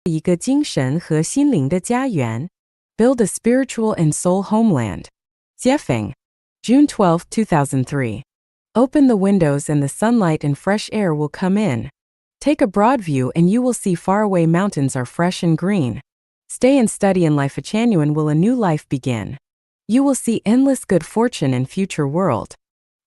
一个精神和心灵的家园 Build a spiritual and soul homeland. Jiefeng, June 12, 2003. Open the windows and the sunlight and fresh air will come in. Take a broad view and you will see faraway mountains are fresh and green. Stay and study in life genuine will a new life begin. You will see endless good fortune and future world.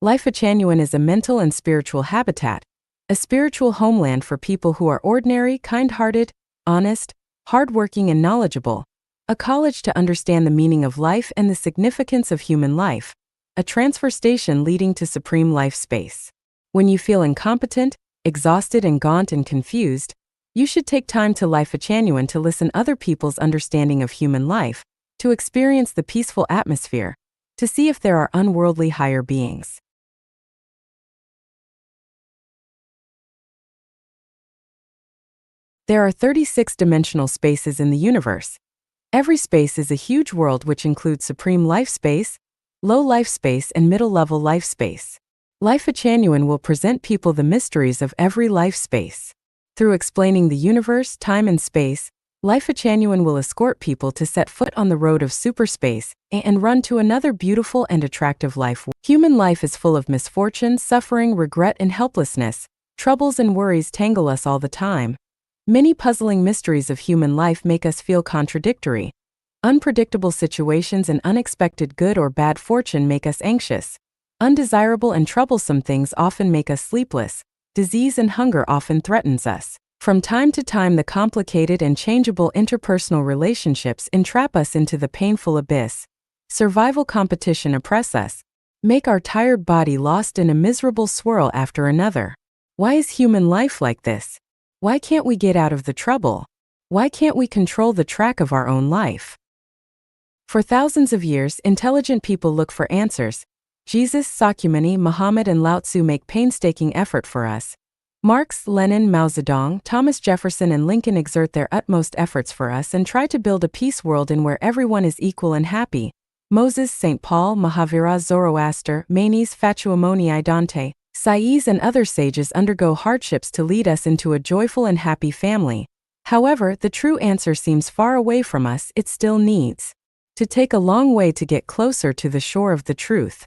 Life genuine is a mental and spiritual habitat, a spiritual homeland for people who are ordinary, kind-hearted, honest, hardworking and knowledgeable. A college to understand the meaning of life and the significance of human life. A transfer station leading to supreme life space. When you feel incompetent, exhausted and gaunt and confused, you should take time to life genuine to listen other people's understanding of human life, to experience the peaceful atmosphere, to see if there are unworldly higher beings. There are 36 dimensional spaces in the universe. Every space is a huge world which includes supreme life space, low life space and middle-level life space. Life genuine will present people the mysteries of every life space. Through explaining the universe, time and space, Life genuine will escort people to set foot on the road of superspace and run to another beautiful and attractive life. Human life is full of misfortune, suffering, regret and helplessness. Troubles and worries tangle us all the time. Many puzzling mysteries of human life make us feel contradictory. Unpredictable situations and unexpected good or bad fortune make us anxious. Undesirable and troublesome things often make us sleepless. Disease and hunger often threatens us. From time to time, the complicated and changeable interpersonal relationships entrap us into the painful abyss. Survival competition oppress us, make our tired body lost in a miserable swirl after another. Why is human life like this? Why can't we get out of the trouble? Why can't we control the track of our own life? For thousands of years, intelligent people look for answers. Jesus, Sakyamuni, Muhammad and Lao Tzu make painstaking effort for us. Marx, Lenin, Mao Zedong, Thomas Jefferson and Lincoln exert their utmost efforts for us and try to build a peace world in where everyone is equal and happy. Moses, St. Paul, Mahavira, Zoroaster, Manes, Fatuamoni, Dante, Sais and other sages undergo hardships to lead us into a joyful and happy family. However, the true answer seems far away from us. It still needs to take a long way to get closer to the shore of the truth.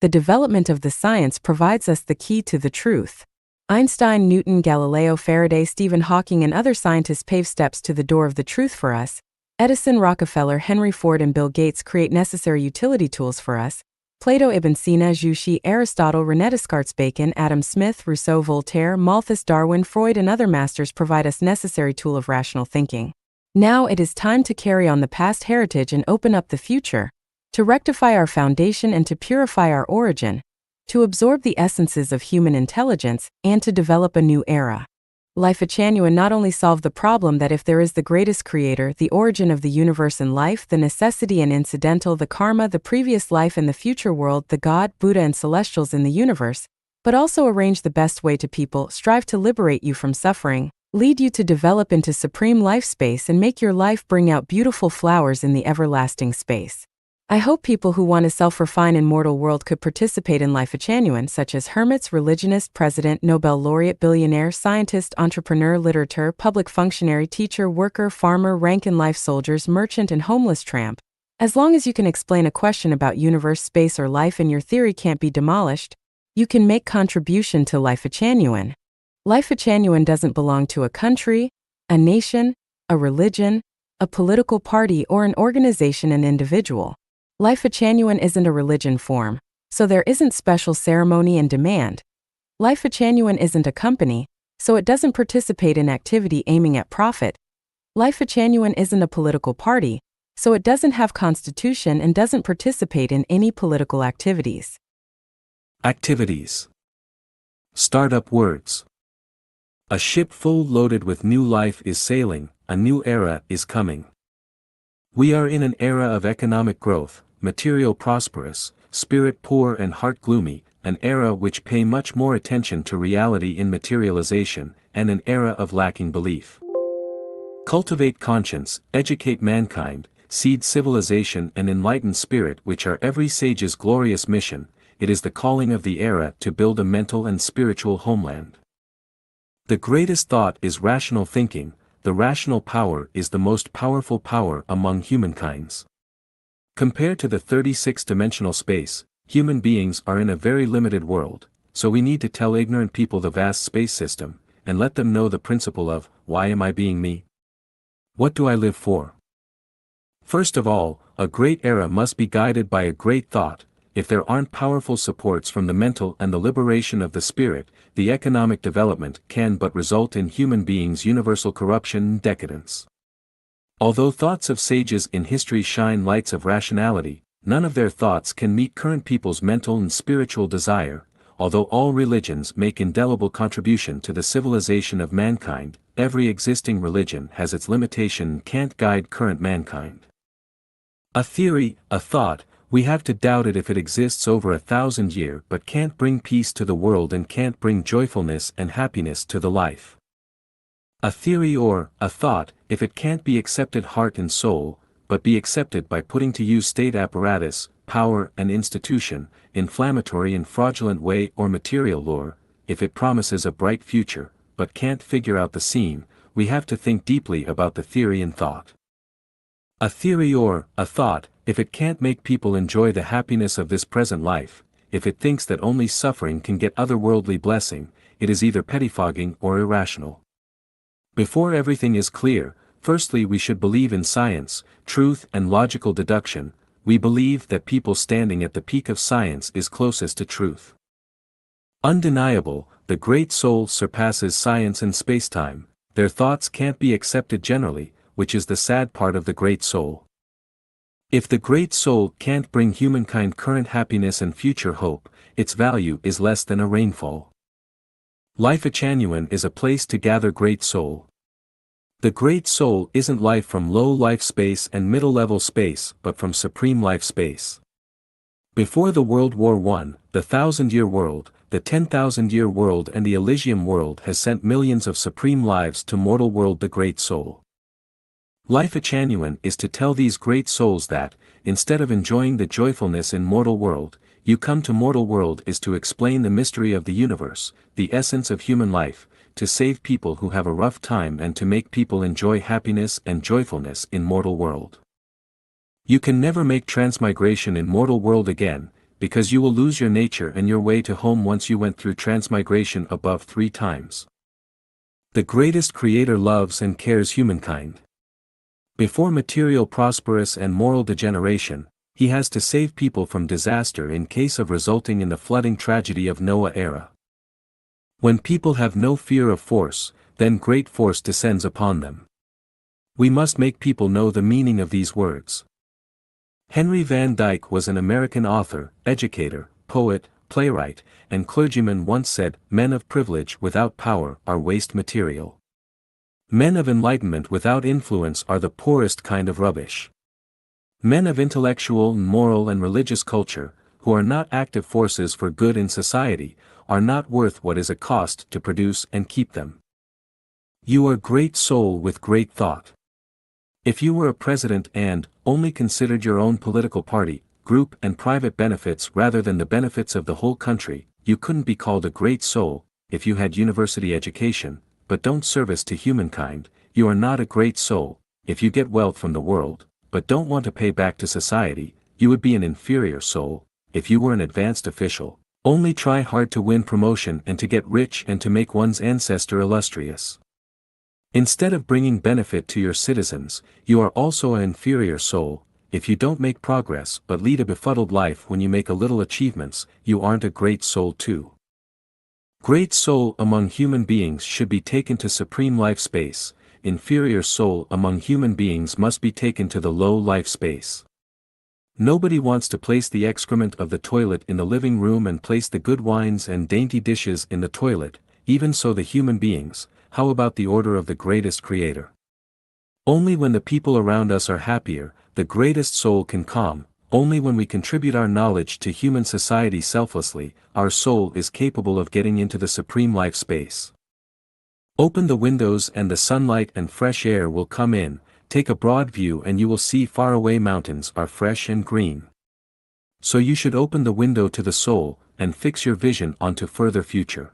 The development of the science provides us the key to the truth. Einstein, Newton, Galileo, Faraday, Stephen Hawking and other scientists pave steps to the door of the truth for us. Edison, Rockefeller, Henry Ford and Bill Gates create necessary utility tools for us. Plato, Ibn Sina, Juche, Aristotle, René Descartes, Bacon, Adam Smith, Rousseau, Voltaire, Malthus, Darwin, Freud and other masters provide us necessary tool of rational thinking. Now it is time to carry on the past heritage and open up the future, to rectify our foundation and to purify our origin, to absorb the essences of human intelligence, and to develop a new era. Life genuine not only solve the problem that if there is the greatest creator, the origin of the universe and life, the necessity and incidental, the karma, the previous life and the future world, the God, Buddha and celestials in the universe, but also arrange the best way to people, strive to liberate you from suffering, lead you to develop into supreme life space and make your life bring out beautiful flowers in the everlasting space. I hope people who want to self-refine in mortal world could participate in life genuine, such as hermits, religionist, president, Nobel laureate, billionaire, scientist, entrepreneur, literator, public functionary, teacher, worker, farmer, rank-and-life soldiers, merchant and homeless tramp. As long as you can explain a question about universe, space or life and your theory can't be demolished, you can make contribution to life genuine. Life genuine doesn't belong to a country, a nation, a religion, a political party or an organization and individual. Life genuine isn't a religion form, so there isn't special ceremony and demand. Life genuine isn't a company, so it doesn't participate in activity aiming at profit. Life genuine isn't a political party, so it doesn't have constitution and doesn't participate in any political activities. Activities. Startup words. A ship full loaded with new life is sailing, a new era is coming. We are in an era of economic growth, material prosperous, spirit poor and heart gloomy, an era which pay much more attention to reality in materialization, and an era of lacking belief. Cultivate conscience, educate mankind, seed civilization and enlighten spirit which are every sage's glorious mission. It is the calling of the era to build a mental and spiritual homeland. The greatest thought is rational thinking, the rational power is the most powerful power among humankinds. Compared to the 36-dimensional space, human beings are in a very limited world, so we need to tell ignorant people the vast space system, and let them know the principle of, why am I being me? What do I live for? First of all, a great era must be guided by a great thought. If there aren't powerful supports from the mental and the liberation of the spirit, the economic development can but result in human beings' universal corruption and decadence. Although thoughts of sages in history shine lights of rationality, none of their thoughts can meet current people's mental and spiritual desire. Although all religions make indelible contribution to the civilization of mankind, every existing religion has its limitation and can't guide current mankind. A theory, a thought, we have to doubt it if it exists over 1,000 years but can't bring peace to the world and can't bring joyfulness and happiness to the life. A theory or, a thought, if it can't be accepted heart and soul, but be accepted by putting to use state apparatus, power and institution, inflammatory and fraudulent way or material lure, if it promises a bright future, but can't figure out the scene, we have to think deeply about the theory and thought. A theory or, a thought, if it can't make people enjoy the happiness of this present life, if it thinks that only suffering can get otherworldly blessing, it is either pettifogging or irrational. Before everything is clear, firstly we should believe in science, truth and logical deduction. We believe that people standing at the peak of science is closest to truth. Undeniable, the great soul surpasses science and spacetime. Their thoughts can't be accepted generally, which is the sad part of the great soul. If the great soul can't bring humankind current happiness and future hope, its value is less than a rainfall. Life genuine is a place to gather great soul. The great soul isn't life from low life space and middle level space but from supreme life space. Before the World War I, the 1,000-year world, the 10,000-year world and the Elysium world has sent millions of supreme lives to mortal world the great soul. Life genuine is to tell these great souls that, instead of enjoying the joyfulness in mortal world, you come to mortal world is to explain the mystery of the universe, the essence of human life, to save people who have a rough time and to make people enjoy happiness and joyfulness in mortal world. You can never make transmigration in mortal world again, because you will lose your nature and your way to home once you went through transmigration above 3 times. The greatest creator loves and cares humankind. Before material prosperous and moral degeneration, he has to save people from disaster in case of resulting in the flooding tragedy of Noah era. When people have no fear of force, then great force descends upon them. We must make people know the meaning of these words. Henry Van Dyke was an American author, educator, poet, playwright, and clergyman once said, "Men of privilege without power are waste material. Men of enlightenment without influence are the poorest kind of rubbish. Men of intellectual, moral and religious culture, who are not active forces for good in society, are not worth what is a cost to produce and keep them." You are great soul with great thought. If you were a president and only considered your own political party, group and private benefits rather than the benefits of the whole country, you couldn't be called a great soul. If you had university education, but don't service to humankind, you are not a great soul. If you get wealth from the world, but don't want to pay back to society, you would be an inferior soul. If you were an advanced official, only try hard to win promotion and to get rich and to make one's ancestor illustrious. Instead of bringing benefit to your citizens, you are also an inferior soul. If you don't make progress but lead a befuddled life when you make a little achievements, you aren't a great soul too. Great soul among human beings should be taken to supreme life space. Inferior soul among human beings must be taken to the low life space. Nobody wants to place the excrement of the toilet in the living room and place the good wines and dainty dishes in the toilet. Even so the human beings, how about the order of the greatest creator? Only when the people around us are happier, the greatest soul can calm. Only when we contribute our knowledge to human society selflessly, our soul is capable of getting into the supreme life space. Open the windows and the sunlight and fresh air will come in. Take a broad view and you will see faraway mountains are fresh and green. So you should open the window to the soul, and fix your vision onto further future.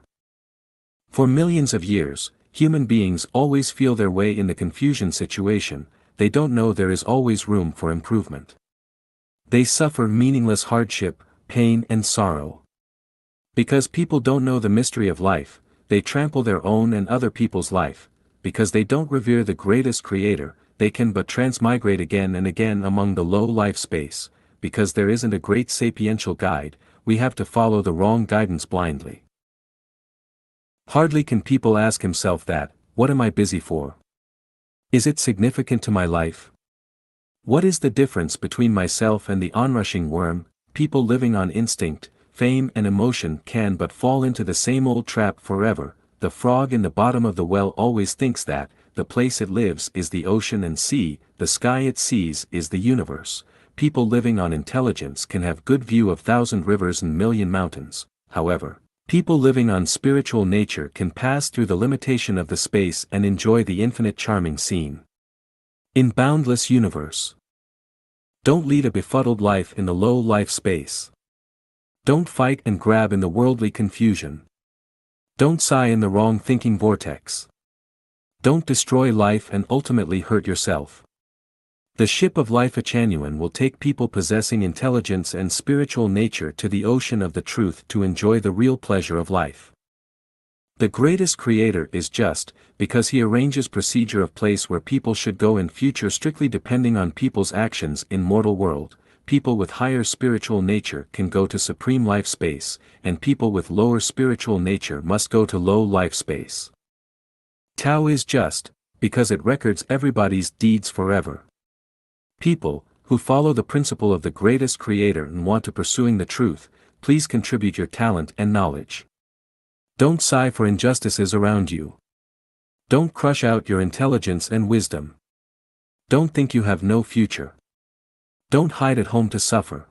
For millions of years, human beings always feel their way in the confusion situation, they don't know there is always room for improvement. They suffer meaningless hardship, pain and sorrow. Because people don't know the mystery of life, they trample their own and other people's life. Because they don't revere the greatest creator, they can but transmigrate again and again among the low life space. Because there isn't a great sapiential guide, we have to follow the wrong guidance blindly. Hardly can people ask himself that, what am I busy for? Is it significant to my life? What is the difference between myself and the onrushing worm? People living on instinct, fame and emotion can but fall into the same old trap forever. The frog in the bottom of the well always thinks that, the place it lives is the ocean and sea, the sky it sees is the universe. People living on intelligence can have good view of thousand rivers and million mountains. However, people living on spiritual nature can pass through the limitation of the space and enjoy the infinite charming scene. In boundless universe. Don't lead a befuddled life in the low life space. Don't fight and grab in the worldly confusion. Don't sigh in the wrong thinking vortex. Don't destroy life and ultimately hurt yourself. The ship of life genuine will take people possessing intelligence and spiritual nature to the ocean of the truth to enjoy the real pleasure of life. The greatest creator is just, because he arranges procedure of place where people should go in future strictly depending on people's actions in mortal world. People with higher spiritual nature can go to supreme life space, and people with lower spiritual nature must go to low life space. Tao is just, because it records everybody's deeds forever. People, who follow the principle of the greatest creator and want to pursuing the truth, please contribute your talent and knowledge. Don't sigh for injustices around you. Don't crush out your intelligence and wisdom. Don't think you have no future. Don't hide at home to suffer.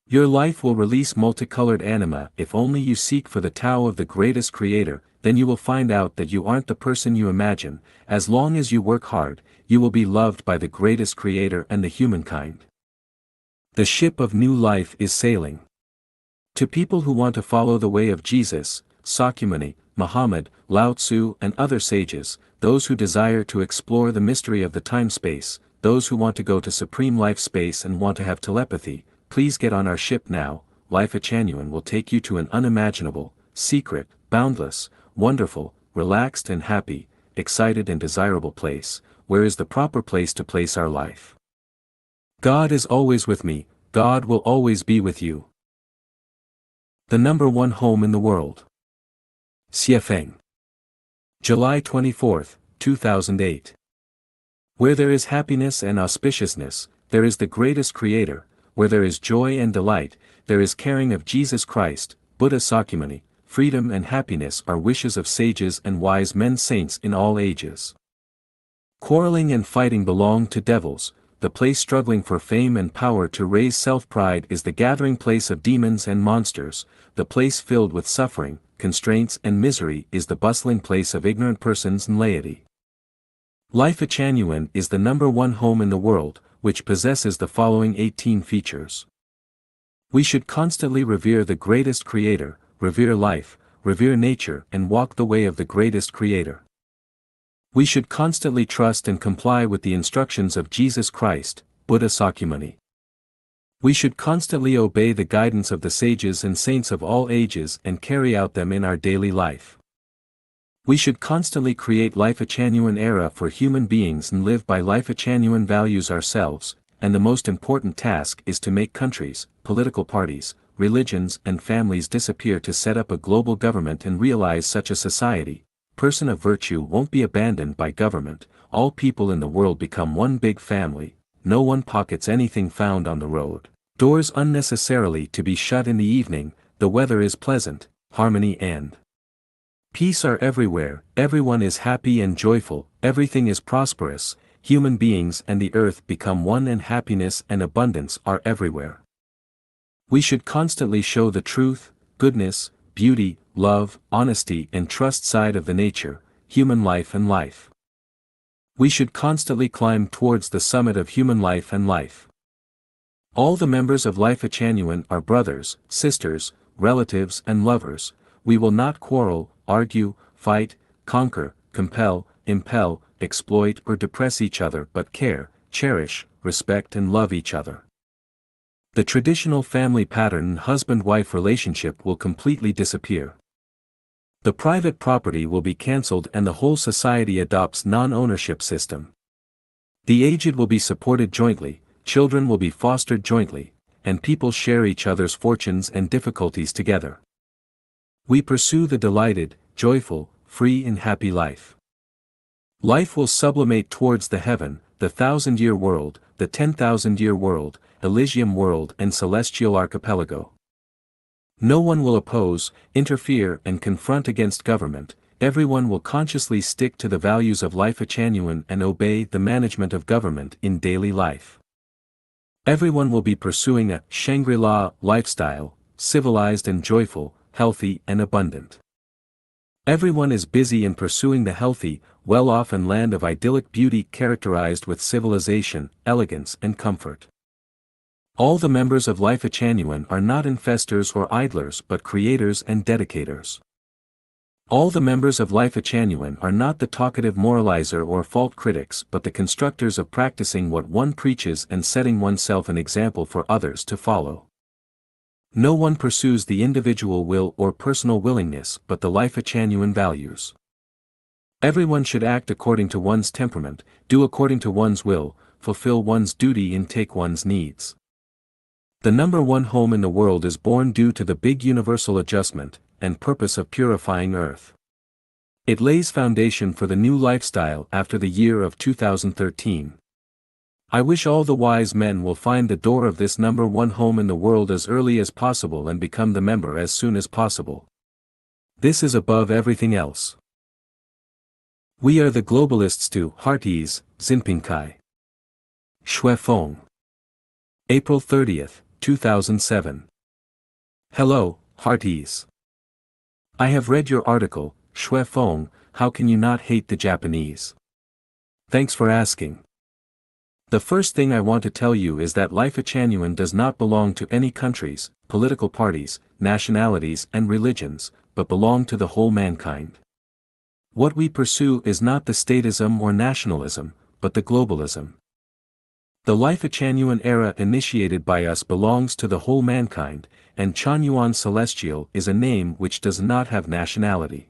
Your life will release multicolored anima if only you seek for the Tao of the greatest creator, then you will find out that you aren't the person you imagine. As long as you work hard, you will be loved by the greatest creator and the humankind. The ship of new life is sailing. To people who want to follow the way of Jesus, Sakyamuni, Muhammad, Lao Tzu and other sages, those who desire to explore the mystery of the time-space, those who want to go to supreme life space and want to have telepathy, please get on our ship now. Life genuine will take you to an unimaginable, secret, boundless, wonderful, relaxed and happy, excited and desirable place, where is the proper place to place our life. God is always with me, God will always be with you. The number one home in the world. Xiefeng. July 24, 2008. Where there is happiness and auspiciousness, there is the greatest creator. Where there is joy and delight, there is caring of Jesus Christ, Buddha Sakyamuni. Freedom and happiness are wishes of sages and wise men saints in all ages. Quarreling and fighting belong to devils. The place struggling for fame and power to raise self-pride is the gathering place of demons and monsters. The place filled with suffering, constraints and misery is the bustling place of ignorant persons and laity. Life genuine is the number one home in the world, which possesses the following 18 features. We should constantly revere the greatest creator, revere life, revere nature and walk the way of the greatest creator. We should constantly trust and comply with the instructions of Jesus Christ, Buddha Sakyamuni. We should constantly obey the guidance of the sages and saints of all ages and carry out them in our daily life. We should constantly create life genuine era for human beings and live by life genuine values ourselves, and the most important task is to make countries, political parties, religions and families disappear to set up a global government and realize such a society. Person of virtue won't be abandoned by government, all people in the world become one big family, no one pockets anything found on the road, doors unnecessarily to be shut in the evening, the weather is pleasant, harmony and peace are everywhere, everyone is happy and joyful, everything is prosperous, human beings and the earth become one and happiness and abundance are everywhere. We should constantly show the truth, goodness, beauty, love, honesty and trust side of the nature, human life and life. We should constantly climb towards the summit of human life and life. All the members of Life genuine are brothers, sisters, relatives and lovers. We will not quarrel, argue, fight, conquer, compel, impel, exploit or depress each other but care, cherish, respect and love each other. The traditional family pattern and husband-wife relationship will completely disappear. The private property will be cancelled and the whole society adopts non-ownership system. The aged will be supported jointly, children will be fostered jointly, and people share each other's fortunes and difficulties together. We pursue the delighted, joyful, free and happy life. Life will sublimate towards the heaven, the 1,000-year world, the 10,000-year world, Elysium world and celestial archipelago. No one will oppose, interfere and confront against government, everyone will consciously stick to the values of life genuine and obey the management of government in daily life. Everyone will be pursuing a Shangri-La lifestyle, civilized and joyful, healthy and abundant. Everyone is busy in pursuing the healthy, well-off and land of idyllic beauty characterized with civilization, elegance and comfort. All the members of Life Genuine are not infestors or idlers but creators and dedicators. All the members of Life Genuine are not the talkative moralizer or fault critics but the constructors of practicing what one preaches and setting oneself an example for others to follow. No one pursues the individual will or personal willingness but the Life Genuine values. Everyone should act according to one's temperament, do according to one's will, fulfill one's duty and take one's needs. The number one home in the world is born due to the big universal adjustment and purpose of purifying Earth. It lays foundation for the new lifestyle after the year of 2013. I wish all the wise men will find the door of this number one home in the world as early as possible and become the member as soon as possible. This is above everything else. We are the globalists to Hearties, Zinpingkai. Shui Feng. April 30th, 2007. Hello, Hearties. I have read your article, Shui Feng, How Can You Not Hate the Japanese? Thanks for asking. The first thing I want to tell you is that Life Genuine does not belong to any countries, political parties, nationalities and religions, but belong to the whole mankind. What we pursue is not the statism or nationalism, but the globalism. The Life Genuine era initiated by us belongs to the whole mankind, and Chanyuan Celestial is a name which does not have nationality.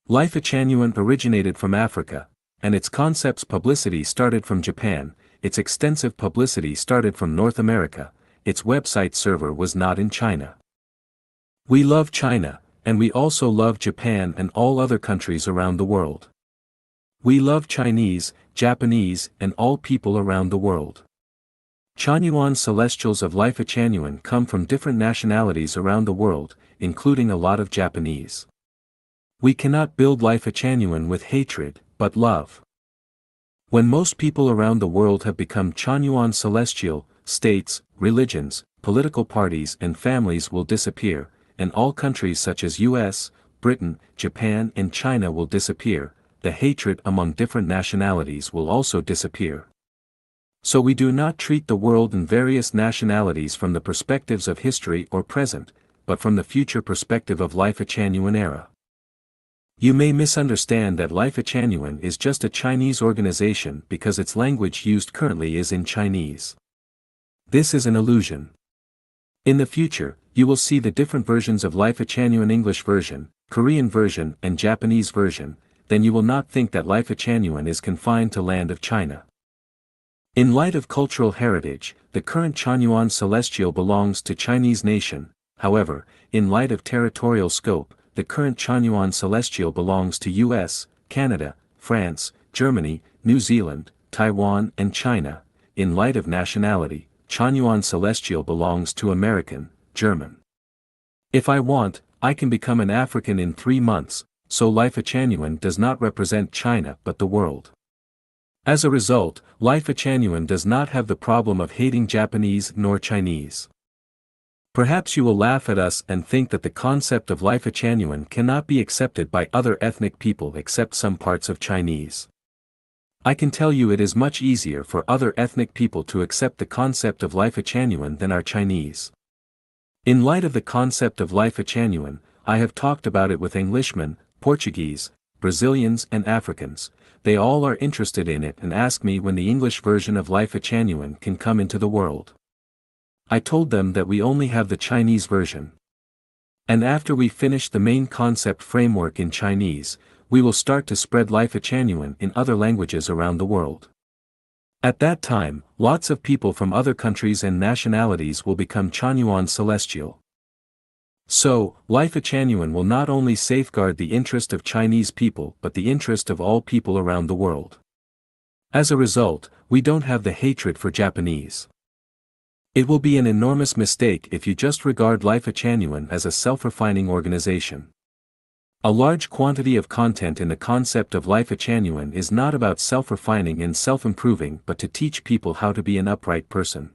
Life Genuine originated from Africa, and its concept's publicity started from Japan, its extensive publicity started from North America, its website server was not in China. We love China, and we also love Japan and all other countries around the world. We love Chinese, Japanese, and all people around the world. Chanyuan Celestials of Life Genuine come from different nationalities around the world, including a lot of Japanese. We cannot build Life Genuine with hatred, but love. When most people around the world have become Chanyuan Celestial, states, religions, political parties and families will disappear, and all countries such as US, Britain, Japan and China will disappear. The hatred among different nationalities will also disappear. So we do not treat the world and various nationalities from the perspectives of history or present, but from the future perspective of Life Genuine era. You may misunderstand that Life Genuine is just a Chinese organization because its language used currently is in Chinese. This is an illusion. In the future, you will see the different versions of Life Genuine English version, Korean version and Japanese version, then you will not think that Life Genuine is confined to land of China. In light of cultural heritage, the current Chanyuan Celestial belongs to Chinese nation, however, in light of territorial scope, the current Chanyuan Celestial belongs to US, Canada, France, Germany, New Zealand, Taiwan and China. In light of nationality, Chanyuan Celestial belongs to American, German. If I want, I can become an African in 3 months, so Life Genuine does not represent China but the world. As a result, Life Genuine does not have the problem of hating Japanese nor Chinese. Perhaps you will laugh at us and think that the concept of Life Genuine cannot be accepted by other ethnic people except some parts of Chinese. I can tell you it is much easier for other ethnic people to accept the concept of Life Genuine than our Chinese. In light of the concept of Life Genuine, I have talked about it with Englishmen, Portuguese, Brazilians and Africans, they all are interested in it and ask me when the English version of Life Genuine can come into the world. I told them that we only have the Chinese version. And after we finish the main concept framework in Chinese, we will start to spread Life Genuine in other languages around the world. At that time, lots of people from other countries and nationalities will become Chanyuan Celestial. So, Life Genuine will not only safeguard the interest of Chinese people but the interest of all people around the world. As a result, we don't have the hatred for Japanese. It will be an enormous mistake if you just regard Life Genuine as a self-refining organization. A large quantity of content in the concept of Life Genuine is not about self-refining and self-improving but to teach people how to be an upright person.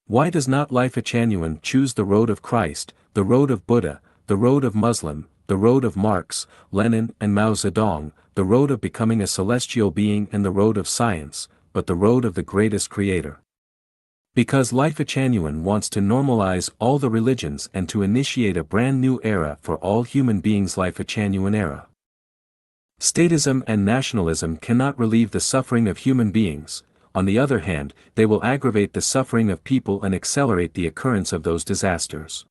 Why does not Life Genuine choose the road of Christ, the road of Buddha, the road of Muslim, the road of Marx, Lenin and Mao Zedong, the road of becoming a celestial being and the road of science, but the road of the greatest creator? Because Life Genuine wants to normalize all the religions and to initiate a brand new era for all human beings. Life Genuine era. Statism and nationalism cannot relieve the suffering of human beings. On the other hand, they will aggravate the suffering of people and accelerate the occurrence of those disasters.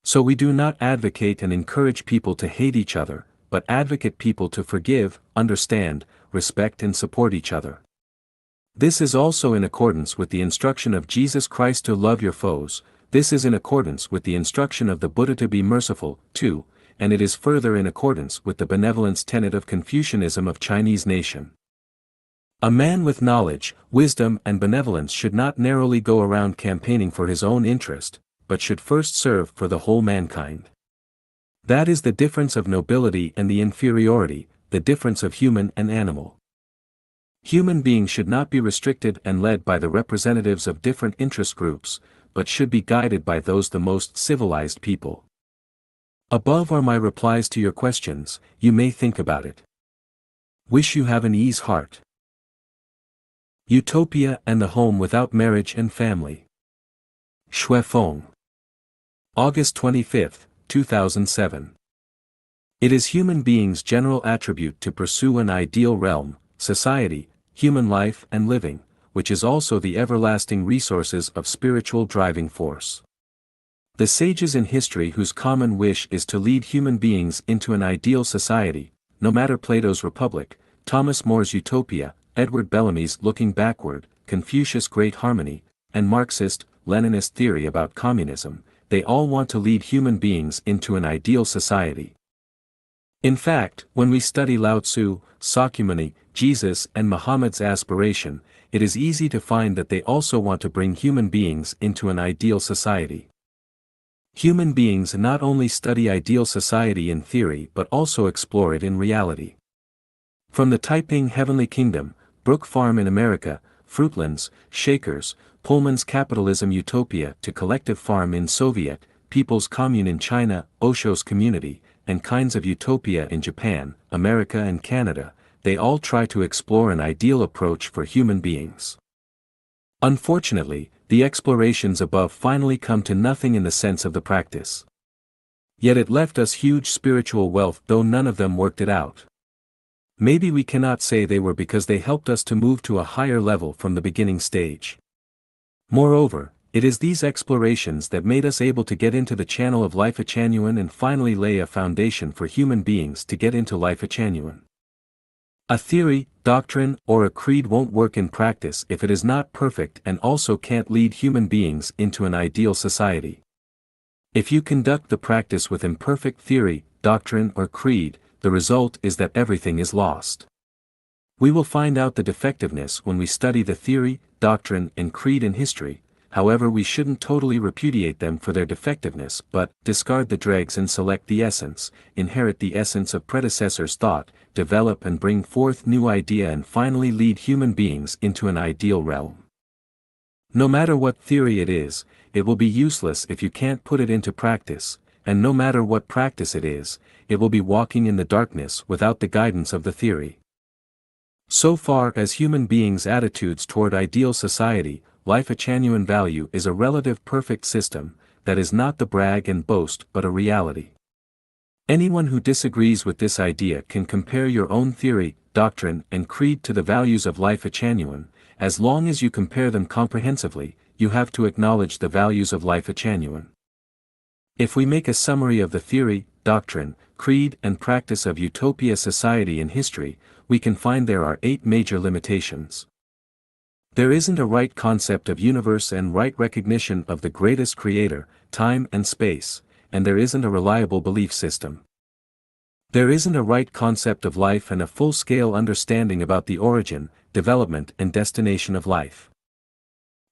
So we do not advocate and encourage people to hate each other, but advocate people to forgive, understand, respect and support each other. This is also in accordance with the instruction of Jesus Christ to love your foes. This is in accordance with the instruction of the Buddha to be merciful, too, and it is further in accordance with the benevolence tenet of Confucianism of Chinese nation. A man with knowledge, wisdom and benevolence should not narrowly go around campaigning for his own interest, but should first serve for the whole mankind. That is the difference of nobility and the inferiority, the difference of human and animal. Human beings should not be restricted and led by the representatives of different interest groups, but should be guided by those the most civilized people. Above are my replies to your questions. You may think about it. Wish you have an ease heart. Utopia and the home without marriage and family. Shui Feng. August 25, 2007. It is human beings' general attribute to pursue an ideal realm, society, human life and living, which is also the everlasting resources of spiritual driving force. The sages in history whose common wish is to lead human beings into an ideal society, no matter Plato's Republic, Thomas More's Utopia, Edward Bellamy's Looking Backward, Confucius' Great Harmony, and Marxist, Leninist theory about communism, they all want to lead human beings into an ideal society. In fact, when we study Lao Tzu, Sakyamuni, Jesus and Muhammad's aspiration, it is easy to find that they also want to bring human beings into an ideal society. Human beings not only study ideal society in theory but also explore it in reality. From the Taiping Heavenly Kingdom, Brook Farm in America, Fruitlands, Shakers, Pullman's Capitalism Utopia to Collective Farm in Soviet, People's Commune in China, Osho's Community, and kinds of utopia in Japan, America and Canada, they all try to explore an ideal approach for human beings. Unfortunately, the explorations above finally come to nothing in the sense of the practice. Yet it left us huge spiritual wealth though none of them worked it out. Maybe we cannot say they were because they helped us to move to a higher level from the beginning stage. Moreover, it is these explorations that made us able to get into the channel of Life Genuine and finally lay a foundation for human beings to get into Life Genuine. A theory, doctrine, or a creed won't work in practice if it is not perfect and also can't lead human beings into an ideal society. If you conduct the practice with imperfect theory, doctrine or creed, the result is that everything is lost. We will find out the defectiveness when we study the theory, doctrine and creed in history. However, we shouldn't totally repudiate them for their defectiveness but discard the dregs and select the essence, inherit the essence of predecessors' thought, develop and bring forth new idea and finally lead human beings into an ideal realm. No matter what theory it is, it will be useless if you can't put it into practice, and no matter what practice it is, it will be walking in the darkness without the guidance of the theory. So far as human beings' attitudes toward ideal society, Life Genuine value is a relative perfect system, that is not the brag and boast but a reality. Anyone who disagrees with this idea can compare your own theory, doctrine, and creed to the values of life genuine. As long as you compare them comprehensively, you have to acknowledge the values of life genuine. If we make a summary of the theory, doctrine, creed, and practice of utopia society in history, we can find there are 8 major limitations. There isn't a right concept of universe and right recognition of the greatest creator, time and space, and there isn't a reliable belief system. There isn't a right concept of life and a full-scale understanding about the origin, development and destination of life.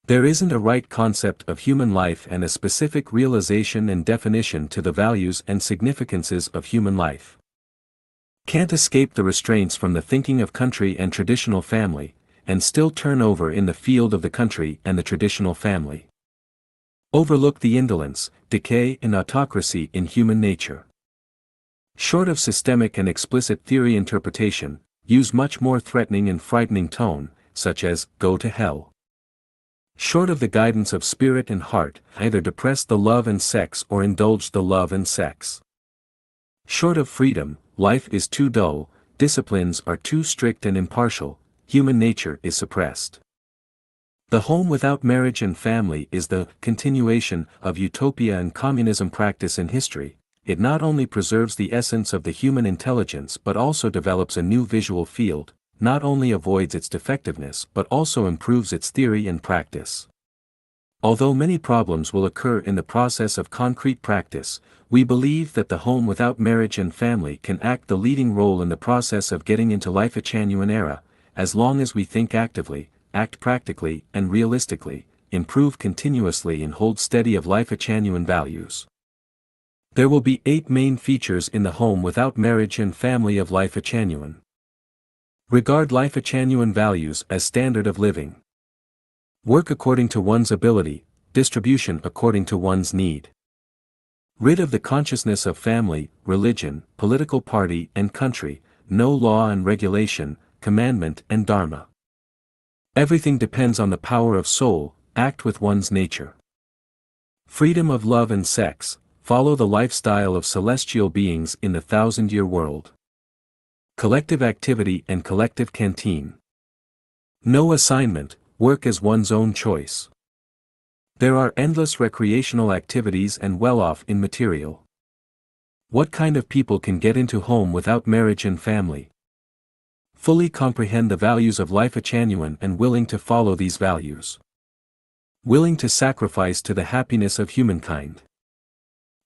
There isn't a right concept of human life and a specific realization and definition to the values and significances of human life. Can't escape the restraints from the thinking of country and traditional family, and still turn over in the field of the country and the traditional family. Overlook the indolence, decay and autocracy in human nature. Short of systemic and explicit theory interpretation, use much more threatening and frightening tone, such as, go to hell. Short of the guidance of spirit and heart, either depress the love and sex or indulge the love and sex. Short of freedom, life is too dull, disciplines are too strict and impartial, human nature is suppressed. The home without marriage and family is the continuation of utopia and communism practice in history. It not only preserves the essence of the human intelligence but also develops a new visual field, not only avoids its defectiveness but also improves its theory and practice. Although many problems will occur in the process of concrete practice, we believe that the home without marriage and family can act the leading role in the process of getting into life a genuine era, as long as we think actively, act practically and realistically, improve continuously and hold steady of life a genuine values. There will be 8 main features in the home without marriage and family of life a genuine. Regard life a genuine values as standard of living. Work according to one's ability, distribution according to one's need. Rid of the consciousness of family, religion, political party and country, no law and regulation, commandment and dharma. Everything depends on the power of soul, act with one's nature. Freedom of love and sex, follow the lifestyle of celestial beings in the 1,000-year world. Collective activity and collective canteen. No assignment, work as one's own choice. There are endless recreational activities and well-off in material. What kind of people can get into home without marriage and family? Fully comprehend the values of life a genuine and willing to follow these values. Willing to sacrifice to the happiness of humankind.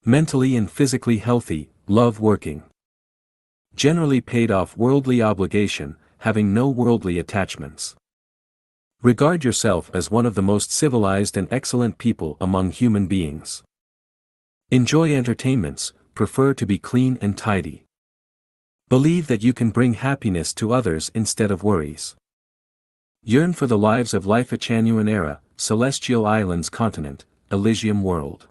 Mentally and physically healthy, love working. Generally paid off worldly obligation, having no worldly attachments. Regard yourself as one of the most civilized and excellent people among human beings. Enjoy entertainments, prefer to be clean and tidy. Believe that you can bring happiness to others instead of worries. Yearn for the lives of life a genuine era, celestial islands continent, Elysium world.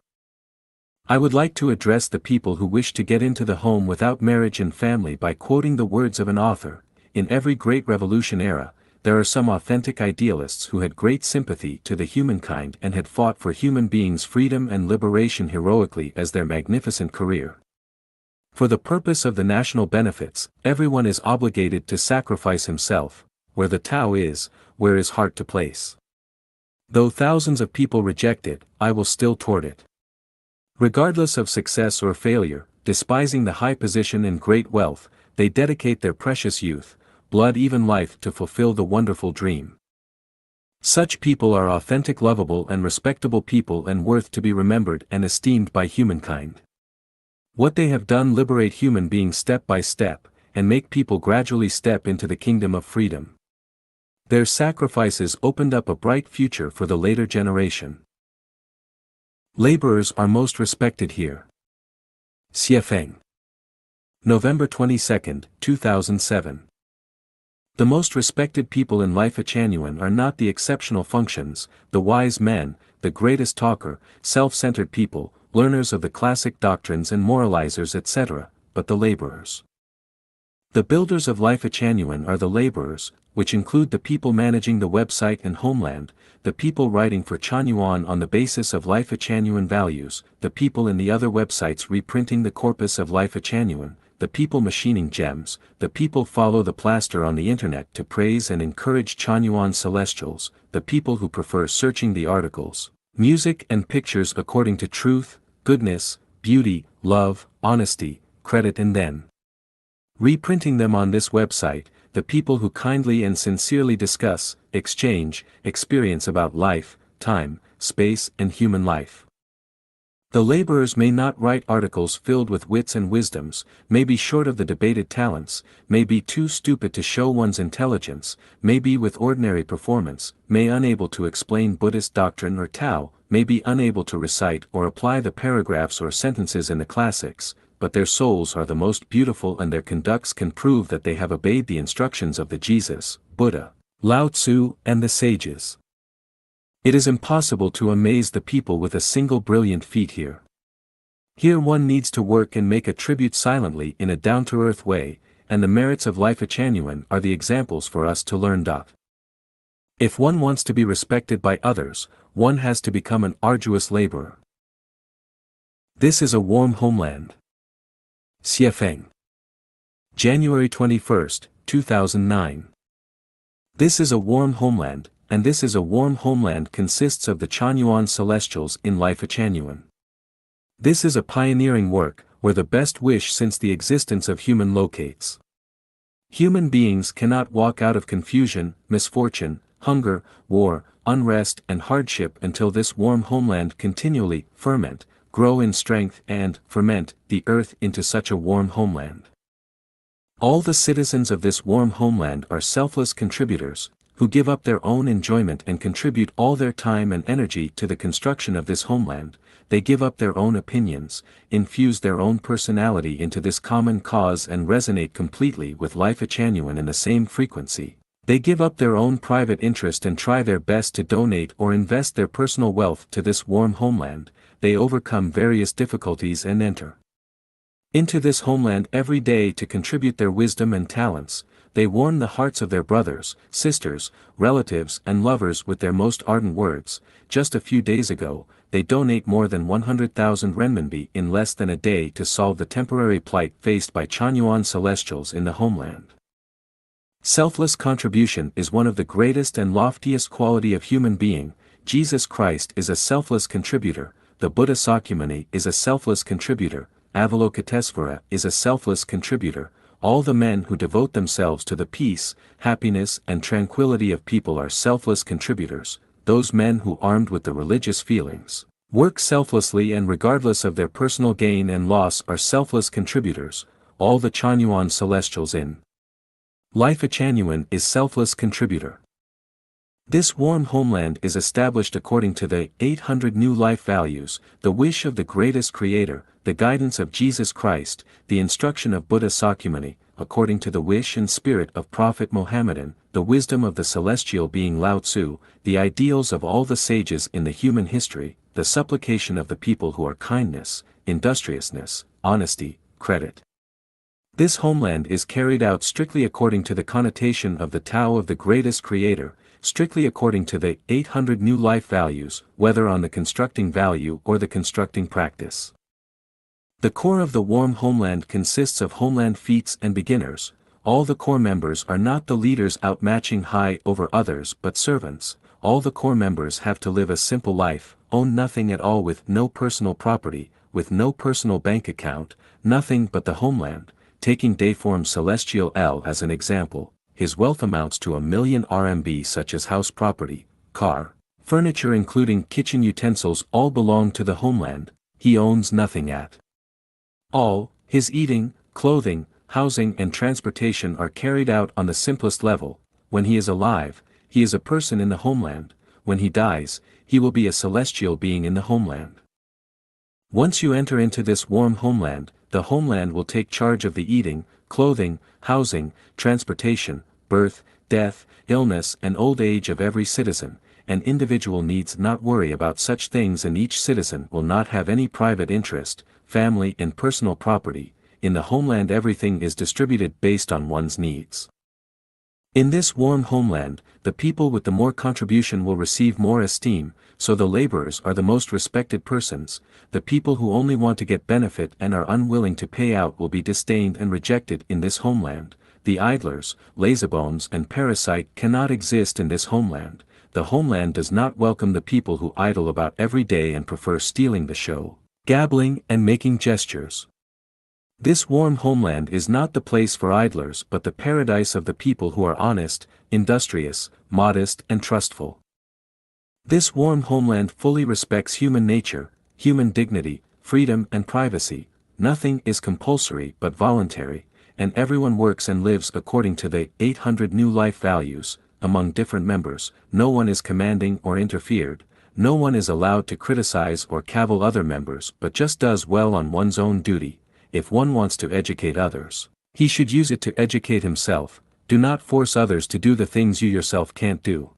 I would like to address the people who wish to get into the home without marriage and family by quoting the words of an author. In every great revolution era, there are some authentic idealists who had great sympathy to the humankind and had fought for human beings' freedom and liberation heroically as their magnificent career. For the purpose of the national benefits, everyone is obligated to sacrifice himself, where the Tao is, where his heart to place. Though thousands of people reject it, I will still toward it. Regardless of success or failure, despising the high position and great wealth, they dedicate their precious youth, blood even life to fulfill the wonderful dream. Such people are authentic, lovable and respectable people and worth to be remembered and esteemed by humankind. What they have done liberate human beings step by step, and make people gradually step into the kingdom of freedom. Their sacrifices opened up a bright future for the later generation. Laborers are most respected here. Xiefeng. November 22, 2007. The most respected people in life a genuine are not the exceptional functions, the wise men, the greatest talker, self-centered people, learners of the classic doctrines and moralizers etc., but the laborers. The builders of life a genuine are the laborers, which include the people managing the website and Homeland, the people writing for Chanyuan on the basis of Life Changyuan values, the people in the other websites reprinting the corpus of Life Changyuan, the people machining gems, the people follow the plaster on the internet to praise and encourage Chanyuan celestials, the people who prefer searching the articles, music and pictures according to truth, goodness, beauty, love, honesty, credit and then reprinting them on this website, the people who kindly and sincerely discuss, exchange, experience about life, time, space and human life. The laborers may not write articles filled with wits and wisdoms, may be short of the debated talents, may be too stupid to show one's intelligence, may be with ordinary performance, may unable to explain Buddhist doctrine or Tao, may be unable to recite or apply the paragraphs or sentences in the classics, but their souls are the most beautiful and their conducts can prove that they have obeyed the instructions of the Jesus, Buddha, Lao Tzu and the sages. It is impossible to amaze the people with a single brilliant feat here. Here one needs to work and make a tribute silently in a down-to-earth way, and the merits of Life Changyuan are the examples for us to learn. If one wants to be respected by others, one has to become an arduous laborer. This is a warm homeland. Xiefeng. January 21, 2009. This is a warm homeland, and this is a warm homeland consists of the Chanyuan celestials in Life Changyuan. This is a pioneering work, where the best wish since the existence of human locates. Human beings cannot walk out of confusion, misfortune, hunger, war, unrest and hardship until this warm homeland continually ferment, grow in strength and ferment the earth into such a warm homeland. All the citizens of this warm homeland are selfless contributors, who give up their own enjoyment and contribute all their time and energy to the construction of this homeland. They give up their own opinions, infuse their own personality into this common cause and resonate completely with Life Changyuan in the same frequency. They give up their own private interest and try their best to donate or invest their personal wealth to this warm homeland. They overcome various difficulties and enter into this homeland every day to contribute their wisdom and talents. They warm the hearts of their brothers, sisters, relatives and lovers with their most ardent words. Just a few days ago, they donate more than 100,000 renminbi in less than a day to solve the temporary plight faced by Chanyuan celestials in the homeland. Selfless contribution is one of the greatest and loftiest quality of human being. Jesus Christ is a selfless contributor, the Buddha Sakyamuni is a selfless contributor, Avalokitesvara is a selfless contributor. All the men who devote themselves to the peace, happiness and tranquility of people are selfless contributors. Those men who armed with the religious feelings, work selflessly and regardless of their personal gain and loss are selfless contributors. All the Chanyuan celestials in Life Changyuan is selfless contributor. This warm homeland is established according to the 800 new life values, the wish of the greatest creator, the guidance of Jesus Christ, the instruction of Buddha Sakyamuni, according to the wish and spirit of Prophet Mohammedan, the wisdom of the celestial being Lao Tzu, the ideals of all the sages in the human history, the supplication of the people who are kindness, industriousness, honesty, credit. This homeland is carried out strictly according to the connotation of the Tao of the greatest creator, strictly according to the 800 new life values, whether on the constructing value or the constructing practice. The core of the warm homeland consists of homeland feats and beginners. All the core members are not the leaders outmatching high over others but servants. All the core members have to live a simple life, own nothing at all with no personal property, with no personal bank account, nothing but the homeland. Taking Dayform Celestial L as an example, his wealth amounts to 1 million RMB such as house property, car, furniture including kitchen utensils all belong to the homeland, he owns nothing at all. His eating, clothing, housing and transportation are carried out on the simplest level. When he is alive, he is a person in the homeland. When he dies, he will be a celestial being in the homeland. Once you enter into this warm homeland, the homeland will take charge of the eating, clothing, housing, transportation, birth, death, illness and old age of every citizen. An individual needs not worry about such things and each citizen will not have any private interest, family and personal property. In the homeland everything is distributed based on one's needs. In this warm homeland, the people with the more contribution will receive more esteem, so the laborers are the most respected persons. The people who only want to get benefit and are unwilling to pay out will be disdained and rejected in this homeland. The idlers, lazybones and parasite cannot exist in this homeland. The homeland does not welcome the people who idle about every day and prefer stealing the show, gabbling and making gestures. This warm homeland is not the place for idlers but the paradise of the people who are honest, industrious, modest and trustful. This warm homeland fully respects human nature, human dignity, freedom and privacy. Nothing is compulsory but voluntary, and everyone works and lives according to the 800 new life values. Among different members, no one is commanding or interfered, no one is allowed to criticize or cavil other members but just does well on one's own duty. If one wants to educate others, he should use it to educate himself. Do not force others to do the things you yourself can't do.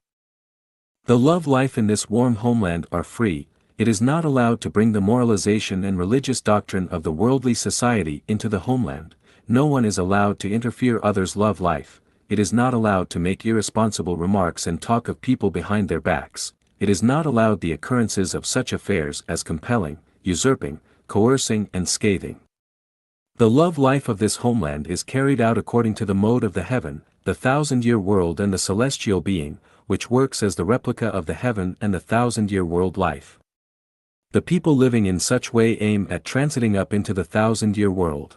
The love life in this warm homeland are free. It is not allowed to bring the moralization and religious doctrine of the worldly society into the homeland. No one is allowed to interfere others' love life. It is not allowed to make irresponsible remarks and talk of people behind their backs. It is not allowed the occurrences of such affairs as compelling, usurping, coercing and scathing. The love life of this homeland is carried out according to the mode of the heaven, the 1,000-year world and the celestial being, which works as the replica of the heaven and the 1,000-year world life. The people living in such way aim at transiting up into the 1,000-year world.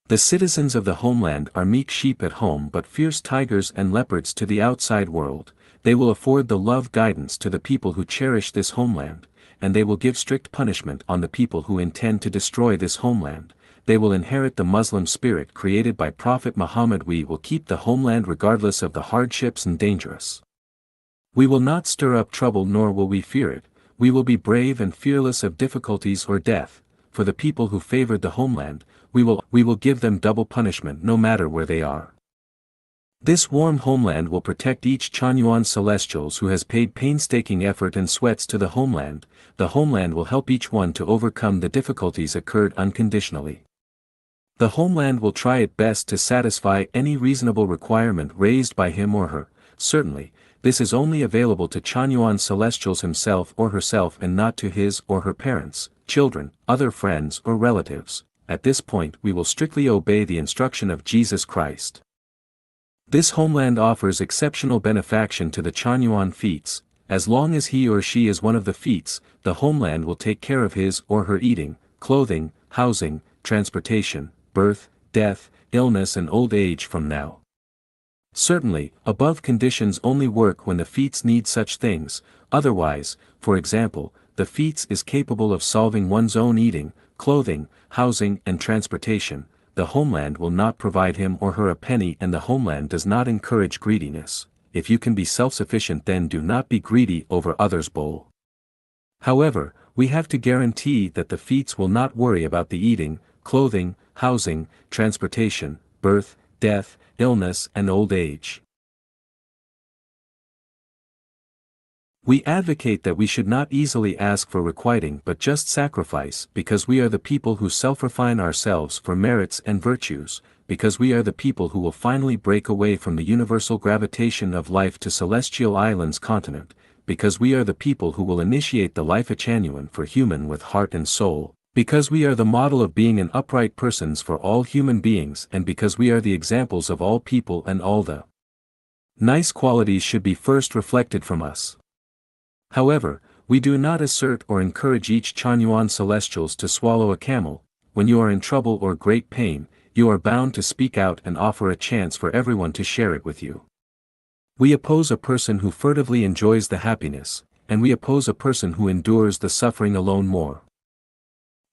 The citizens of the homeland are meek sheep at home but fierce tigers and leopards to the outside world. They will afford the love guidance to the people who cherish this homeland, and they will give strict punishment on the people who intend to destroy this homeland. They will inherit the Muslim spirit created by Prophet Muhammad. We will keep the homeland regardless of the hardships and dangerous. We will not stir up trouble nor will we fear it. We will be brave and fearless of difficulties or death. For the people who favored the homeland, we will give them double punishment no matter where they are. This warm homeland will protect each Chanyuan Celestials who has paid painstaking effort and sweats to the homeland. The homeland will help each one to overcome the difficulties occurred unconditionally. The homeland will try its best to satisfy any reasonable requirement raised by him or her. Certainly, this is only available to Chanyuan Celestials himself or herself and not to his or her parents, children, other friends or relatives. At this point we will strictly obey the instruction of Jesus Christ. This homeland offers exceptional benefaction to the Chanyuan feats. As long as he or she is one of the feats, the homeland will take care of his or her eating, clothing, housing, transportation, birth, death, illness and old age from now. Certainly, above conditions only work when the feats need such things. Otherwise, for example, the feats is capable of solving one's own eating, clothing, housing and transportation. The homeland will not provide him or her a penny, and the homeland does not encourage greediness. If you can be self-sufficient, then do not be greedy over others' bowl. However, we have to guarantee that the feats will not worry about the eating, clothing, housing, transportation, birth, death, illness and old age. We advocate that we should not easily ask for requiting but just sacrifice, because we are the people who self-refine ourselves for merits and virtues, because we are the people who will finally break away from the universal gravitation of life to Celestial Islands continent, because we are the people who will initiate the life genuine for human with heart and soul, because we are the model of being an upright persons for all human beings, and because we are the examples of all people and all the nice qualities should be first reflected from us. However, we do not assert or encourage each Chanyuan Celestials to swallow a camel. When you are in trouble or great pain, you are bound to speak out and offer a chance for everyone to share it with you. We oppose a person who furtively enjoys the happiness, and we oppose a person who endures the suffering alone more.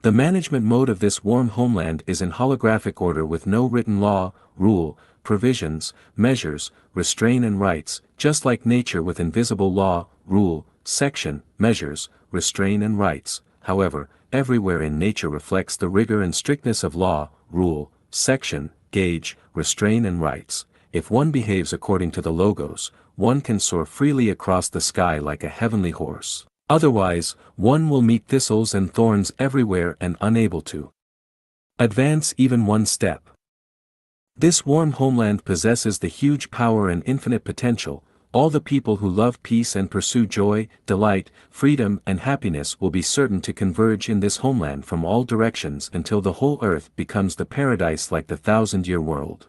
The management mode of this warm homeland is in holographic order with no written law, rule, provisions, measures, restraint and rights, just like nature with invisible law, rule, section, measures, restraint and rights. However, everywhere in nature reflects the rigor and strictness of law, rule, section, gauge, restraint and rights. If one behaves according to the logos, one can soar freely across the sky like a heavenly horse. Otherwise, one will meet thistles and thorns everywhere and unable to advance even one step. This warm homeland possesses the huge power and infinite potential. All the people who love peace and pursue joy, delight, freedom and happiness will be certain to converge in this homeland from all directions until the whole earth becomes the paradise like the thousand-year world.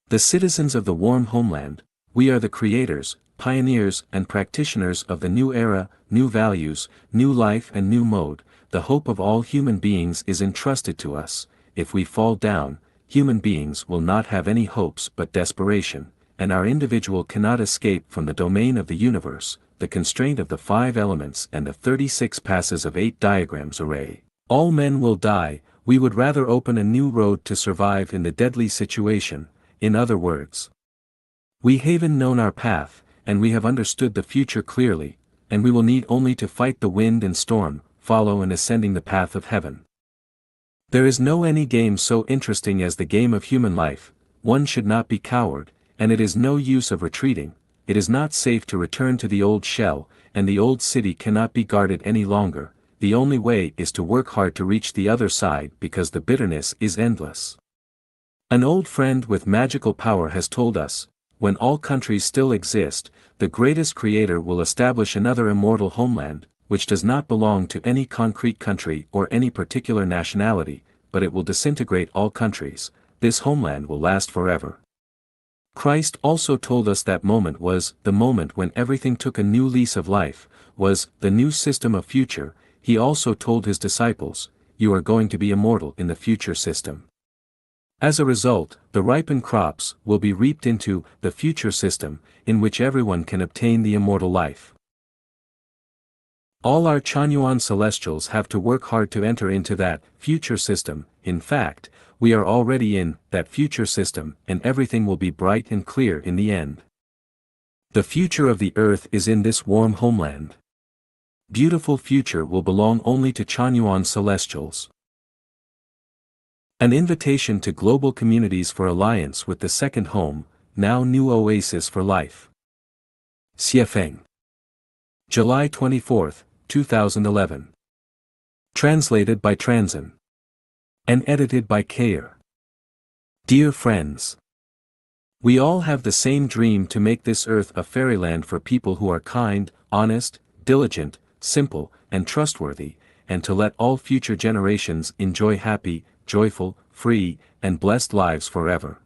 The citizens of the warm homeland, we are the creators, pioneers and practitioners of the new era, new values, new life and new mode. The hope of all human beings is entrusted to us. If we fall down, human beings will not have any hopes but desperation, and our individual cannot escape from the domain of the universe, the constraint of the 5 elements and the 36 passes of 8 diagrams array. All men will die. We would rather open a new road to survive in the deadly situation. In other words, we have known our path, and we have understood the future clearly, and we will need only to fight the wind and storm, follow and ascending the path of heaven. There is no any game so interesting as the game of human life. One should not be coward, and it is no use of retreating. It is not safe to return to the old shell, and the old city cannot be guarded any longer. The only way is to work hard to reach the other side because the bitterness is endless. An old friend with magical power has told us, when all countries still exist, the greatest creator will establish another immortal homeland, which does not belong to any concrete country or any particular nationality, but it will disintegrate all countries. This homeland will last forever. Christ also told us that moment was the moment when everything took a new lease of life, was the new system of future. He also told his disciples, you are going to be immortal in the future system. As a result, the ripened crops will be reaped into the future system, in which everyone can obtain the immortal life. All our Chanyuan celestials have to work hard to enter into that future system. In fact, we are already in that future system, and everything will be bright and clear in the end. The future of the earth is in this warm homeland. Beautiful future will belong only to Chanyuan celestials. An invitation to global communities for alliance with the second home, now new oasis for life. Xiefeng. July 24, 2011. Translated by Transin. And edited by Kayer. Dear friends. We all have the same dream to make this earth a fairyland for people who are kind, honest, diligent, simple, and trustworthy, and to let all future generations enjoy happy, joyful, free, and blessed lives forever.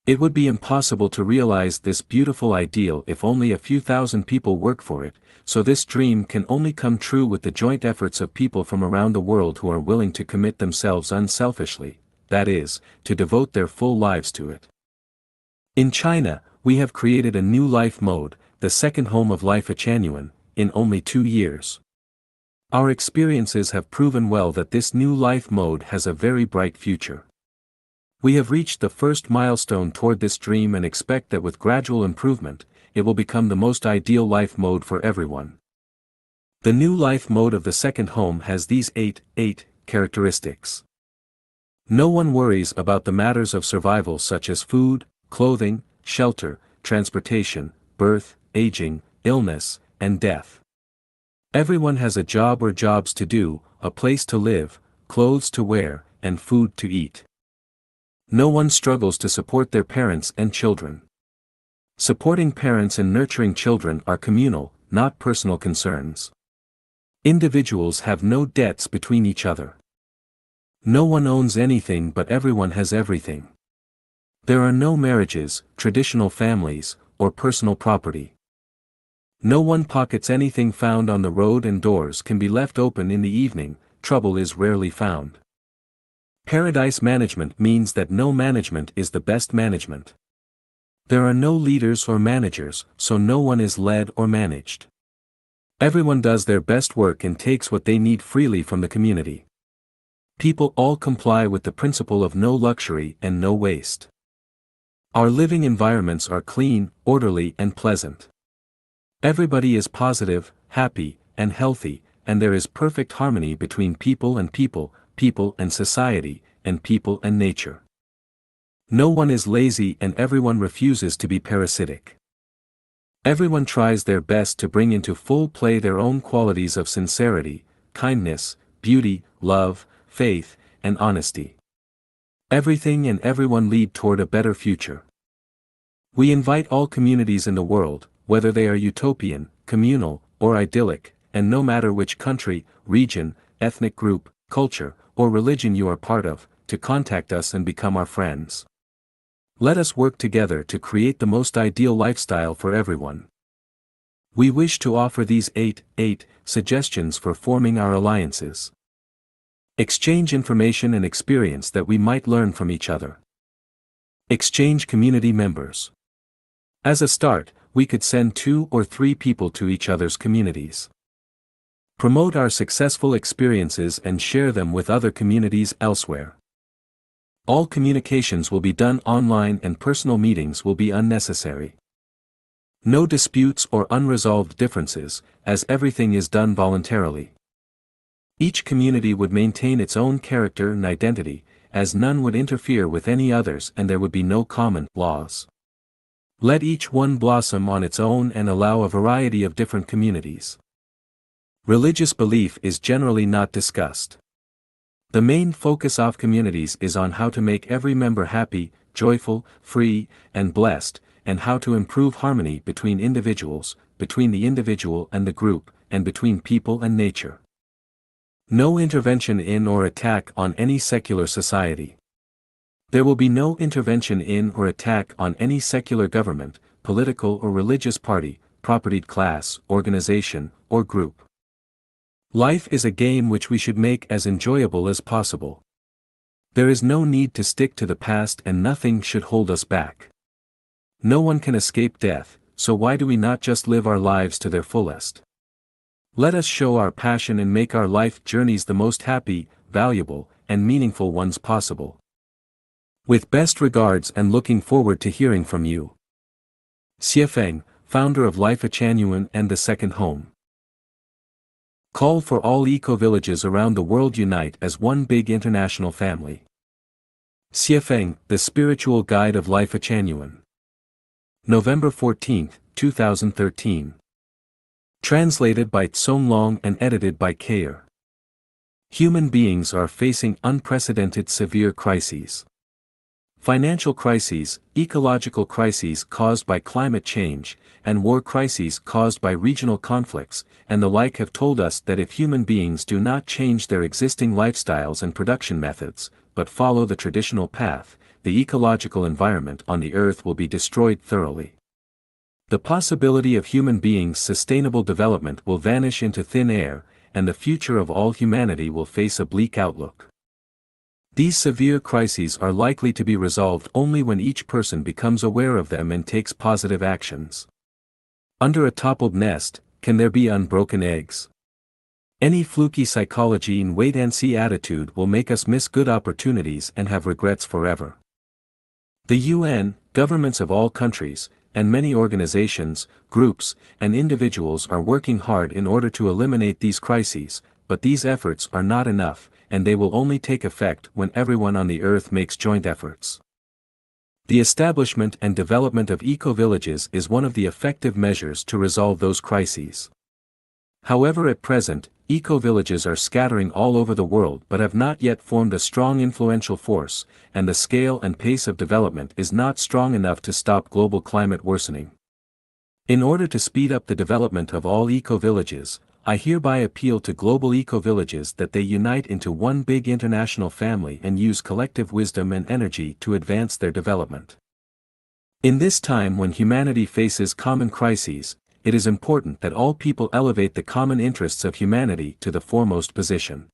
It would be impossible to realize this beautiful ideal if only a few thousand people work for it, so this dream can only come true with the joint efforts of people from around the world who are willing to commit themselves unselfishly, that is, to devote their full lives to it. In China, we have created a new life mode, the second home of life Achanyuan, in only 2 years. Our experiences have proven well that this new life mode has a very bright future. We have reached the first milestone toward this dream and expect that with gradual improvement, it will become the most ideal life mode for everyone. The new life mode of the second home has these 8 characteristics. No one worries about the matters of survival such as food, clothing, shelter, transportation, birth, aging, illness, and death. Everyone has a job or jobs to do, a place to live, clothes to wear, and food to eat. No one struggles to support their parents and children. Supporting parents and nurturing children are communal, not personal concerns. Individuals have no debts between each other. No one owns anything but everyone has everything. There are no marriages, traditional families, or personal property. No one pockets anything found on the road and doors can be left open in the evening. Trouble is rarely found. Paradise management means that no management is the best management. There are no leaders or managers, so no one is led or managed. Everyone does their best work and takes what they need freely from the community. People all comply with the principle of no luxury and no waste. Our living environments are clean, orderly and pleasant. Everybody is positive, happy, and healthy, and there is perfect harmony between people and people, people and society, and people and nature. No one is lazy and everyone refuses to be parasitic. Everyone tries their best to bring into full play their own qualities of sincerity, kindness, beauty, love, faith, and honesty. Everything and everyone lead toward a better future. We invite all communities in the world, whether they are utopian, communal, or idyllic, and no matter which country, region, ethnic group, culture, or religion you are part of, to contact us and become our friends. Let us work together to create the most ideal lifestyle for everyone. We wish to offer these 8 suggestions for forming our alliances. Exchange information and experience that we might learn from each other. Exchange community members. As a start, we could send 2 or 3 people to each other's communities. Promote our successful experiences and share them with other communities elsewhere. All communications will be done online and personal meetings will be unnecessary. No disputes or unresolved differences, as everything is done voluntarily. Each community would maintain its own character and identity, as none would interfere with any others and there would be no common laws. Let each one blossom on its own and allow a variety of different communities. Religious belief is generally not discussed. The main focus of communities is on how to make every member happy, joyful, free, and blessed, and how to improve harmony between individuals, between the individual and the group, and between people and nature. No intervention in or attack on any secular society. There will be no intervention in or attack on any secular government, political or religious party, propertied class, organization, or group. Life is a game which we should make as enjoyable as possible. There is no need to stick to the past and nothing should hold us back. No one can escape death, so why do we not just live our lives to their fullest? Let us show our passion and make our life journeys the most happy, valuable, and meaningful ones possible. With best regards and looking forward to hearing from you. Xie Feng, founder of Life Genuine and the Second Home. Call for all eco-villages around the world unite as one big international family. Xie Feng, the spiritual guide of Life Genuine. November 14, 2013. Translated by Tsong Long and edited by Kayer. Human beings are facing unprecedented severe crises. Financial crises, ecological crises caused by climate change, and war crises caused by regional conflicts, and the like have told us that if human beings do not change their existing lifestyles and production methods, but follow the traditional path, the ecological environment on the earth will be destroyed thoroughly. The possibility of human beings' sustainable development will vanish into thin air, and the future of all humanity will face a bleak outlook. These severe crises are likely to be resolved only when each person becomes aware of them and takes positive actions. Under a toppled nest, can there be unbroken eggs? Any fluky psychology and wait-and-see attitude will make us miss good opportunities and have regrets forever. The UN, governments of all countries, and many organizations, groups, and individuals are working hard in order to eliminate these crises, but these efforts are not enough, and they will only take effect when everyone on the earth makes joint efforts. The establishment and development of eco-villages is one of the effective measures to resolve those crises. However, at present, eco-villages are scattering all over the world but have not yet formed a strong influential force, and the scale and pace of development is not strong enough to stop global climate worsening. In order to speed up the development of all eco-villages, I hereby appeal to global eco-villages that they unite into one big international family and use collective wisdom and energy to advance their development. In this time when humanity faces common crises, it is important that all people elevate the common interests of humanity to the foremost position.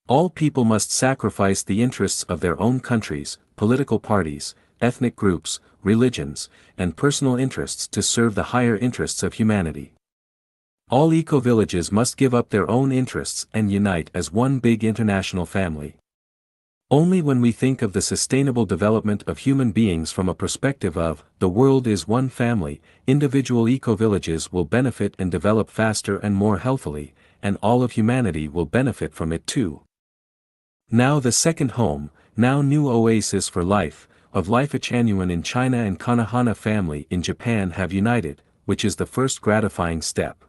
All people must sacrifice the interests of their own countries, political parties, ethnic groups, religions, and personal interests to serve the higher interests of humanity. All eco-villages must give up their own interests and unite as one big international family. Only when we think of the sustainable development of human beings from a perspective of, the world is one family, individual eco-villages will benefit and develop faster and more healthily, and all of humanity will benefit from it too. Now the second home, now new oasis for life, of Life Genuine in China and Konohana family in Japan have united, which is the first gratifying step.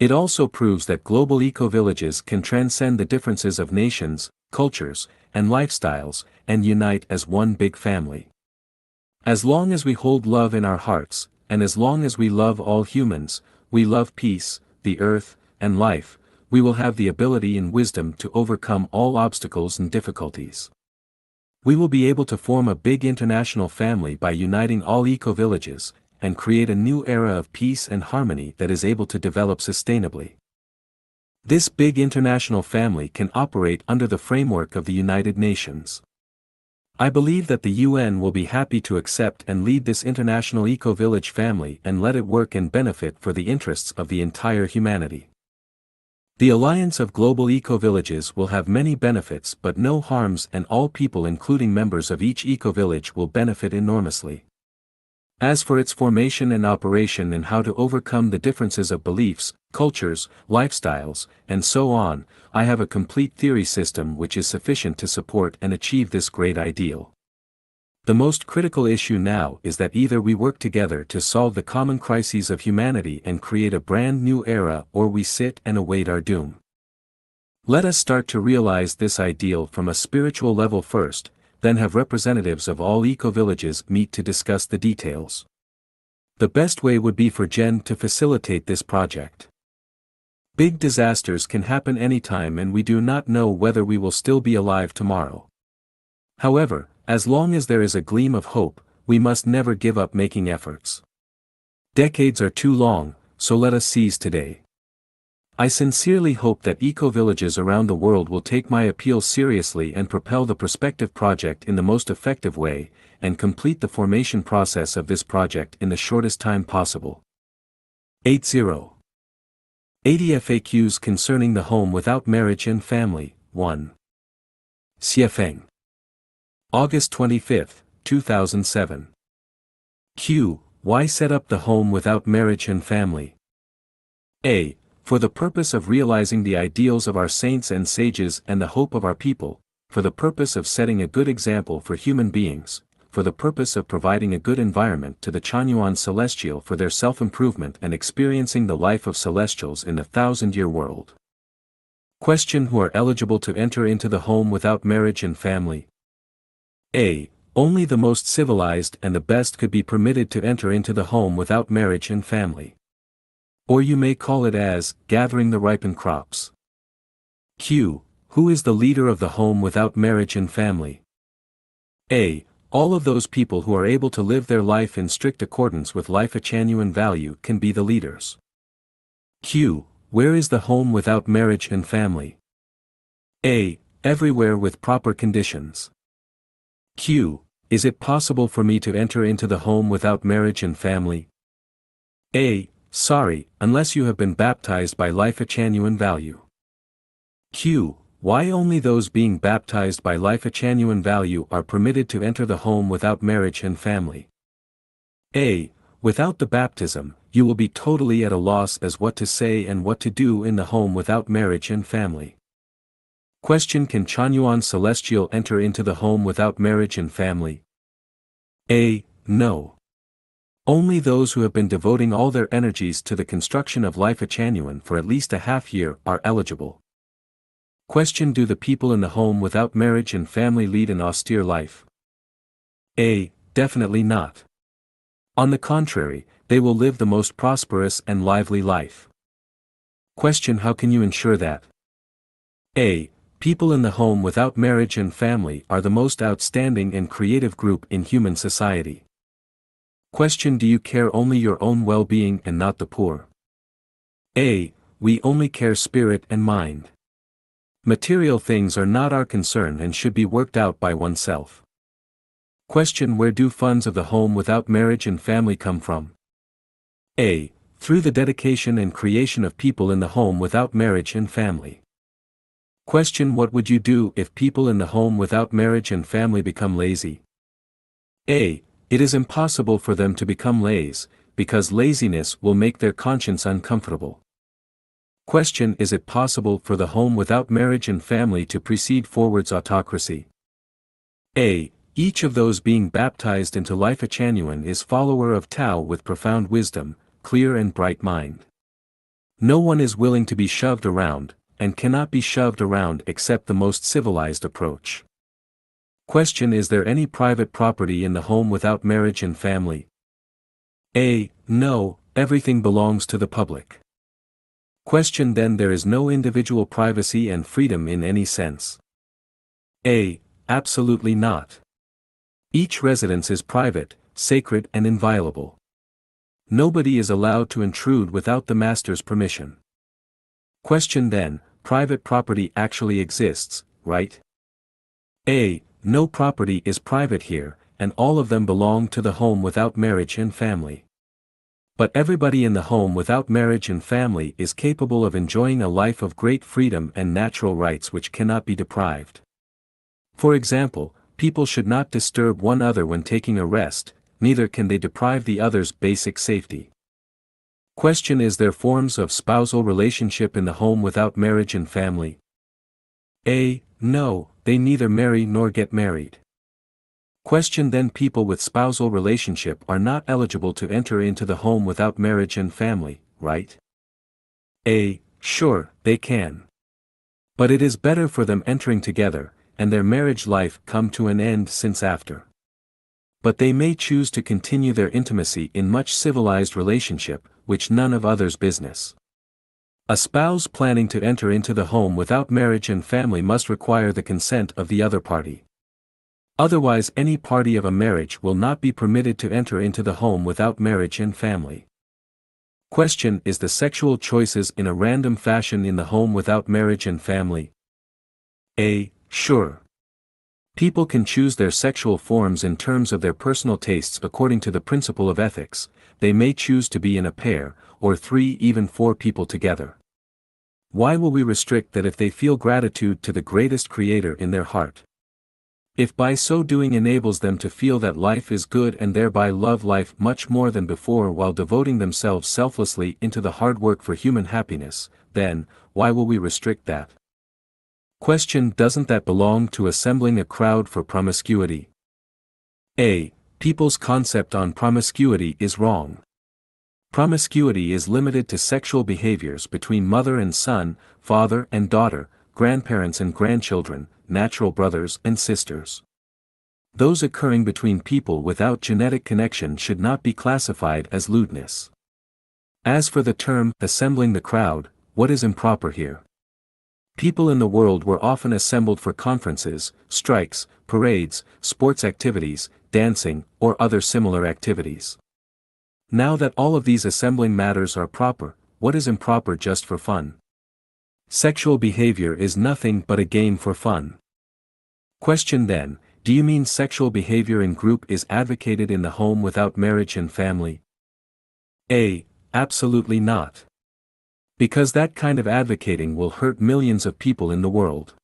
It also proves that global eco-villages can transcend the differences of nations, cultures, and lifestyles, and unite as one big family. As long as we hold love in our hearts, and as long as we love all humans, we love peace, the earth, and life, we will have the ability and wisdom to overcome all obstacles and difficulties. We will be able to form a big international family by uniting all eco-villages, and create a new era of peace and harmony that is able to develop sustainably. This big international family can operate under the framework of the United Nations. I believe that the UN will be happy to accept and lead this international eco-village family and let it work and benefit for the interests of the entire humanity. The alliance of global eco-villages will have many benefits but no harms, and all people including members of each eco-village will benefit enormously. As for its formation and operation and how to overcome the differences of beliefs, cultures, lifestyles, and so on, I have a complete theory system which is sufficient to support and achieve this great ideal. The most critical issue now is that either we work together to solve the common crises of humanity and create a brand new era, or we sit and await our doom. Let us start to realize this ideal from a spiritual level first, then have representatives of all eco-villages meet to discuss the details. The best way would be for Jen to facilitate this project. Big disasters can happen anytime and we do not know whether we will still be alive tomorrow. However, as long as there is a gleam of hope, we must never give up making efforts. Decades are too long, so let us seize today. I sincerely hope that eco-villages around the world will take my appeal seriously and propel the prospective project in the most effective way, and complete the formation process of this project in the shortest time possible. 80. 80 FAQs concerning the home without marriage and family. 1. Xiefeng. August 25, 2007. Q. Why set up the home without marriage and family? A. For the purpose of realizing the ideals of our saints and sages and the hope of our people, for the purpose of setting a good example for human beings, for the purpose of providing a good environment to the Chanyuan Celestial for their self-improvement and experiencing the life of celestials in the 1,000-year world. Question: Who are eligible to enter into the home without marriage and family? A. Only the most civilized and the best could be permitted to enter into the home without marriage and family. Or you may call it as, gathering the ripened crops. Q. Who is the leader of the home without marriage and family? A. All of those people who are able to live their life in strict accordance with life genuine value can be the leaders. Q. Where is the home without marriage and family? A. Everywhere with proper conditions. Q. Is it possible for me to enter into the home without marriage and family? A. Sorry, unless you have been baptized by life genuine value. Q. Why only those being baptized by life genuine value are permitted to enter the home without marriage and family? A. Without the baptism, you will be totally at a loss as what to say and what to do in the home without marriage and family. Question: Can Chanyuan Celestial enter into the home without marriage and family? A. No. Only those who have been devoting all their energies to the construction of life genuine for at least a half year are eligible. Question: Do the people in the home without marriage and family lead an austere life? A. Definitely not. On the contrary, they will live the most prosperous and lively life. Question: How can you ensure that? A. People in the home without marriage and family are the most outstanding and creative group in human society. Question: Do you care only your own well-being and not the poor? A. We only care spirit and mind. Material things are not our concern and should be worked out by oneself. Question: Where do funds of the home without marriage and family come from? A. Through the dedication and creation of people in the home without marriage and family. Question: What would you do if people in the home without marriage and family become lazy? A. It is impossible for them to become lazy, because laziness will make their conscience uncomfortable. Question: Is it possible for the home without marriage and family to proceed forwards autocracy? A. Each of those being baptized into life genuine is follower of Tao with profound wisdom, clear and bright mind. No one is willing to be shoved around, and cannot be shoved around except the most civilized approach. Question: is there any private property in the home without marriage and family? A. No, everything belongs to the public. Question: then there is no individual privacy and freedom in any sense? A. Absolutely not. Each residence is private, sacred and inviolable. Nobody is allowed to intrude without the master's permission. Question: then, private property actually exists, right? A. No property is private here, and all of them belong to the home without marriage and family. But everybody in the home without marriage and family is capable of enjoying a life of great freedom and natural rights which cannot be deprived. For example, people should not disturb one another when taking a rest, neither can they deprive the other's basic safety. Question: is there forms of spousal relationship in the home without marriage and family? A. No, they neither marry nor get married. Question: then people with spousal relationship are not eligible to enter into the home without marriage and family, right? A. Sure, they can. But it is better for them entering together, and their marriage life come to an end since after. But they may choose to continue their intimacy in much civilized relationship, which none of others' business. A spouse planning to enter into the home without marriage and family must require the consent of the other party. Otherwise any party of a marriage will not be permitted to enter into the home without marriage and family. Question: is the sexual choices in a random fashion in the home without marriage and family? A. Sure. People can choose their sexual forms in terms of their personal tastes according to the principle of ethics. They may choose to be in a pair, or 3, even 4 people together. Why will we restrict that if they feel gratitude to the greatest creator in their heart? If by so doing enables them to feel that life is good and thereby love life much more than before while devoting themselves selflessly into the hard work for human happiness, then, why will we restrict that? Question: doesn't that belong to assembling a crowd for promiscuity? A. People's concept on promiscuity is wrong. Promiscuity is limited to sexual behaviors between mother and son, father and daughter, grandparents and grandchildren, natural brothers and sisters. Those occurring between people without genetic connection should not be classified as lewdness. As for the term assembling the crowd, what is improper here? People in the world were often assembled for conferences, strikes, parades, sports activities, dancing, or other similar activities. Now that all of these assembling matters are proper, what is improper just for fun? Sexual behavior is nothing but a game for fun. Question: then, do you mean sexual behavior in group is advocated in the home without marriage and family? A. Absolutely not. Because that kind of advocating will hurt millions of people in the world.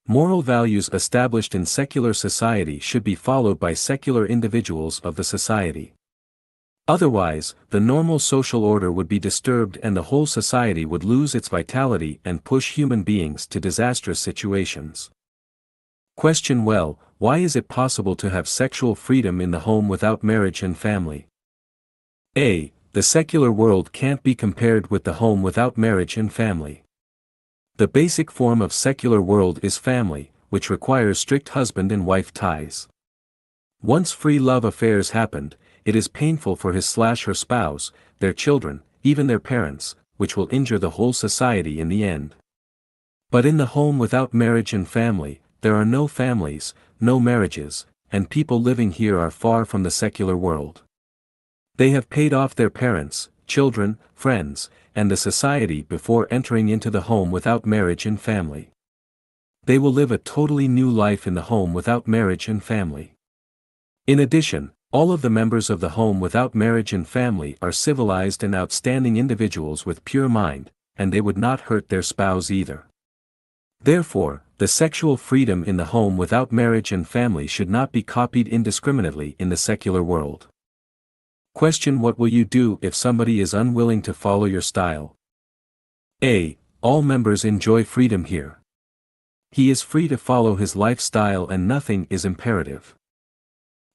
Moral values established in secular society should be followed by secular individuals of the society. Otherwise, the normal social order would be disturbed and the whole society would lose its vitality and push human beings to disastrous situations. Question: well, why is it possible to have sexual freedom in the home without marriage and family? A. The secular world can't be compared with the home without marriage and family. The basic form of secular world is family, which requires strict husband and wife ties. Once free love affairs happened, it is painful for his/her spouse, their children, even their parents, which will injure the whole society in the end. But in the home without marriage and family, there are no families, no marriages, and people living here are far from the secular world. They have paid off their parents, children, friends, and the society before entering into the home without marriage and family. They will live a totally new life in the home without marriage and family. In addition, all of the members of the home without marriage and family are civilized and outstanding individuals with pure mind, and they would not hurt their spouse either. Therefore, the sexual freedom in the home without marriage and family should not be copied indiscriminately in the secular world. Question: what will you do if somebody is unwilling to follow your style? A. All members enjoy freedom here. He is free to follow his lifestyle and nothing is imperative.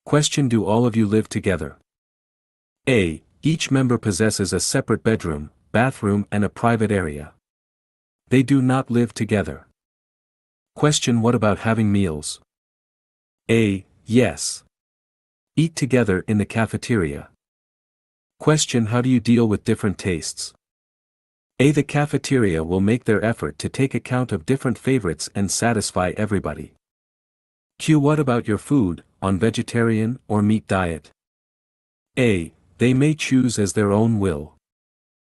Question: do all of you live together? A. Each member possesses a separate bedroom, bathroom and a private area. They do not live together. Question: what about having meals? A. Yes. Eat together in the cafeteria. Question: how do you deal with different tastes? A. The cafeteria will make their effort to take account of different favorites and satisfy everybody. Q. What about your food, on vegetarian or meat diet? A. They may choose as their own will.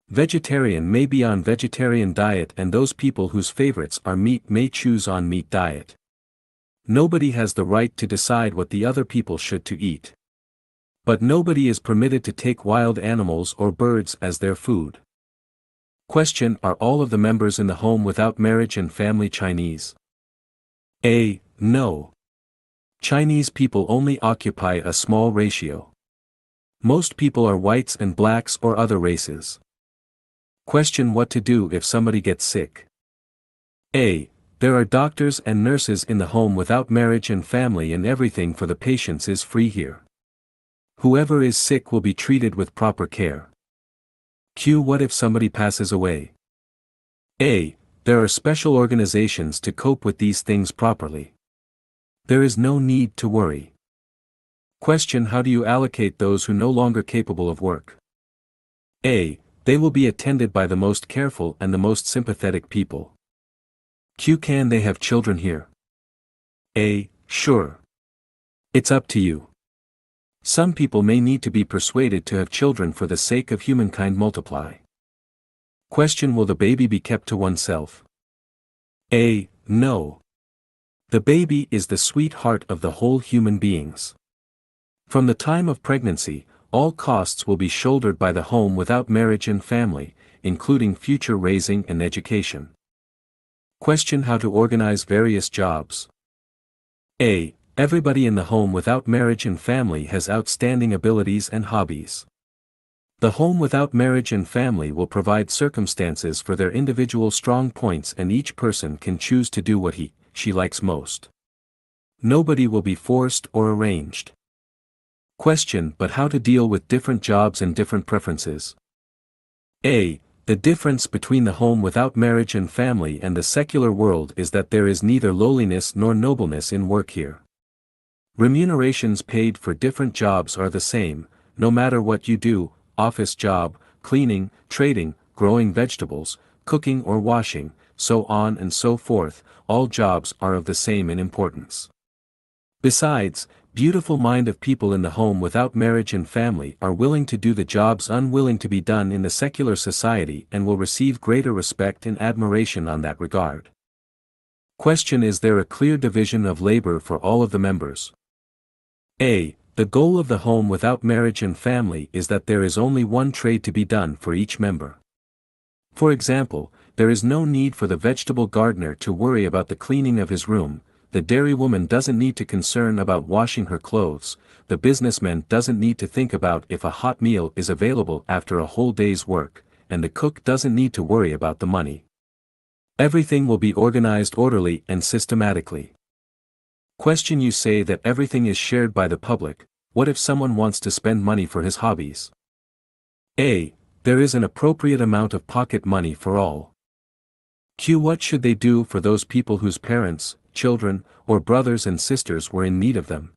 Vegetarian may be on vegetarian diet and those people whose favorites are meat may choose on meat diet. Nobody has the right to decide what the other people should to eat. But nobody is permitted to take wild animals or birds as their food. Question: are all of the members in the home without marriage and family Chinese? A. No. Chinese people only occupy a small ratio. Most people are whites and blacks or other races. Question: what to do if somebody gets sick? A. There are doctors and nurses in the home without marriage and family and everything for the patients is free here. Whoever is sick will be treated with proper care. Q. What if somebody passes away? A. There are special organizations to cope with these things properly. There is no need to worry. Question: how do you allocate those who no longer capable of work? A. They will be attended by the most careful and the most sympathetic people. Q. Can they have children here? A. Sure. It's up to you. Some people may need to be persuaded to have children for the sake of humankind multiply. Question: will the baby be kept to oneself? A. No. The baby is the sweetheart of the whole human beings. From the time of pregnancy, all costs will be shouldered by the home without marriage and family, including future raising and education. Question: how to organize various jobs? A. Everybody in the home without marriage and family has outstanding abilities and hobbies. The home without marriage and family will provide circumstances for their individual strong points and each person can choose to do what she likes most. Nobody will be forced or arranged. Question: but how to deal with different jobs and different preferences? A. The difference between the home without marriage and family and the secular world is that there is neither lowliness nor nobleness in work here. Remunerations paid for different jobs are the same, no matter what you do: office job, cleaning, trading, growing vegetables, cooking or washing, so on and so forth, all jobs are of the same in importance. Besides, beautiful mind of people in the home without marriage and family are willing to do the jobs unwilling to be done in the secular society and will receive greater respect and admiration on that regard. Question: is there a clear division of labor for all of the members? A. The goal of the home without marriage and family is that there is only one trade to be done for each member. For example, there is no need for the vegetable gardener to worry about the cleaning of his room, the dairy woman doesn't need to concern about washing her clothes, the businessman doesn't need to think about if a hot meal is available after a whole day's work, and the cook doesn't need to worry about the money. Everything will be organized orderly and systematically. Question: you say that everything is shared by the public, what if someone wants to spend money for his hobbies? A. There is an appropriate amount of pocket money for all. Q. What should they do for those people whose parents, children, or brothers and sisters were in need of them?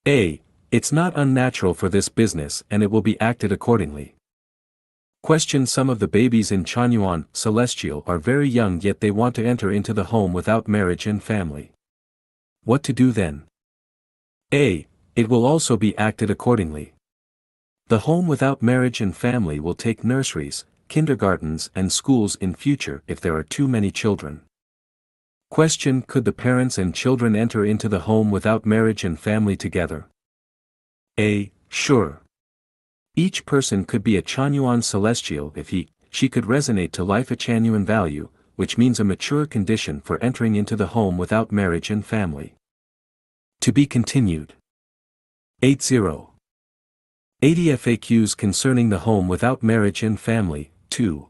A. It's not unnatural for this business and it will be acted accordingly. Question: some of the babies in Chanyuan, Celestial are very young yet they want to enter into the home without marriage and family. What to do then? A. It will also be acted accordingly. The home without marriage and family will take nurseries, kindergartens and schools in future if there are too many children. Question: could the parents and children enter into the home without marriage and family together? A. Sure. Each person could be a Chanyuan Celestial if she could resonate to life a Chanyuan value, which means a mature condition for entering into the home without marriage and family. To be continued. 80. 80 FAQs concerning the home without marriage and family, 2.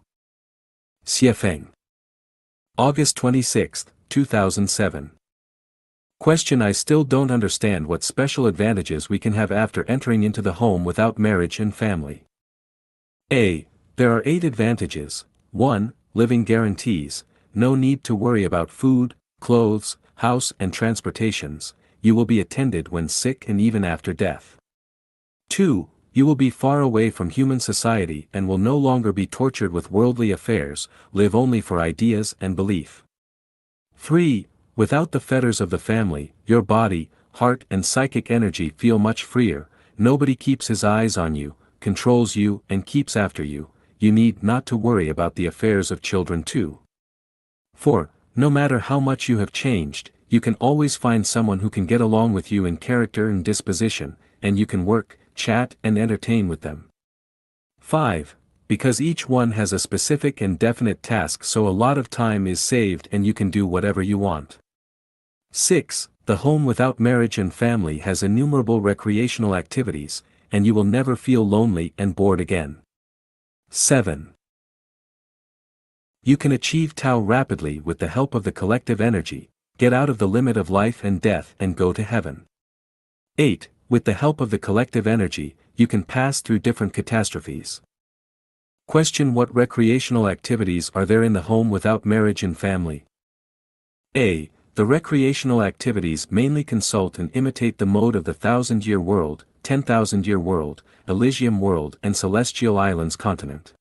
Xiefeng. August 26, 2007. Question: I still don't understand what special advantages we can have after entering into the home without marriage and family. A. There are 8 advantages. 1. Living guarantees, no need to worry about food, clothes, house and transportations, you will be attended when sick and even after death. 2. You will be far away from human society and will no longer be tortured with worldly affairs, live only for ideas and belief. 3. Without the fetters of the family, your body, heart and psychic energy feel much freer, nobody keeps his eyes on you, controls you and keeps after you, you need not to worry about the affairs of children too. 4. No matter how much you have changed, you can always find someone who can get along with you in character and disposition, and you can work, chat and entertain with them. 5. Because each one has a specific and definite task, so a lot of time is saved and you can do whatever you want. 6. The home without marriage and family has innumerable recreational activities, and you will never feel lonely and bored again. 7. You can achieve Tao rapidly with the help of the collective energy, get out of the limit of life and death and go to heaven. 8. With the help of the collective energy, you can pass through different catastrophes. Question: what recreational activities are there in the home without marriage and family? A. The recreational activities mainly consult and imitate the mode of the 1,000-year world, 10,000-year world, Elysium world and Celestial Islands continent.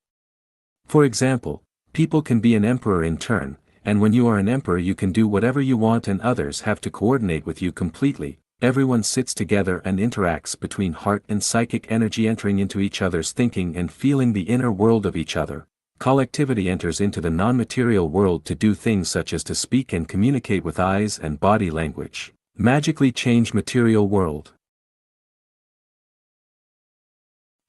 For example, people can be an emperor in turn, and when you are an emperor you can do whatever you want and others have to coordinate with you completely. Everyone sits together and interacts between heart and psychic energy, entering into each other's thinking and feeling the inner world of each other. Collectivity enters into the non-material world to do things such as to speak and communicate with eyes and body language. Magically change material world.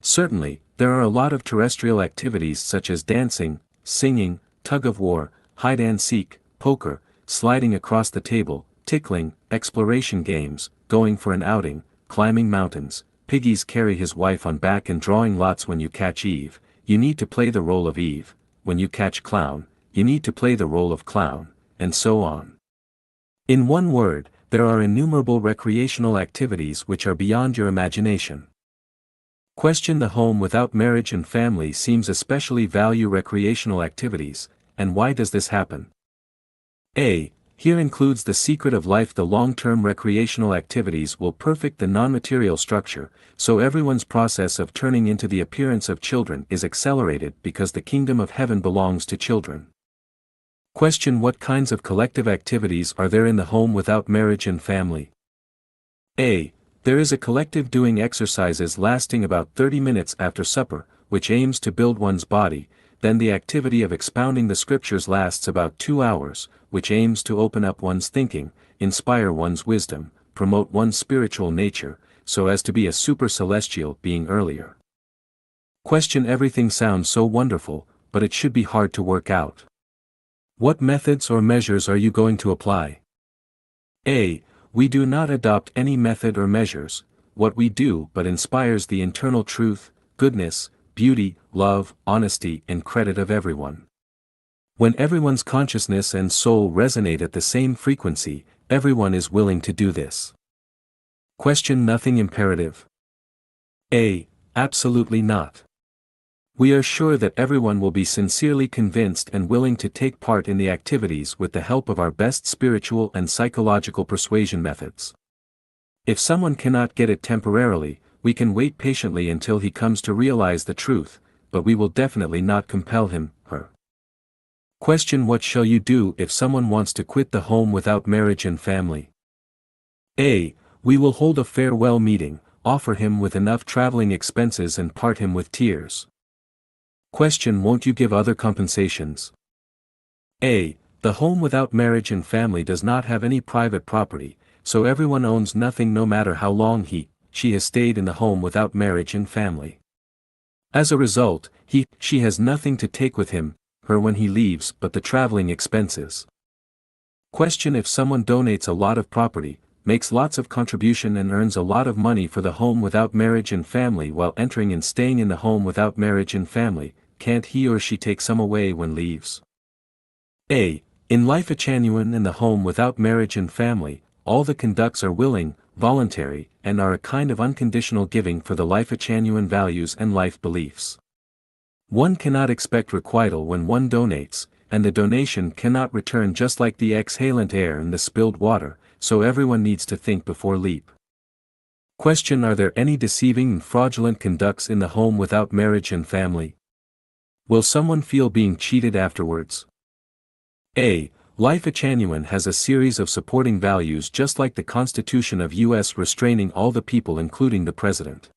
Certainly, there are a lot of terrestrial activities such as dancing, singing, tug-of-war, hide-and-seek, poker, sliding across the table, tickling, exploration games, going for an outing, climbing mountains, piggies carry his wife on back and drawing lots. When you catch Eve, you need to play the role of Eve, when you catch clown, you need to play the role of clown, and so on. In one word, there are innumerable recreational activities which are beyond your imagination. Question: the home without marriage and family seems especially value recreational activities, and why does this happen? A. Here includes the secret of life. The long-term recreational activities will perfect the non-material structure, so everyone's process of turning into the appearance of children is accelerated because the kingdom of heaven belongs to children. Question: what kinds of collective activities are there in the home without marriage and family? A. There is a collective doing exercises lasting about 30 minutes after supper, which aims to build one's body. Then the activity of expounding the scriptures lasts about 2 hours, which aims to open up one's thinking, inspire one's wisdom, promote one's spiritual nature, so as to be a super celestial being earlier. Question: everything sounds so wonderful, but it should be hard to work out. What methods or measures are you going to apply? A. We do not adopt any method or measures. What we do but inspires the internal truth, goodness, beauty, love, honesty and credit of everyone. When everyone's consciousness and soul resonate at the same frequency, everyone is willing to do this. Question: nothing imperative? A. Absolutely not. We are sure that everyone will be sincerely convinced and willing to take part in the activities with the help of our best spiritual and psychological persuasion methods. If someone cannot get it temporarily, we can wait patiently until he comes to realize the truth, but we will definitely not compel him, her. Question: what shall you do if someone wants to quit the home without marriage and family? A. We will hold a farewell meeting, offer him with enough traveling expenses and part him with tears. Question: won't you give other compensations? A. The home without marriage and family does not have any private property, so everyone owns nothing no matter how long she has stayed in the home without marriage and family. As a result, she has nothing to take with him, her when he leaves but the traveling expenses. Question: if someone donates a lot of property, makes lots of contribution and earns a lot of money for the home without marriage and family while entering and staying in the home without marriage and family, can't he or she take some away when leaves? A. In life genuine in the home without marriage and family, all the conducts are willing, voluntary, and are a kind of unconditional giving for the life genuine values and life beliefs. One cannot expect requital when one donates, and the donation cannot return just like the exhalant air and the spilled water, so everyone needs to think before leap. Question: are there any deceiving and fraudulent conducts in the home without marriage and family? Will someone feel being cheated afterwards? A. Life Genuine has a series of supporting values just like the Constitution of U.S. restraining all the people including the President.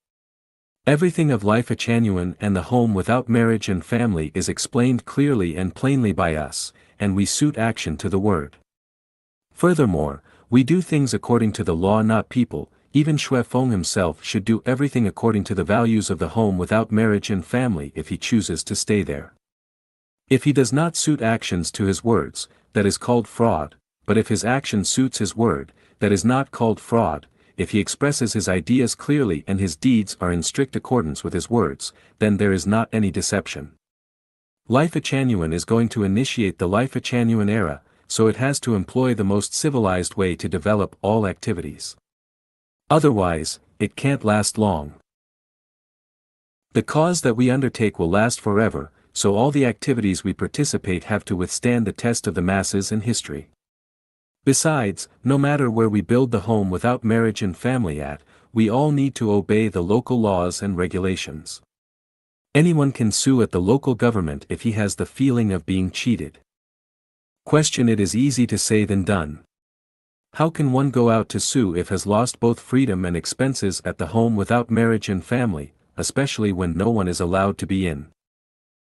Everything of Life Genuine and the home without marriage and family is explained clearly and plainly by us, and we suit action to the word. Furthermore, we do things according to the law not people. Even Shui Feng himself should do everything according to the values of the home without marriage and family if he chooses to stay there. If he does not suit actions to his words, that is called fraud, but if his action suits his word, that is not called fraud. If he expresses his ideas clearly and his deeds are in strict accordance with his words, then there is not any deception. Life Genuine is going to initiate the Life Genuine era, so it has to employ the most civilized way to develop all activities. Otherwise, it can't last long. The cause that we undertake will last forever, so all the activities we participate have to withstand the test of the masses and history. Besides, no matter where we build the home without marriage and family at, we all need to obey the local laws and regulations. Anyone can sue at the local government if he has the feeling of being cheated. Question: it is easy to say than done. How can one go out to sue if has lost both freedom and expenses at the home without marriage and family, especially when no one is allowed to be in?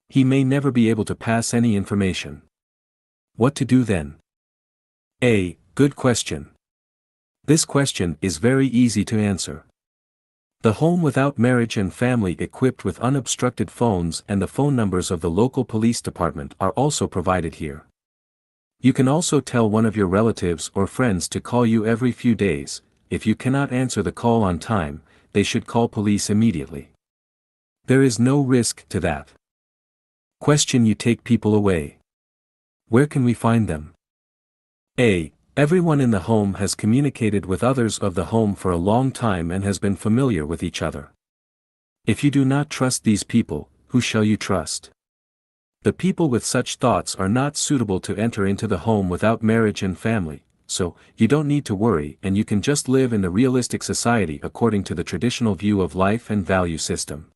He may never be able to pass any information. What to do then? A. Good question. This question is very easy to answer. The home without marriage and family equipped with unobstructed phones and the phone numbers of the local police department are also provided here. You can also tell one of your relatives or friends to call you every few days. If you cannot answer the call on time, they should call police immediately. There is no risk to that. Question: you take people away. Where can we find them? A. Everyone in the home has communicated with others of the home for a long time and has been familiar with each other. If you do not trust these people, who shall you trust? The people with such thoughts are not suitable to enter into the home without marriage and family, so you don't need to worry and you can just live in the realistic society according to the traditional view of life and value system.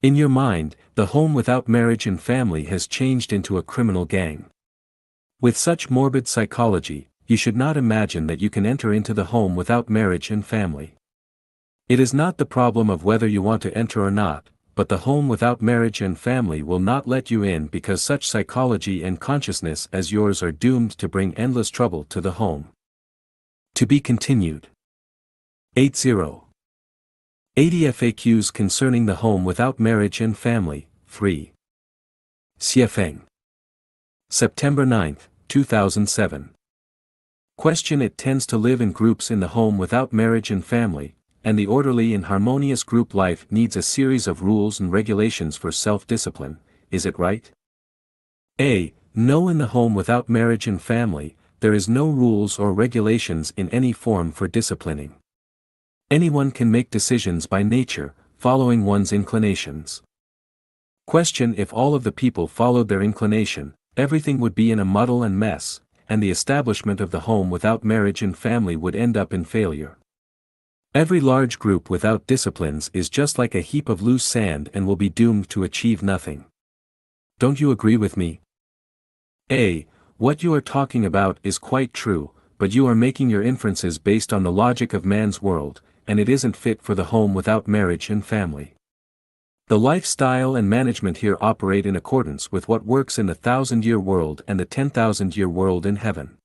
In your mind, the home without marriage and family has changed into a criminal gang. With such morbid psychology, you should not imagine that you can enter into the home without marriage and family. It is not the problem of whether you want to enter or not, but the home without marriage and family will not let you in because such psychology and consciousness as yours are doomed to bring endless trouble to the home. To be continued. 80. 80 FAQs concerning the home without marriage and family, 3. Xiefeng. September 9, 2007. Question: it tends to live in groups in the home without marriage and family, and the orderly and harmonious group life needs a series of rules and regulations for self-discipline, is it right? A. No, in the home without marriage and family, there is no rules or regulations in any form for disciplining. Anyone can make decisions by nature, following one's inclinations. Question: if all of the people followed their inclination, everything would be in a muddle and mess, and the establishment of the home without marriage and family would end up in failure. Every large group without disciplines is just like a heap of loose sand and will be doomed to achieve nothing. Don't you agree with me? A. What you are talking about is quite true, but you are making your inferences based on the logic of man's world, and it isn't fit for the home without marriage and family. The lifestyle and management here operate in accordance with what works in the 1,000-year world and the 10,000-year world in heaven.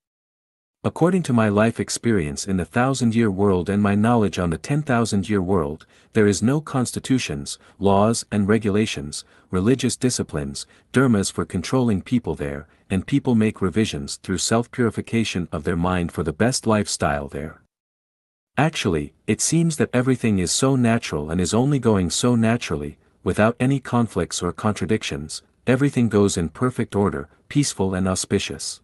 According to my life experience in the 1,000-year world and my knowledge on the 10,000-year world, there is no constitutions, laws and regulations, religious disciplines, dharmas for controlling people there, and people make revisions through self-purification of their mind for the best lifestyle there. Actually, it seems that everything is so natural and is only going so naturally, without any conflicts or contradictions, everything goes in perfect order, peaceful and auspicious.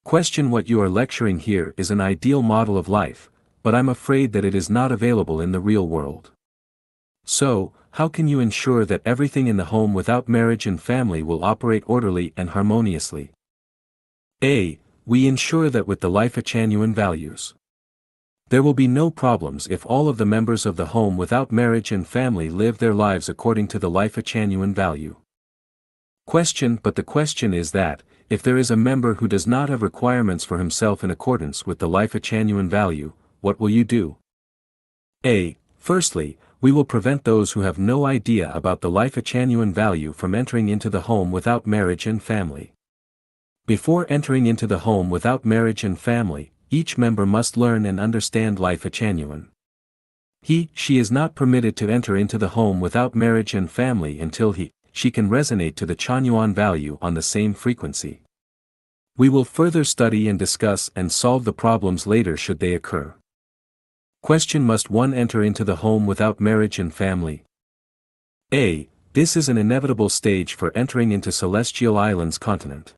Question: what you are lecturing here is an ideal model of life, but I'm afraid that it is not available in the real world. So, how can you ensure that everything in the home without marriage and family will operate orderly and harmoniously? A. We ensure that with the life genuine values, there will be no problems if all of the members of the home without marriage and family live their lives according to the life genuine value. But the question is that, if there is a member who does not have requirements for himself in accordance with the life genuine value, what will you do? Firstly, we will prevent those who have no idea about the life genuine value from entering into the home without marriage and family. Before entering into the home without marriage and family, each member must learn and understand life genuine. She is not permitted to enter into the home without marriage and family until she can resonate to the Chanyuan value on the same frequency. We will further study and discuss and solve the problems later should they occur. Must one enter into the home without marriage and family? This is an inevitable stage for entering into Celestial Islands continent.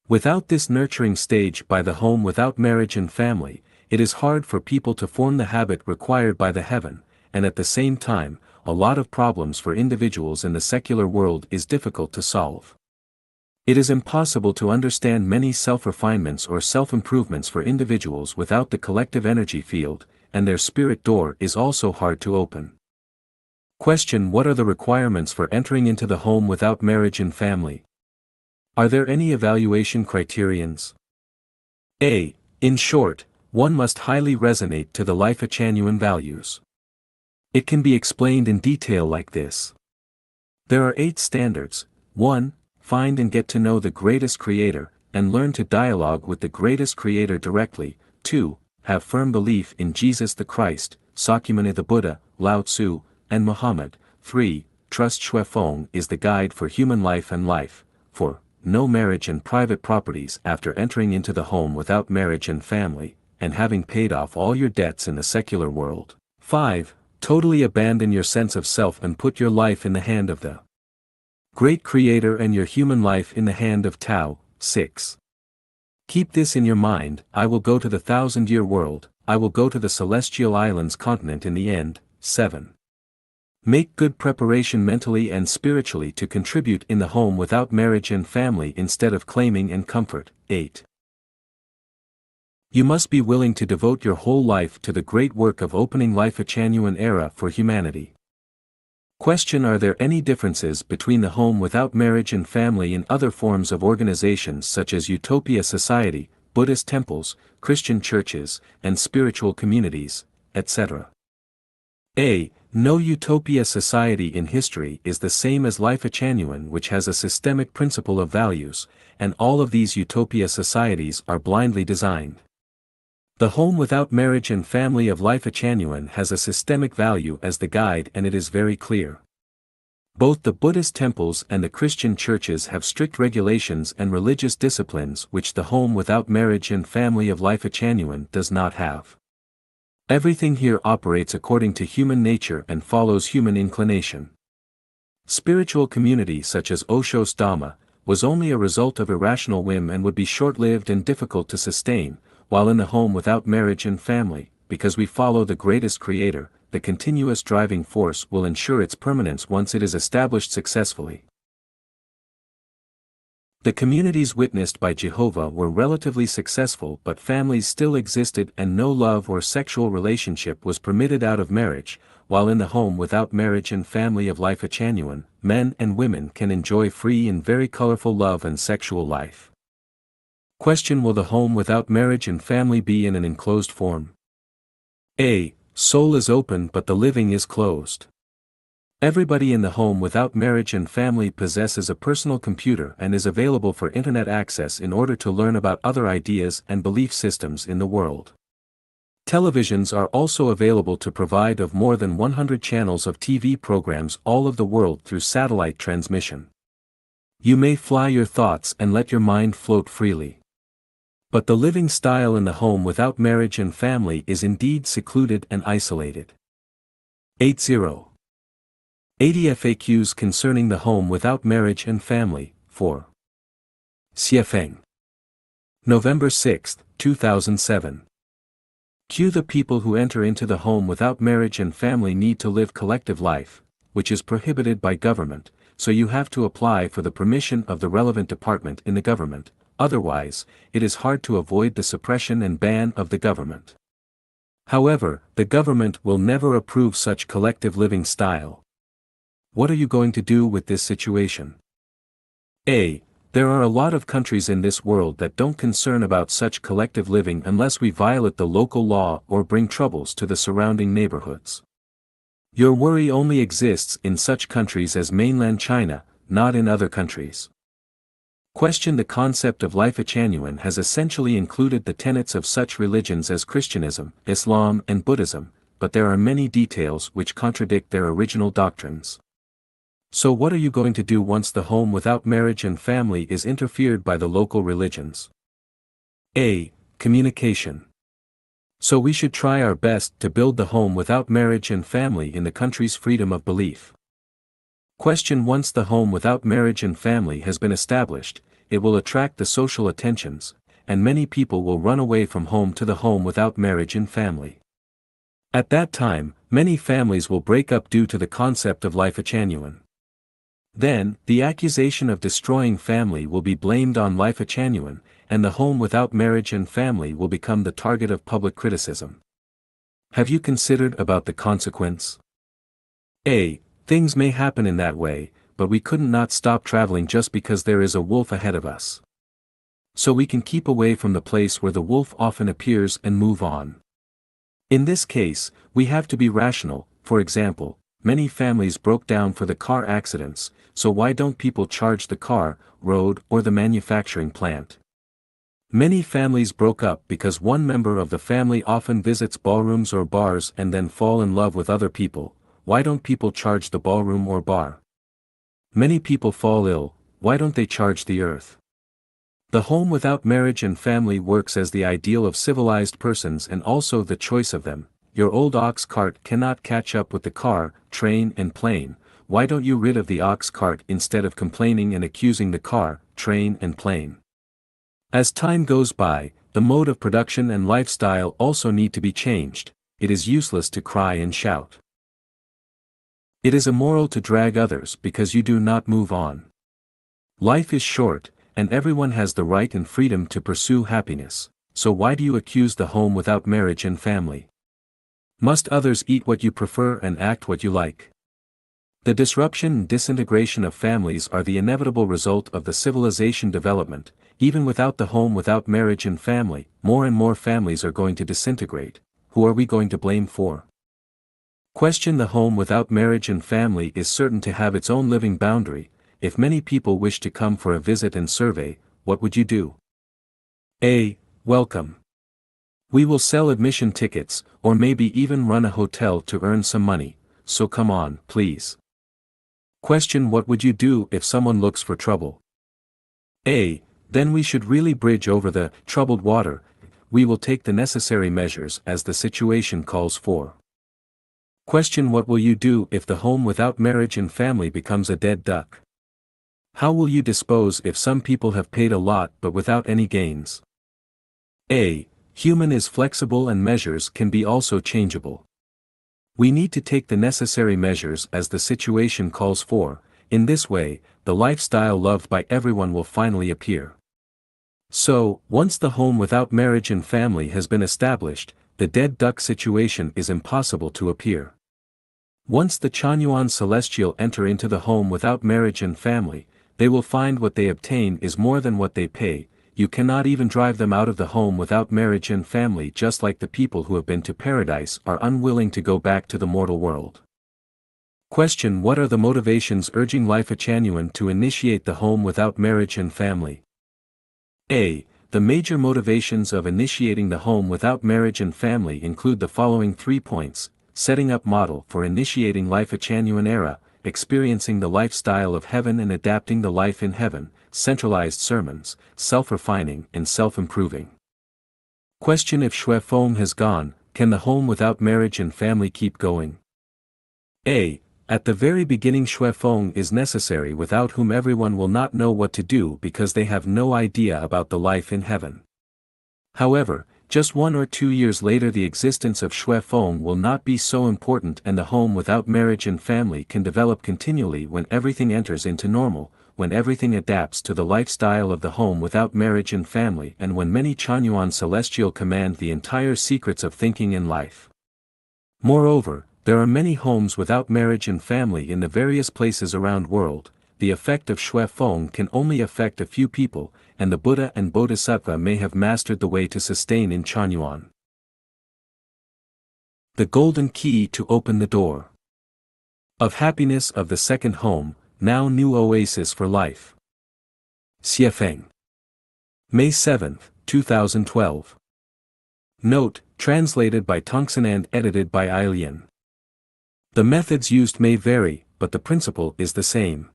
Without this nurturing stage by the home without marriage and family, it is hard for people to form the habit required by the heaven, and at the same time, a lot of problems for individuals in the secular world is difficult to solve. It is impossible to understand many self-refinements or self-improvements for individuals without the collective energy field, and their spirit door is also hard to open. What are the requirements for entering into the home without marriage and family? Are there any evaluation criterions? In short, one must highly resonate to the life genuine values. It can be explained in detail like this. There are 8 standards. 1. Find and get to know the greatest creator, and learn to dialogue with the greatest creator directly. 2. Have firm belief in Jesus the Christ, Sakyamuni the Buddha, Lao Tzu, and Muhammad. 3. Trust Shui Feng is the guide for human life and life. 4. No marriage and private properties after entering into the home without marriage and family, and having paid off all your debts in the secular world. 5. Totally abandon your sense of self and put your life in the hand of the great creator and your human life in the hand of Tao. 6. Keep this in your mind, I will go to the 1,000-year world, I will go to the Celestial Islands continent in the end. 7. Make good preparation mentally and spiritually to contribute in the home without marriage and family instead of claiming and comfort. 8. You must be willing to devote your whole life to the great work of opening life a genuine era for humanity. Are there any differences between the home without marriage and family and other forms of organizations such as Utopia Society, Buddhist temples, Christian churches, and spiritual communities, etc.? No Utopia Society in history is the same as Life Genuine, which has a systemic principle of values, and all of these Utopia Societies are blindly designed. The home without marriage and family of Life Genuine has a systemic value as the guide, and it is very clear. Both the Buddhist temples and the Christian churches have strict regulations and religious disciplines which the home without marriage and family of Life Genuine does not have. Everything here operates according to human nature and follows human inclination. Spiritual community such as Osho's Dhamma was only a result of irrational whim and would be short-lived and difficult to sustain, while in the home without marriage and family, because we follow the greatest creator, the continuous driving force will ensure its permanence once it is established successfully. The communities witnessed by Jehovah were relatively successful, but families still existed and no love or sexual relationship was permitted out of marriage, while in the home without marriage and family of Life Genuine, men and women can enjoy free and very colorful love and sexual life. Will the home without marriage and family be in an enclosed form? Soul is open but the living is closed. Everybody in the home without marriage and family possesses a personal computer and is available for internet access in order to learn about other ideas and belief systems in the world. Televisions are also available to provide of more than 100 channels of TV programs all of the world through satellite transmission. You may fly your thoughts and let your mind float freely. But the living style in the home without marriage and family is indeed secluded and isolated. 80 FAQs concerning the home without marriage and family, 4. Xiefeng. November 6, 2007. The people who enter into the home without marriage and family need to live collective life, which is prohibited by government, so you have to apply for the permission of the relevant department in the government, otherwise, it is hard to avoid the suppression and ban of the government. However, the government will never approve such collective living style. What are you going to do with this situation? A. There are a lot of countries in this world that don't concern about such collective living unless we violate the local law or bring troubles to the surrounding neighborhoods. Your worry only exists in such countries as mainland China, not in other countries. Question: the concept of life genuine has essentially included the tenets of such religions as Christianism, Islam and Buddhism, but there are many details which contradict their original doctrines. So what are you going to do once the home without marriage and family is interfered by the local religions? A. Communication. So we should try our best to build the home without marriage and family in the country's freedom of belief. Question: once the home without marriage and family has been established, it will attract the social attentions, and many people will run away from home to the home without marriage and family. At that time, many families will break up due to the concept of life genuine. Then, the accusation of destroying family will be blamed on life genuine, and the home without marriage and family will become the target of public criticism. Have you considered about the consequence? A. Things may happen in that way, but we couldn't not stop traveling just because there is a wolf ahead of us. So we can keep away from the place where the wolf often appears and move on. In this case, we have to be rational. For example, many families broke down for the car accidents, so why don't people charge the car, road or the manufacturing plant? Many families broke up because one member of the family often visits ballrooms or bars and then fall in love with other people. Why don't people charge the ballroom or bar? Many people fall ill, why don't they charge the earth? The home without marriage and family works as the ideal of civilized persons and also the choice of them. Your old ox cart cannot catch up with the car, train and plane. Why don't you rid of the ox cart instead of complaining and accusing the car, train and plane? As time goes by, the mode of production and lifestyle also need to be changed. It is useless to cry and shout. It is immoral to drag others because you do not move on. Life is short, and everyone has the right and freedom to pursue happiness, so why do you accuse the home without marriage and family? Must others eat what you prefer and act what you like? The disruption and disintegration of families are the inevitable result of the civilization development. Even without the home without marriage and family, more and more families are going to disintegrate. Who are we going to blame for? Question: the home without marriage and family is certain to have its own living boundary. If many people wish to come for a visit and survey, what would you do? A. Welcome. We will sell admission tickets, or maybe even run a hotel to earn some money, so come on, please. Question: what would you do if someone looks for trouble? A. Then we should really bridge over the troubled water. We will take the necessary measures as the situation calls for. Question: what will you do if the home without marriage and family becomes a dead duck? How will you dispose if some people have paid a lot but without any gains? A. Human is flexible and measures can be also changeable. We need to take the necessary measures as the situation calls for. In this way, the lifestyle loved by everyone will finally appear. So, once the home without marriage and family has been established, the dead duck situation is impossible to appear. Once the Chanyuan Celestial enter into the home without marriage and family, they will find what they obtain is more than what they pay. You cannot even drive them out of the home without marriage and family, just like the people who have been to paradise are unwilling to go back to the mortal world. Question: what are the motivations urging life genuine to initiate the home without marriage and family? A. The major motivations of initiating the home without marriage and family include the following 3 points: setting up model for initiating life genuine era, experiencing the lifestyle of heaven and adapting the life in heaven, centralized sermons, self-refining and self-improving. Question: if Shui Feng has gone, can the home without marriage and family keep going? A. At the very beginning Shui Feng is necessary, without whom everyone will not know what to do because they have no idea about the life in heaven. However, just 1 or 2 years later the existence of Shui Feng will not be so important and the home without marriage and family can develop continually when everything enters into normal, when everything adapts to the lifestyle of the home without marriage and family, and when many Chanyuan celestial command the entire secrets of thinking in life. Moreover, there are many homes without marriage and family in the various places around world. The effect of Shui Feng can only affect a few people, and the Buddha and Bodhisattva may have mastered the way to sustain in Chanyuan. The golden key to open the door of happiness of the second home, now new oasis for life. Xiefeng. May 7, 2012. Note, translated by Tongson and edited by Ailian. The methods used may vary, but the principle is the same.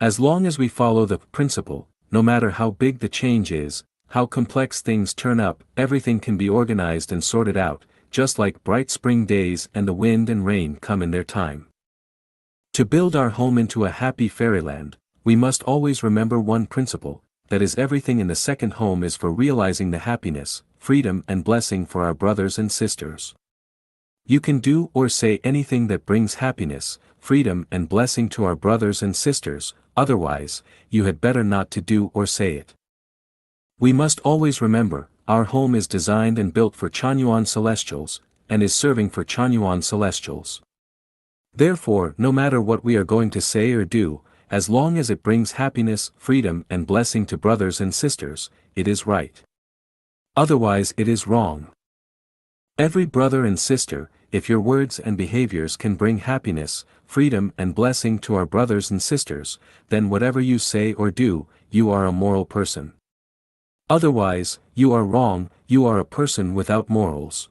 As long as we follow the principle, no matter how big the change is, how complex things turn up, everything can be organized and sorted out, just like bright spring days and the wind and rain come in their time. To build our home into a happy fairyland, we must always remember one principle, that is, everything in the second home is for realizing the happiness, freedom and blessing for our brothers and sisters. You can do or say anything that brings happiness, freedom and blessing to our brothers and sisters, otherwise, you had better not to do or say it. We must always remember, our home is designed and built for Chanyuan celestials, and is serving for Chanyuan celestials. Therefore, no matter what we are going to say or do, as long as it brings happiness, freedom and blessing to brothers and sisters, it is right. Otherwise it is wrong. Every brother and sister, if your words and behaviors can bring happiness, freedom and blessing to our brothers and sisters, then whatever you say or do, you are a moral person. Otherwise, you are wrong, you are a person without morals.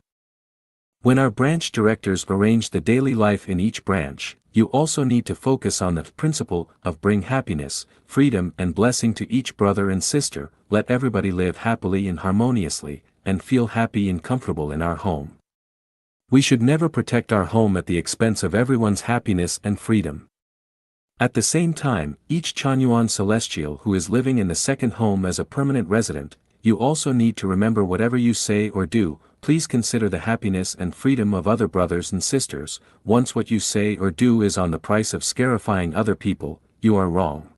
When our branch directors arrange the daily life in each branch, you also need to focus on the principle of bring happiness, freedom and blessing to each brother and sister, let everybody live happily and harmoniously, and feel happy and comfortable in our home. We should never protect our home at the expense of everyone's happiness and freedom. At the same time, each Chanyuan celestial who is living in the second home as a permanent resident, you also need to remember whatever you say or do, please consider the happiness and freedom of other brothers and sisters. Once what you say or do is on the price of scarifying other people, you are wrong.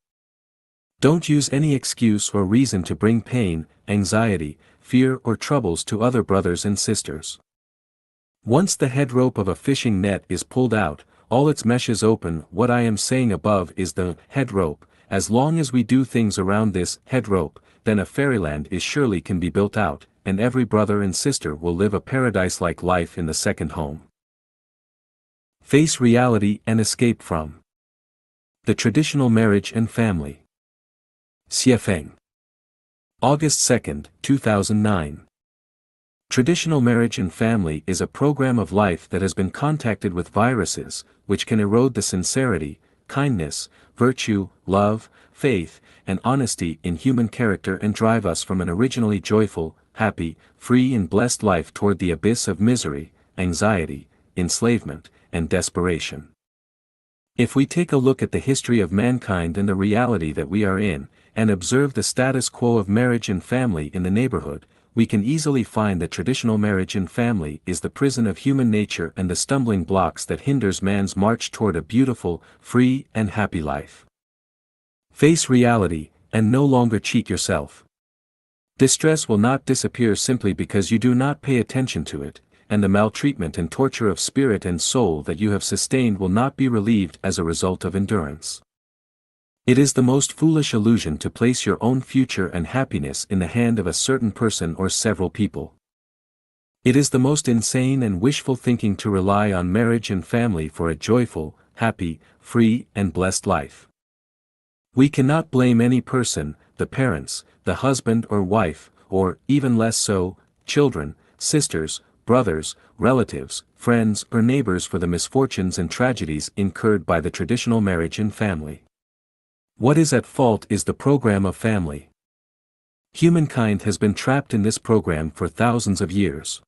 Don't use any excuse or reason to bring pain, anxiety, fear or troubles to other brothers and sisters. Once the head rope of a fishing net is pulled out, all its meshes open. What I am saying above is the head rope. As long as we do things around this head rope, then a fairyland is surely can be built out, and every brother and sister will live a paradise-like life in the second home. Face reality and escape from the traditional marriage and family. Xiefeng. August 2, 2009. Traditional marriage and family is a program of life that has been contacted with viruses, which can erode the sincerity, kindness, virtue, love, faith, and honesty in human character and drive us from an originally joyful, happy, free and blessed life toward the abyss of misery, anxiety, enslavement, and desperation. If we take a look at the history of mankind and the reality that we are in, and observe the status quo of marriage and family in the neighborhood, we can easily find that traditional marriage and family is the prison of human nature and the stumbling blocks that hinders man's march toward a beautiful, free and happy life. Face reality, and no longer cheat yourself. Distress will not disappear simply because you do not pay attention to it, and the maltreatment and torture of spirit and soul that you have sustained will not be relieved as a result of endurance. It is the most foolish illusion to place your own future and happiness in the hand of a certain person or several people. It is the most insane and wishful thinking to rely on marriage and family for a joyful, happy, free and blessed life. We cannot blame any person, the parents, the husband or wife, or, even less so, children, sisters, brothers, relatives, friends or neighbors for the misfortunes and tragedies incurred by the traditional marriage and family. What is at fault is the program of family. Humankind has been trapped in this program for thousands of years.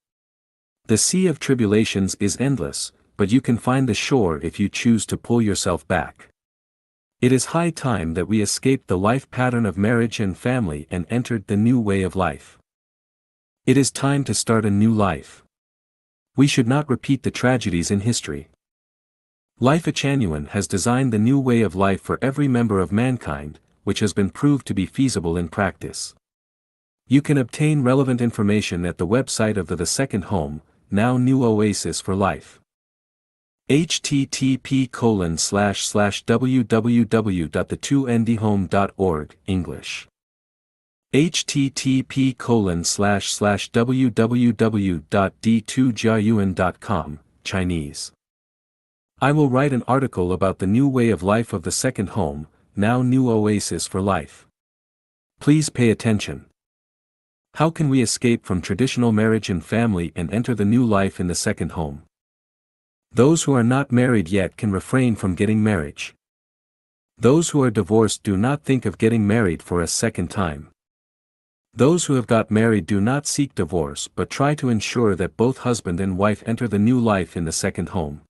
The sea of tribulations is endless, but you can find the shore if you choose to pull yourself back. It is high time that we escaped the life pattern of marriage and family and entered the new way of life. It is time to start a new life. We should not repeat the tragedies in history. Life Genuine has designed the new way of life for every member of mankind, which has been proved to be feasible in practice. You can obtain relevant information at the website of the Second Home, now New Oasis for Life. http://www.the2ndhome.org English. http://www.d2jiayuan.com Chinese. I will write an article about the new way of life of the Second Home, now New Oasis for Life. Please pay attention. How can we escape from traditional marriage and family and enter the new life in the Second Home? Those who are not married yet can refrain from getting marriage. Those who are divorced do not think of getting married for a second time. Those who have got married do not seek divorce but try to ensure that both husband and wife enter the new life in the Second Home.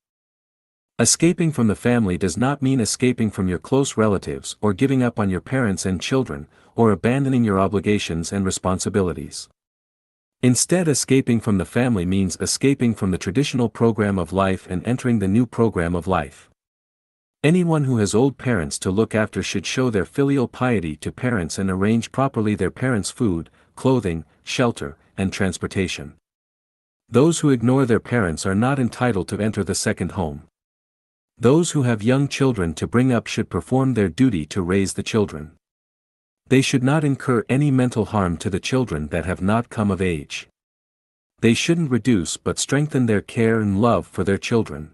Escaping from the family does not mean escaping from your close relatives or giving up on your parents and children, or abandoning your obligations and responsibilities. Instead, escaping from the family means escaping from the traditional program of life and entering the new program of life. Anyone who has old parents to look after should show their filial piety to parents and arrange properly their parents' food, clothing, shelter, and transportation. Those who ignore their parents are not entitled to enter the Second Home. Those who have young children to bring up should perform their duty to raise the children. They should not incur any mental harm to the children that have not come of age. They shouldn't reduce but strengthen their care and love for their children.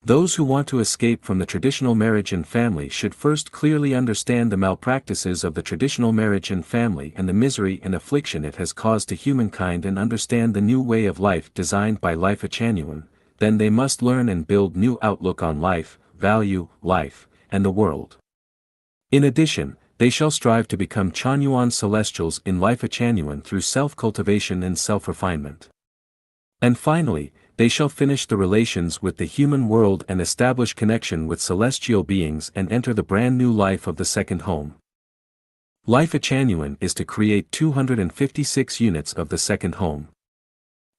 Those who want to escape from the traditional marriage and family should first clearly understand the malpractices of the traditional marriage and family and the misery and affliction it has caused to humankind and understand the new way of life designed by Life Genuine. Then they must learn and build new outlook on life, value, life, and the world. In addition, they shall strive to become Chanyuan celestials in Life Genuine through self-cultivation and self-refinement. And finally, they shall finish the relations with the human world and establish connection with celestial beings and enter the brand new life of the Second Home. Life Genuine is to create 256 units of the Second Home.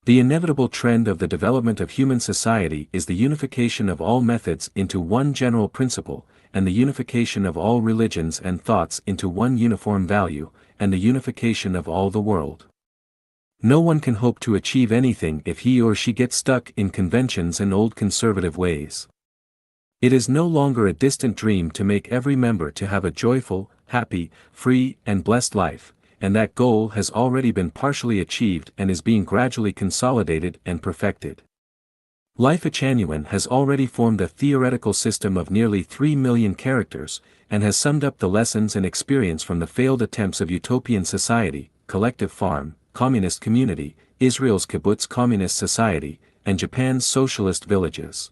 The inevitable trend of the development of human society is the unification of all methods into one general principle, and the unification of all religions and thoughts into one uniform value, and the unification of all the world. No one can hope to achieve anything if he or she gets stuck in conventions and old conservative ways. It is no longer a distant dream to make every member to have a joyful, happy, free, and blessed life, and that goal has already been partially achieved and is being gradually consolidated and perfected. Life Genuine has already formed a theoretical system of nearly 3 million characters, and has summed up the lessons and experience from the failed attempts of utopian society, collective farm, communist community, Israel's kibbutz communist society, and Japan's socialist villages.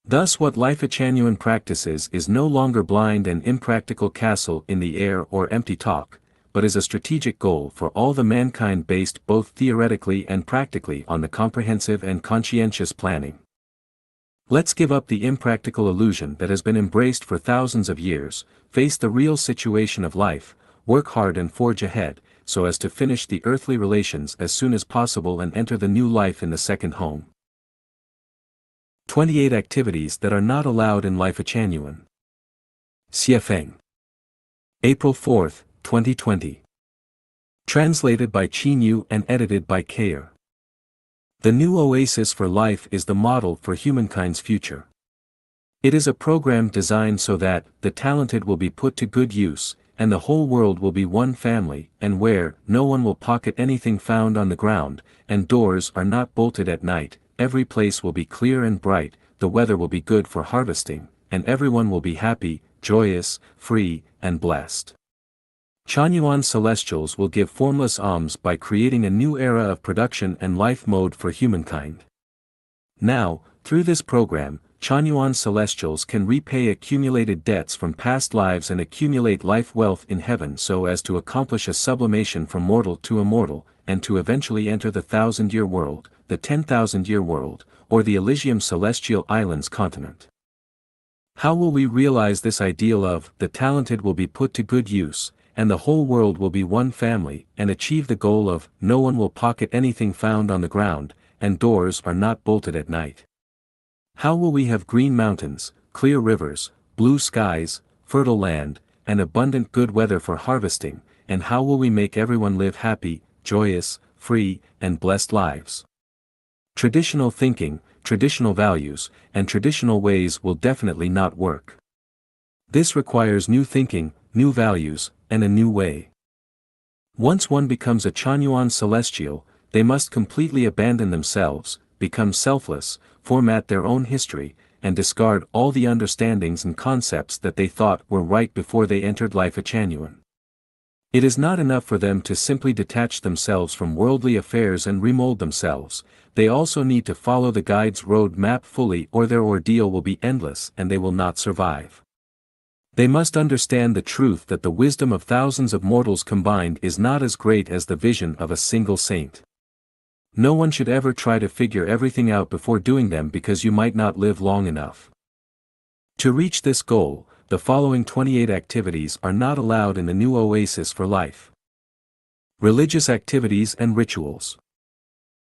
Thus what Life Genuine practices is no longer blind and impractical castle in the air or empty talk, but is a strategic goal for all the mankind based both theoretically and practically on the comprehensive and conscientious planning. Let's give up the impractical illusion that has been embraced for thousands of years, face the real situation of life, work hard and forge ahead, so as to finish the earthly relations as soon as possible and enter the new life in the Second Home. 28 activities that are not allowed in Life Genuine. Xiefeng. April 4, 2020. Translated by Qin Yu and edited by Kayer. The New Oasis for Life is the model for humankind's future. It is a program designed so that the talented will be put to good use, and the whole world will be one family, and where no one will pocket anything found on the ground, and doors are not bolted at night. Every place will be clear and bright, the weather will be good for harvesting, and everyone will be happy, joyous, free, and blessed. Chanyuan celestials will give formless alms by creating a new era of production and life mode for humankind. Now, through this program, Chanyuan celestials can repay accumulated debts from past lives and accumulate life wealth in heaven so as to accomplish a sublimation from mortal to immortal, and to eventually enter the 1,000-year world, the 10,000-year world, or the Elysium Celestial Islands continent. How will we realize this ideal of the talented will be put to good use, and the whole world will be one family, and achieve the goal of no one will pocket anything found on the ground, and doors are not bolted at night? How will we have green mountains, clear rivers, blue skies, fertile land, and abundant good weather for harvesting, and how will we make everyone live happy, joyous, free, and blessed lives? Traditional thinking, traditional values, and traditional ways will definitely not work. This requires new thinking, new values, and a new way. Once one becomes a Chanyuan celestial, they must completely abandon themselves, become selfless, format their own history, and discard all the understandings and concepts that they thought were right before they entered life a Chanyuan. It is not enough for them to simply detach themselves from worldly affairs and remold themselves, they also need to follow the guide's road map fully, or their ordeal will be endless and they will not survive. They must understand the truth that the wisdom of thousands of mortals combined is not as great as the vision of a single saint. No one should ever try to figure everything out before doing them, because you might not live long enough. To reach this goal, the following 28 activities are not allowed in the new oasis for life. Religious activities and rituals.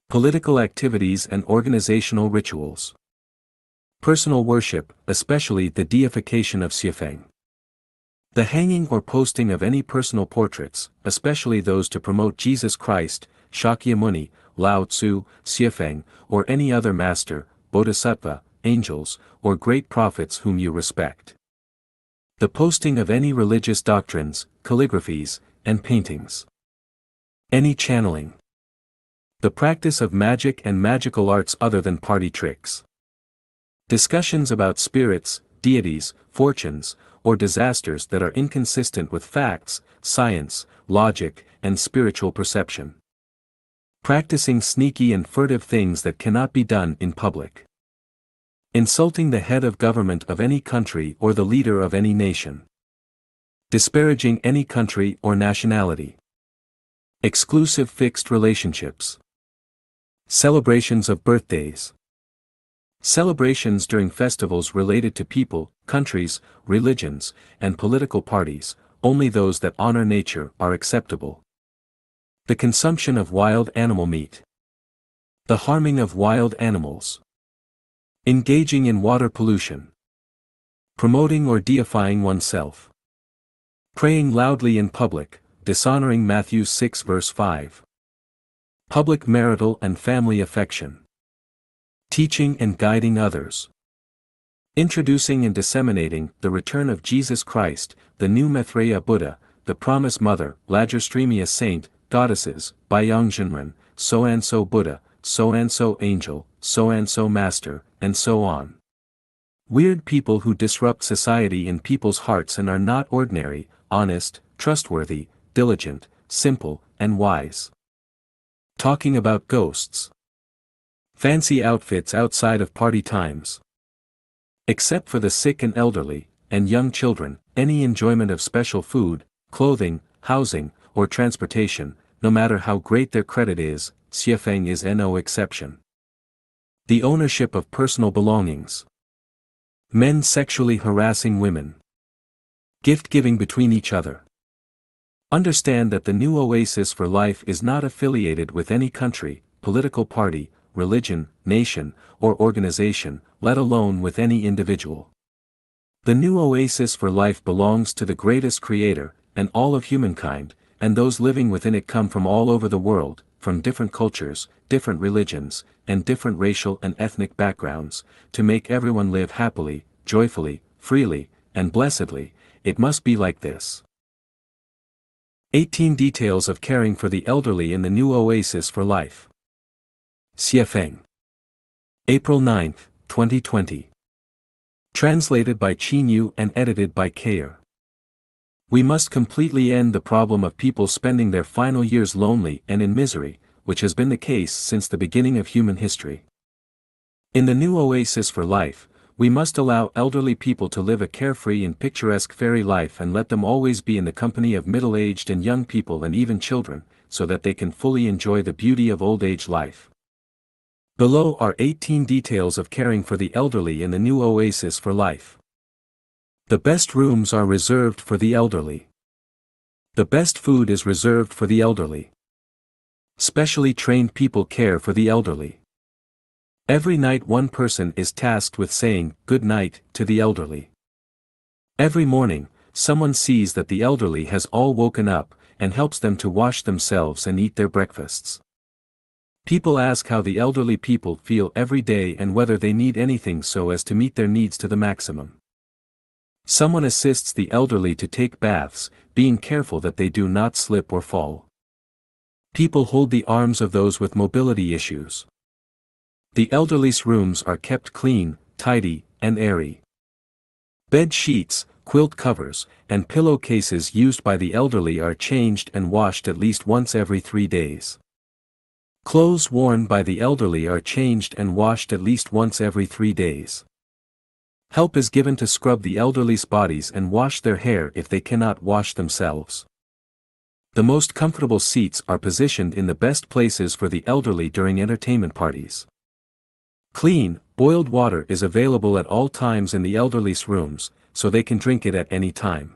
Political activities and organizational rituals. Personal worship, especially the deification of Xiefeng. The hanging or posting of any personal portraits, especially those to promote Jesus Christ, Shakyamuni, Lao Tzu, Xiefeng, or any other master, bodhisattva, angels, or great prophets whom you respect. The posting of any religious doctrines, calligraphies, and paintings. Any channeling. The practice of magic and magical arts other than party tricks. Discussions about spirits, deities, fortunes, or disasters that are inconsistent with facts, science, logic, and spiritual perception. Practicing sneaky and furtive things that cannot be done in public. Insulting the head of government of any country or the leader of any nation. Disparaging any country or nationality. Exclusive fixed relationships. Celebrations of birthdays. Celebrations during festivals related to people, countries, religions, and political parties, only those that honor nature are acceptable. The consumption of wild animal meat. The harming of wild animals. Engaging in water pollution. Promoting or deifying oneself. Praying loudly in public, dishonoring Matthew 6 verse 5. Public marital and family affection. Teaching and guiding others. Introducing and disseminating the return of Jesus Christ, the new Maitreya Buddha, the promised mother, Lajastreemia saint, goddesses, Byung-Jinren, so-and-so Buddha, so-and-so angel, so-and-so master, and so on. Weird people who disrupt society in people's hearts and are not ordinary, honest, trustworthy, diligent, simple, and wise. Talking about ghosts. Fancy outfits outside of party times. Except for the sick and elderly, and young children, any enjoyment of special food, clothing, housing, or transportation, no matter how great their credit is, Xiefeng is no exception. The ownership of personal belongings. Men sexually harassing women. Gift-giving between each other. Understand that the new oasis for life is not affiliated with any country, political party, religion, nation, or organization, let alone with any individual. The new oasis for life belongs to the greatest creator, and all of humankind, and those living within it come from all over the world, from different cultures, different religions, and different racial and ethnic backgrounds, to make everyone live happily, joyfully, freely, and blessedly. It must be like this. 18 Details of caring for the elderly in the new oasis for life. Xiefeng. April 9, 2020. Translated by Qinyu and edited by Kayer. We must completely end the problem of people spending their final years lonely and in misery, which has been the case since the beginning of human history. In the new oasis for life, we must allow elderly people to live a carefree and picturesque fairy life and let them always be in the company of middle-aged and young people and even children, so that they can fully enjoy the beauty of old-age life. Below are 18 details of caring for the elderly in the new oasis for life. The best rooms are reserved for the elderly. The best food is reserved for the elderly. Specially trained people care for the elderly. Every night one person is tasked with saying, "Good night," to the elderly. Every morning, someone sees that the elderly has all woken up, and helps them to wash themselves and eat their breakfasts. People ask how the elderly people feel every day and whether they need anything so as to meet their needs to the maximum. Someone assists the elderly to take baths, being careful that they do not slip or fall. People hold the arms of those with mobility issues. The elderly's rooms are kept clean, tidy, and airy. Bed sheets, quilt covers, and pillowcases used by the elderly are changed and washed at least once every 3 days. Clothes worn by the elderly are changed and washed at least once every 3 days. Help is given to scrub the elderly's bodies and wash their hair if they cannot wash themselves. The most comfortable seats are positioned in the best places for the elderly during entertainment parties. Clean, boiled water is available at all times in the elderly's rooms, so they can drink it at any time.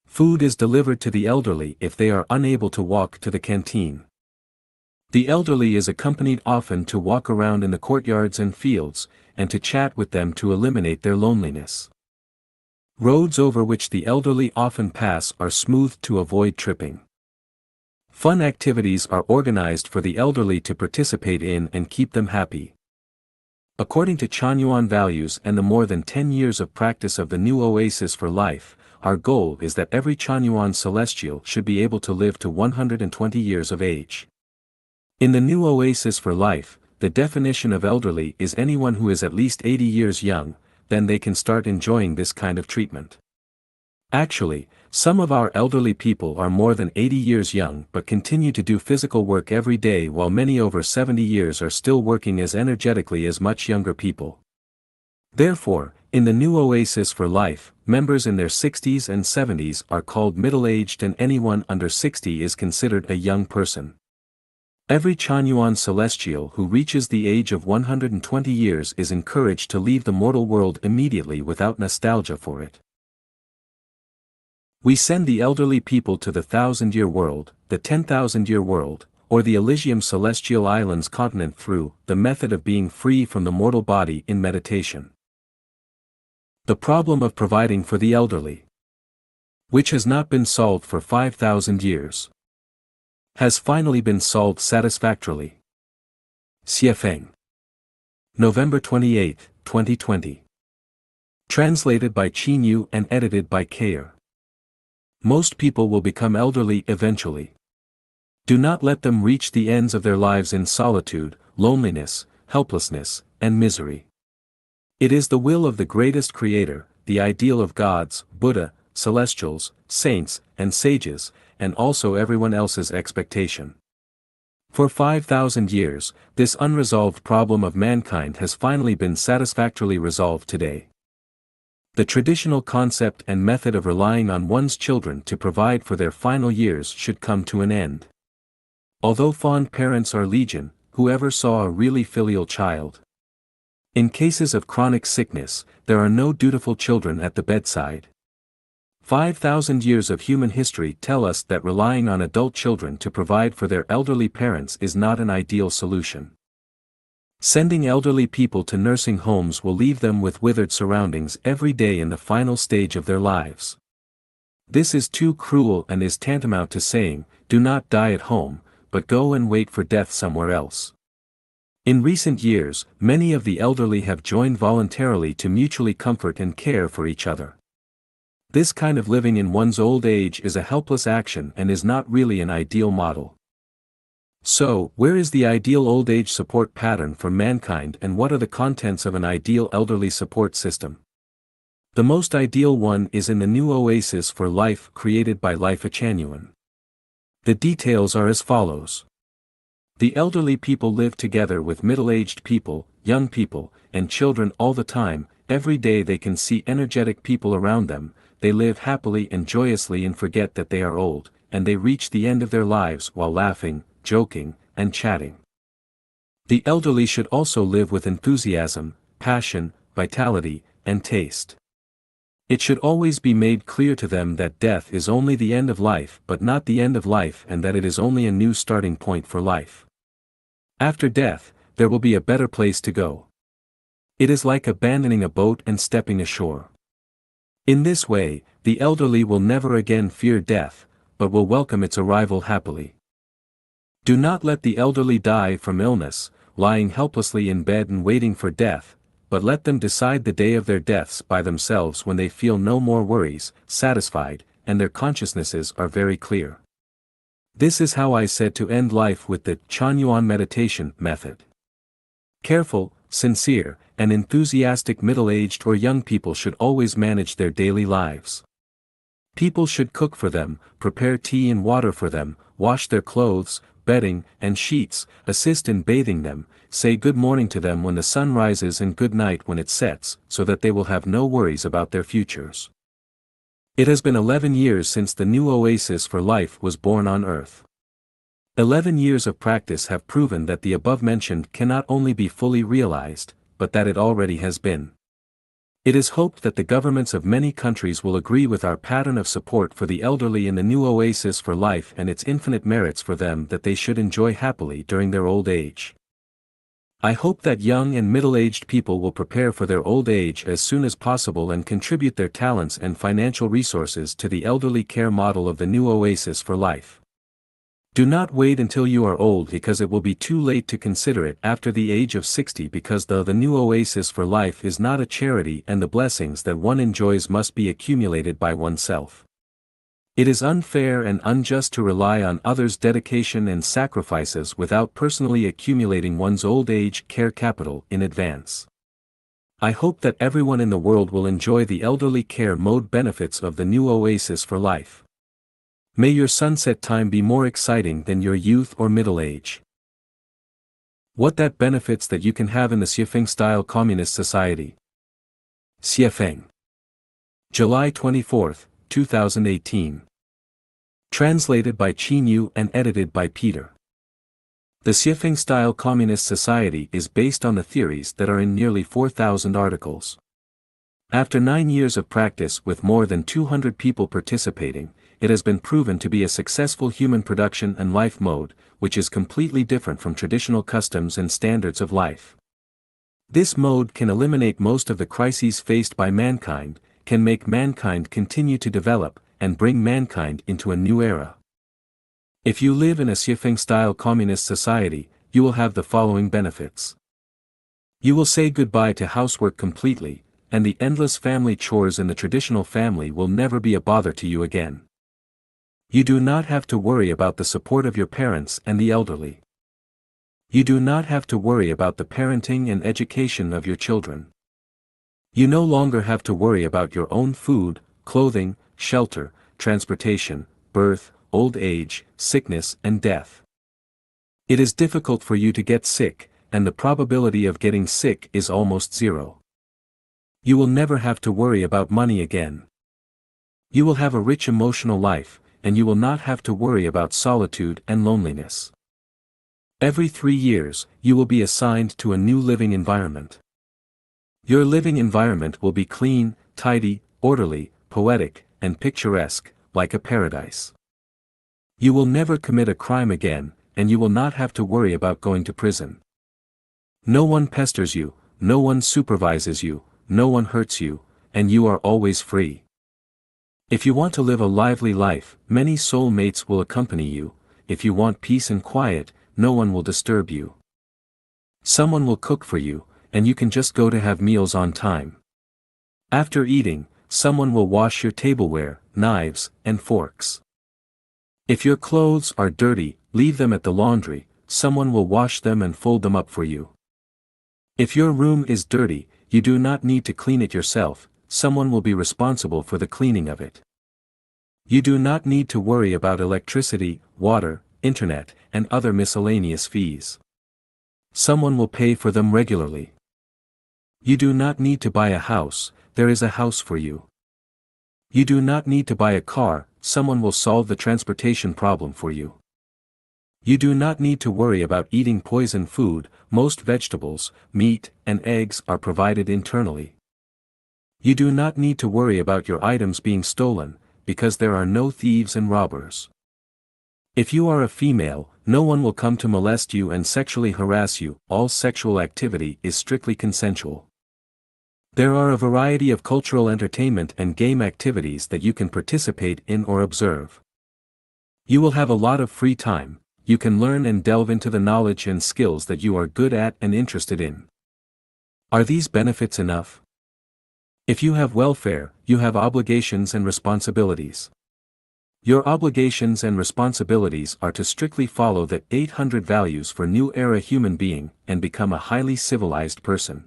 Food is delivered to the elderly if they are unable to walk to the canteen. The elderly is accompanied often to walk around in the courtyards and fields, and to chat with them to eliminate their loneliness. Roads over which the elderly often pass are smoothed to avoid tripping. Fun activities are organized for the elderly to participate in and keep them happy. According to Chanyuan values and the more than 10 years of practice of the new Oasis for Life, our goal is that every Chanyuan celestial should be able to live to 120 years of age. In the new Oasis for Life, the definition of elderly is anyone who is at least 80 years young, then they can start enjoying this kind of treatment. Actually, some of our elderly people are more than 80 years young but continue to do physical work every day, while many over 70 years are still working as energetically as much younger people. Therefore, in the new Oasis for Life, members in their 60s and 70s are called middle-aged, and anyone under 60 is considered a young person. Every Chanyuan celestial who reaches the age of 120 years is encouraged to leave the mortal world immediately without nostalgia for it. We send the elderly people to the 1,000-year world, the 10,000-year world, or the Elysium Celestial Islands continent through the method of being free from the mortal body in meditation. The problem of providing for the elderly, which has not been solved for 5,000 years, has finally been solved satisfactorily. Xiefeng. November 28, 2020. Translated by Qin Yu and edited by Kayer. Most people will become elderly eventually. Do not let them reach the ends of their lives in solitude, loneliness, helplessness, and misery. It is the will of the greatest creator, the ideal of gods, Buddha, celestials, saints, and sages, and also everyone else's expectation. For 5,000 years, this unresolved problem of mankind has finally been satisfactorily resolved today. The traditional concept and method of relying on one's children to provide for their final years should come to an end. Although fond parents are legion, whoever saw a really filial child? In cases of chronic sickness, there are no dutiful children at the bedside. 5,000 years of human history tell us that relying on adult children to provide for their elderly parents is not an ideal solution. Sending elderly people to nursing homes will leave them with withered surroundings every day in the final stage of their lives. This is too cruel and is tantamount to saying, do not die at home, but go and wait for death somewhere else. In recent years, many of the elderly have joined voluntarily to mutually comfort and care for each other. This kind of living in one's old age is a helpless action and is not really an ideal model. So, where is the ideal old age support pattern for mankind, and what are the contents of an ideal elderly support system? The most ideal one is in the new Oasis for Life created by Life Chanyuan. The details are as follows. The elderly people live together with middle-aged people, young people, and children all the time. Every day they can see energetic people around them. They live happily and joyously and forget that they are old, and they reach the end of their lives while laughing, joking, and chatting. The elderly should also live with enthusiasm, passion, vitality, and taste. It should always be made clear to them that death is only the end of life but not the end of life, and that it is only a new starting point for life. After death, there will be a better place to go. It is like abandoning a boat and stepping ashore. In this way, the elderly will never again fear death, but will welcome its arrival happily. Do not let the elderly die from illness, lying helplessly in bed and waiting for death, but let them decide the day of their deaths by themselves when they feel no more worries, satisfied, and their consciousnesses are very clear. This is how I said to end life with the Chanyuan meditation method. Careful, sincere, and enthusiastic middle-aged or young people should always manage their daily lives. People should cook for them, prepare tea and water for them, wash their clothes, bedding, and sheets, assist in bathing them, say good morning to them when the sun rises and good night when it sets, so that they will have no worries about their futures. It has been 11 years since the new oasis for life was born on Earth. 11 years of practice have proven that the above-mentioned cannot only be fully realized, but that it already has been. It is hoped that the governments of many countries will agree with our pattern of support for the elderly in the new oasis for life and its infinite merits for them that they should enjoy happily during their old age. I hope that young and middle-aged people will prepare for their old age as soon as possible and contribute their talents and financial resources to the elderly care model of the new oasis for life. Do not wait until you are old because it will be too late to consider it after the age of 60 because the new oasis for life is not a charity and the blessings that one enjoys must be accumulated by oneself. It is unfair and unjust to rely on others' dedication and sacrifices without personally accumulating one's old age care capital in advance. I hope that everyone in the world will enjoy the elderly care mode benefits of the new oasis for life. May your sunset time be more exciting than your youth or middle age. What that benefits that you can have in the Xiefeng-style communist society. Xiefeng. July 24, 2018. Translated by Qinyu and edited by Peter. The Xiefeng-style communist society is based on the theories that are in nearly 4,000 articles. After 9 years of practice with more than 200 people participating, it has been proven to be a successful human production and life mode, which is completely different from traditional customs and standards of life. This mode can eliminate most of the crises faced by mankind, can make mankind continue to develop, and bring mankind into a new era. If you live in a Xiefeng-style communist society, you will have the following benefits. You will say goodbye to housework completely, and the endless family chores in the traditional family will never be a bother to you again. You do not have to worry about the support of your parents and the elderly. You do not have to worry about the parenting and education of your children. You no longer have to worry about your own food, clothing, shelter, transportation, birth, old age, sickness and death. It is difficult for you to get sick, and the probability of getting sick is almost zero. You will never have to worry about money again. You will have a rich emotional life, and you will not have to worry about solitude and loneliness. Every 3 years, you will be assigned to a new living environment. Your living environment will be clean, tidy, orderly, poetic, and picturesque, like a paradise. You will never commit a crime again, and you will not have to worry about going to prison. No one pesters you, no one supervises you, no one hurts you, and you are always free. If you want to live a lively life, many soul mates will accompany you. If you want peace and quiet, no one will disturb you. Someone will cook for you, and you can just go to have meals on time. After eating, someone will wash your tableware, knives, and forks. If your clothes are dirty, leave them at the laundry, someone will wash them and fold them up for you. If your room is dirty, you do not need to clean it yourself, someone will be responsible for the cleaning of it. You do not need to worry about electricity, water, internet, and other miscellaneous fees. Someone will pay for them regularly. You do not need to buy a house, there is a house for you. You do not need to buy a car, someone will solve the transportation problem for you. You do not need to worry about eating poison food, most vegetables, meat, and eggs are provided internally. You do not need to worry about your items being stolen, because there are no thieves and robbers. If you are a female, No one will come to molest you and sexually harass you. All sexual activity is strictly consensual. There are a variety of cultural entertainment and game activities that you can participate in or observe. You will have a lot of free time. You can learn and delve into the knowledge and skills that you are good at and interested in. Are these benefits enough? If you have welfare, you have obligations and responsibilities. Your obligations and responsibilities are to strictly follow the 800 values for new era human being and become a highly civilized person.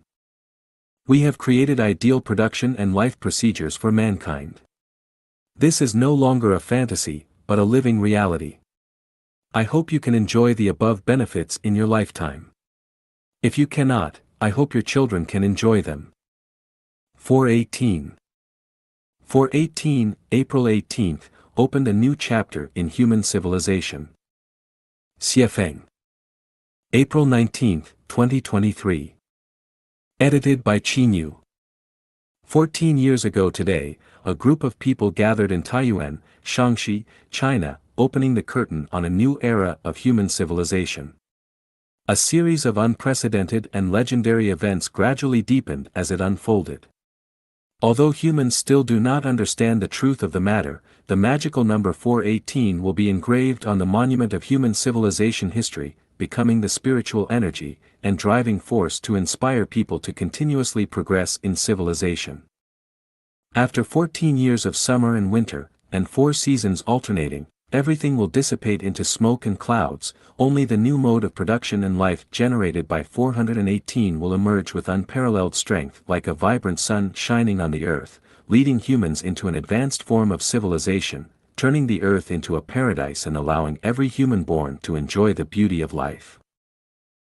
We have created ideal production and life procedures for mankind. This is no longer a fantasy, but a living reality. I hope you can enjoy the above benefits in your lifetime. If you cannot, I hope your children can enjoy them. 418. 418, April 18th, opened a new chapter in human civilization. Xiefeng. April 19th, 2023. Edited by Qinyu. 14 years ago today, a group of people gathered in Taiyuan, Shaanxi, China, opening the curtain on a new era of human civilization. A series of unprecedented and legendary events gradually deepened as it unfolded. Although humans still do not understand the truth of the matter, the magical number 418 will be engraved on the monument of human civilization history, becoming the spiritual energy and driving force to inspire people to continuously progress in civilization. After 14 years of summer and winter, and 4 seasons alternating, everything will dissipate into smoke and clouds. Only the new mode of production and life generated by 418 will emerge with unparalleled strength, like a vibrant sun shining on the earth, leading humans into an advanced form of civilization, turning the earth into a paradise and allowing every human born to enjoy the beauty of life.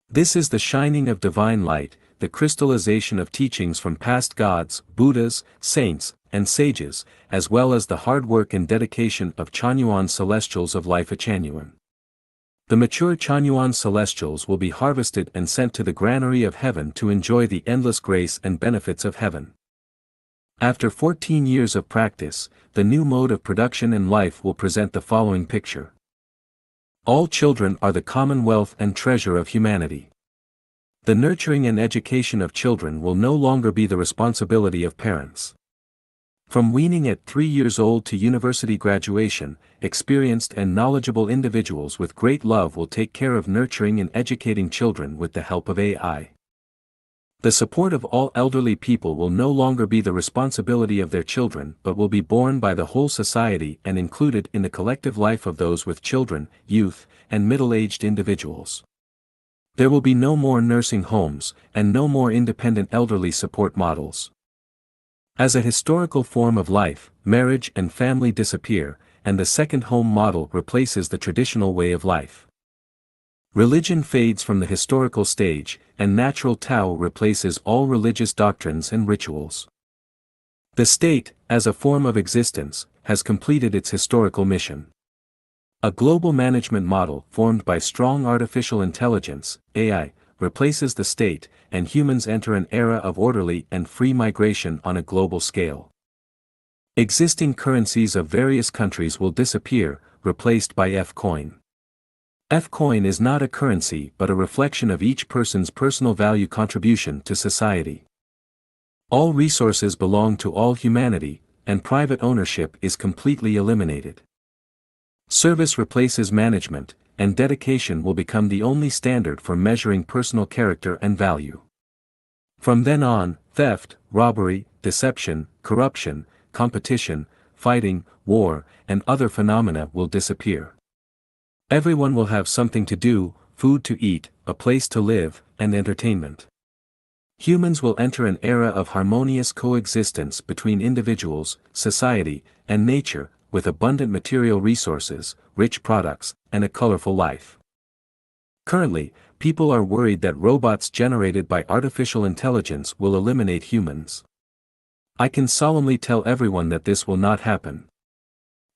This is the shining of divine light, the crystallization of teachings from past gods, Buddhas, saints, and sages, as well as the hard work and dedication of Chanyuan celestials of life Changyuan. The mature Chanyuan celestials will be harvested and sent to the granary of heaven to enjoy the endless grace and benefits of heaven. After 14 years of practice, the new mode of production and life will present the following picture. All children are the commonwealth and treasure of humanity. The nurturing and education of children will no longer be the responsibility of parents. From weaning at 3 years old to university graduation, experienced and knowledgeable individuals with great love will take care of nurturing and educating children with the help of AI. The support of all elderly people will no longer be the responsibility of their children but will be borne by the whole society and included in the collective life of those with children, youth, and middle-aged individuals. There will be no more nursing homes, and no more independent elderly support models. As a historical form of life, marriage and family disappear, and the second home model replaces the traditional way of life. Religion fades from the historical stage, and natural Tao replaces all religious doctrines and rituals. The state, as a form of existence, has completed its historical mission. A global management model formed by strong artificial intelligence, AI, replaces the state, and humans enter an era of orderly and free migration on a global scale. Existing currencies of various countries will disappear, replaced by F-coin. F-coin is not a currency but a reflection of each person's personal value contribution to society. All resources belong to all humanity, and private ownership is completely eliminated. Service replaces management, and dedication will become the only standard for measuring personal character and value. From then on, theft, robbery, deception, corruption, competition, fighting, war, and other phenomena will disappear. Everyone will have something to do, food to eat, a place to live, and entertainment. Humans will enter an era of harmonious coexistence between individuals, society, and nature, with abundant material resources, rich products, and a colorful life. Currently, people are worried that robots generated by artificial intelligence will eliminate humans. I can solemnly tell everyone that this will not happen.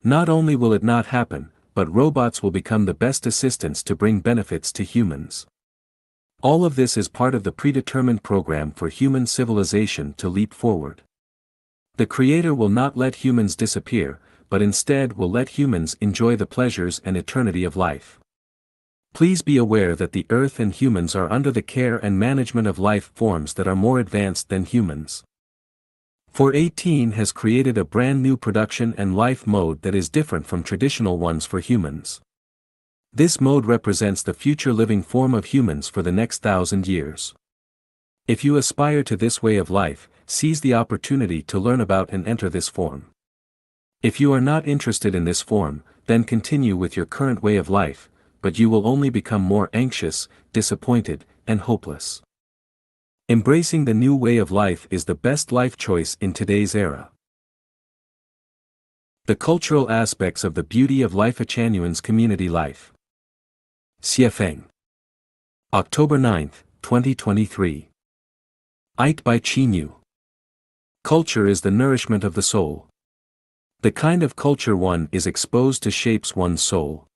Not only will it not happen, but robots will become the best assistants to bring benefits to humans. All of this is part of the predetermined program for human civilization to leap forward. The Creator will not let humans disappear, but instead will let humans enjoy the pleasures and eternity of life. Please be aware that the Earth and humans are under the care and management of life forms that are more advanced than humans. 418 has created a brand new production and life mode that is different from traditional ones for humans. This mode represents the future living form of humans for the next 1,000 years. If you aspire to this way of life, seize the opportunity to learn about and enter this form. If you are not interested in this form, then continue with your current way of life, but you will only become more anxious, disappointed, and hopeless. Embracing the new way of life is the best life choice in today's era. The cultural aspects of the beauty of Life Achanuan's community life. Xiefeng. October 9, 2023. Ait by Qinyu. Culture is the nourishment of the soul. The kind of culture one is exposed to shapes one's soul.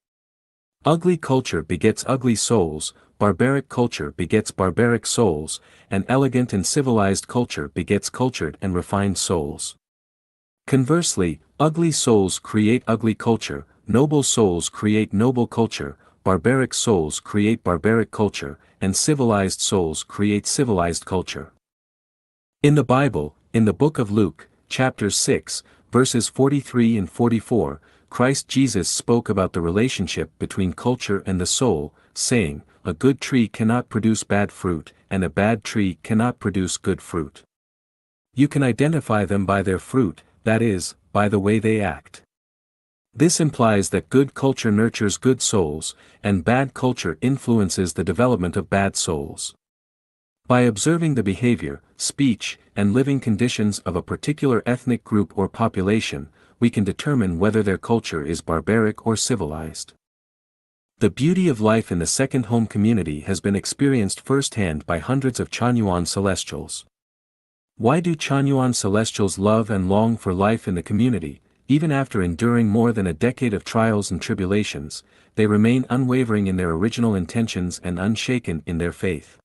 Ugly culture begets ugly souls, barbaric culture begets barbaric souls, and elegant and civilized culture begets cultured and refined souls. Conversely, ugly souls create ugly culture, noble souls create noble culture, barbaric souls create barbaric culture, and civilized souls create civilized culture. In the Bible, in the book of Luke, chapter 6, verses 43 and 44, Christ Jesus spoke about the relationship between culture and the soul, saying, "A good tree cannot produce bad fruit, and a bad tree cannot produce good fruit. You can identify them by their fruit, that is, by the way they act." This implies that good culture nurtures good souls, and bad culture influences the development of bad souls. By observing the behavior, speech, and living conditions of a particular ethnic group or population, we can determine whether their culture is barbaric or civilized. The beauty of life in the second home community has been experienced firsthand by hundreds of Chanyuan celestials. Why do Chanyuan celestials love and long for life in the community? Even after enduring more than a decade of trials and tribulations, they remain unwavering in their original intentions and unshaken in their faith.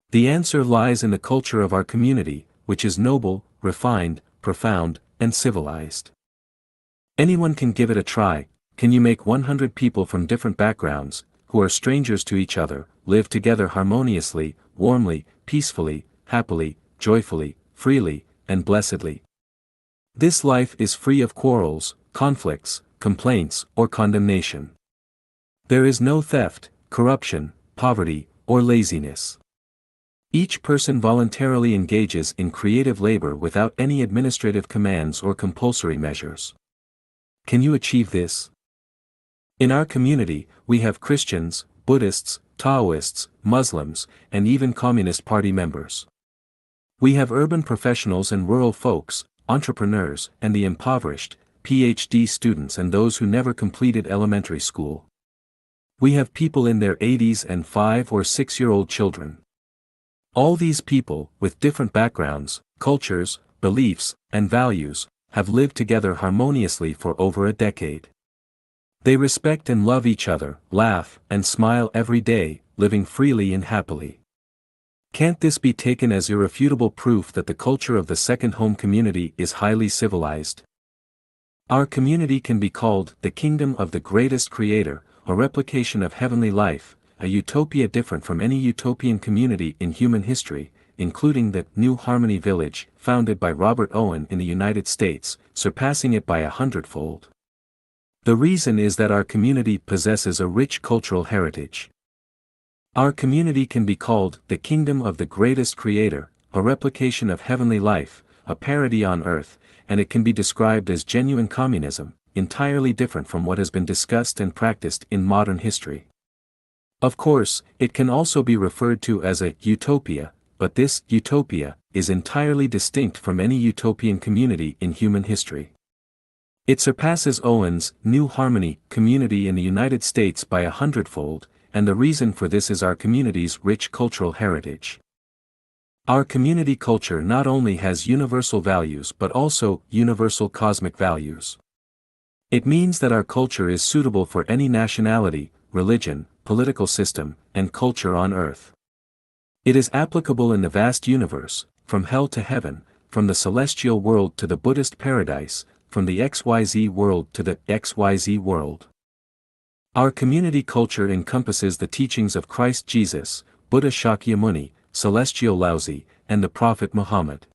The answer lies in the culture of our community, which is noble, refined, profound, and civilized. Anyone can give it a try. Can you make 100 people from different backgrounds, who are strangers to each other, live together harmoniously, warmly, peacefully, happily, joyfully, freely, and blessedly? This life is free of quarrels, conflicts, complaints, or condemnation. There is no theft, corruption, poverty, or laziness. Each person voluntarily engages in creative labor without any administrative commands or compulsory measures. Can you achieve this? In our community, we have Christians, Buddhists, Taoists, Muslims, and even Communist Party members. We have urban professionals and rural folks, entrepreneurs, and the impoverished, PhD students and those who never completed elementary school. We have people in their 80s and 5 or 6-year-old children. All these people, with different backgrounds, cultures, beliefs, and values, have lived together harmoniously for over a decade. They respect and love each other, laugh and smile every day, living freely and happily. Can't this be taken as irrefutable proof that the culture of the second home community is highly civilized? Our community can be called the kingdom of the greatest creator, a replication of heavenly life, a utopia different from any utopian community in human history, including the New Harmony Village, founded by Robert Owen in the United States, surpassing it by 100-fold. The reason is that our community possesses a rich cultural heritage. Our community can be called the kingdom of the greatest creator, a replication of heavenly life, a parody on earth, and it can be described as genuine communism, entirely different from what has been discussed and practiced in modern history. Of course, it can also be referred to as a utopia, but this utopia is entirely distinct from any utopian community in human history. It surpasses Owen's New Harmony community in the United States by 100-fold, and the reason for this is our community's rich cultural heritage. Our community culture not only has universal values but also universal cosmic values. It means that our culture is suitable for any nationality, religion, political system, and culture on earth. It is applicable in the vast universe, from hell to heaven, from the celestial world to the Buddhist paradise, from the XYZ world to the XYZ world. Our community culture encompasses the teachings of Christ Jesus, Buddha Shakyamuni, Celestial Laozi, and the Prophet Muhammad.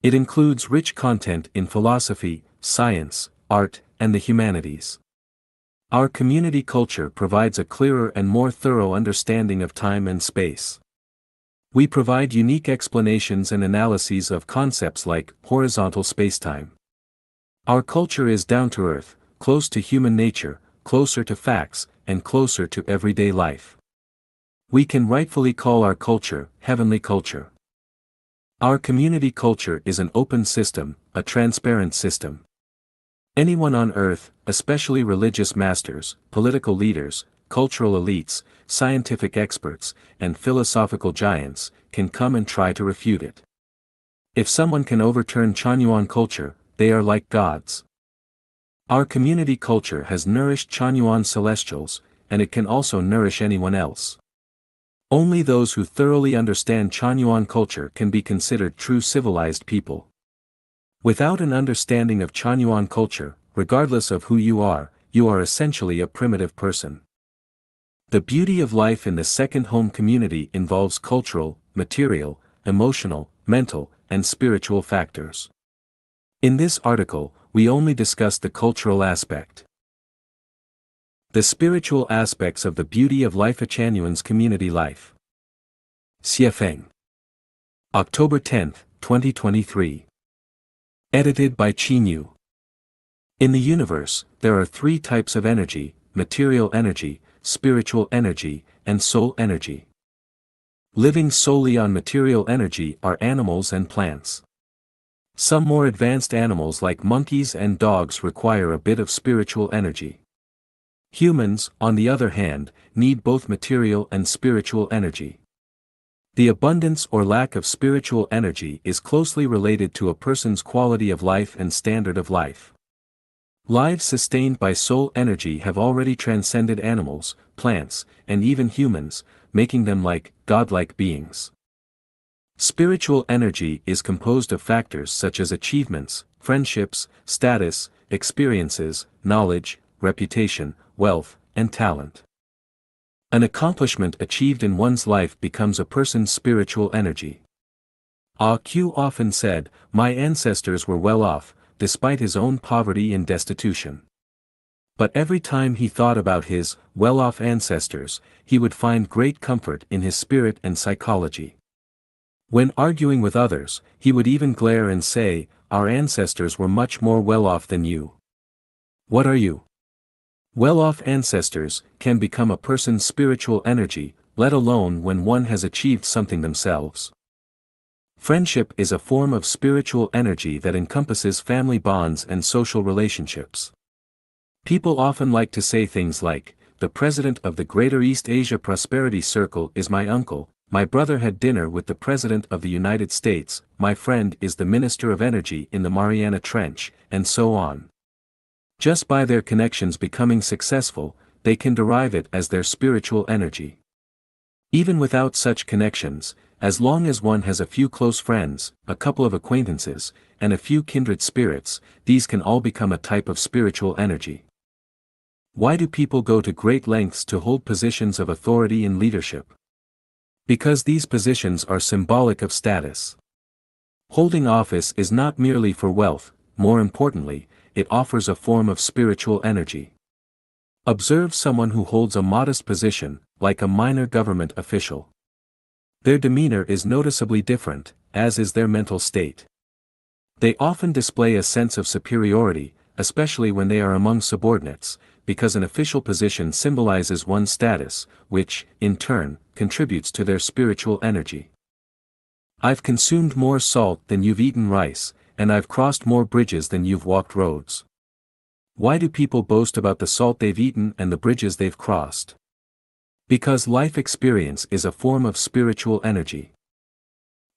It includes rich content in philosophy, science, art, and the humanities. Our community culture provides a clearer and more thorough understanding of time and space. We provide unique explanations and analyses of concepts like horizontal spacetime. Our culture is down to earth, close to human nature, closer to facts, and closer to everyday life. We can rightfully call our culture heavenly culture. Our community culture is an open system, a transparent system. Anyone on earth, especially religious masters, political leaders, cultural elites, scientific experts, and philosophical giants, can come and try to refute it. If someone can overturn Chanyuan culture, they are like gods. Our community culture has nourished Chanyuan celestials, and it can also nourish anyone else. Only those who thoroughly understand Chanyuan culture can be considered true civilized people. Without an understanding of Chanyuan culture, regardless of who you are essentially a primitive person. The beauty of life in the second home community involves cultural, material, emotional, mental, and spiritual factors. In this article, we only discuss the cultural aspect. The spiritual aspects of the beauty of life. Chanuan's community life. Xiefeng. October 10, 2023. Edited by Qinyu. In the universe, there are three types of energy: material energy, spiritual energy, and soul energy. Living solely on material energy are animals and plants. Some more advanced animals like monkeys and dogs require a bit of spiritual energy. Humans, on the other hand, need both material and spiritual energy. The abundance or lack of spiritual energy is closely related to a person's quality of life and standard of life. Lives sustained by soul energy have already transcended animals, plants, and even humans, making them like godlike beings. Spiritual energy is composed of factors such as achievements, friendships, status, experiences, knowledge, reputation, wealth, and talent. An accomplishment achieved in one's life becomes a person's spiritual energy. Ah Q often said, "My ancestors were well off, despite his own poverty and destitution." But every time he thought about his well-off ancestors, he would find great comfort in his spirit and psychology. When arguing with others, he would even glare and say, "Our ancestors were much more well-off than you. What are you?" Well-off ancestors can become a person's spiritual energy, let alone when one has achieved something themselves. Friendship is a form of spiritual energy that encompasses family bonds and social relationships. People often like to say things like, "The president of the Greater East Asia Prosperity Circle is my uncle, my brother had dinner with the President of the United States, my friend is the Minister of Energy in the Mariana Trench," and so on. Just by their connections becoming successful, they can derive it as their spiritual energy. Even without such connections, as long as one has a few close friends, a couple of acquaintances, and a few kindred spirits, these can all become a type of spiritual energy. Why do people go to great lengths to hold positions of authority and leadership? Because these positions are symbolic of status. Holding office is not merely for wealth, more importantly, it offers a form of spiritual energy. Observe someone who holds a modest position, like a minor government official. Their demeanor is noticeably different, as is their mental state. They often display a sense of superiority, especially when they are among subordinates, because an official position symbolizes one's status, which, in turn, contributes to their spiritual energy. I've consumed more salt than you've eaten rice, and I've crossed more bridges than you've walked roads. Why do people boast about the salt they've eaten and the bridges they've crossed? Because life experience is a form of spiritual energy.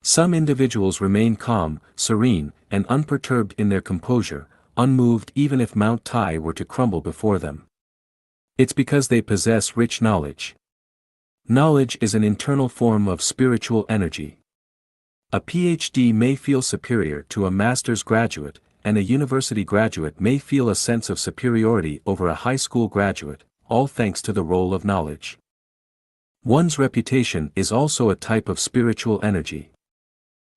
Some individuals remain calm, serene, and unperturbed in their composure, unmoved even if Mount Tai were to crumble before them. It's because they possess rich knowledge. Knowledge is an internal form of spiritual energy. A PhD may feel superior to a master's graduate, and a university graduate may feel a sense of superiority over a high school graduate, all thanks to the role of knowledge. One's reputation is also a type of spiritual energy.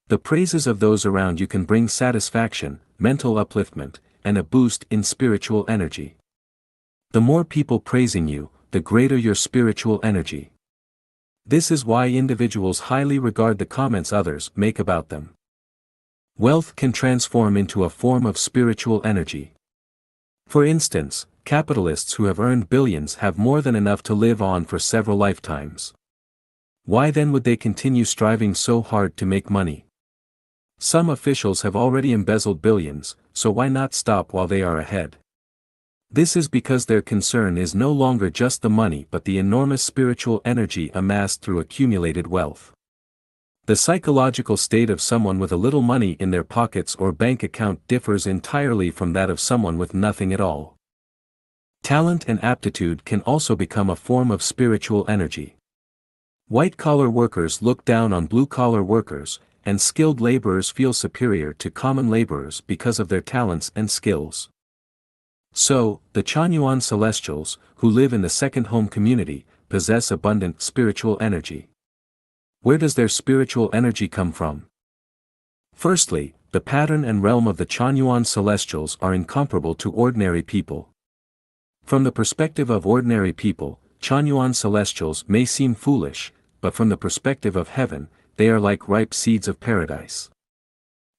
The praises of those around you can bring satisfaction, mental upliftment, and a boost in spiritual energy. The more people praising you, the greater your spiritual energy. This is why individuals highly regard the comments others make about them. Wealth can transform into a form of spiritual energy. For instance, capitalists who have earned billions have more than enough to live on for several lifetimes. Why then would they continue striving so hard to make money? Some officials have already embezzled billions, so why not stop while they are ahead? This is because their concern is no longer just the money but the enormous spiritual energy amassed through accumulated wealth. The psychological state of someone with a little money in their pockets or bank account differs entirely from that of someone with nothing at all. Talent and aptitude can also become a form of spiritual energy. White-collar workers look down on blue-collar workers, and skilled laborers feel superior to common laborers because of their talents and skills. So, the Chanyuan Celestials, who live in the second home community, possess abundant spiritual energy. Where does their spiritual energy come from? Firstly, the pattern and realm of the Chanyuan Celestials are incomparable to ordinary people. From the perspective of ordinary people, Chanyuan Celestials may seem foolish, but from the perspective of heaven, they are like ripe seeds of paradise.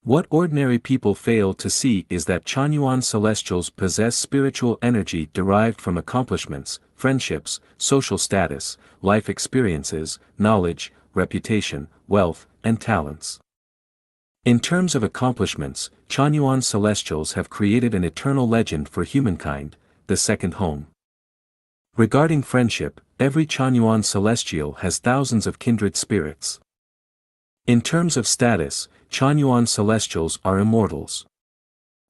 What ordinary people fail to see is that Chanyuan Celestials possess spiritual energy derived from accomplishments, friendships, social status, life experiences, knowledge, reputation, wealth, and talents. In terms of accomplishments, Chanyuan Celestials have created an eternal legend for humankind, the second home. Regarding friendship, every Chanyuan Celestial has thousands of kindred spirits. In terms of status, Chanyuan Celestials are immortals.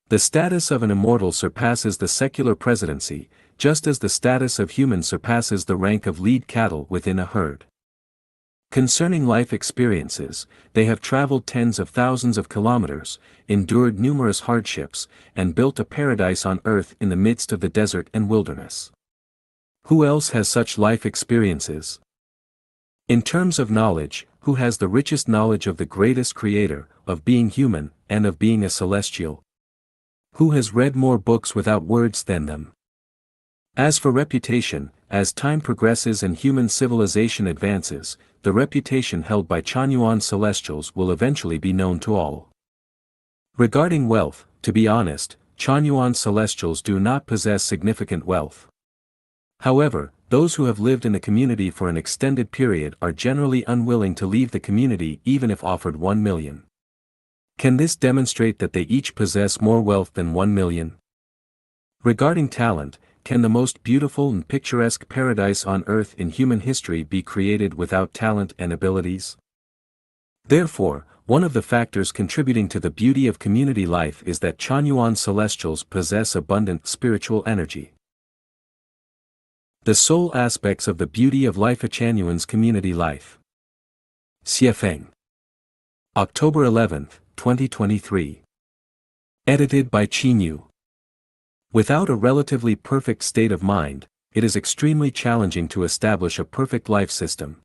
The status of an immortal surpasses the secular presidency, just as the status of humans surpasses the rank of lead cattle within a herd. Concerning life experiences, they have traveled tens of thousands of kilometers, endured numerous hardships, and built a paradise on earth in the midst of the desert and wilderness. Who else has such life experiences? In terms of knowledge, who has the richest knowledge of the greatest creator, of being human, and of being a celestial? Who has read more books without words than them? As for reputation, as time progresses and human civilization advances, the reputation held by Chanyuan Celestials will eventually be known to all. Regarding wealth, to be honest, Chanyuan Celestials do not possess significant wealth. However, those who have lived in the community for an extended period are generally unwilling to leave the community even if offered 1 million. Can this demonstrate that they each possess more wealth than 1 million? Regarding talent, can the most beautiful and picturesque paradise on earth in human history be created without talent and abilities? Therefore, one of the factors contributing to the beauty of community life is that Chanyuan Celestials possess abundant spiritual energy. The soul aspects of the beauty of life. A Chanyuan's community life. Xiefeng. October 11, 2023. Edited by Qinyu. Without a relatively perfect state of mind, it is extremely challenging to establish a perfect life system.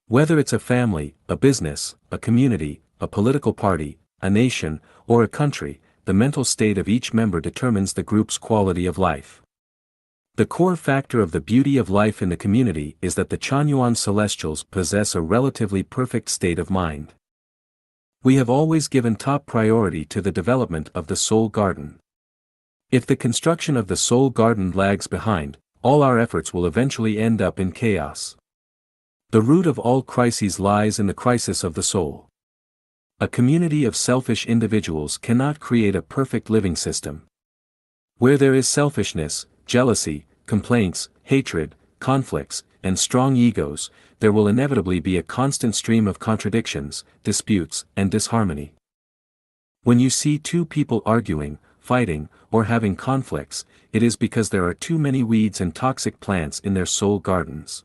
Whether it's a family, a business, a community, a political party, a nation, or a country, the mental state of each member determines the group's quality of life. The core factor of the beauty of life in the community is that the Chanyuan Celestials possess a relatively perfect state of mind. We have always given top priority to the development of the soul garden. If the construction of the soul garden lags behind, all our efforts will eventually end up in chaos. The root of all crises lies in the crisis of the soul. A community of selfish individuals cannot create a perfect living system. Where there is selfishness, jealousy, complaints, hatred, conflicts, and strong egos, there will inevitably be a constant stream of contradictions, disputes, and disharmony. When you see two people arguing, fighting, or having conflicts, it is because there are too many weeds and toxic plants in their soul gardens.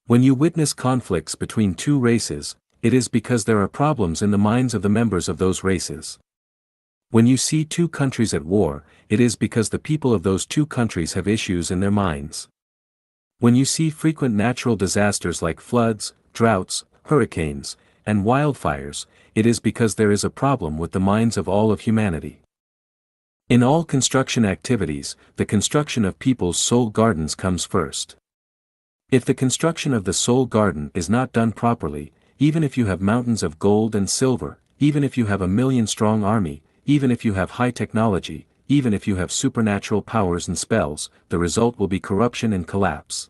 When you witness conflicts between two races, it is because there are problems in the minds of the members of those races. When you see two countries at war, it is because the people of those two countries have issues in their minds. When you see frequent natural disasters like floods, droughts, hurricanes, and wildfires, it is because there is a problem with the minds of all of humanity. In all construction activities, the construction of people's soul gardens comes first. If the construction of the soul garden is not done properly, even if you have mountains of gold and silver, even if you have a million-strong army, even if you have high technology, even if you have supernatural powers and spells, the result will be corruption and collapse.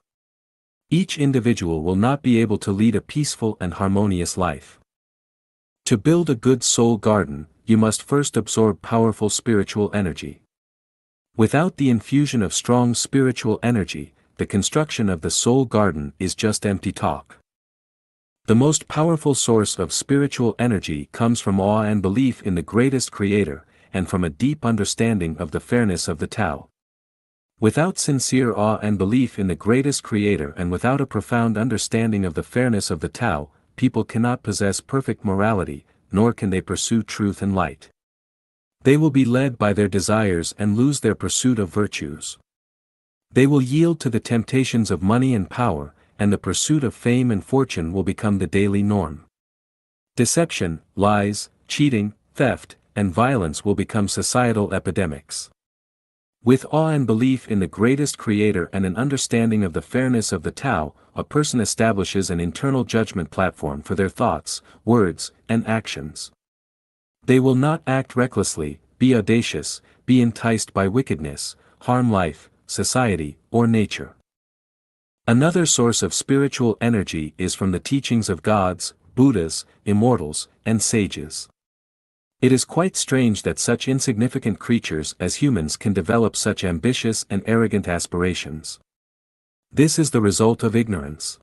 Each individual will not be able to lead a peaceful and harmonious life. To build a good soul garden, you must first absorb powerful spiritual energy. Without the infusion of strong spiritual energy, the construction of the soul garden is just empty talk. The most powerful source of spiritual energy comes from awe and belief in the greatest Creator, and from a deep understanding of the fairness of the Tao. Without sincere awe and belief in the greatest Creator and without a profound understanding of the fairness of the Tao, people cannot possess perfect morality, nor can they pursue truth and light. They will be led by their desires and lose their pursuit of virtues. They will yield to the temptations of money and power, and the pursuit of fame and fortune will become the daily norm. Deception, lies, cheating, theft, and violence will become societal epidemics. With awe and belief in the greatest Creator and an understanding of the fairness of the Tao, a person establishes an internal judgment platform for their thoughts, words, and actions. They will not act recklessly, be audacious, be enticed by wickedness, harm life, society, or nature. Another source of spiritual energy is from the teachings of gods, Buddhas, immortals, and sages. It is quite strange that such insignificant creatures as humans can develop such ambitious and arrogant aspirations. This is the result of ignorance.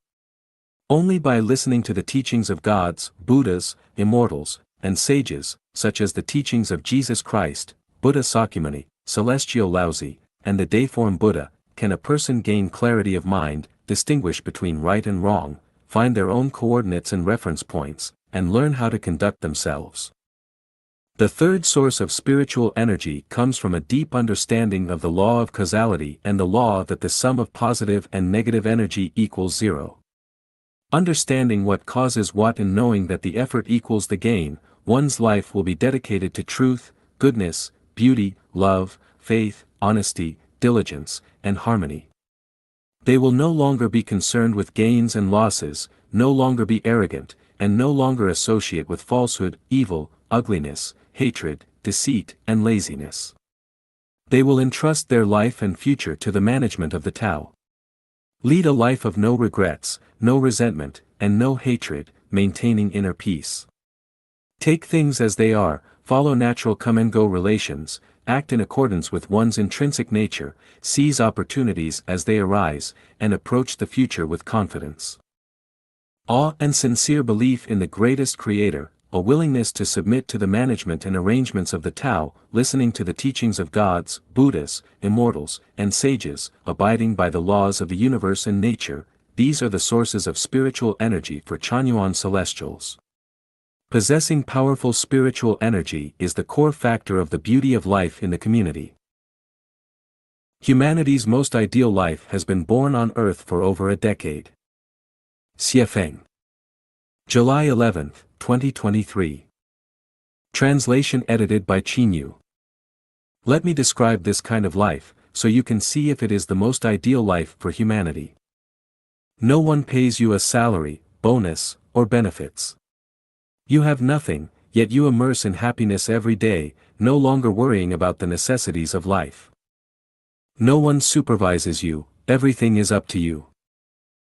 Only by listening to the teachings of gods, Buddhas, immortals, and sages, such as the teachings of Jesus Christ, Buddha Sakyamuni, Celestial Laozi, and the Deiform Buddha, can a person gain clarity of mind, distinguish between right and wrong, find their own coordinates and reference points, and learn how to conduct themselves. The third source of spiritual energy comes from a deep understanding of the law of causality and the law that the sum of positive and negative energy equals zero. Understanding what causes what and knowing that the effort equals the gain, one's life will be dedicated to truth, goodness, beauty, love, faith, honesty, diligence, and harmony. They will no longer be concerned with gains and losses, no longer be arrogant, and no longer associate with falsehood, evil, ugliness, hatred, deceit, and laziness. They will entrust their life and future to the management of the Tao. Lead a life of no regrets, no resentment, and no hatred, maintaining inner peace. Take things as they are, follow natural come-and-go relations, act in accordance with one's intrinsic nature, seize opportunities as they arise, and approach the future with confidence. Awe and sincere belief in the greatest Creator, a willingness to submit to the management and arrangements of the Tao, listening to the teachings of gods, Buddhas, immortals, and sages, abiding by the laws of the universe and nature, these are the sources of spiritual energy for Chanyuan celestials. Possessing powerful spiritual energy is the core factor of the beauty of life in the community. Humanity's most ideal life has been born on Earth for over a decade. Xiefeng. July 11, 2023. Translation edited by Qinyu. Let me describe this kind of life, so you can see if it is the most ideal life for humanity. No one pays you a salary, bonus, or benefits. You have nothing, yet you immerse in happiness every day, no longer worrying about the necessities of life. No one supervises you, everything is up to you.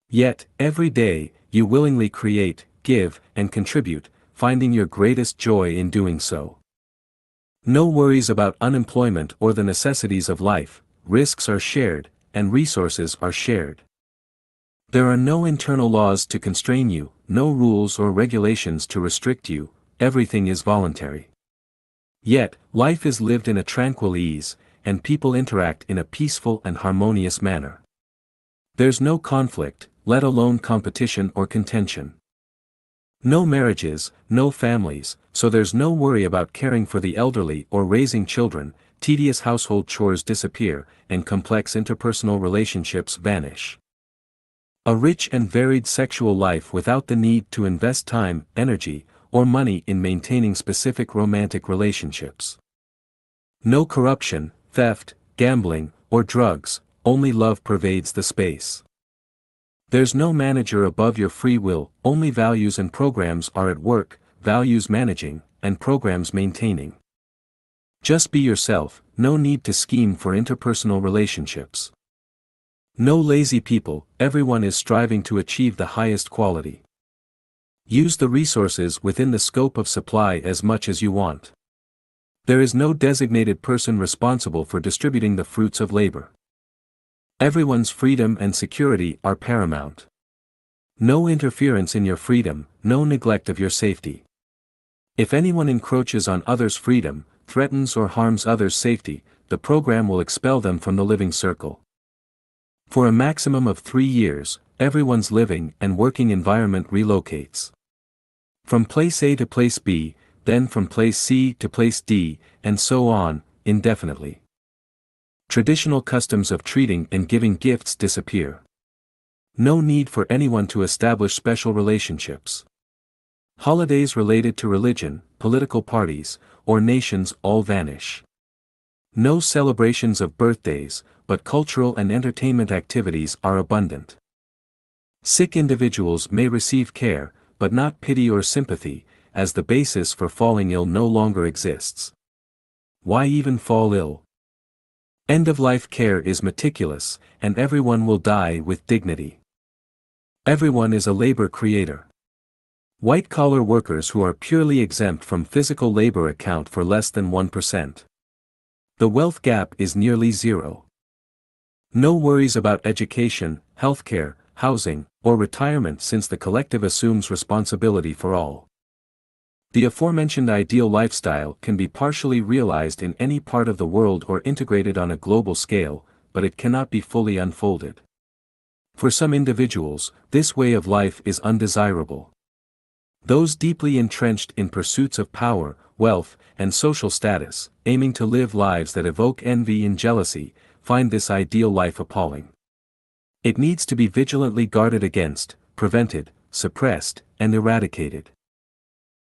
Yet, every day, you willingly create, give, and contribute, finding your greatest joy in doing so. No worries about unemployment or the necessities of life, risks are shared, and resources are shared. There are no internal laws to constrain you, no rules or regulations to restrict you, everything is voluntary. Yet, life is lived in a tranquil ease, and people interact in a peaceful and harmonious manner. There's no conflict, let alone competition or contention. No marriages, no families, so there's no worry about caring for the elderly or raising children, tedious household chores disappear, and complex interpersonal relationships vanish. A rich and varied sexual life without the need to invest time, energy, or money in maintaining specific romantic relationships. No corruption, theft, gambling, or drugs, only love pervades the space. There's no manager above your free will, only values and programs are at work, values managing, and programs maintaining. Just be yourself, no need to scheme for interpersonal relationships. No lazy people, everyone is striving to achieve the highest quality. Use the resources within the scope of supply as much as you want. There is no designated person responsible for distributing the fruits of labor. Everyone's freedom and security are paramount. No interference in your freedom, no neglect of your safety. If anyone encroaches on others' freedom, threatens or harms others' safety, the program will expel them from the living circle. For a maximum of 3 years, everyone's living and working environment relocates. From place A to place B, then from place C to place D, and so on, indefinitely. Traditional customs of treating and giving gifts disappear. No need for anyone to establish special relationships. Holidays related to religion, political parties, or nations all vanish. No celebrations of birthdays, but cultural and entertainment activities are abundant. Sick individuals may receive care, but not pity or sympathy, as the basis for falling ill no longer exists. Why even fall ill? End-of-life care is meticulous, and everyone will die with dignity. Everyone is a labor creator. White-collar workers who are purely exempt from physical labor account for less than 1%. The wealth gap is nearly zero. No worries about education, healthcare, housing, or retirement since the collective assumes responsibility for all. The aforementioned ideal lifestyle can be partially realized in any part of the world or integrated on a global scale, but it cannot be fully unfolded. For some individuals, this way of life is undesirable. Those deeply entrenched in pursuits of power, wealth, and social status, aiming to live lives that evoke envy and jealousy, find this ideal life appalling. It needs to be vigilantly guarded against, prevented, suppressed, and eradicated.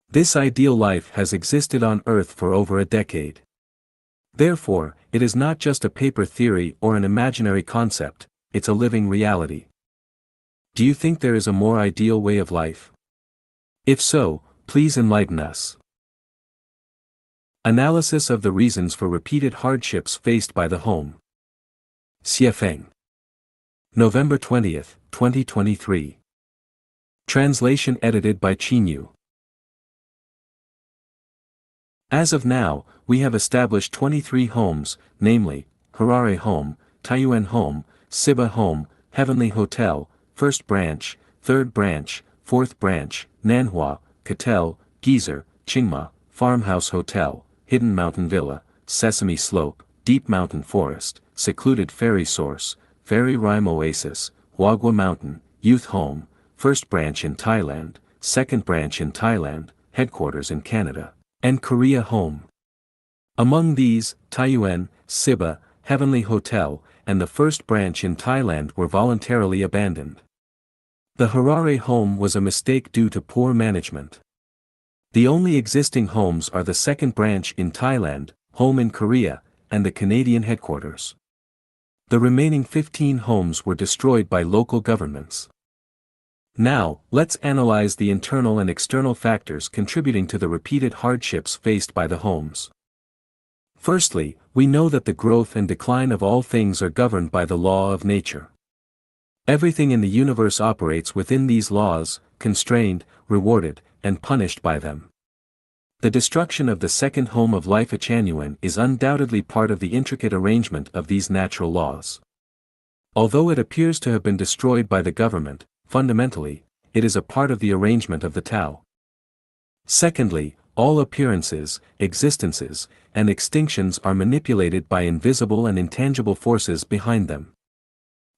This ideal life has existed on Earth for over a decade. Therefore, it is not just a paper theory or an imaginary concept, it's a living reality. Do you think there is a more ideal way of life? If so, please enlighten us. Analysis of the reasons for repeated hardships faced by the home. Xiefeng. November 20, 2023. Translation edited by Chinyu. As of now, we have established 23 homes, namely, Harare Home, Taiyuan Home, Siba Home, Heavenly Hotel, First Branch, Third Branch, Fourth Branch, Nanhua, Catel, Geezer, Qingma, Farmhouse Hotel, Hidden Mountain Villa, Sesame Slope, Deep Mountain Forest, Secluded Fairy Source, Fairy Rime Oasis, Wagwa Mountain, Youth Home, First Branch in Thailand, Second Branch in Thailand, Headquarters in Canada, and Korea Home. Among these, Taiyuan, Siba, Heavenly Hotel, and the First Branch in Thailand were voluntarily abandoned. The Harare Home was a mistake due to poor management. The only existing homes are the Second Branch in Thailand, Home in Korea, and the Canadian Headquarters. The remaining 15 homes were destroyed by local governments. Now, let's analyze the internal and external factors contributing to the repeated hardships faced by the homes. Firstly, we know that the growth and decline of all things are governed by the law of nature. Everything in the universe operates within these laws, constrained, rewarded, and punished by them. The destruction of the second home of life Achanuan is undoubtedly part of the intricate arrangement of these natural laws. Although it appears to have been destroyed by the government, fundamentally, it is a part of the arrangement of the Tao. Secondly, all appearances, existences, and extinctions are manipulated by invisible and intangible forces behind them.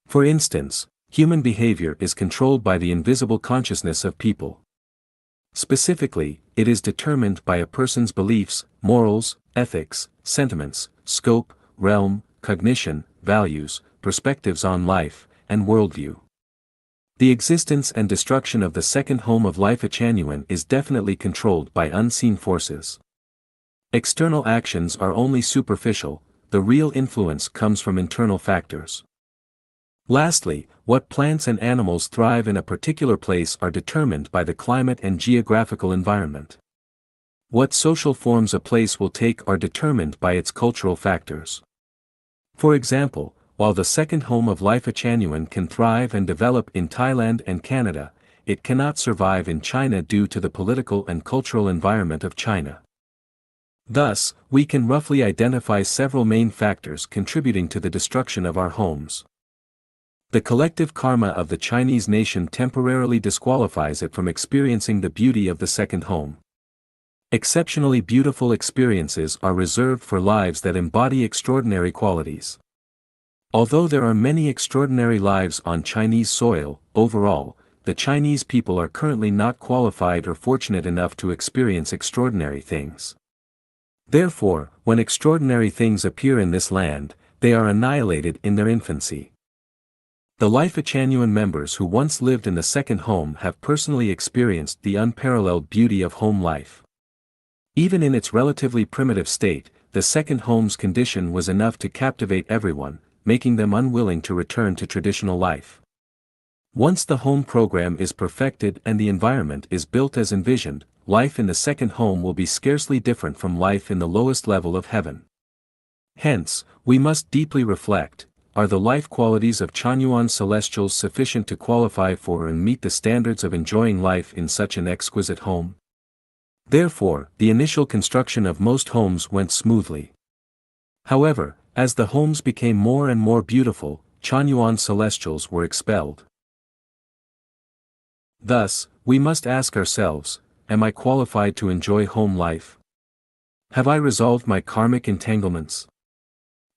For instance, human behavior is controlled by the invisible consciousness of people. Specifically, it is determined by a person's beliefs, morals, ethics, sentiments, scope, realm, cognition, values, perspectives on life, and worldview. The existence and destruction of the second home of life Echanuan is definitely controlled by unseen forces. External actions are only superficial, the real influence comes from internal factors. Lastly, what plants and animals thrive in a particular place are determined by the climate and geographical environment. What social forms a place will take are determined by its cultural factors. For example, while the second home of life Echanuan can thrive and develop in Thailand and Canada, it cannot survive in China due to the political and cultural environment of China. Thus, we can roughly identify several main factors contributing to the destruction of our homes. The collective karma of the Chinese nation temporarily disqualifies it from experiencing the beauty of the second home. Exceptionally beautiful experiences are reserved for lives that embody extraordinary qualities. Although there are many extraordinary lives on Chinese soil, overall, the Chinese people are currently not qualified or fortunate enough to experience extraordinary things. Therefore, when extraordinary things appear in this land, they are annihilated in their infancy. The life Echanuan members who once lived in the second home have personally experienced the unparalleled beauty of home life. Even in its relatively primitive state, the second home's condition was enough to captivate everyone, making them unwilling to return to traditional life. Once the home program is perfected and the environment is built as envisioned, life in the second home will be scarcely different from life in the lowest level of heaven. Hence, we must deeply reflect, are the life qualities of Chanyuan celestials sufficient to qualify for and meet the standards of enjoying life in such an exquisite home? Therefore, the initial construction of most homes went smoothly. However, as the homes became more and more beautiful, Chanyuan celestials were expelled. Thus, we must ask ourselves, am I qualified to enjoy home life? Have I resolved my karmic entanglements?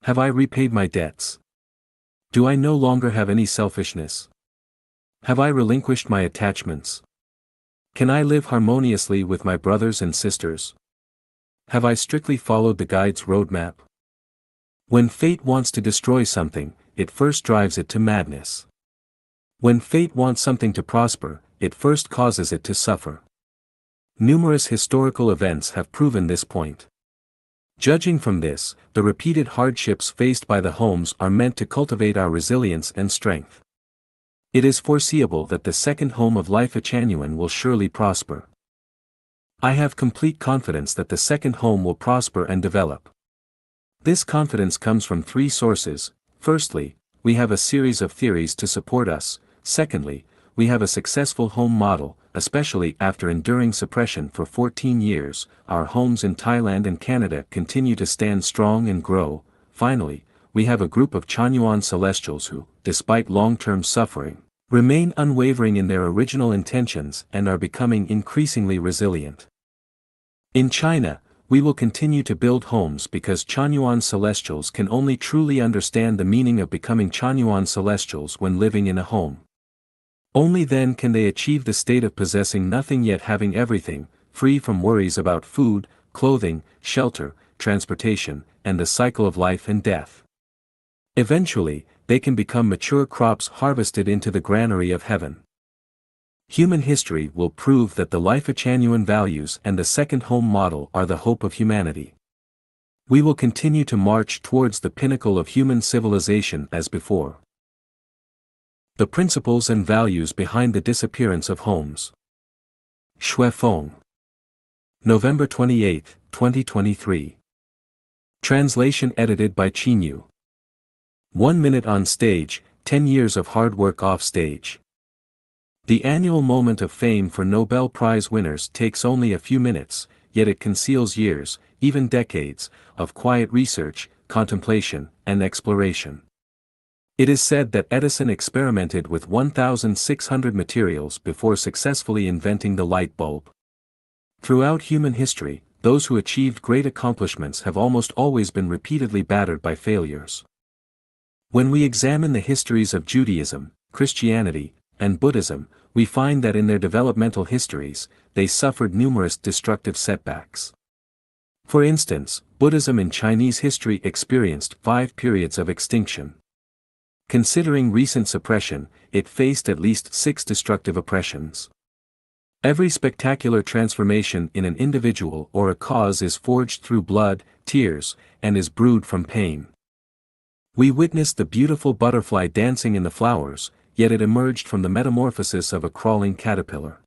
Have I repaid my debts? Do I no longer have any selfishness? Have I relinquished my attachments? Can I live harmoniously with my brothers and sisters? Have I strictly followed the guide's roadmap? When fate wants to destroy something, it first drives it to madness. When fate wants something to prosper, it first causes it to suffer. Numerous historical events have proven this point. Judging from this, the repeated hardships faced by the homes are meant to cultivate our resilience and strength. It is foreseeable that the second home of life Echanuan will surely prosper. I have complete confidence that the second home will prosper and develop. This confidence comes from three sources. Firstly, we have a series of theories to support us. Secondly, we have a successful home model, especially after enduring suppression for 14 years, our homes in Thailand and Canada continue to stand strong and grow. Finally, we have a group of Chanyuan celestials who, despite long-term suffering, remain unwavering in their original intentions and are becoming increasingly resilient. In China, we will continue to build homes because Chanyuan celestials can only truly understand the meaning of becoming Chanyuan celestials when living in a home. Only then can they achieve the state of possessing nothing yet having everything, free from worries about food, clothing, shelter, transportation, and the cycle of life and death. Eventually, they can become mature crops harvested into the granary of heaven. Human history will prove that the life Echanuan values and the second home model are the hope of humanity. We will continue to march towards the pinnacle of human civilization as before. The principles and values behind the disappearance of homes. Shuefeng. November 28, 2023. Translation edited by Chinyu. 1 minute on stage, 10 years of hard work off stage. The annual moment of fame for Nobel Prize winners takes only a few minutes, yet it conceals years, even decades, of quiet research, contemplation, and exploration. It is said that Edison experimented with 1,600 materials before successfully inventing the light bulb. Throughout human history, those who achieved great accomplishments have almost always been repeatedly battered by failures. When we examine the histories of Judaism, Christianity, and Buddhism, we find that in their developmental histories, they suffered numerous destructive setbacks. For instance, Buddhism in Chinese history experienced 5 periods of extinction. Considering recent suppression, it faced at least 6 destructive oppressions. Every spectacular transformation in an individual or a cause is forged through blood, tears, and is brewed from pain. We witnessed the beautiful butterfly dancing in the flowers, yet it emerged from the metamorphosis of a crawling caterpillar.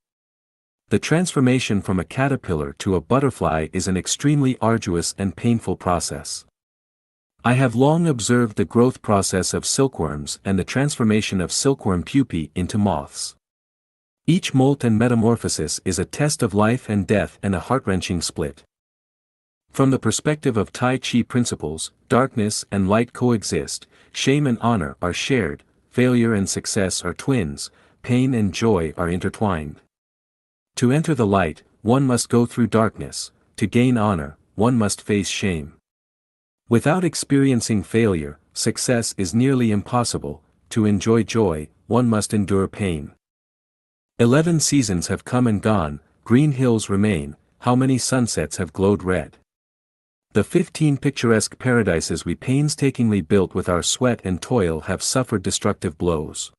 The transformation from a caterpillar to a butterfly is an extremely arduous and painful process. I have long observed the growth process of silkworms and the transformation of silkworm pupae into moths. Each molt and metamorphosis is a test of life and death and a heart-wrenching split. From the perspective of Tai Chi principles, darkness and light coexist, shame and honor are shared, failure and success are twins, pain and joy are intertwined. To enter the light, one must go through darkness; to gain honor, one must face shame. Without experiencing failure, success is nearly impossible; to enjoy joy, one must endure pain. 11 seasons have come and gone, green hills remain, how many sunsets have glowed red. The 15 picturesque paradises we painstakingly built with our sweat and toil have suffered destructive blows.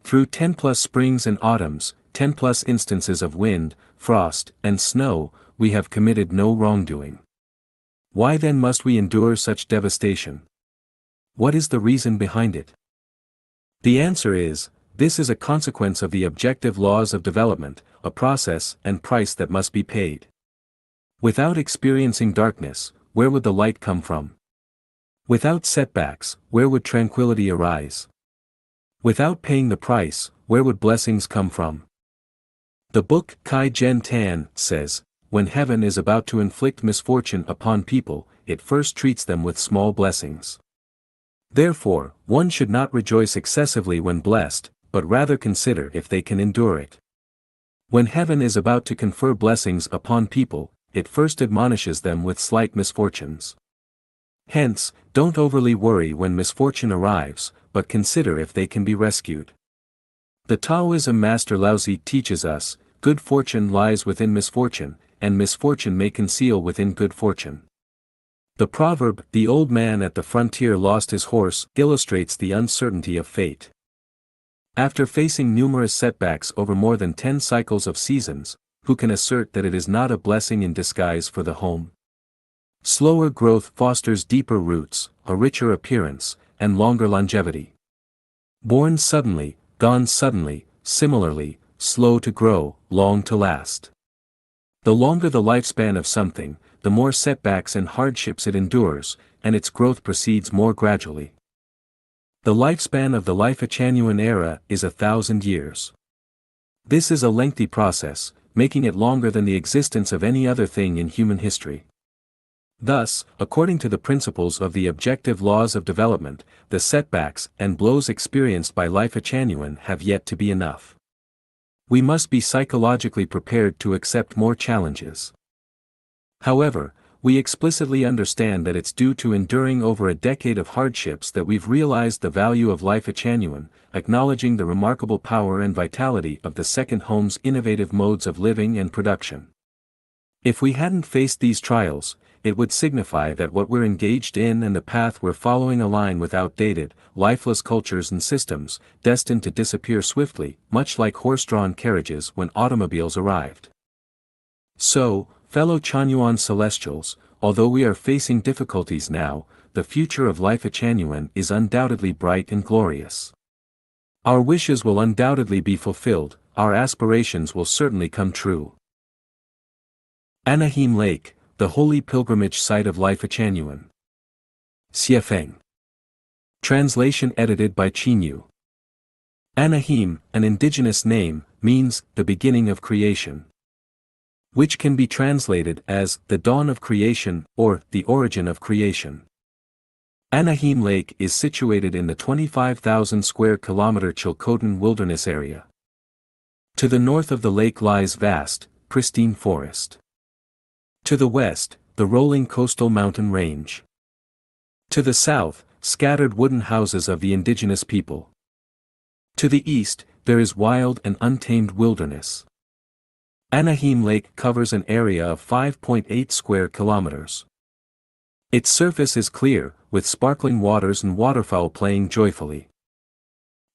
Through 10+ springs and autumns, 10+ instances of wind, frost, and snow, we have committed no wrongdoing. Why then must we endure such devastation? What is the reason behind it? The answer is, this is a consequence of the objective laws of development, a process and price that must be paid. Without experiencing darkness, where would the light come from? Without setbacks, where would tranquility arise? Without paying the price, where would blessings come from? The book Kai Gen Tan says, when heaven is about to inflict misfortune upon people, it first treats them with small blessings. Therefore, one should not rejoice excessively when blessed, but rather consider if they can endure it. When heaven is about to confer blessings upon people, it first admonishes them with slight misfortunes. Hence, don't overly worry when misfortune arrives, but consider if they can be rescued. The Taoism master Laozi teaches us, good fortune lies within misfortune, and misfortune may conceal within good fortune. The proverb, "The old man at the frontier lost his horse," illustrates the uncertainty of fate. After facing numerous setbacks over more than 10 cycles of seasons, who can assert that it is not a blessing in disguise for the home? Slower growth fosters deeper roots, a richer appearance, and longer longevity. Born suddenly, gone suddenly, similarly, slow to grow, long to last. The longer the lifespan of something, the more setbacks and hardships it endures, and its growth proceeds more gradually. The lifespan of the Life-Echanuan era is 1,000 years. This is a lengthy process, making it longer than the existence of any other thing in human history. Thus, according to the principles of the objective laws of development, the setbacks and blows experienced by Life-Echanuan have yet to be enough. We must be psychologically prepared to accept more challenges. However, we explicitly understand that it's due to enduring over a decade of hardships that we've realized the value of Life-Echanuan, acknowledging the remarkable power and vitality of the second home's innovative modes of living and production. If we hadn't faced these trials, it would signify that what we're engaged in and the path we're following align with outdated, lifeless cultures and systems, destined to disappear swiftly, much like horse-drawn carriages when automobiles arrived. So, fellow Chanyuan Celestials, although we are facing difficulties now, the future of Life-Echanuan is undoubtedly bright and glorious. Our wishes will undoubtedly be fulfilled, our aspirations will certainly come true. Anaheim Lake, the holy pilgrimage site of Life-Echanuan. Xiefeng. Translation edited by Chinyu. Anaheim, an indigenous name, means the beginning of creation, which can be translated as the dawn of creation or the origin of creation. Anaheim Lake is situated in the 25,000 square kilometer Chilcotin Wilderness area. To the north of the lake lies vast, pristine forest. To the west, the rolling coastal mountain range. To the south, scattered wooden houses of the indigenous people. To the east, there is wild and untamed wilderness. Anaheim Lake covers an area of 5.8 square kilometers. Its surface is clear, with sparkling waters and waterfowl playing joyfully.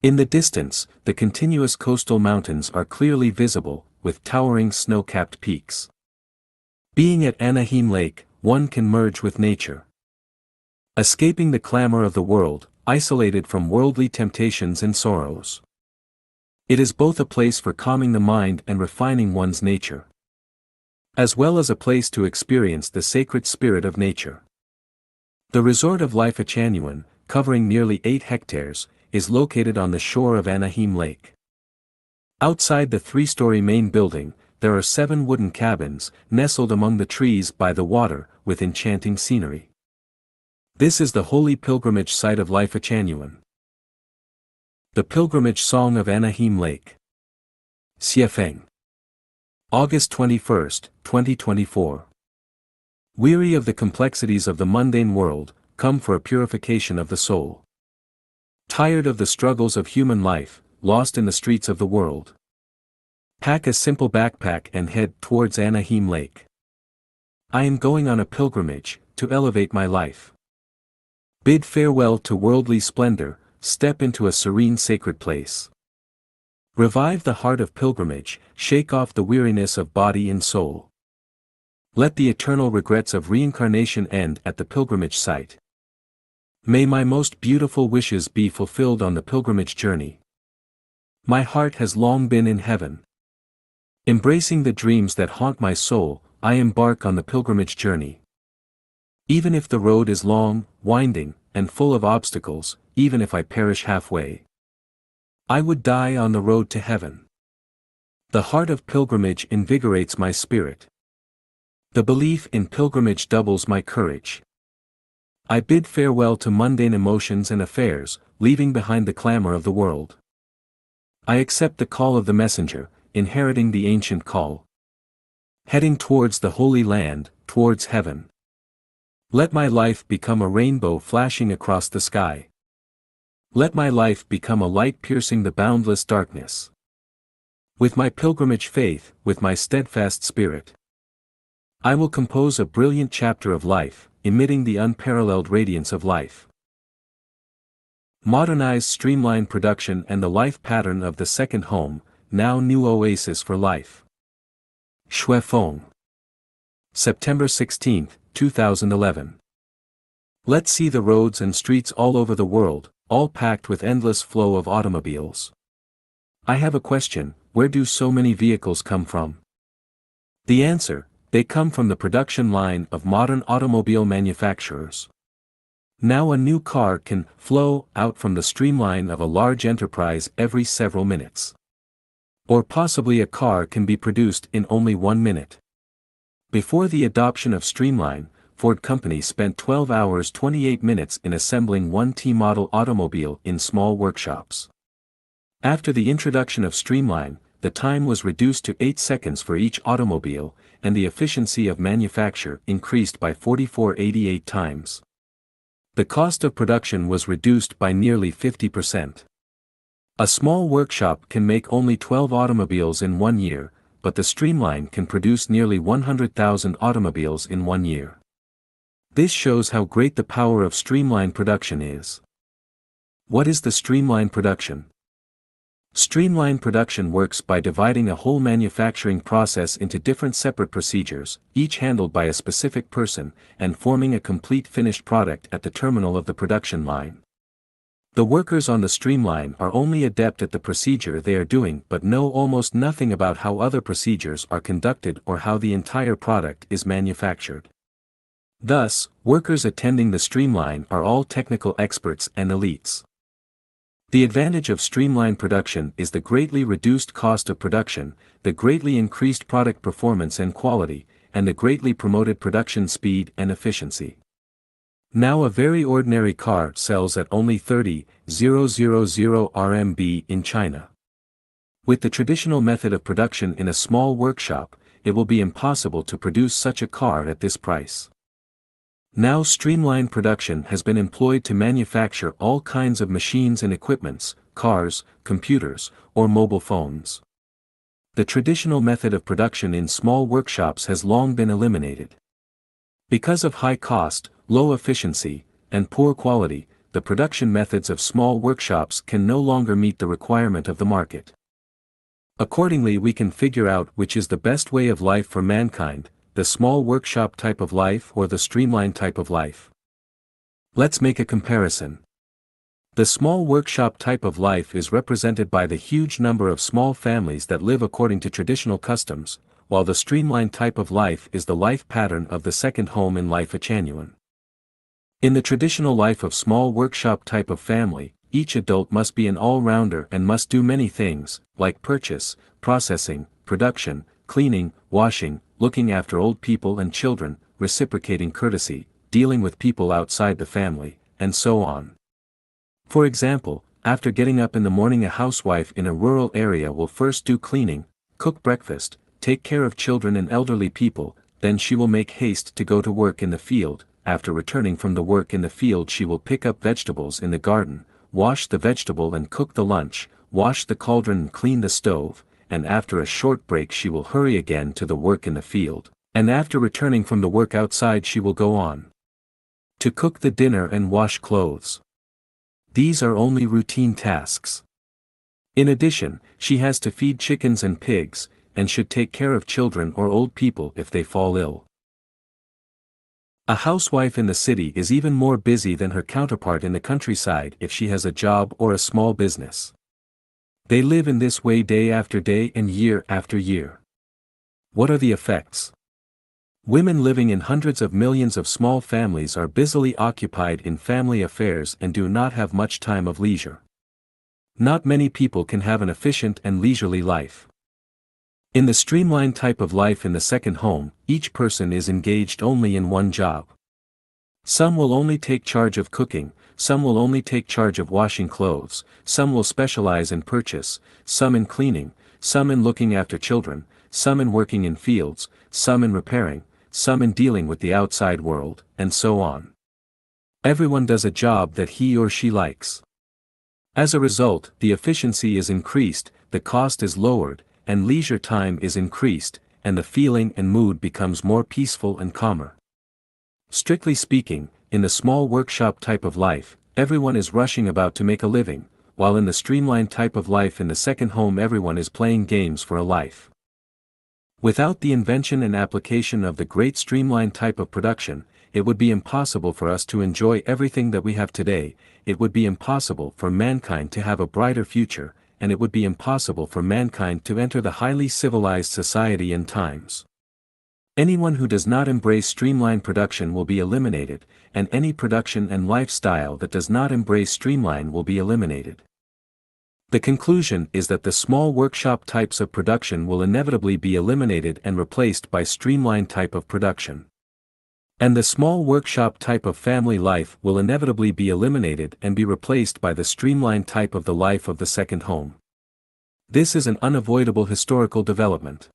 In the distance, the continuous coastal mountains are clearly visible, with towering snow-capped peaks. Being at Anaheim Lake, one can merge with nature. Escaping the clamor of the world, isolated from worldly temptations and sorrows. It is both a place for calming the mind and refining one's nature, as well as a place to experience the sacred spirit of nature. The resort of Life Echanuan, covering nearly 8 hectares, is located on the shore of Anaheim Lake. Outside the 3-story main building, there are 7 wooden cabins, nestled among the trees by the water, with enchanting scenery. This is the holy pilgrimage site of Life Echanuan. The Pilgrimage Song of Anaheim Lake. Xiefeng. August 21, 2024. Weary of the complexities of the mundane world, come for a purification of the soul. Tired of the struggles of human life, lost in the streets of the world. Pack a simple backpack and head towards Anaheim Lake. I am going on a pilgrimage, to elevate my life. Bid farewell to worldly splendor, step into a serene sacred place. Revive the heart of pilgrimage, shake off the weariness of body and soul. Let the eternal regrets of reincarnation end at the pilgrimage site. May my most beautiful wishes be fulfilled on the pilgrimage journey. My heart has long been in heaven. Embracing the dreams that haunt my soul, I embark on the pilgrimage journey. Even if the road is long, winding, and full of obstacles, even if I perish halfway, I would die on the road to heaven. The heart of pilgrimage invigorates my spirit. The belief in pilgrimage doubles my courage. I bid farewell to mundane emotions and affairs, leaving behind the clamor of the world. I accept the call of the messenger, inheriting the ancient call. Heading towards the Holy Land, towards heaven. Let my life become a rainbow flashing across the sky. Let my life become a light piercing the boundless darkness. With my pilgrimage faith, with my steadfast spirit, I will compose a brilliant chapter of life, emitting the unparalleled radiance of life. Modernized streamlined production and the life pattern of the second home, now new oasis for life. Shuefeng. September 16, 2011. Let's see the roads and streets all over the world, all packed with endless flow of automobiles. I have a question, where do so many vehicles come from? The answer, they come from the production line of modern automobile manufacturers. Now a new car can flow out from the streamline of a large enterprise every several minutes. Or possibly a car can be produced in only 1 minute. Before the adoption of streamline, Ford Company spent 12 hours 28 minutes in assembling one T-model automobile in small workshops. After the introduction of streamline, the time was reduced to 8 seconds for each automobile, and the efficiency of manufacture increased by 44.88 times. The cost of production was reduced by nearly 50%. A small workshop can make only 12 automobiles in 1 year, but the streamline can produce nearly 100,000 automobiles in 1 year. This shows how great the power of streamline production is. What is the streamline production? Streamline production works by dividing a whole manufacturing process into different separate procedures, each handled by a specific person, and forming a complete finished product at the terminal of the production line. The workers on the streamline are only adept at the procedure they are doing but know almost nothing about how other procedures are conducted or how the entire product is manufactured. Thus, workers attending the streamline are all technical experts and elites. The advantage of streamline production is the greatly reduced cost of production, the greatly increased product performance and quality, and the greatly promoted production speed and efficiency. Now a very ordinary car sells at only 30,000 RMB in China. With the traditional method of production in a small workshop, it will be impossible to produce such a car at this price. Now streamlined production has been employed to manufacture all kinds of machines and equipments, cars, computers, or mobile phones. The traditional method of production in small workshops has long been eliminated. Because of high cost, low efficiency, and poor quality, the production methods of small workshops can no longer meet the requirement of the market. Accordingly, we can figure out which is the best way of life for mankind, the small workshop type of life or the streamlined type of life. Let's make a comparison. The small workshop type of life is represented by the huge number of small families that live according to traditional customs, while the streamlined type of life is the life pattern of the second home in life genuine. In the traditional life of small workshop type of family, each adult must be an all-rounder and must do many things, like purchase, processing, production, cleaning, washing, looking after old people and children, reciprocating courtesy, dealing with people outside the family, and so on. For example, after getting up in the morning, a housewife in a rural area will first do cleaning, cook breakfast, take care of children and elderly people, then she will make haste to go to work in the field. After returning from the work in the field, she will pick up vegetables in the garden, wash the vegetable and cook the lunch, wash the cauldron and clean the stove, and after a short break she will hurry again to the work in the field, and after returning from the work outside she will go on to cook the dinner and wash clothes. These are only routine tasks. In addition, she has to feed chickens and pigs, and should take care of children or old people if they fall ill. A housewife in the city is even more busy than her counterpart in the countryside if she has a job or a small business. They live in this way day after day and year after year. What are the effects? Women living in hundreds of millions of small families are busily occupied in family affairs and do not have much time of leisure. Not many people can have an efficient and leisurely life. In the streamlined type of life in the second home, each person is engaged only in one job. Some will only take charge of cooking, some will only take charge of washing clothes, some will specialize in purchase, some in cleaning, some in looking after children, some in working in fields, some in repairing, some in dealing with the outside world, and so on. Everyone does a job that he or she likes. As a result, the efficiency is increased, the cost is lowered, and leisure time is increased, and the feeling and mood becomes more peaceful and calmer. Strictly speaking, in the small workshop type of life, everyone is rushing about to make a living, while in the streamlined type of life in the second home everyone is playing games for a life. Without the invention and application of the great streamlined type of production, it would be impossible for us to enjoy everything that we have today, it would be impossible for mankind to have a brighter future, and it would be impossible for mankind to enter the highly civilized society and times. Anyone who does not embrace streamlined production will be eliminated, and any production and lifestyle that does not embrace streamline will be eliminated. The conclusion is that the small workshop types of production will inevitably be eliminated and replaced by streamlined type of production. And the small workshop type of family life will inevitably be eliminated and be replaced by the streamlined type of the life of the second home. This is an unavoidable historical development.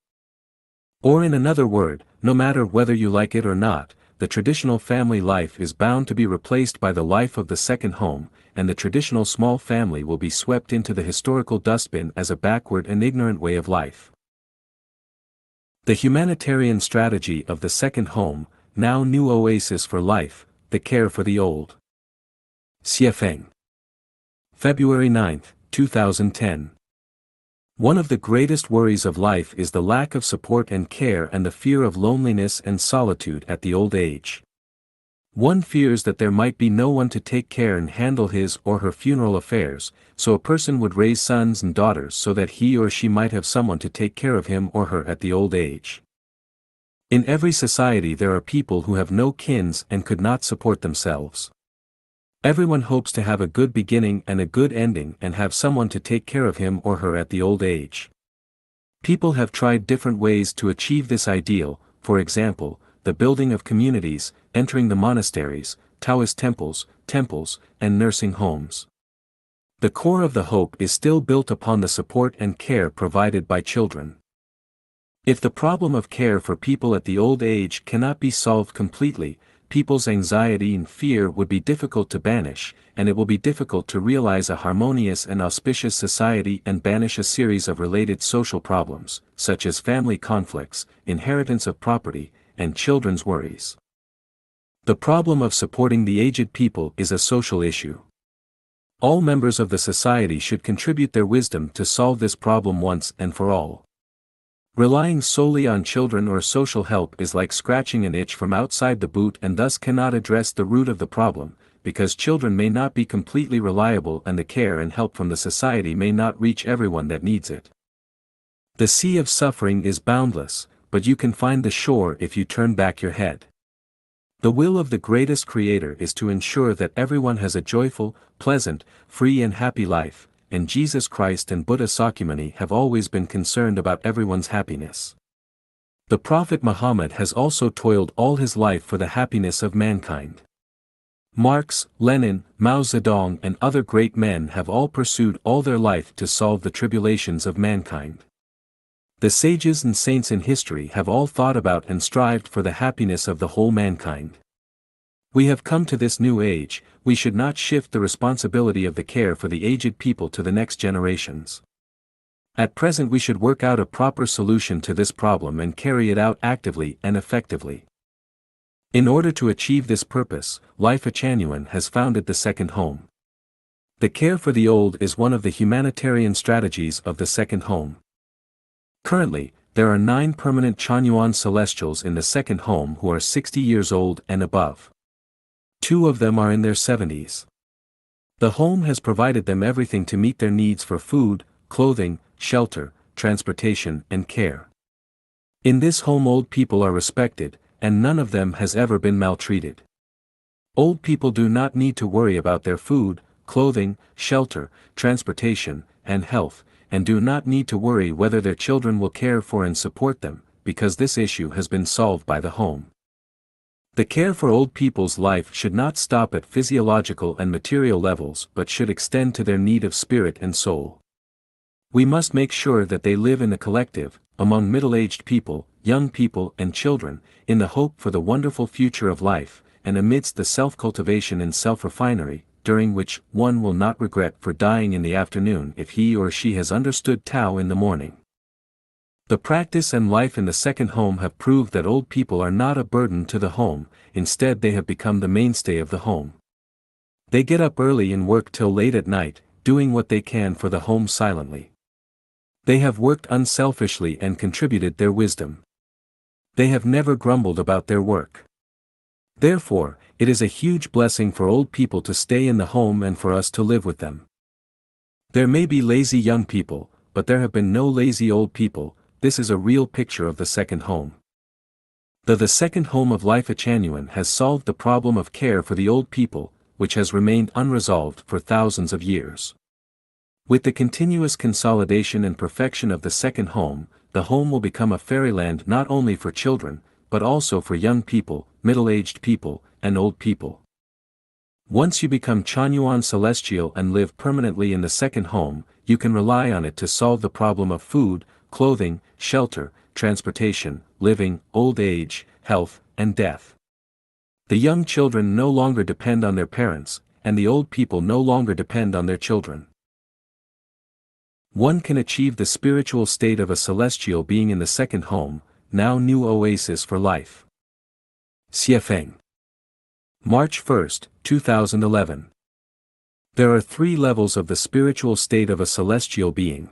Or in another word, no matter whether you like it or not, the traditional family life is bound to be replaced by the life of the second home, and the traditional small family will be swept into the historical dustbin as a backward and ignorant way of life. The humanitarian strategy of the second home, now new oasis for life, the care for the old. Xiefeng. February 9, 2010. One of the greatest worries of life is the lack of support and care and the fear of loneliness and solitude at the old age. One fears that there might be no one to take care and handle his or her funeral affairs, so a person would raise sons and daughters so that he or she might have someone to take care of him or her at the old age. In every society there are people who have no kins and could not support themselves. Everyone hopes to have a good beginning and a good ending and have someone to take care of him or her at the old age. People have tried different ways to achieve this ideal, for example, the building of communities, entering the monasteries, Taoist temples, and nursing homes. The core of the hope is still built upon the support and care provided by children. If the problem of care for people at the old age cannot be solved completely, people's anxiety and fear would be difficult to banish, and it will be difficult to realize a harmonious and auspicious society and banish a series of related social problems, such as family conflicts, inheritance of property, and children's worries. The problem of supporting the aged people is a social issue. All members of the society should contribute their wisdom to solve this problem once and for all. Relying solely on children or social help is like scratching an itch from outside the boot and thus cannot address the root of the problem, because children may not be completely reliable and the care and help from the society may not reach everyone that needs it. The sea of suffering is boundless, but you can find the shore if you turn back your head. The will of the greatest Creator is to ensure that everyone has a joyful, pleasant, free and happy life, and Jesus Christ and Buddha Sakyamuni have always been concerned about everyone's happiness. The Prophet Muhammad has also toiled all his life for the happiness of mankind. Marx, Lenin, Mao Zedong and other great men have all pursued all their life to solve the tribulations of mankind. The sages and saints in history have all thought about and strived for the happiness of the whole mankind. We have come to this new age, we should not shift the responsibility of the care for the aged people to the next generations. At present we should work out a proper solution to this problem and carry it out actively and effectively. In order to achieve this purpose, Life Achanuan has founded the Second Home. The care for the old is one of the humanitarian strategies of the Second Home. Currently, there are 9 permanent Chanyuan celestials in the Second Home who are 60 years old and above. 2 of them are in their 70s. The home has provided them everything to meet their needs for food, clothing, shelter, transportation and care. In this home old people are respected, and none of them has ever been maltreated. Old people do not need to worry about their food, clothing, shelter, transportation, and health, and do not need to worry whether their children will care for and support them, because this issue has been solved by the home. The care for old people's life should not stop at physiological and material levels but should extend to their need of spirit and soul. We must make sure that they live in the collective, among middle-aged people, young people and children, in the hope for the wonderful future of life, and amidst the self-cultivation and self-refinery, during which one will not regret for dying in the afternoon if he or she has understood Tao in the morning. The practice and life in the Second Home have proved that old people are not a burden to the home, instead they have become the mainstay of the home. They get up early and work till late at night, doing what they can for the home silently. They have worked unselfishly and contributed their wisdom. They have never grumbled about their work. Therefore, it is a huge blessing for old people to stay in the home and for us to live with them. There may be lazy young people, but there have been no lazy old people. This is a real picture of the Second Home. The Second Home of Life Achanuan has solved the problem of care for the old people, which has remained unresolved for thousands of years. With the continuous consolidation and perfection of the Second Home, the home will become a fairyland not only for children, but also for young people, middle-aged people, and old people. Once you become Chanyuan Celestial and live permanently in the Second Home, you can rely on it to solve the problem of food, clothing, shelter, transportation, living, old age, health, and death. The young children no longer depend on their parents, and the old people no longer depend on their children. One can achieve the spiritual state of a celestial being in the Second Home, now new oasis for life. Xiefeng. March 1, 2011. There are 3 levels of the spiritual state of a celestial being.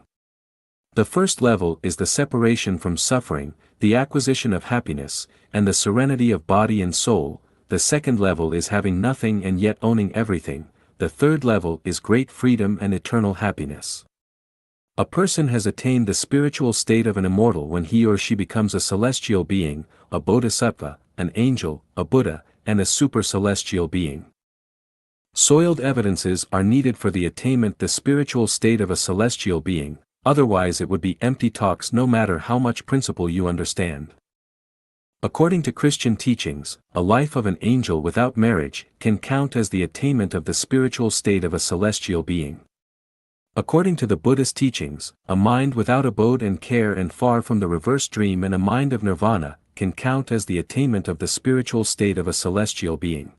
The first level is the separation from suffering, the acquisition of happiness, and the serenity of body and soul. The second level is having nothing and yet owning everything. The third level is great freedom and eternal happiness. A person has attained the spiritual state of an immortal when he or she becomes a celestial being, a bodhisattva, an angel, a Buddha, and a super-celestial being. Soiled evidences are needed for the attainment the spiritual state of a celestial being, otherwise it would be empty talks no matter how much principle you understand. According to Christian teachings, a life of an angel without marriage can count as the attainment of the spiritual state of a celestial being. According to the Buddhist teachings, a mind without abode and care and far from the reverse dream and a mind of nirvana can count as the attainment of the spiritual state of a celestial being.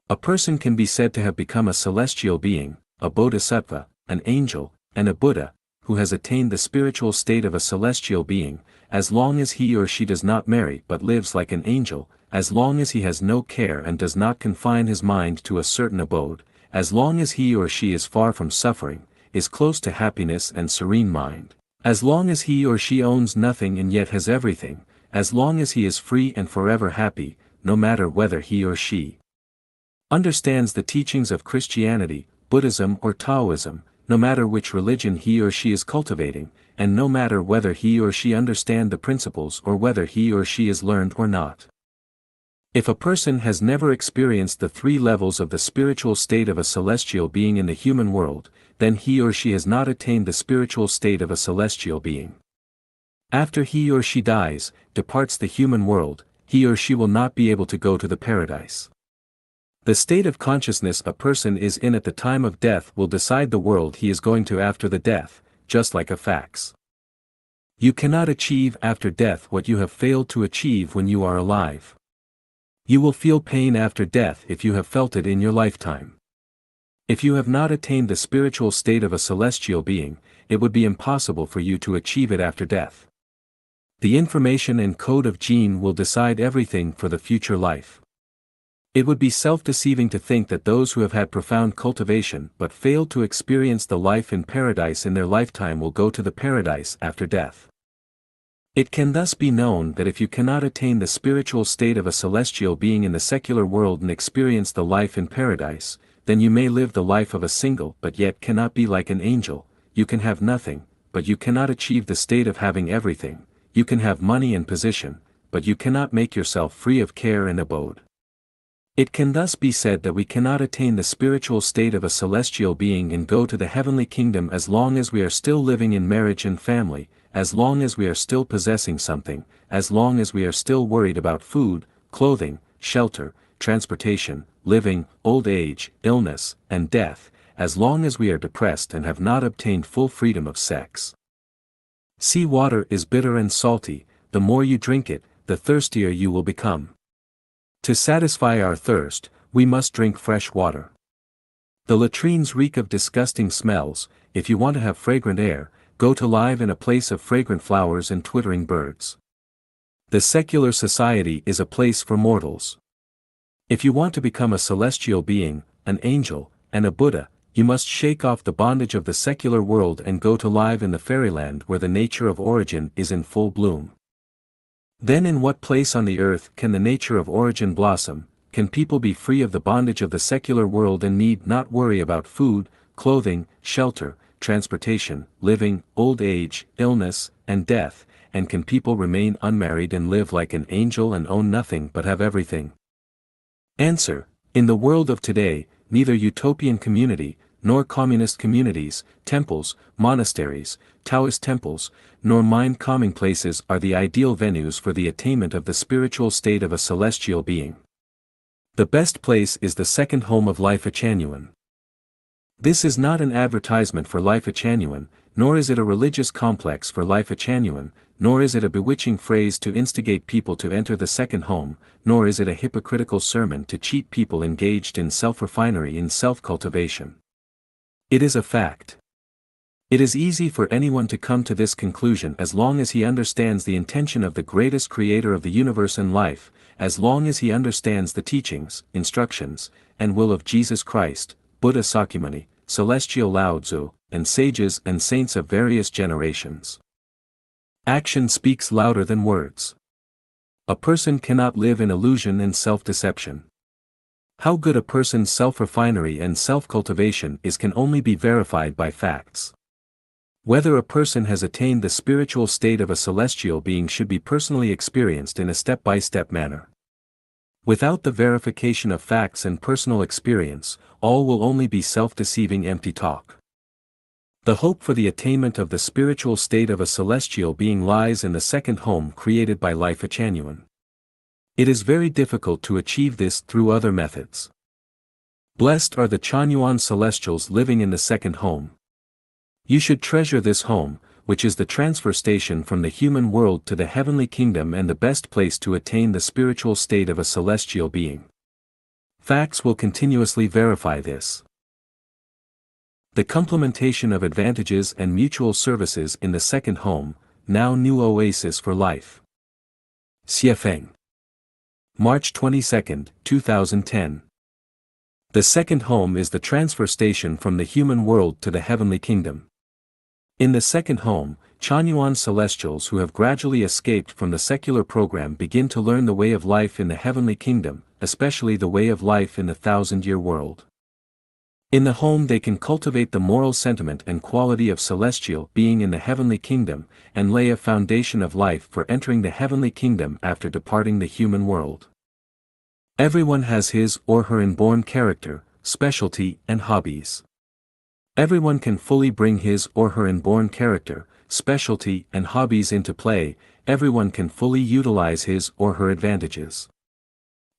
A person can be said to have become a celestial being, a bodhisattva, an angel, and a Buddha, who has attained the spiritual state of a celestial being, as long as he or she does not marry but lives like an angel, as long as he has no care and does not confine his mind to a certain abode, as long as he or she is far from suffering, is close to happiness and serene mind, as long as he or she owns nothing and yet has everything, as long as he is free and forever happy, no matter whether he or she understands the teachings of Christianity, Buddhism or Taoism, no matter which religion he or she is cultivating, and no matter whether he or she understand the principles or whether he or she is learned or not. If a person has never experienced the 3 levels of the spiritual state of a celestial being in the human world, then he or she has not attained the spiritual state of a celestial being. After he or she dies, departs the human world, he or she will not be able to go to the paradise. The state of consciousness a person is in at the time of death will decide the world he is going to after the death, just like a fax. You cannot achieve after death what you have failed to achieve when you are alive. You will feel pain after death if you have felt it in your lifetime. If you have not attained the spiritual state of a celestial being, it would be impossible for you to achieve it after death. The information and code of gene will decide everything for the future life. It would be self-deceiving to think that those who have had profound cultivation but failed to experience the life in paradise in their lifetime will go to the paradise after death. It can thus be known that if you cannot attain the spiritual state of a celestial being in the secular world and experience the life in paradise, then you may live the life of a single but yet cannot be like an angel. You can have nothing, but you cannot achieve the state of having everything. You can have money and position, but you cannot make yourself free of care and abode. It can thus be said that we cannot attain the spiritual state of a celestial being and go to the heavenly kingdom as long as we are still living in marriage and family, as long as we are still possessing something, as long as we are still worried about food, clothing, shelter, transportation, living, old age, illness, and death, as long as we are depressed and have not obtained full freedom of sex. Sea water is bitter and salty, the more you drink it, the thirstier you will become. To satisfy our thirst, we must drink fresh water. The latrines reek of disgusting smells. If you want to have fragrant air, go to live in a place of fragrant flowers and twittering birds. The secular society is a place for mortals. If you want to become a celestial being, an angel, and a Buddha, you must shake off the bondage of the secular world and go to live in the fairyland where the nature of origin is in full bloom. Then in what place on the earth can the nature of origin blossom? Can people be free of the bondage of the secular world and need not worry about food, clothing, shelter, transportation, living, old age, illness, and death, and can people remain unmarried and live like an angel and own nothing but have everything? Answer: in the world of today, neither utopian community, nor communist communities, temples, monasteries, Taoist temples, nor mind-calming places are the ideal venues for the attainment of the spiritual state of a celestial being. The best place is the second home of life genuine. This is not an advertisement for life genuine, nor is it a religious complex for life genuine, nor is it a bewitching phrase to instigate people to enter the second home, nor is it a hypocritical sermon to cheat people engaged in self-refinery and self-cultivation. It is a fact. It is easy for anyone to come to this conclusion as long as he understands the intention of the greatest creator of the universe and life, as long as he understands the teachings, instructions, and will of Jesus Christ, Buddha Sakyamuni, celestial Lao Tzu, and sages and saints of various generations. Action speaks louder than words. A person cannot live in illusion and self-deception. How good a person's self-refinery and self-cultivation is can only be verified by facts. Whether a person has attained the spiritual state of a celestial being should be personally experienced in a step-by-step manner. Without the verification of facts and personal experience, all will only be self-deceiving empty talk. The hope for the attainment of the spiritual state of a celestial being lies in the second home created by life genuine. It is very difficult to achieve this through other methods. Blessed are the Chanyuan celestials living in the second home. You should treasure this home, which is the transfer station from the human world to the heavenly kingdom and the best place to attain the spiritual state of a celestial being. Facts will continuously verify this. The complementation of advantages and mutual services in the second home, now new oasis for life. Xiefeng. March 22, 2010. The second home is the transfer station from the human world to the heavenly kingdom. In the second home, Chanyuan celestials who have gradually escaped from the secular program begin to learn the way of life in the heavenly kingdom, especially the way of life in the thousand-year world. In the home they can cultivate the moral sentiment and quality of celestial being in the heavenly kingdom, and lay a foundation of life for entering the heavenly kingdom after departing the human world. Everyone has his or her inborn character, specialty, and hobbies. Everyone can fully bring his or her inborn character, specialty, and hobbies into play. Everyone can fully utilize his or her advantages.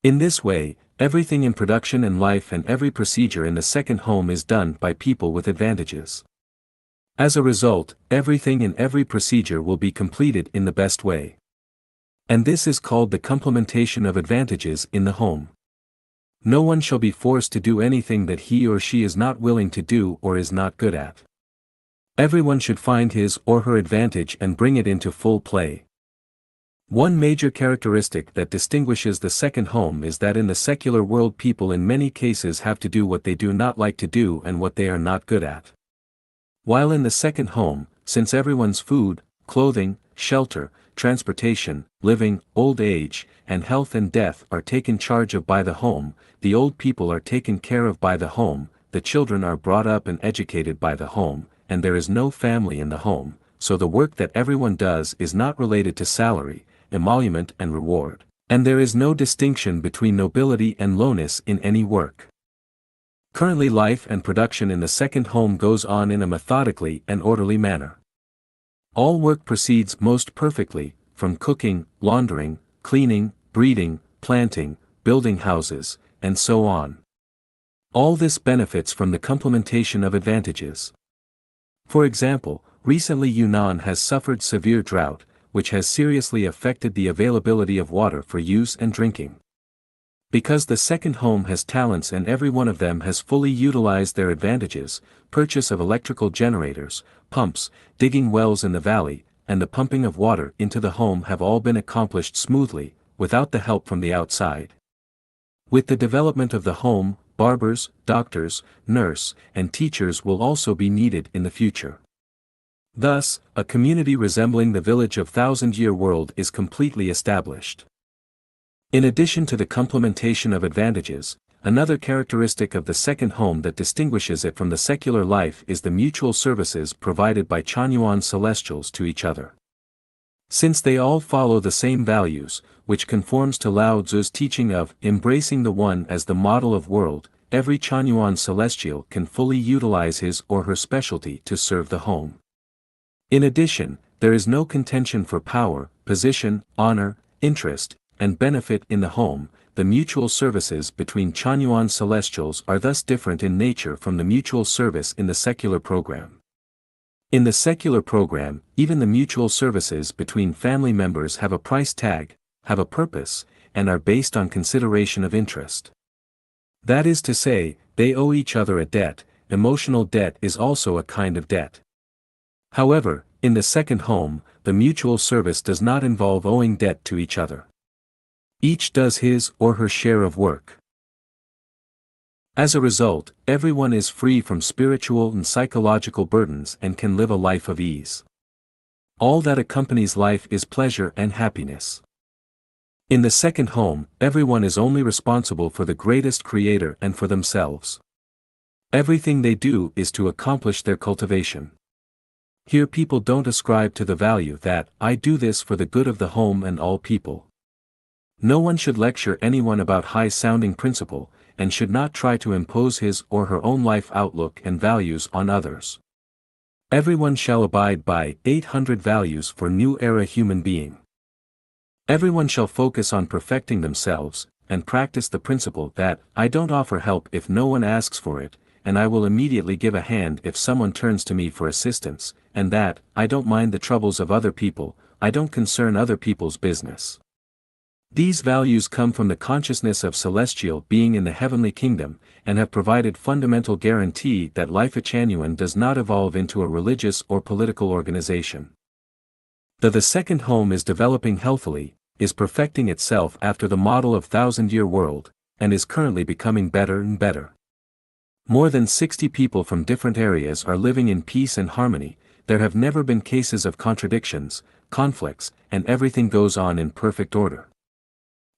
In this way, everything in production and life and every procedure in the second home is done by people with advantages. As a result, everything in every procedure will be completed in the best way. And this is called the complementation of advantages in the home. No one shall be forced to do anything that he or she is not willing to do or is not good at. Everyone should find his or her advantage and bring it into full play. One major characteristic that distinguishes the second home is that in the secular world people in many cases have to do what they do not like to do and what they are not good at. While in the second home, since everyone's food, clothing, shelter, transportation, living, old age, and health and death are taken charge of by the home, the old people are taken care of by the home, the children are brought up and educated by the home, and there is no family in the home, so the work that everyone does is not related to salary, emolument and reward, and there is no distinction between nobility and lowness in any work. Currently life and production in the second home goes on in a methodically and orderly manner. All work proceeds most perfectly, from cooking, laundering, cleaning, breeding, planting, building houses, and so on. All this benefits from the complementation of advantages. For example, recently Yunnan has suffered severe drought, which has seriously affected the availability of water for use and drinking. Because the second home has talents and every one of them has fully utilized their advantages, purchase of electrical generators, pumps, digging wells in the valley, and the pumping of water into the home have all been accomplished smoothly, without the help from the outside. With the development of the home, barbers, doctors, nurse, and teachers will also be needed in the future. Thus, a community resembling the village of thousand-year world is completely established. In addition to the complementation of advantages, another characteristic of the second home that distinguishes it from the secular life is the mutual services provided by Chanyuan celestials to each other. Since they all follow the same values, which conforms to Lao Tzu's teaching of embracing the one as the model of world, every Chanyuan celestial can fully utilize his or her specialty to serve the home. In addition, there is no contention for power, position, honor, interest, and benefit in the home. The mutual services between Chanyuan celestials are thus different in nature from the mutual service in the secular program. In the secular program, even the mutual services between family members have a price tag, have a purpose, and are based on consideration of interest. That is to say, they owe each other a debt. Emotional debt is also a kind of debt. However, in the second home, the mutual service does not involve owing debt to each other. Each does his or her share of work. As a result, everyone is free from spiritual and psychological burdens and can live a life of ease. All that accompanies life is pleasure and happiness. In the second home, everyone is only responsible for the greatest creator and for themselves. Everything they do is to accomplish their cultivation. Here people don't ascribe to the value that, I do this for the good of the home and all people. No one should lecture anyone about high-sounding principle, and should not try to impose his or her own life outlook and values on others. Everyone shall abide by 800 values for new era human being. Everyone shall focus on perfecting themselves, and practice the principle that, I don't offer help if no one asks for it, and I will immediately give a hand if someone turns to me for assistance, and that, I don't mind the troubles of other people, I don't concern other people's business. These values come from the consciousness of celestial being in the heavenly kingdom, and have provided fundamental guarantee that life Genuine does not evolve into a religious or political organization. Though the second home is developing healthily, is perfecting itself after the model of thousand-year world, and is currently becoming better and better. More than 60 people from different areas are living in peace and harmony. There have never been cases of contradictions, conflicts, and everything goes on in perfect order.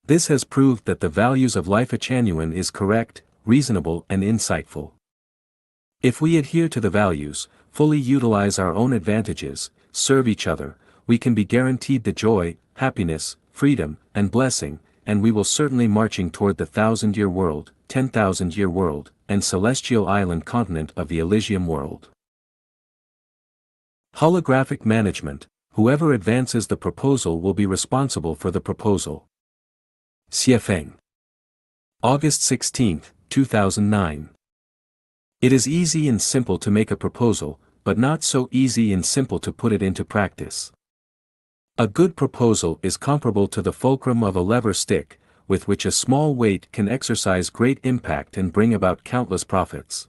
This has proved that the values of life genuine is correct, reasonable and insightful. If we adhere to the values, fully utilize our own advantages, serve each other, we can be guaranteed the joy, happiness, freedom, and blessing, and we will certainly marching toward the 1,000-year world, 10,000-year world, and celestial island continent of the Elysium world. Holographic management: whoever advances the proposal will be responsible for the proposal. Xiefeng. August 16, 2009. It is easy and simple to make a proposal, but not so easy and simple to put it into practice. A good proposal is comparable to the fulcrum of a lever stick, with which a small weight can exercise great impact and bring about countless profits.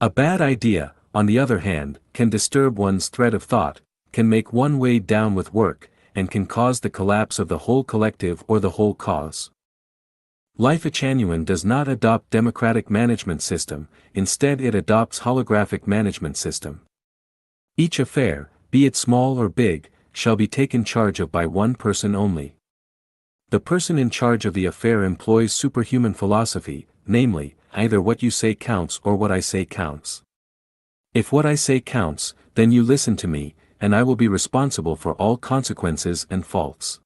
A bad idea, on the other hand, can disturb one's thread of thought, can make one weighed down with work, and can cause the collapse of the whole collective or the whole cause. Life genuine does not adopt democratic management system, instead it adopts holographic management system. Each affair, be it small or big, shall be taken charge of by one person only. The person in charge of the affair employs superhuman philosophy, namely, either what you say counts or what I say counts. If what I say counts, then you listen to me, and I will be responsible for all consequences and faults.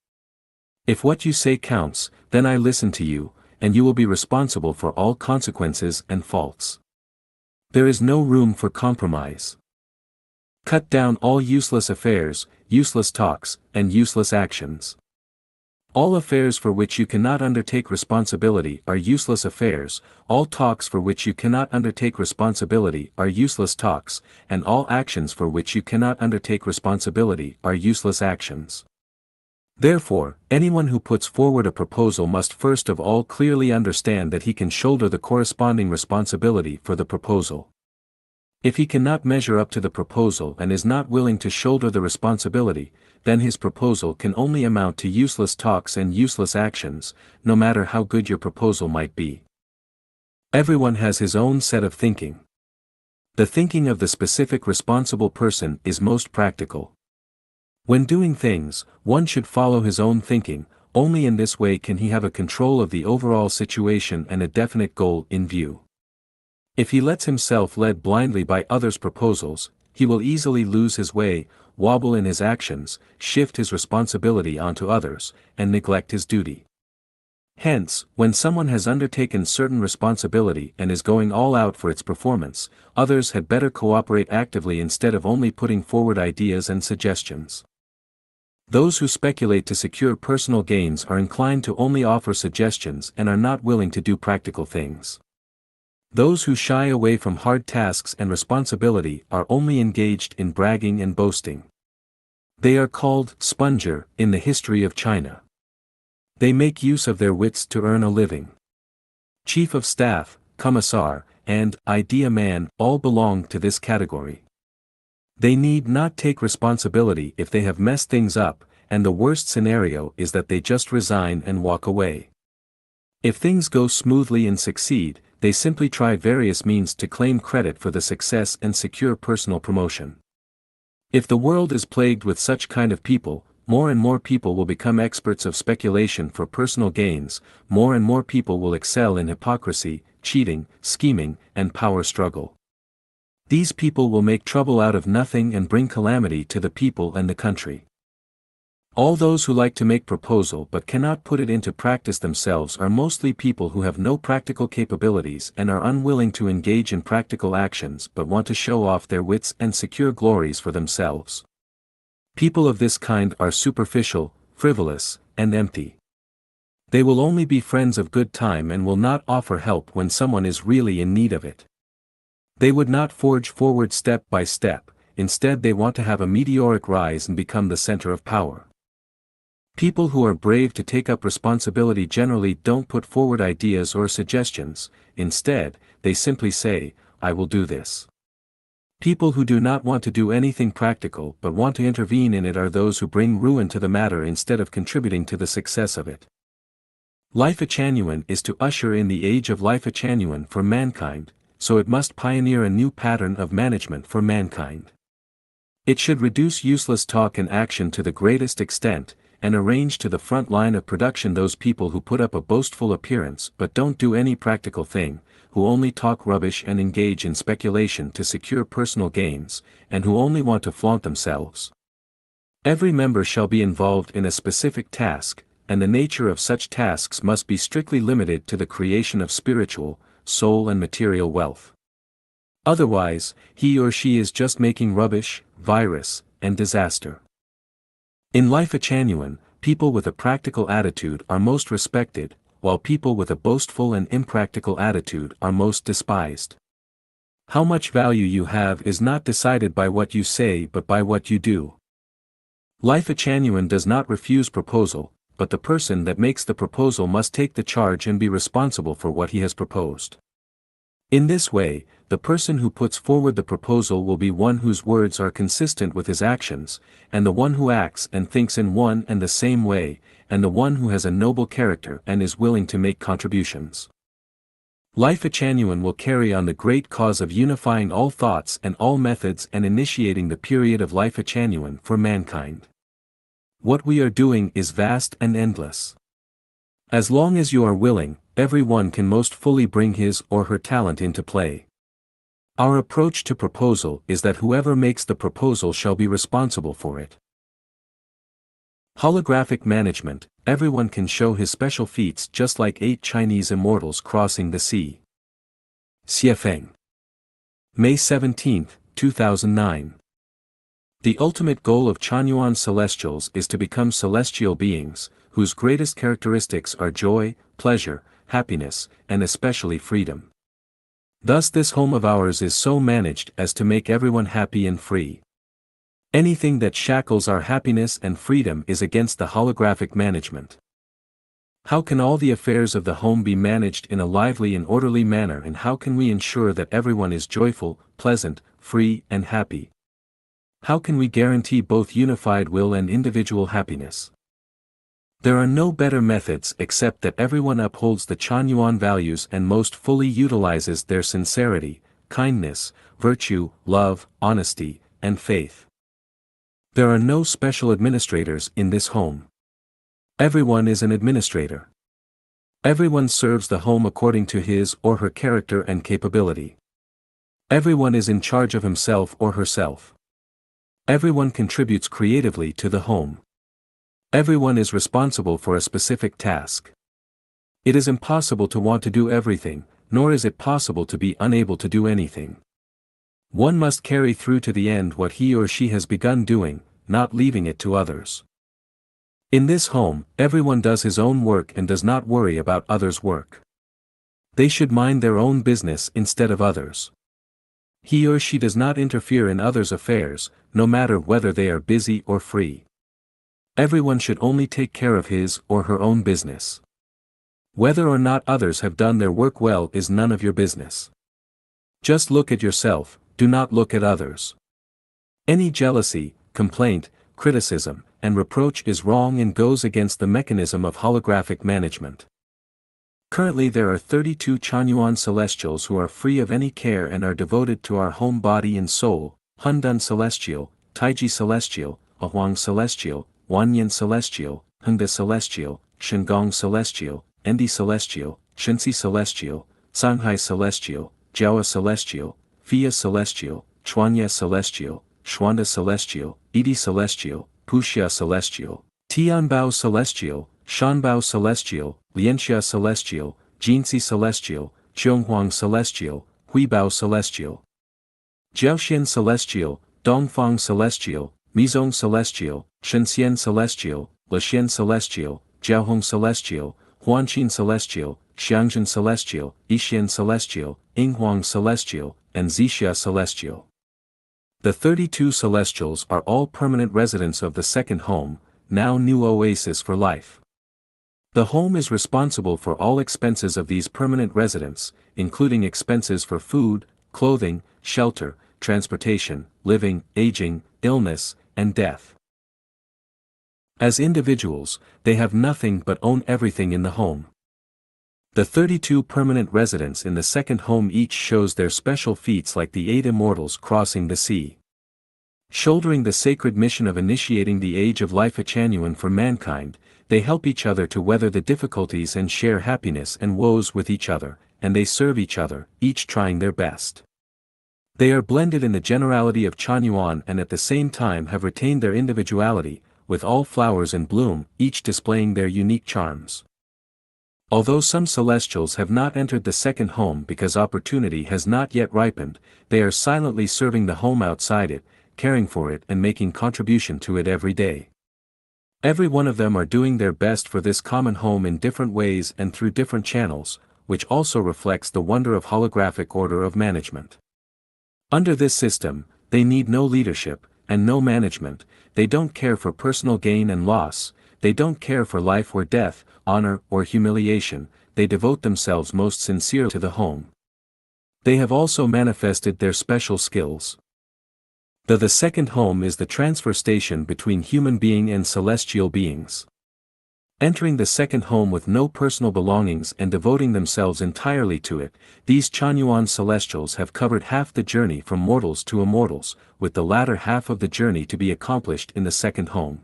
If what you say counts, then I listen to you, and you will be responsible for all consequences and faults. There is no room for compromise. Cut down all useless affairs, useless talks, and useless actions. All affairs for which you cannot undertake responsibility are useless affairs, all talks for which you cannot undertake responsibility are useless talks, and all actions for which you cannot undertake responsibility are useless actions. Therefore, anyone who puts forward a proposal must first of all clearly understand that he can shoulder the corresponding responsibility for the proposal. If he cannot measure up to the proposal and is not willing to shoulder the responsibility, then his proposal can only amount to useless talks and useless actions, no matter how good your proposal might be. Everyone has his own set of thinking. The thinking of the specific responsible person is most practical. When doing things, one should follow his own thinking. Only in this way can he have a control of the overall situation and a definite goal in view. If he lets himself led blindly by others' proposals, he will easily lose his way, wobble in his actions, shift his responsibility onto others, and neglect his duty. Hence, when someone has undertaken certain responsibility and is going all out for its performance, others had better cooperate actively instead of only putting forward ideas and suggestions. Those who speculate to secure personal gains are inclined to only offer suggestions and are not willing to do practical things. Those who shy away from hard tasks and responsibility are only engaged in bragging and boasting. They are called sponger in the history of China. They make use of their wits to earn a living. Chief of Staff, Commissar, and Idea Man all belong to this category. They need not take responsibility if they have messed things up, and the worst scenario is that they just resign and walk away. If things go smoothly and succeed, they simply try various means to claim credit for the success and secure personal promotion. If the world is plagued with such kind of people, more and more people will become experts of speculation for personal gains, more and more people will excel in hypocrisy, cheating, scheming, and power struggle. These people will make trouble out of nothing and bring calamity to the people and the country. All those who like to make proposal but cannot put it into practice themselves are mostly people who have no practical capabilities and are unwilling to engage in practical actions but want to show off their wits and secure glories for themselves. People of this kind are superficial, frivolous, and empty. They will only be friends of good time and will not offer help when someone is really in need of it. They would not forge forward step by step, instead they want to have a meteoric rise and become the center of power. People who are brave to take up responsibility generally don't put forward ideas or suggestions, instead, they simply say, "I will do this." People who do not want to do anything practical but want to intervene in it are those who bring ruin to the matter instead of contributing to the success of it. Life Genuine is to usher in the age of Life Genuine for mankind, so it must pioneer a new pattern of management for mankind. It should reduce useless talk and action to the greatest extent, and arrange to the front line of production those people who put up a boastful appearance but don't do any practical thing, who only talk rubbish and engage in speculation to secure personal gains, and who only want to flaunt themselves. Every member shall be involved in a specific task, and the nature of such tasks must be strictly limited to the creation of spiritual, soul and material wealth. Otherwise, he or she is just making rubbish, virus, and disaster. In Life Genuine, people with a practical attitude are most respected, while people with a boastful and impractical attitude are most despised. How much value you have is not decided by what you say but by what you do. Life Genuine does not refuse proposal, but the person that makes the proposal must take the charge and be responsible for what he has proposed. In this way, the person who puts forward the proposal will be one whose words are consistent with his actions, and the one who acts and thinks in one and the same way, and the one who has a noble character and is willing to make contributions. Life Genuine will carry on the great cause of unifying all thoughts and all methods and initiating the period of Life Genuine for mankind. What we are doing is vast and endless. As long as you are willing, everyone can most fully bring his or her talent into play. Our approach to proposal is that whoever makes the proposal shall be responsible for it. Holographic management, everyone can show his special feats just like 8 Chinese immortals crossing the sea. Xiefeng. May 17, 2009. The ultimate goal of Chanyuan Celestials is to become celestial beings, whose greatest characteristics are joy, pleasure, happiness, and especially freedom. Thus this home of ours is so managed as to make everyone happy and free. Anything that shackles our happiness and freedom is against the holographic management. How can all the affairs of the home be managed in a lively and orderly manner, and how can we ensure that everyone is joyful, pleasant, free and happy? How can we guarantee both unified will and individual happiness? There are no better methods except that everyone upholds the Chanyuan values and most fully utilizes their sincerity, kindness, virtue, love, honesty, and faith. There are no special administrators in this home. Everyone is an administrator. Everyone serves the home according to his or her character and capability. Everyone is in charge of himself or herself. Everyone contributes creatively to the home. Everyone is responsible for a specific task. It is impossible to want to do everything, nor is it possible to be unable to do anything. One must carry through to the end what he or she has begun doing, not leaving it to others. In this home, everyone does his own work and does not worry about others' work. They should mind their own business instead of others. He or she does not interfere in others' affairs, no matter whether they are busy or free. Everyone should only take care of his or her own business. Whether or not others have done their work well is none of your business. Just look at yourself, do not look at others. Any jealousy, complaint, criticism, and reproach is wrong and goes against the mechanism of holographic management. Currently there are 32 Chanyuan Celestials who are free of any care and are devoted to our home body and soul: Hundun Celestial, Taiji Celestial, Ahuang Celestial, Wanyan Celestial, Hengda Celestial, Shengong Celestial, Endi Celestial, Shensi Celestial, Shanghai Celestial, Jiawa Celestial, Fia Celestial, Chuanya Celestial, Xuanda Celestial, Edi Celestial, Puxia Celestial, Tianbao Celestial, Shanbao Celestial, Lianxia Celestial, Jinxi Celestial, Zhonghuang Celestial, Huibao Celestial, Jiaoxian Celestial, Dongfang Celestial, Mizong Celestial, Shenzhen Celestial, Lexian Celestial, Jiaohong Celestial, Huanqin Celestial, Xiangzhen Celestial, Yixian Celestial, Yinghuang Celestial, and Zixia Celestial. The 32 Celestials are all permanent residents of the second home, now new oasis for life. The home is responsible for all expenses of these permanent residents, including expenses for food, clothing, shelter, transportation, living, aging, illness, and death. As individuals, they have nothing but own everything in the home. The 32 permanent residents in the second home each shows their special feats like the 8 immortals crossing the sea. Shouldering the sacred mission of initiating the age of life genuine for mankind, they help each other to weather the difficulties and share happiness and woes with each other, and they serve each other, each trying their best. They are blended in the generality of Chanyuan and at the same time have retained their individuality, with all flowers in bloom, each displaying their unique charms. Although some celestials have not entered the second home because opportunity has not yet ripened, they are silently serving the home outside it, caring for it and making contribution to it every day. Every one of them are doing their best for this common home in different ways and through different channels, which also reflects the wonder of holographic order of management. Under this system, they need no leadership, and no management, they don't care for personal gain and loss, they don't care for life or death, honor or humiliation, they devote themselves most sincerely to the home. They have also manifested their special skills. The second home is the transfer station between human being and celestial beings. Entering the second home with no personal belongings and devoting themselves entirely to it, these Chanyuan celestials have covered half the journey from mortals to immortals, with the latter half of the journey to be accomplished in the second home.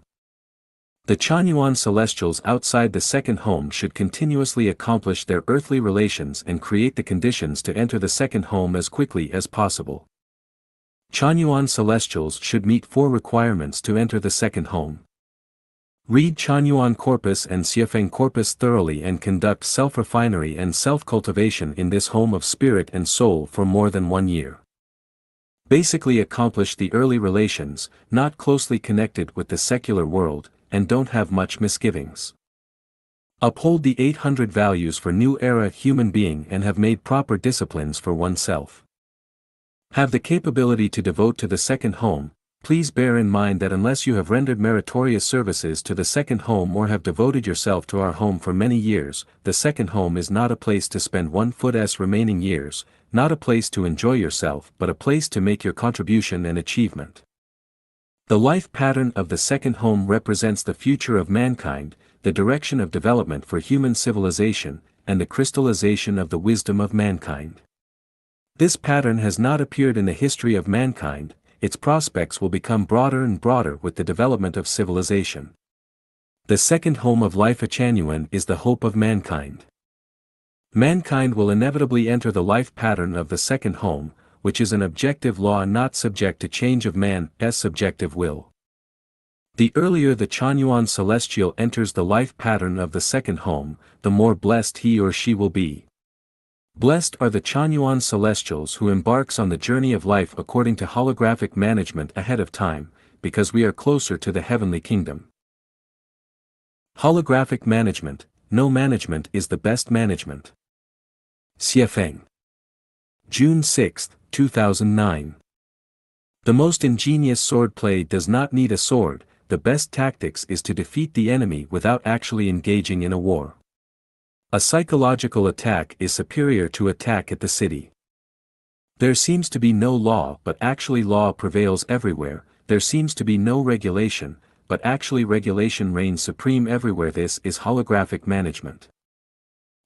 The Chanyuan celestials outside the second home should continuously accomplish their earthly relations and create the conditions to enter the second home as quickly as possible. Chanyuan celestials should meet 4 requirements to enter the second home. Read Chanyuan corpus and Xiefeng corpus thoroughly and conduct self-refinery and self-cultivation in this home of spirit and soul for more than 1 year. Basically accomplish the early relations, not closely connected with the secular world, and don't have much misgivings. Uphold the 800 values for new era human being and have made proper disciplines for oneself. Have the capability to devote to the second home. Please bear in mind that unless you have rendered meritorious services to the second home or have devoted yourself to our home for many years, the second home is not a place to spend 1's remaining years, not a place to enjoy yourself but a place to make your contribution and achievement. The life pattern of the second home represents the future of mankind, the direction of development for human civilization, and the crystallization of the wisdom of mankind. This pattern has not appeared in the history of mankind. Its prospects will become broader and broader with the development of civilization. The second home of life genuine is the hope of mankind. Mankind will inevitably enter the life pattern of the second home, which is an objective law not subject to change of man's subjective will. The earlier the Chanyuan celestial enters the life pattern of the second home, the more blessed he or she will be. Blessed are the Chanyuan celestials who embarks on the journey of life according to holographic management ahead of time, because we are closer to the heavenly kingdom. Holographic management, no management is the best management. Xiefeng. June 6, 2009. The most ingenious swordplay does not need a sword, the best tactics is to defeat the enemy without actually engaging in a war. A psychological attack is superior to attack at the city. There seems to be no law but actually law prevails everywhere, there seems to be no regulation, but actually regulation reigns supreme everywhere. This is holographic management.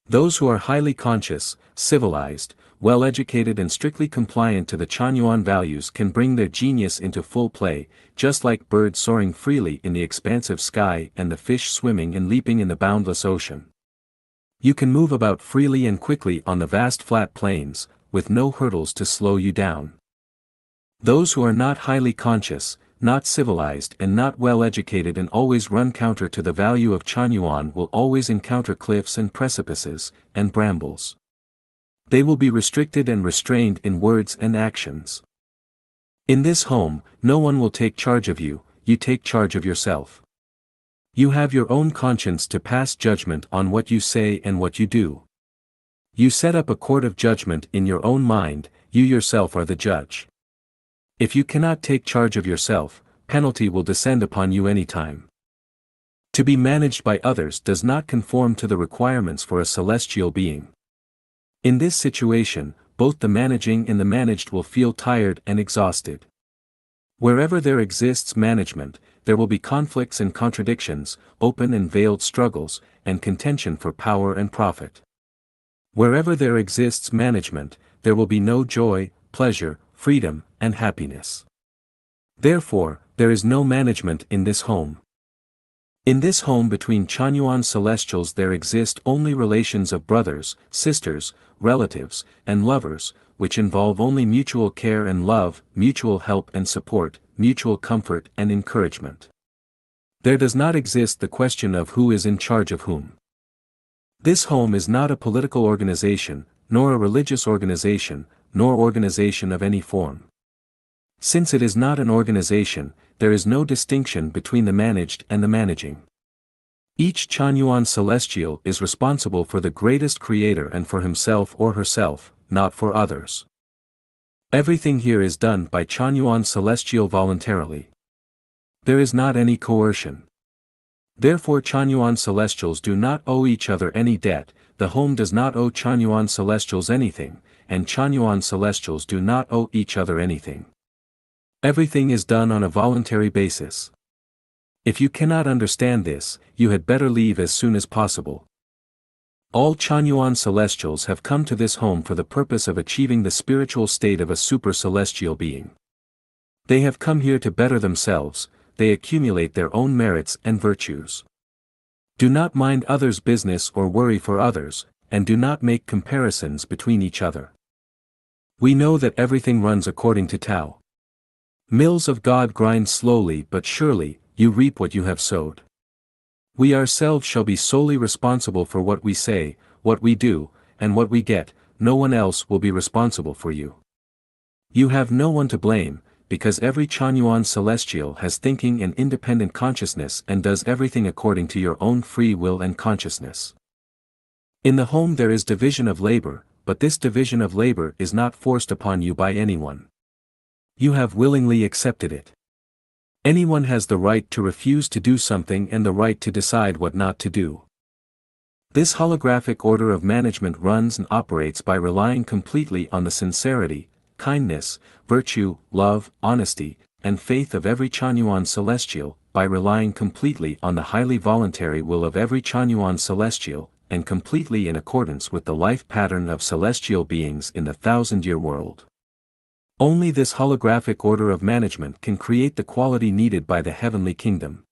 Those who are highly conscious, civilized, well-educated and strictly compliant to the Chanyuan values can bring their genius into full play, just like birds soaring freely in the expansive sky and the fish swimming and leaping in the boundless ocean. You can move about freely and quickly on the vast flat plains, with no hurdles to slow you down. Those who are not highly conscious, not civilized and not well educated and always run counter to the value of Chanyuan will always encounter cliffs and precipices, and brambles. They will be restricted and restrained in words and actions. In this home, no one will take charge of you, you take charge of yourself. You have your own conscience to pass judgment on what you say and what you do. You set up a court of judgment in your own mind, you yourself are the judge. If you cannot take charge of yourself, penalty will descend upon you anytime. To be managed by others does not conform to the requirements for a celestial being. In this situation, both the managing and the managed will feel tired and exhausted. Wherever there exists management, there will be conflicts and contradictions, open and veiled struggles, and contention for power and profit. Wherever there exists management, there will be no joy, pleasure, freedom, and happiness. Therefore, there is no management in this home. In this home between Chanyuan celestials there exist only relations of brothers, sisters, relatives, and lovers, which involve only mutual care and love, mutual help and support, mutual comfort and encouragement. There does not exist the question of who is in charge of whom. This home is not a political organization, nor a religious organization, nor organization of any form. Since it is not an organization, there is no distinction between the managed and the managing. Each Chanyuan celestial is responsible for the greatest creator and for himself or herself, not for others. Everything here is done by Chanyuan celestial voluntarily. There is not any coercion. Therefore Chanyuan celestials do not owe each other any debt, the home does not owe Chanyuan celestials anything, and Chanyuan celestials do not owe each other anything. Everything is done on a voluntary basis. If you cannot understand this, you had better leave as soon as possible. All Chanyuan celestials have come to this home for the purpose of achieving the spiritual state of a super-celestial being. They have come here to better themselves, they accumulate their own merits and virtues. Do not mind others' business or worry for others, and do not make comparisons between each other. We know that everything runs according to Tao. Mills of God grind slowly but surely, you reap what you have sowed. We ourselves shall be solely responsible for what we say, what we do, and what we get, no one else will be responsible for you. You have no one to blame, because every Chanyuan celestial has thinking and independent consciousness and does everything according to your own free will and consciousness. In the home there is division of labor, but this division of labor is not forced upon you by anyone. You have willingly accepted it. Anyone has the right to refuse to do something and the right to decide what not to do. This holographic order of management runs and operates by relying completely on the sincerity, kindness, virtue, love, honesty, and faith of every Chanyuan celestial, by relying completely on the highly voluntary will of every Chanyuan celestial, and completely in accordance with the life pattern of celestial beings in the 1,000-year world. Only this holographic order of management can create the quality needed by the heavenly kingdom.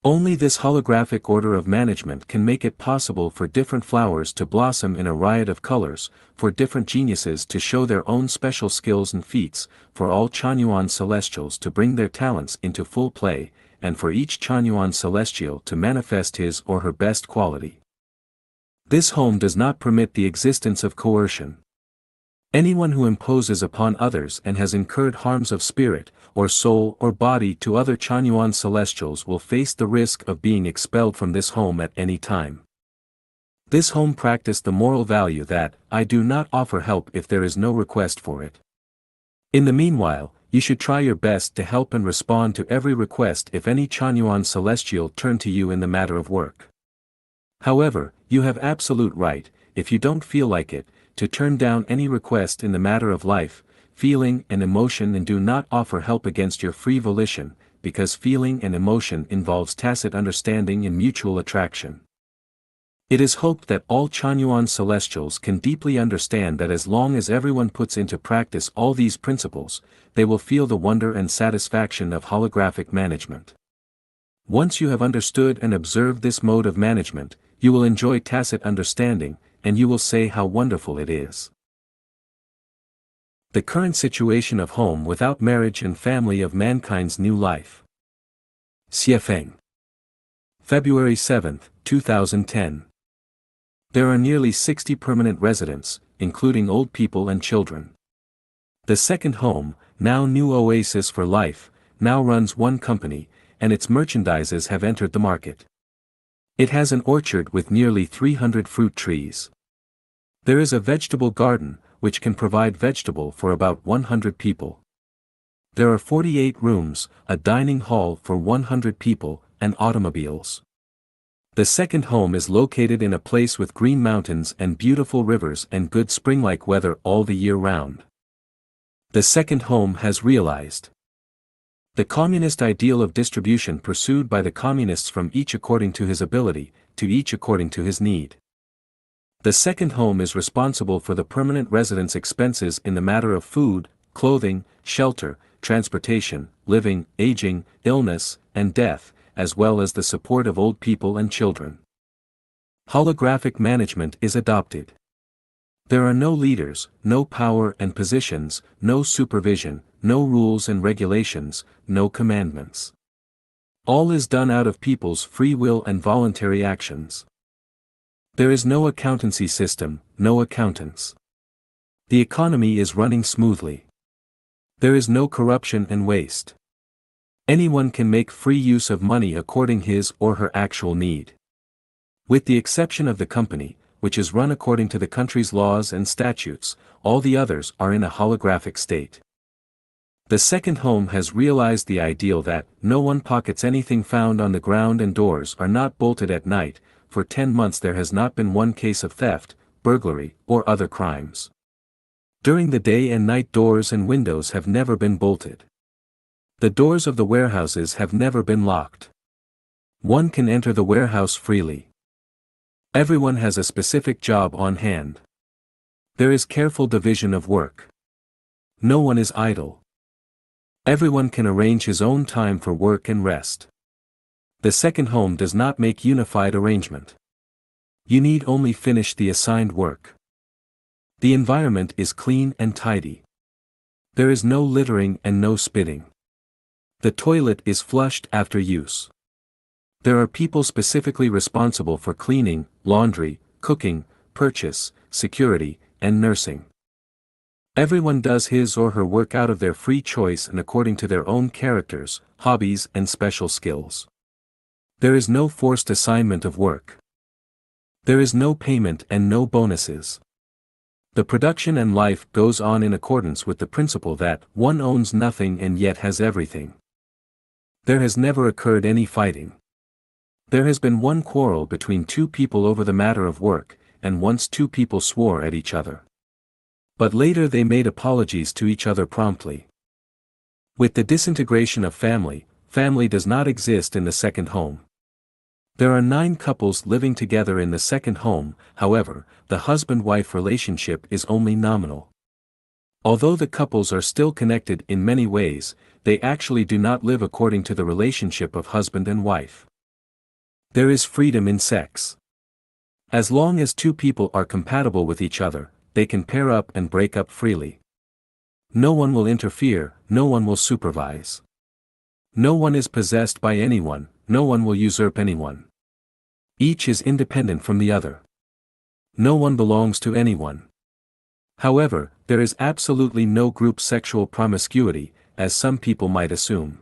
Only this holographic order of management can make it possible for different flowers to blossom in a riot of colors, for different geniuses to show their own special skills and feats, for all Chanyuan celestials to bring their talents into full play, and for each Chanyuan celestial to manifest his or her best quality. This home does not permit the existence of coercion. Anyone who imposes upon others and has incurred harms of spirit, or soul or body to other Chanyuan celestials will face the risk of being expelled from this home at any time. This home practice the moral value that, I do not offer help if there is no request for it. In the meanwhile, you should try your best to help and respond to every request if any Chanyuan celestial turn to you in the matter of work. However, you have absolute right, if you don't feel like it, to turn down any request in the matter of life, feeling and emotion and do not offer help against your free volition, because feeling and emotion involves tacit understanding and mutual attraction. It is hoped that all Chanyuan celestials can deeply understand that as long as everyone puts into practice all these principles, they will feel the wonder and satisfaction of holographic management. Once you have understood and observed this mode of management, you will enjoy tacit understanding, and you will say how wonderful it is. The current situation of home without marriage and family of mankind's new life. Xiefeng. February 7, 2010. There are nearly 60 permanent residents, including old people and children. The second home, now New Oasis for Life, now runs one company, and its merchandises have entered the market. It has an orchard with nearly 300 fruit trees. There is a vegetable garden, which can provide vegetable for about 100 people. There are 48 rooms, a dining hall for 100 people, and automobiles. The second home is located in a place with green mountains and beautiful rivers and good spring-like weather all the year round. The second home has realized the communist ideal of distribution pursued by the communists, from each according to his ability, to each according to his need. The second home is responsible for the permanent residence expenses in the matter of food, clothing, shelter, transportation, living, aging, illness, and death, as well as the support of old people and children. Holographic management is adopted. There are no leaders, no power and positions, no supervision, no rules and regulations, no commandments. All is done out of people's free will and voluntary actions. There is no accountancy system, no accountants. The economy is running smoothly. There is no corruption and waste. Anyone can make free use of money according his or her actual need. With the exception of the company, which is run according to the country's laws and statutes, all the others are in a holographic state. The second home has realized the ideal that no one pockets anything found on the ground and doors are not bolted at night. For 10 months there has not been one case of theft, burglary, or other crimes. During the day and night doors and windows have never been bolted. The doors of the warehouses have never been locked. One can enter the warehouse freely. Everyone has a specific job on hand. There is careful division of work. No one is idle. Everyone can arrange his own time for work and rest. The second home does not make unified arrangement. You need only finish the assigned work. The environment is clean and tidy. There is no littering and no spitting. The toilet is flushed after use. There are people specifically responsible for cleaning, laundry, cooking, purchase, security, and nursing. Everyone does his or her work out of their free choice and according to their own characters, hobbies, and special skills. There is no forced assignment of work. There is no payment and no bonuses. The production and life goes on in accordance with the principle that one owns nothing and yet has everything. There has never occurred any fighting. There has been one quarrel between two people over the matter of work, and once two people swore at each other. But later they made apologies to each other promptly. With the disintegration of family, family does not exist in the second home. There are 9 couples living together in the second home, however, the husband-wife relationship is only nominal. Although the couples are still connected in many ways, they actually do not live according to the relationship of husband and wife. There is freedom in sex. As long as two people are compatible with each other, they can pair up and break up freely. No one will interfere, no one will supervise. No one is possessed by anyone, no one will usurp anyone. Each is independent from the other. No one belongs to anyone. However, there is absolutely no group sexual promiscuity, as some people might assume.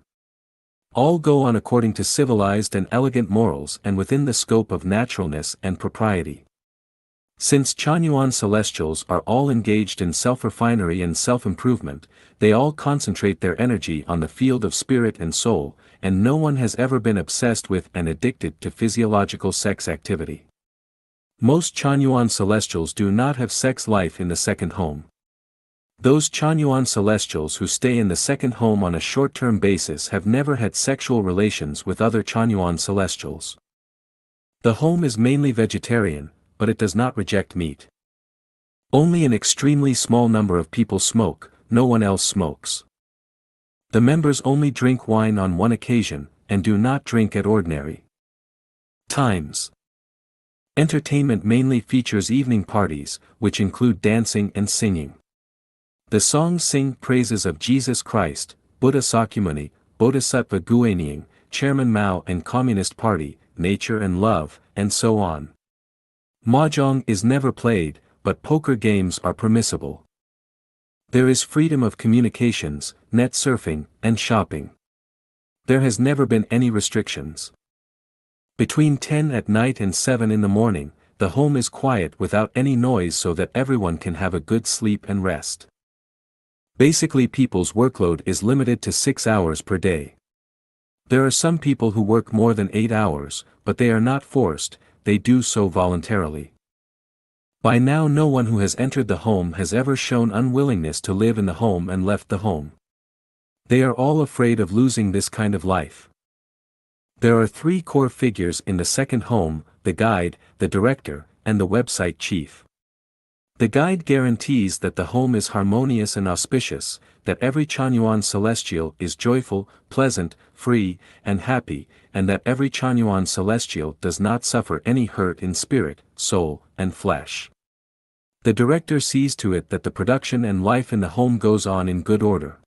All go on according to civilized and elegant morals and within the scope of naturalness and propriety. Since Chanyuan celestials are all engaged in self-refinery and self-improvement, they all concentrate their energy on the field of spirit and soul, and no one has ever been obsessed with and addicted to physiological sex activity. Most Chanyuan celestials do not have sex life in the second home. Those Chanyuan celestials who stay in the second home on a short-term basis have never had sexual relations with other Chanyuan celestials. The home is mainly vegetarian, but it does not reject meat. Only an extremely small number of people smoke, no one else smokes. The members only drink wine on one occasion, and do not drink at ordinary times. Entertainment mainly features evening parties, which include dancing and singing. The songs sing praises of Jesus Christ, Buddha Sakyamuni, Bodhisattva Guanying, Chairman Mao and Communist Party, nature and love, and so on. Mahjong is never played, but poker games are permissible. There is freedom of communications, net surfing, and shopping. There has never been any restrictions. Between 10 at night and 7 in the morning, the home is quiet without any noise so that everyone can have a good sleep and rest. Basically, people's workload is limited to 6 hours per day. There are some people who work more than 8 hours, but they are not forced, they do so voluntarily. By now no one who has entered the home has ever shown unwillingness to live in the home and left the home. They are all afraid of losing this kind of life. There are 3 core figures in the second home: the guide, the director, and the website chief. The guide guarantees that the home is harmonious and auspicious, that every Chanyuan celestial is joyful, pleasant, free, and happy, and that every Chanyuan celestial does not suffer any hurt in spirit, soul, and flesh. The director sees to it that the production and life in the home goes on in good order.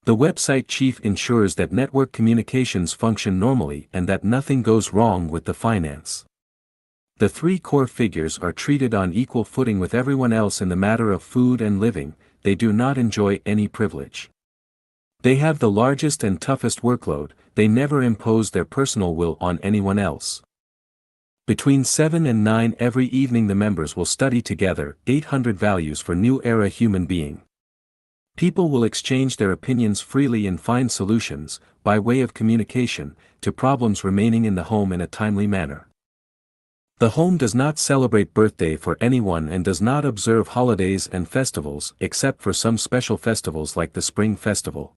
The website chief ensures that network communications function normally and that nothing goes wrong with the finance. The 3 core figures are treated on equal footing with everyone else in the matter of food and living. They do not enjoy any privilege. They have the largest and toughest workload, they never impose their personal will on anyone else. Between 7 and 9 every evening the members will study together 800 values for new era human being. People will exchange their opinions freely and find solutions, by way of communication, to problems remaining in the home in a timely manner. The home does not celebrate birthday for anyone and does not observe holidays and festivals except for some special festivals like the Spring Festival.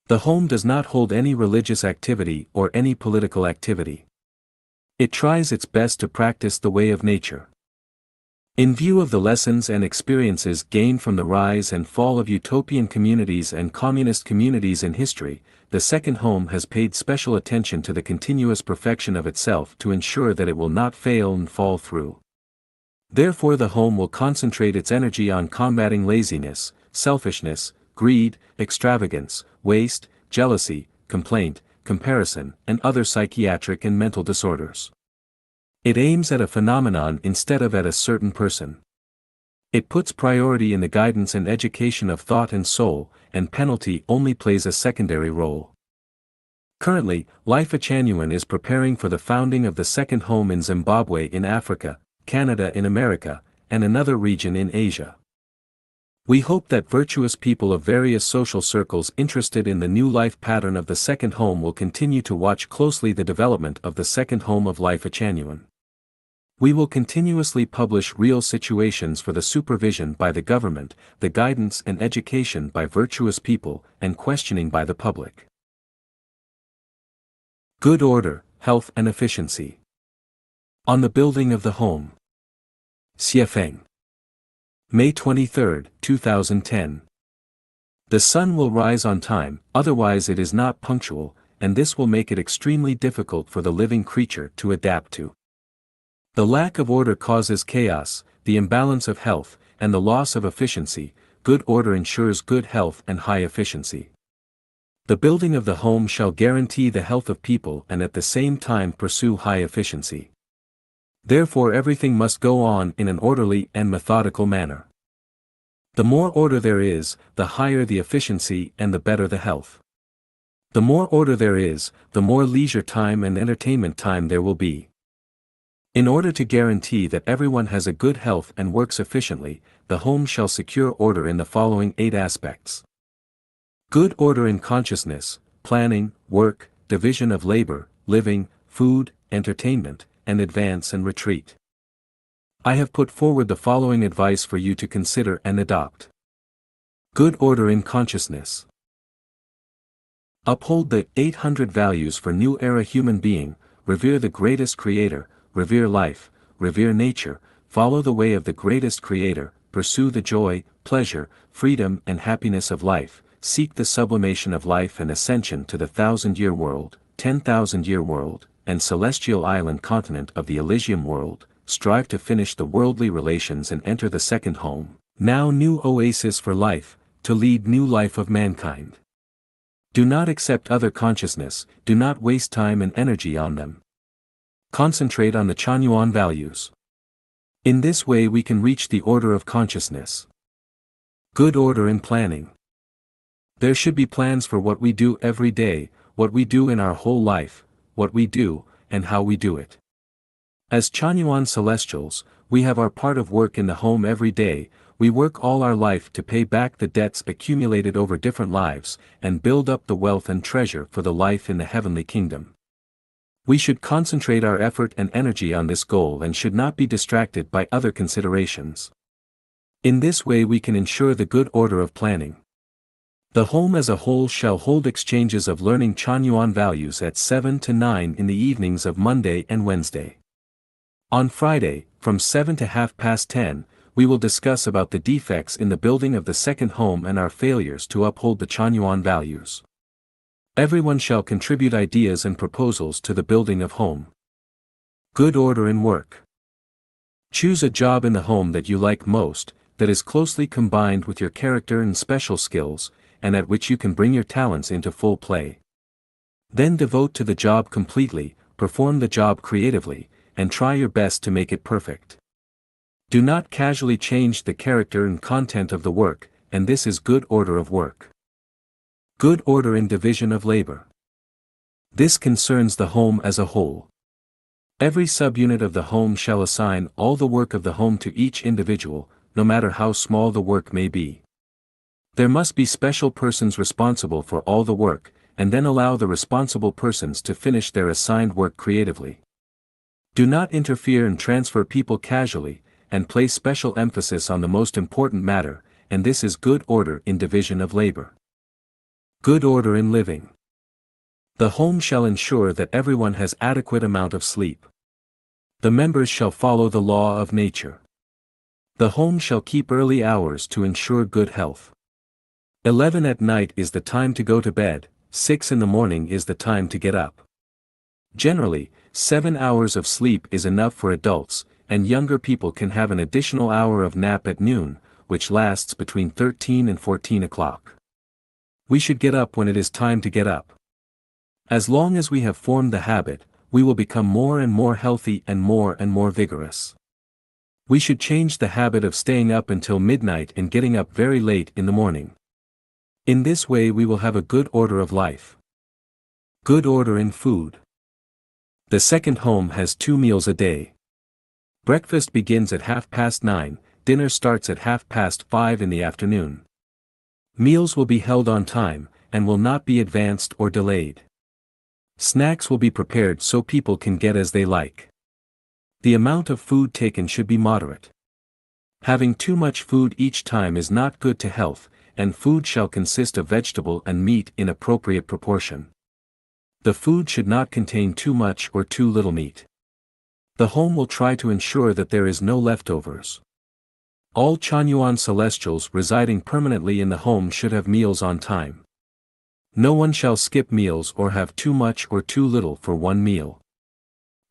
The home does not hold any religious activity or any political activity. It tries its best to practice the way of nature. In view of the lessons and experiences gained from the rise and fall of utopian communities and communist communities in history, the second home has paid special attention to the continuous perfection of itself to ensure that it will not fail and fall through. Therefore the home will concentrate its energy on combating laziness, selfishness, greed, extravagance, waste, jealousy, complaint, comparison, and other psychiatric and mental disorders. It aims at a phenomenon instead of at a certain person. It puts priority in the guidance and education of thought and soul, and penalty only plays a secondary role. Currently, Life Achanyuan is preparing for the founding of the second home in Zimbabwe in Africa, Canada in America, and another region in Asia. We hope that virtuous people of various social circles interested in the new life pattern of the second home will continue to watch closely the development of the second home of Life Achanyuan. We will continuously publish real situations for the supervision by the government, the guidance and education by virtuous people, and questioning by the public. Good order, health and efficiency. On the building of the home. Xiefeng. May 23, 2010. The sun will rise on time, otherwise it is not punctual, and this will make it extremely difficult for the living creature to adapt to. The lack of order causes chaos, the imbalance of health, and the loss of efficiency. Good order ensures good health and high efficiency. The building of the home shall guarantee the health of people and at the same time pursue high efficiency. Therefore everything must go on in an orderly and methodical manner. The more order there is, the higher the efficiency and the better the health. The more order there is, the more leisure time and entertainment time there will be. In order to guarantee that everyone has a good health and works efficiently, the home shall secure order in the following 8 aspects. Good order in consciousness, planning, work, division of labor, living, food, entertainment, and advance and retreat. I have put forward the following advice for you to consider and adopt. Good order in consciousness. Uphold the 800 values for new era human being, revere the greatest creator, revere life, revere nature, follow the way of the greatest creator, pursue the joy, pleasure, freedom and happiness of life, seek the sublimation of life and ascension to the 1,000-year world, 10,000-year world, and celestial island continent of the Elysium world, strive to finish the worldly relations and enter the second home, now new oasis for life, to lead new life of mankind. Do not accept other consciousness, do not waste time and energy on them. Concentrate on the Chanyuan values. In this way we can reach the order of consciousness. Good order in planning. There should be plans for what we do every day, what we do in our whole life, what we do, and how we do it. As Chanyuan celestials, we have our part of work in the home every day, we work all our life to pay back the debts accumulated over different lives, and build up the wealth and treasure for the life in the heavenly kingdom. We should concentrate our effort and energy on this goal and should not be distracted by other considerations. In this way we can ensure the good order of planning. The home as a whole shall hold exchanges of learning Chanyuan values at 7 to 9 in the evenings of Monday and Wednesday. On Friday, from 7 to 10:30, we will discuss about the defects in the building of the second home and our failures to uphold the Chanyuan values. Everyone shall contribute ideas and proposals to the building of home. Good order in work. Choose a job in the home that you like most, that is closely combined with your character and special skills, and at which you can bring your talents into full play. Then devote to the job completely, perform the job creatively, and try your best to make it perfect. Do not casually change the character and content of the work, and this is good order of work. Good order in division of labor. This concerns the home as a whole. Every subunit of the home shall assign all the work of the home to each individual, no matter how small the work may be. There must be special persons responsible for all the work, and then allow the responsible persons to finish their assigned work creatively. Do not interfere and transfer people casually, and place special emphasis on the most important matter, and this is good order in division of labor. Good order in living. The home shall ensure that everyone has adequate amount of sleep. The members shall follow the law of nature. The home shall keep early hours to ensure good health. 11 at night is the time to go to bed, 6 in the morning is the time to get up. Generally, 7 hours of sleep is enough for adults, and younger people can have an additional hour of nap at noon, which lasts between 13 and 14 o'clock. We should get up when it is time to get up. As long as we have formed the habit, we will become more and more healthy and more vigorous. We should change the habit of staying up until midnight and getting up very late in the morning. In this way we will have a good order of life. Good order in food. The second home has 2 meals a day. Breakfast begins at 9:30, dinner starts at 5:30 in the afternoon. Meals will be held on time, and will not be advanced or delayed. Snacks will be prepared so people can get as they like. The amount of food taken should be moderate. Having too much food each time is not good to health, and food shall consist of vegetable and meat in appropriate proportion. The food should not contain too much or too little meat. The home will try to ensure that there is no leftovers. All Chanyuan celestials residing permanently in the home should have meals on time. No one shall skip meals or have too much or too little for one meal.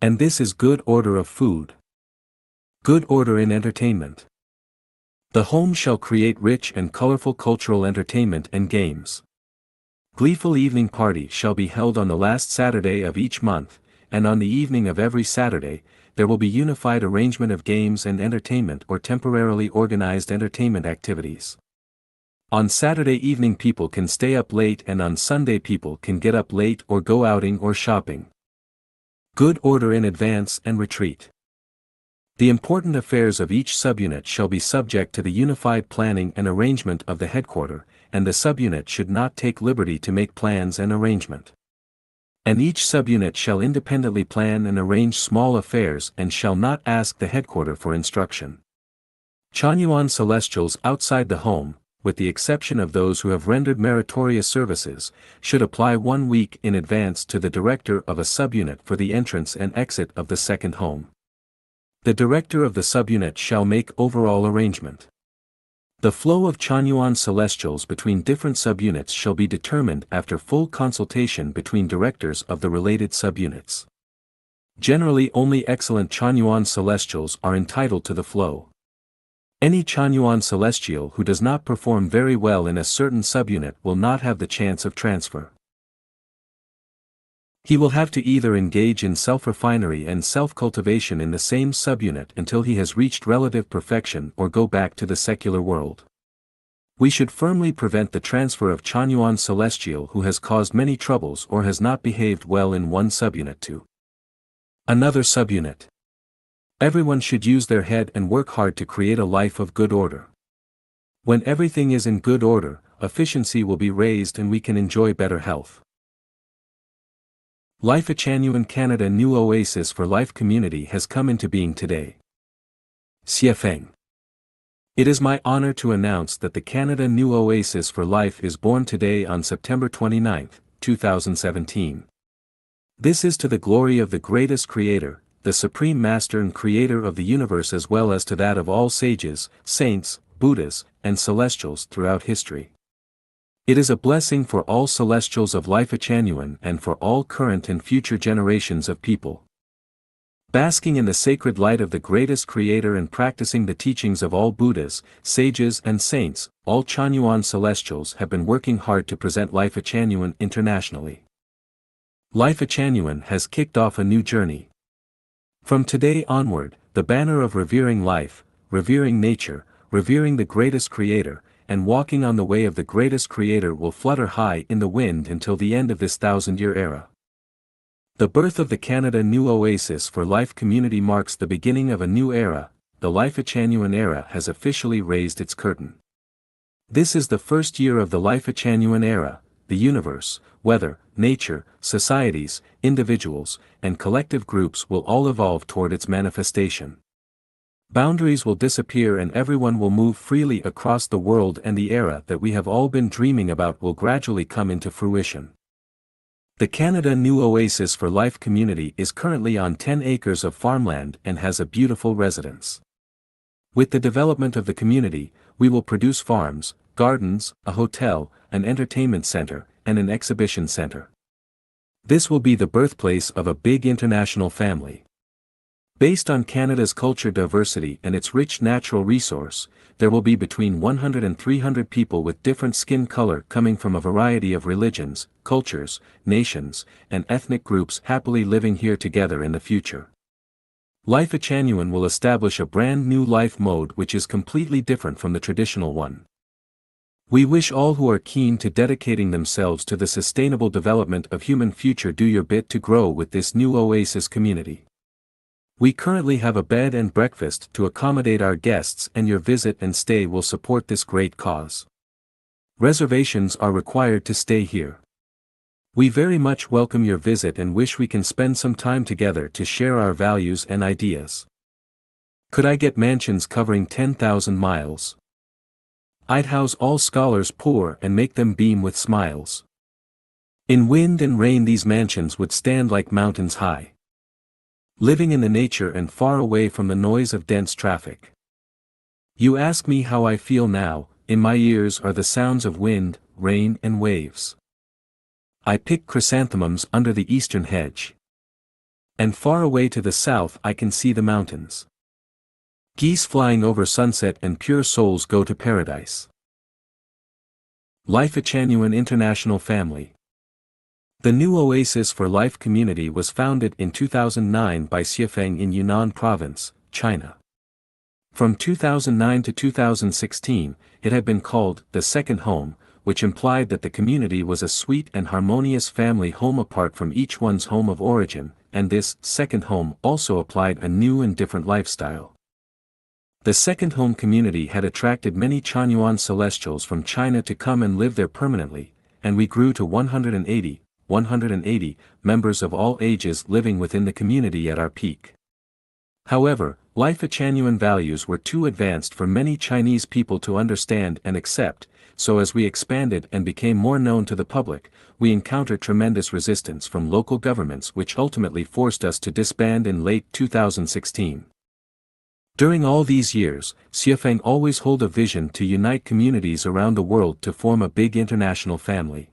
And this is good order of food. Good order in entertainment. The home shall create rich and colorful cultural entertainment and games. Gleeful evening party shall be held on the last Saturday of each month, and on the evening of every Saturday, there will be unified arrangement of games and entertainment or temporarily organized entertainment activities. On Saturday evening people can stay up late and on Sunday people can get up late or go outing or shopping. Good order in advance and retreat. The important affairs of each subunit shall be subject to the unified planning and arrangement of the headquarter, and the subunit should not take liberty to make plans and arrangement. And each subunit shall independently plan and arrange small affairs and shall not ask the headquarter for instruction. Chanyuan celestials outside the home, with the exception of those who have rendered meritorious services, should apply 1 week in advance to the director of a subunit for the entrance and exit of the second home. The director of the subunit shall make overall arrangement. The flow of Chanyuan celestials between different subunits shall be determined after full consultation between directors of the related subunits. Generally only excellent Chanyuan celestials are entitled to the flow. Any Chanyuan celestial who does not perform very well in a certain subunit will not have the chance of transfer. He will have to either engage in self-refinery and self-cultivation in the same subunit until he has reached relative perfection or go back to the secular world. We should firmly prevent the transfer of Chanyuan celestial who has caused many troubles or has not behaved well in one subunit to another subunit. Everyone should use their head and work hard to create a life of good order. When everything is in good order, efficiency will be raised and we can enjoy better health. Life Achanuan Canada New Oasis for Life Community has come into being today. Xiefeng. It is my honor to announce that the Canada New Oasis for Life is born today on September 29, 2017. This is to the glory of the greatest Creator, the Supreme Master and Creator of the universe, as well as to that of all sages, saints, Buddhas, and celestials throughout history. It is a blessing for all celestials of Life Achanuan and for all current and future generations of people. Basking in the sacred light of the greatest Creator and practicing the teachings of all Buddhas, sages and saints, all Chanyuan celestials have been working hard to present Life Achanuan internationally. Life Achanuan has kicked off a new journey. From today onward, the banner of revering life, revering nature, revering the greatest Creator, and walking on the way of the greatest Creator will flutter high in the wind until the end of this 1,000-year era. The birth of the Canada New Oasis for Life community marks the beginning of a new era. The Life Achanuan era has officially raised its curtain. This is the first year of the Life Achanuan era. The universe, weather, nature, societies, individuals, and collective groups will all evolve toward its manifestation. Boundaries will disappear and everyone will move freely across the world, and the era that we have all been dreaming about will gradually come into fruition. The Canada New Oasis for Life community is currently on 10 acres of farmland and has a beautiful residence. With the development of the community, we will produce farms, gardens, a hotel, an entertainment center, and an exhibition center. This will be the birthplace of a big international family. Based on Canada's culture diversity and its rich natural resource, there will be between 100 and 300 people with different skin color coming from a variety of religions, cultures, nations, and ethnic groups happily living here together in the future. Life Achanuan will establish a brand new life mode which is completely different from the traditional one. We wish all who are keen to dedicating themselves to the sustainable development of human future do your bit to grow with this new Oasis community. We currently have a bed and breakfast to accommodate our guests, and your visit and stay will support this great cause. Reservations are required to stay here. We very much welcome your visit and wish we can spend some time together to share our values and ideas. Could I get mansions covering 10,000 miles? I'd house all scholars poor and make them beam with smiles. In wind and rain these mansions would stand like mountains high. Living in the nature and far away from the noise of dense traffic. You ask me how I feel now. In my ears are the sounds of wind, rain and waves. I pick chrysanthemums under the eastern hedge. And far away to the south I can see the mountains. Geese flying over sunset and pure souls go to paradise. Life Achanuan International Family. The New Oasis for Life community was founded in 2009 by Xiefeng in Yunnan Province, China. From 2009 to 2016, it had been called the Second Home, which implied that the community was a sweet and harmonious family home apart from each one's home of origin, and this second home also applied a new and different lifestyle. The Second Home community had attracted many Chanyuan celestials from China to come and live there permanently, and we grew to 180 members of all ages living within the community at our peak. However, Life Achanuan values were too advanced for many Chinese people to understand and accept, so as we expanded and became more known to the public, we encountered tremendous resistance from local governments which ultimately forced us to disband in late 2016. During all these years, Xiefeng always held a vision to unite communities around the world to form a big international family.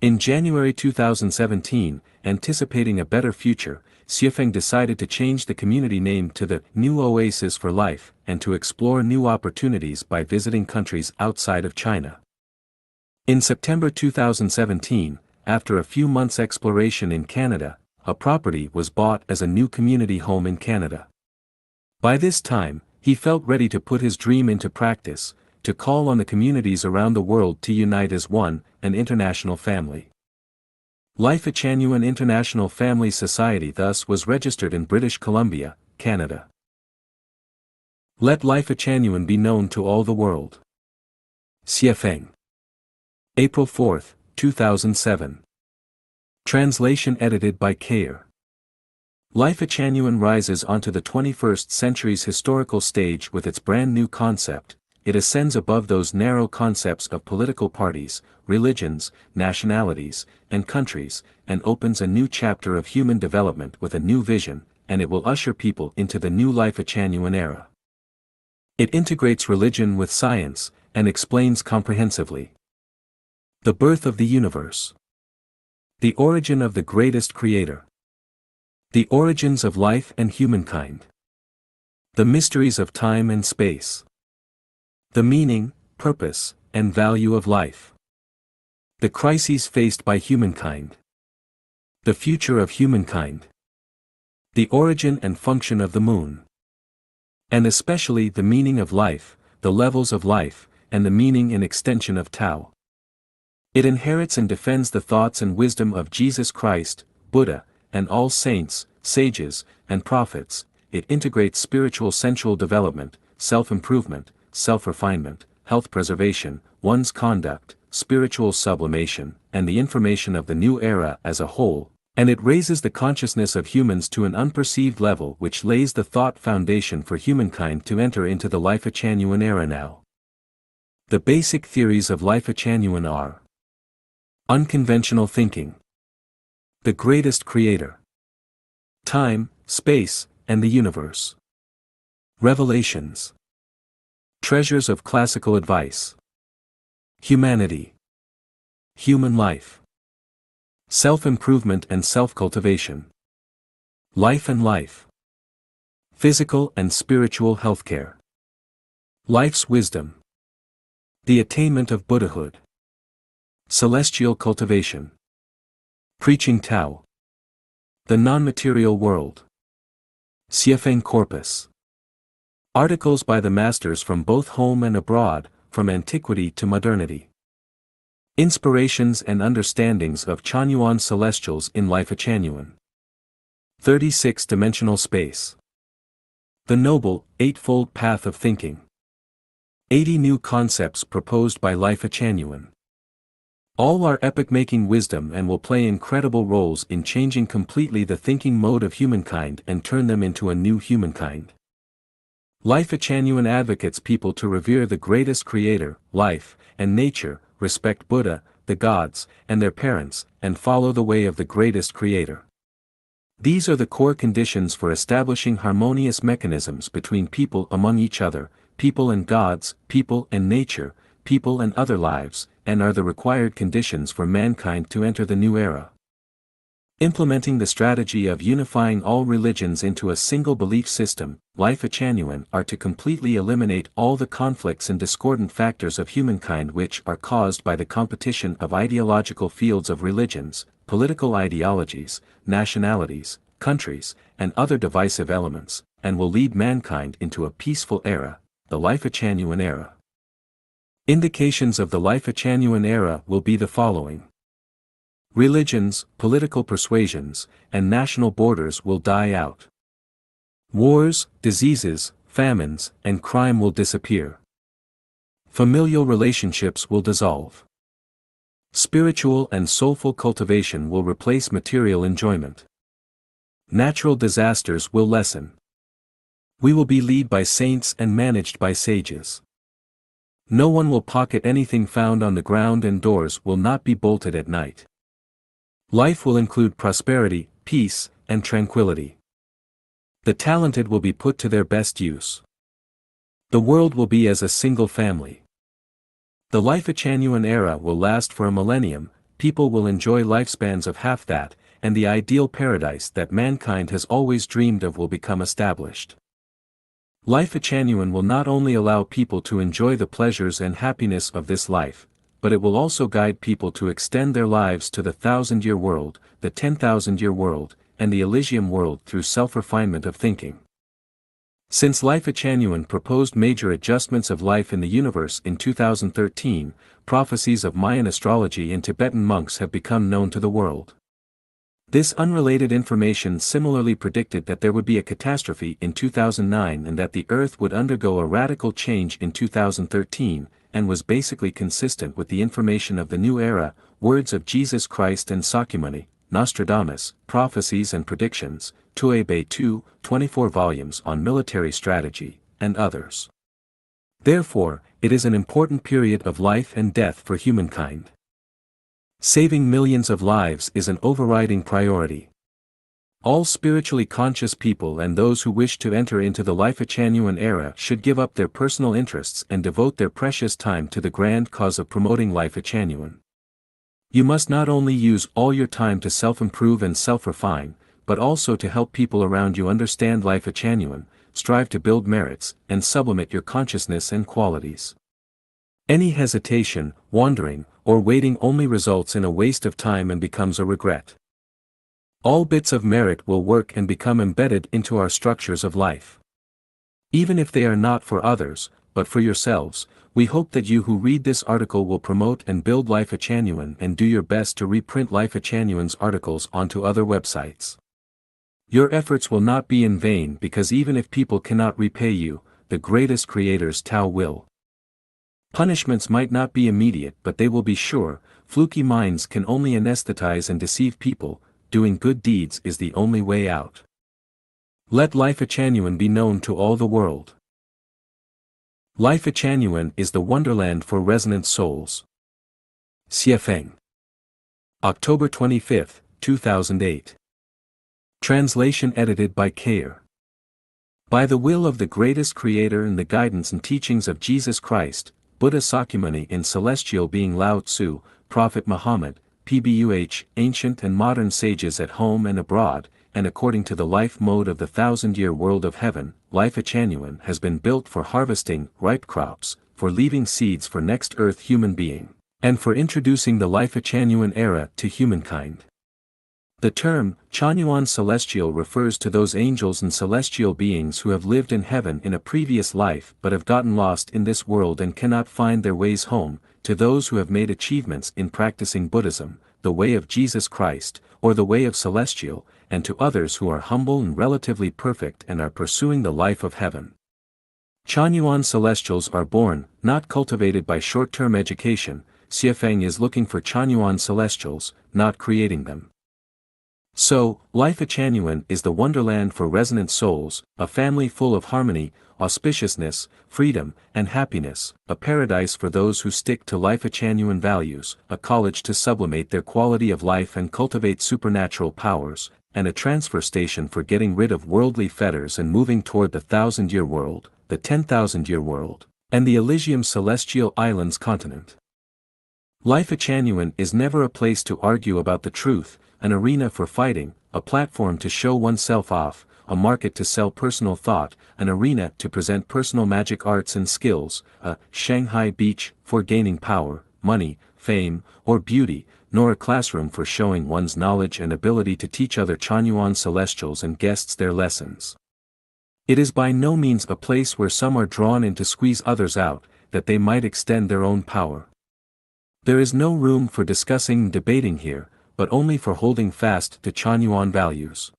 In January 2017, anticipating a better future, Xiefeng decided to change the community name to the New Oasis for Life and to explore new opportunities by visiting countries outside of China. In September 2017, after a few months' exploration in Canada, a property was bought as a new community home in Canada. By this time, he felt ready to put his dream into practice, to call on the communities around the world to unite as one, an international family. Life Achanuan International Family Society thus was registered in British Columbia, Canada. Let Life Achanuan be known to all the world. Xiefeng. April 4, 2007. Translation edited by Kayer. Life Genuine rises onto the 21st century's historical stage with its brand new concept. It ascends above those narrow concepts of political parties, religions, nationalities, and countries, and opens a new chapter of human development with a new vision, and it will usher people into the new Life Genuine era. It integrates religion with science, and explains comprehensively the birth of the universe, the origin of the greatest creator, the origins of life and humankind, the mysteries of time and space, the meaning, purpose, and value of life, the crises faced by humankind, the future of humankind, the origin and function of the moon, and especially the meaning of life, the levels of life, and the meaning and extension of Tao. It inherits and defends the thoughts and wisdom of Jesus Christ, Buddha, and all saints, sages, and prophets. It integrates spiritual sensual development, self-improvement, self-refinement, health preservation, one's conduct, spiritual sublimation, and the information of the new era as a whole, and it raises the consciousness of humans to an unperceived level which lays the thought foundation for humankind to enter into the Life Genuine era now. The basic theories of Life Genuine are: unconventional thinking, the greatest creator, time, space, and the universe, revelations, treasures of classical advice, humanity, human life, self-improvement and self-cultivation, life and life, physical and spiritual healthcare, life's wisdom, the attainment of Buddhahood, celestial cultivation, preaching Tao, the non-material world, Xiefeng Corpus. Articles by the masters from both home and abroad, from antiquity to modernity. Inspirations and understandings of Chanyuan celestials in Life Genuine. 36-dimensional space. The Noble, Eightfold Path of Thinking. 80 new concepts proposed by Life Genuine. All are epoch-making wisdom and will play incredible roles in changing completely the thinking mode of humankind and turn them into a new humankind. Life Genuine advocates people to revere the greatest creator, life, and nature, respect Buddha, the gods, and their parents, and follow the way of the greatest creator. These are the core conditions for establishing harmonious mechanisms between people among each other, people and gods, people and nature, people and other lives, and are the required conditions for mankind to enter the new era. Implementing the strategy of unifying all religions into a single belief system, Life Genuine are to completely eliminate all the conflicts and discordant factors of humankind which are caused by the competition of ideological fields of religions, political ideologies, nationalities, countries, and other divisive elements, and will lead mankind into a peaceful era, the Life Genuine era. Indications of the Life Genuine era will be the following. Religions, political persuasions, and national borders will die out. Wars, diseases, famines, and crime will disappear. Familial relationships will dissolve. Spiritual and soulful cultivation will replace material enjoyment. Natural disasters will lessen. We will be led by saints and managed by sages. No one will pocket anything found on the ground and doors will not be bolted at night. Life will include prosperity, peace, and tranquility. The talented will be put to their best use. The world will be as a single family. The Life Genuine era will last for a millennium, people will enjoy lifespans of half that, and the ideal paradise that mankind has always dreamed of will become established. Life Genuine will not only allow people to enjoy the pleasures and happiness of this life, but it will also guide people to extend their lives to the 1,000-year world, the 10,000-year world, and the Elysium world through self-refinement of thinking. Since Life Genuine proposed major adjustments of life in the universe in 2013, prophecies of Mayan astrology and Tibetan monks have become known to the world. This unrelated information similarly predicted that there would be a catastrophe in 2009 and that the Earth would undergo a radical change in 2013, and was basically consistent with the information of the new era, words of Jesus Christ and Sakyamuni, Nostradamus, prophecies and predictions, Tuebe 2, 24 volumes on military strategy, and others. Therefore, it is an important period of life and death for humankind. Saving millions of lives is an overriding priority. All spiritually conscious people and those who wish to enter into the Life Genuine era should give up their personal interests and devote their precious time to the grand cause of promoting Life Genuine. You must not only use all your time to self-improve and self-refine, but also to help people around you understand Life Genuine, strive to build merits, and sublimate your consciousness and qualities. Any hesitation, wandering, or waiting only results in a waste of time and becomes a regret. All bits of merit will work and become embedded into our structures of life. Even if they are not for others, but for yourselves, we hope that you who read this article will promote and build Life Genuine and do your best to reprint Life Genuine's articles onto other websites. Your efforts will not be in vain because even if people cannot repay you, the greatest creators Tao will. Punishments might not be immediate but they will be sure. Fluky minds can only anesthetize and deceive people. Doing good deeds is the only way out. Let Life Genuine be known to all the world. Life Genuine is the wonderland for resonant souls. Xiefeng. October 25, 2008. Translation edited by Kair. By the will of the greatest creator and the guidance and teachings of Jesus Christ, Buddha Sakyamuni and celestial being Lao Tzu, Prophet Muhammad, PBUH, ancient and modern sages at home and abroad, and according to the life mode of the 1,000-year world of heaven, Life Genuine has been built for harvesting ripe crops, for leaving seeds for next earth human being, and for introducing the Life Genuine era to humankind. The term, Chanyuan Celestial refers to those angels and celestial beings who have lived in heaven in a previous life but have gotten lost in this world and cannot find their ways home, to those who have made achievements in practicing Buddhism, the way of Jesus Christ, or the way of celestial, and to others who are humble and relatively perfect and are pursuing the life of heaven. Chanyuan Celestials are born, not cultivated by short-term education. Xiefeng is looking for Chanyuan Celestials, not creating them. So, Life Genuine is the wonderland for resonant souls, a family full of harmony, auspiciousness, freedom, and happiness, a paradise for those who stick to Life Genuine values, a college to sublimate their quality of life and cultivate supernatural powers, and a transfer station for getting rid of worldly fetters and moving toward the 1,000-year world, the 10,000-year world, and the Elysium Celestial Islands continent. Life Genuine is never a place to argue about the truth, an arena for fighting, a platform to show oneself off, a market to sell personal thought, an arena to present personal magic arts and skills, a Shanghai beach for gaining power, money, fame, or beauty, nor a classroom for showing one's knowledge and ability to teach other Chanyuan Celestials and guests their lessons. It is by no means a place where some are drawn in to squeeze others out, that they might extend their own power. There is no room for discussing and debating here, but only for holding fast to Chanyuan values.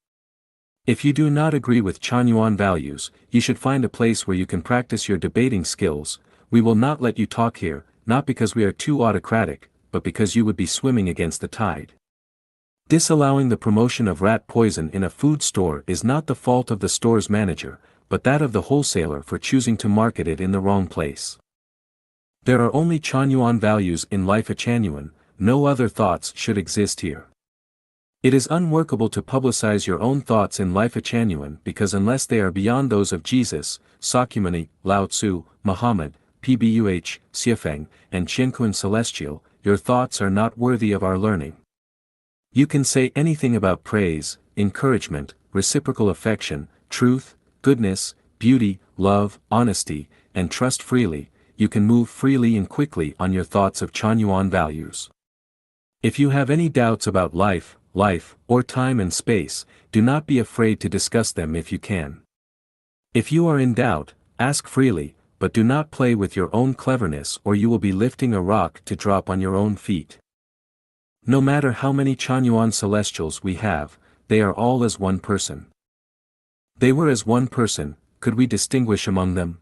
If you do not agree with Chanyuan values, you should find a place where you can practice your debating skills. We will not let you talk here, not because we are too autocratic, but because you would be swimming against the tide. Disallowing the promotion of rat poison in a food store is not the fault of the store's manager, but that of the wholesaler for choosing to market it in the wrong place. There are only Chanyuan values in Life Genuine. No other thoughts should exist here. It is unworkable to publicize your own thoughts in Life Genuine because unless they are beyond those of Jesus, Sakyamuni, Lao Tzu, Muhammad, PBUH, Xiefeng, and Qianquan Celestial, your thoughts are not worthy of our learning. You can say anything about praise, encouragement, reciprocal affection, truth, goodness, beauty, love, honesty, and trust freely. You can move freely and quickly on your thoughts of Chanyuan values. If you have any doubts about life, or time and space, do not be afraid to discuss them if you can. If you are in doubt, ask freely, but do not play with your own cleverness or you will be lifting a rock to drop on your own feet. No matter how many Chanyuan Celestials we have, they are all as one person. They were as one person, could we distinguish among them?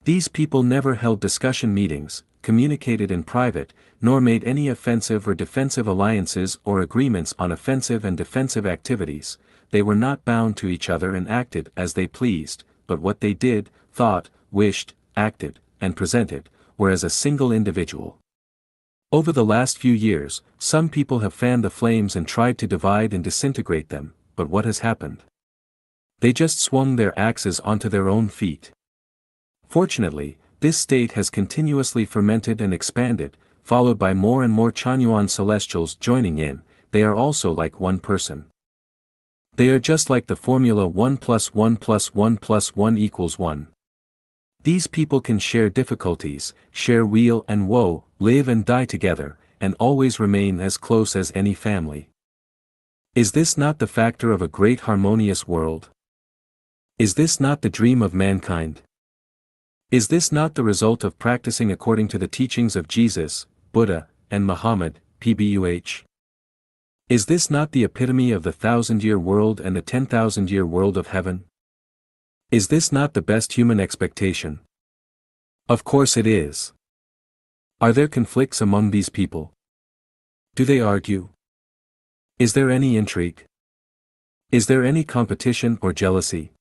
These people never held discussion meetings, communicated in private, nor made any offensive or defensive alliances or agreements on offensive and defensive activities. They were not bound to each other and acted as they pleased, but what they did, thought, wished, acted, and presented, were as a single individual. Over the last few years, some people have fanned the flames and tried to divide and disintegrate them, but what has happened? They just swung their axes onto their own feet. Fortunately, this state has continuously fermented and expanded, followed by more and more Chanyuan celestials joining in. They are also like one person. They are just like the formula 1 + 1 + 1 + 1 = 1. These people can share difficulties, share weal and woe, live and die together, and always remain as close as any family. Is this not the factor of a great harmonious world? Is this not the dream of mankind? Is this not the result of practicing according to the teachings of Jesus, Buddha, and Muhammad, pbuh? Is this not the epitome of the 1,000-year world and the 10,000-year world of heaven? Is this not the best human expectation? Of course it is. Are there conflicts among these people? Do they argue? Is there any intrigue? Is there any competition or jealousy?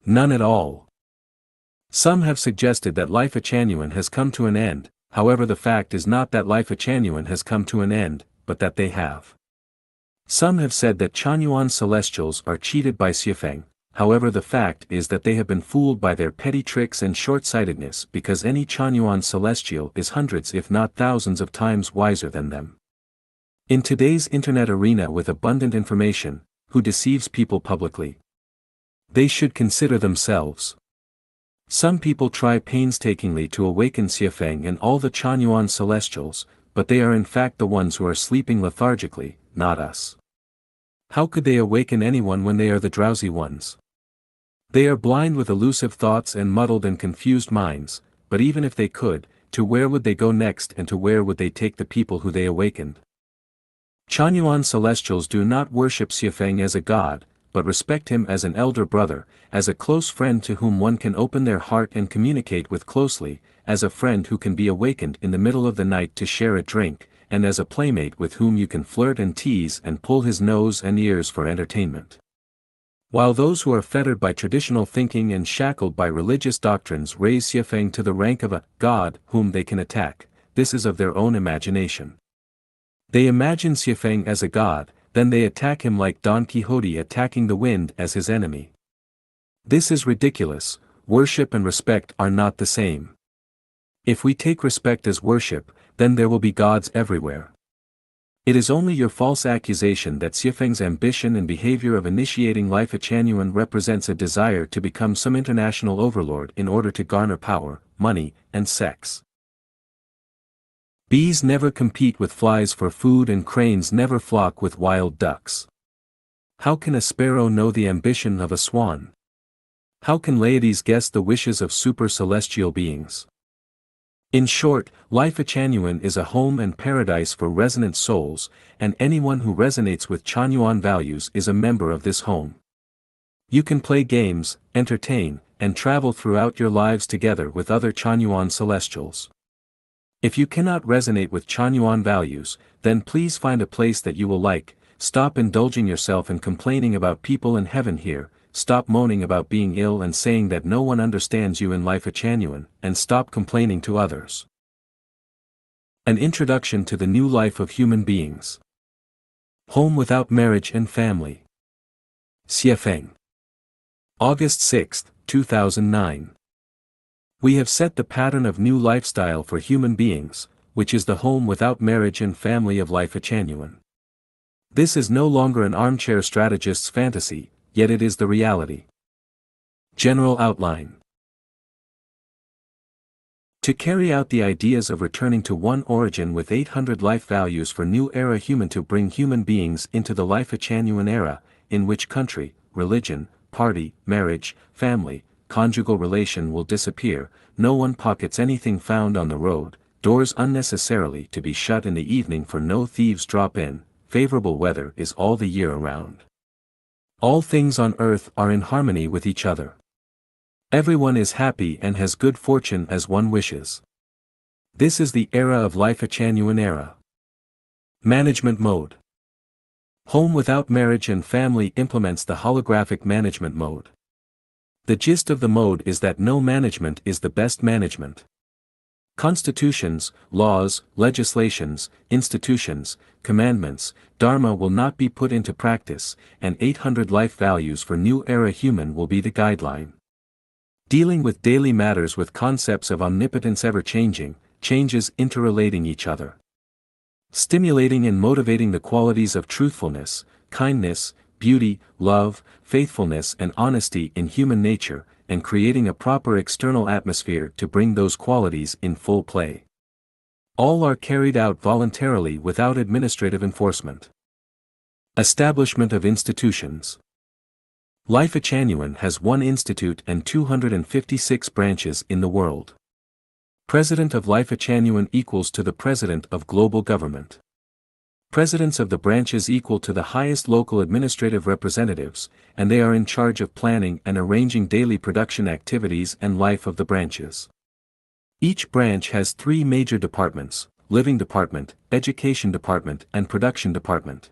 None at all. Some have suggested that life at Chanyuan has come to an end. However, the fact is not that life at Chanyuan has come to an end, but that they have. Some have said that Chanyuan celestials are cheated by Xiefeng. However, the fact is that they have been fooled by their petty tricks and short-sightedness, because any Chanyuan celestial is hundreds if not thousands of times wiser than them. In today's internet arena with abundant information, who deceives people publicly? They should consider themselves. Some people try painstakingly to awaken Xiefeng and all the Chanyuan celestials, but they are in fact the ones who are sleeping lethargically, not us. How could they awaken anyone when they are the drowsy ones? They are blind with elusive thoughts and muddled and confused minds, but even if they could, to where would they go next and to where would they take the people who they awakened? Chanyuan celestials do not worship Xiefeng as a god, but respect him as an elder brother, as a close friend to whom one can open their heart and communicate with closely, as a friend who can be awakened in the middle of the night to share a drink, and as a playmate with whom you can flirt and tease and pull his nose and ears for entertainment. While those who are fettered by traditional thinking and shackled by religious doctrines raise Xiefeng to the rank of a god whom they can attack, this is of their own imagination. They imagine Xiefeng as a god, then they attack him like Don Quixote attacking the wind as his enemy. This is ridiculous. Worship and respect are not the same. If we take respect as worship, then there will be gods everywhere. It is only your false accusation that Xiefeng's ambition and behavior of initiating life at Chanyuan represents a desire to become some international overlord in order to garner power, money, and sex. Bees never compete with flies for food and cranes never flock with wild ducks. How can a sparrow know the ambition of a swan? How can Leiades guess the wishes of super-celestial beings? In short, life at Chanyuan is a home and paradise for resonant souls, and anyone who resonates with Chanyuan values is a member of this home. You can play games, entertain, and travel throughout your lives together with other Chanyuan celestials. If you cannot resonate with Chanyuan values, then please find a place that you will like. Stop indulging yourself in complaining about people in heaven here. Stop moaning about being ill and saying that no one understands you in life at Chanyuan, and stop complaining to others. An introduction to the new life of human beings. Home without marriage and family. Xiefeng. August 6, 2009. We have set the pattern of new lifestyle for human beings, which is the home without marriage and family of life at Chanyuan. This is no longer an armchair strategist's fantasy, yet it is the reality. General outline. To carry out the ideas of returning to one origin with 800 life values for new era human to bring human beings into the life at Chanyuan era, in which country, religion, party, marriage, family, conjugal relation will disappear, no one pockets anything found on the road, doors unnecessarily to be shut in the evening for no thieves drop in, favorable weather is all the year around. All things on earth are in harmony with each other. Everyone is happy and has good fortune as one wishes. This is the era of life, a genuine era. Management mode. Home without marriage and family implements the holographic management mode. The gist of the mode is that no management is the best management. Constitutions, laws, legislations, institutions, commandments, dharma will not be put into practice, and 800 life values for new era human will be the guideline. Dealing with daily matters with concepts of omnipotence ever-changing, changes interrelating each other. Stimulating and motivating the qualities of truthfulness, kindness, beauty, love, faithfulness and honesty in human nature, and creating a proper external atmosphere to bring those qualities in full play. All are carried out voluntarily without administrative enforcement. Establishment of institutions. Life Genuine has one institute and 256 branches in the world. President of Life Genuine equals to the President of Global Government. Presidents of the branches equal to the highest local administrative representatives, and they are in charge of planning and arranging daily production activities and life of the branches. Each branch has 3 major departments: Living Department, Education Department and Production Department.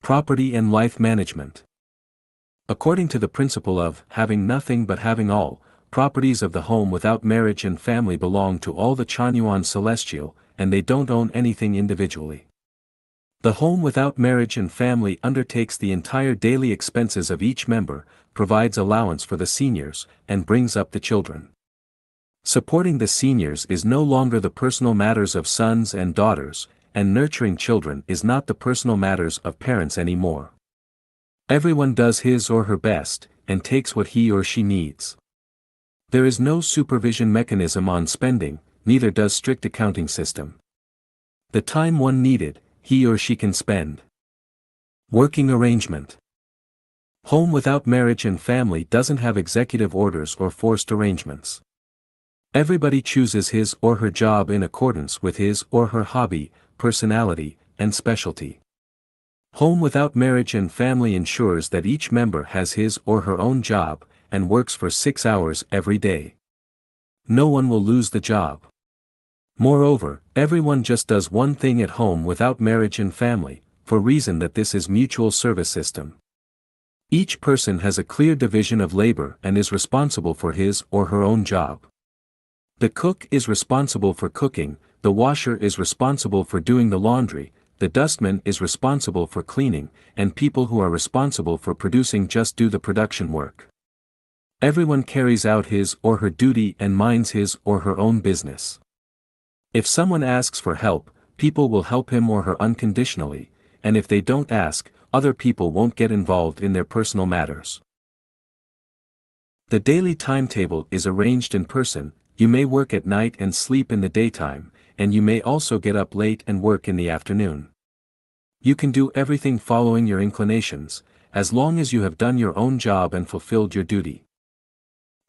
Property and Life Management. According to the principle of having nothing but having all, properties of the home without marriage and family belong to all the Chanyuan Celestial, and they don't own anything individually. The home without marriage and family undertakes the entire daily expenses of each member, provides allowance for the seniors, and brings up the children. Supporting the seniors is no longer the personal matters of sons and daughters, and nurturing children is not the personal matters of parents anymore. Everyone does his or her best, and takes what he or she needs. There is no supervision mechanism on spending, neither does strict accounting system. The time one needed, he or she can spend. Working arrangement. Home without marriage and family doesn't have executive orders or forced arrangements. Everybody chooses his or her job in accordance with his or her hobby, personality, and specialty. Home without marriage and family ensures that each member has his or her own job, and works for 6 hours every day. No one will lose the job. Moreover, everyone just does one thing at home without marriage and family, for reason that this is mutual service system. Each person has a clear division of labor and is responsible for his or her own job. The cook is responsible for cooking, the washer is responsible for doing the laundry, the dustman is responsible for cleaning, and people who are responsible for producing just do the production work. Everyone carries out his or her duty and minds his or her own business. If someone asks for help, people will help him or her unconditionally, and if they don't ask, other people won't get involved in their personal matters. The daily timetable is arranged in person. You may work at night and sleep in the daytime, and you may also get up late and work in the afternoon. You can do everything following your inclinations, as long as you have done your own job and fulfilled your duty.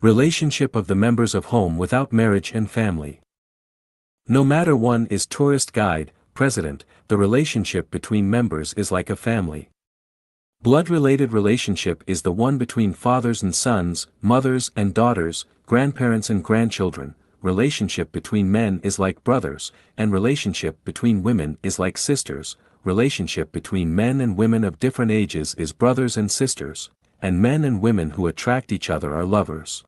Relationship of the members of home without marriage and family. No matter one is tourist guide, president, the relationship between members is like a family. Blood-related relationship is the one between fathers and sons, mothers and daughters, grandparents and grandchildren. Relationship between men is like brothers, and relationship between women is like sisters. Relationship between men and women of different ages is brothers and sisters, and men and women who attract each other are lovers.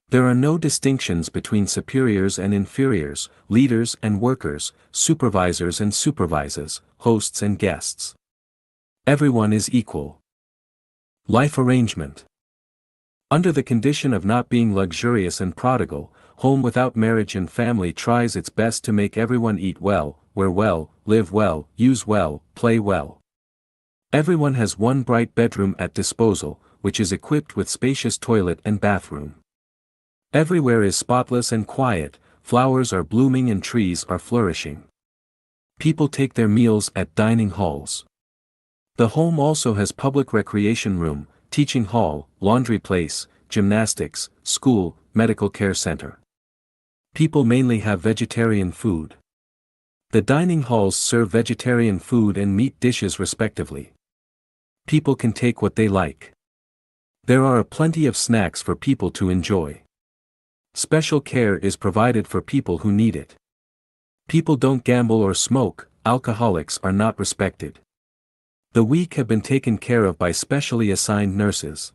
There are no distinctions between superiors and inferiors, leaders and workers, supervisors and supervisors, hosts and guests. Everyone is equal. Life arrangement. Under the condition of not being luxurious and prodigal, home without marriage and family tries its best to make everyone eat well, wear well, live well, use well, play well. Everyone has one bright bedroom at disposal, which is equipped with spacious toilet and bathroom. Everywhere is spotless and quiet, flowers are blooming and trees are flourishing. People take their meals at dining halls. The home also has public recreation room, teaching hall, laundry place, gymnastics, school, medical care center. People mainly have vegetarian food. The dining halls serve vegetarian food and meat dishes respectively. People can take what they like. There are plenty of snacks for people to enjoy. Special care is provided for people who need it. People don't gamble or smoke, alcoholics are not respected. The weak have been taken care of by specially assigned nurses.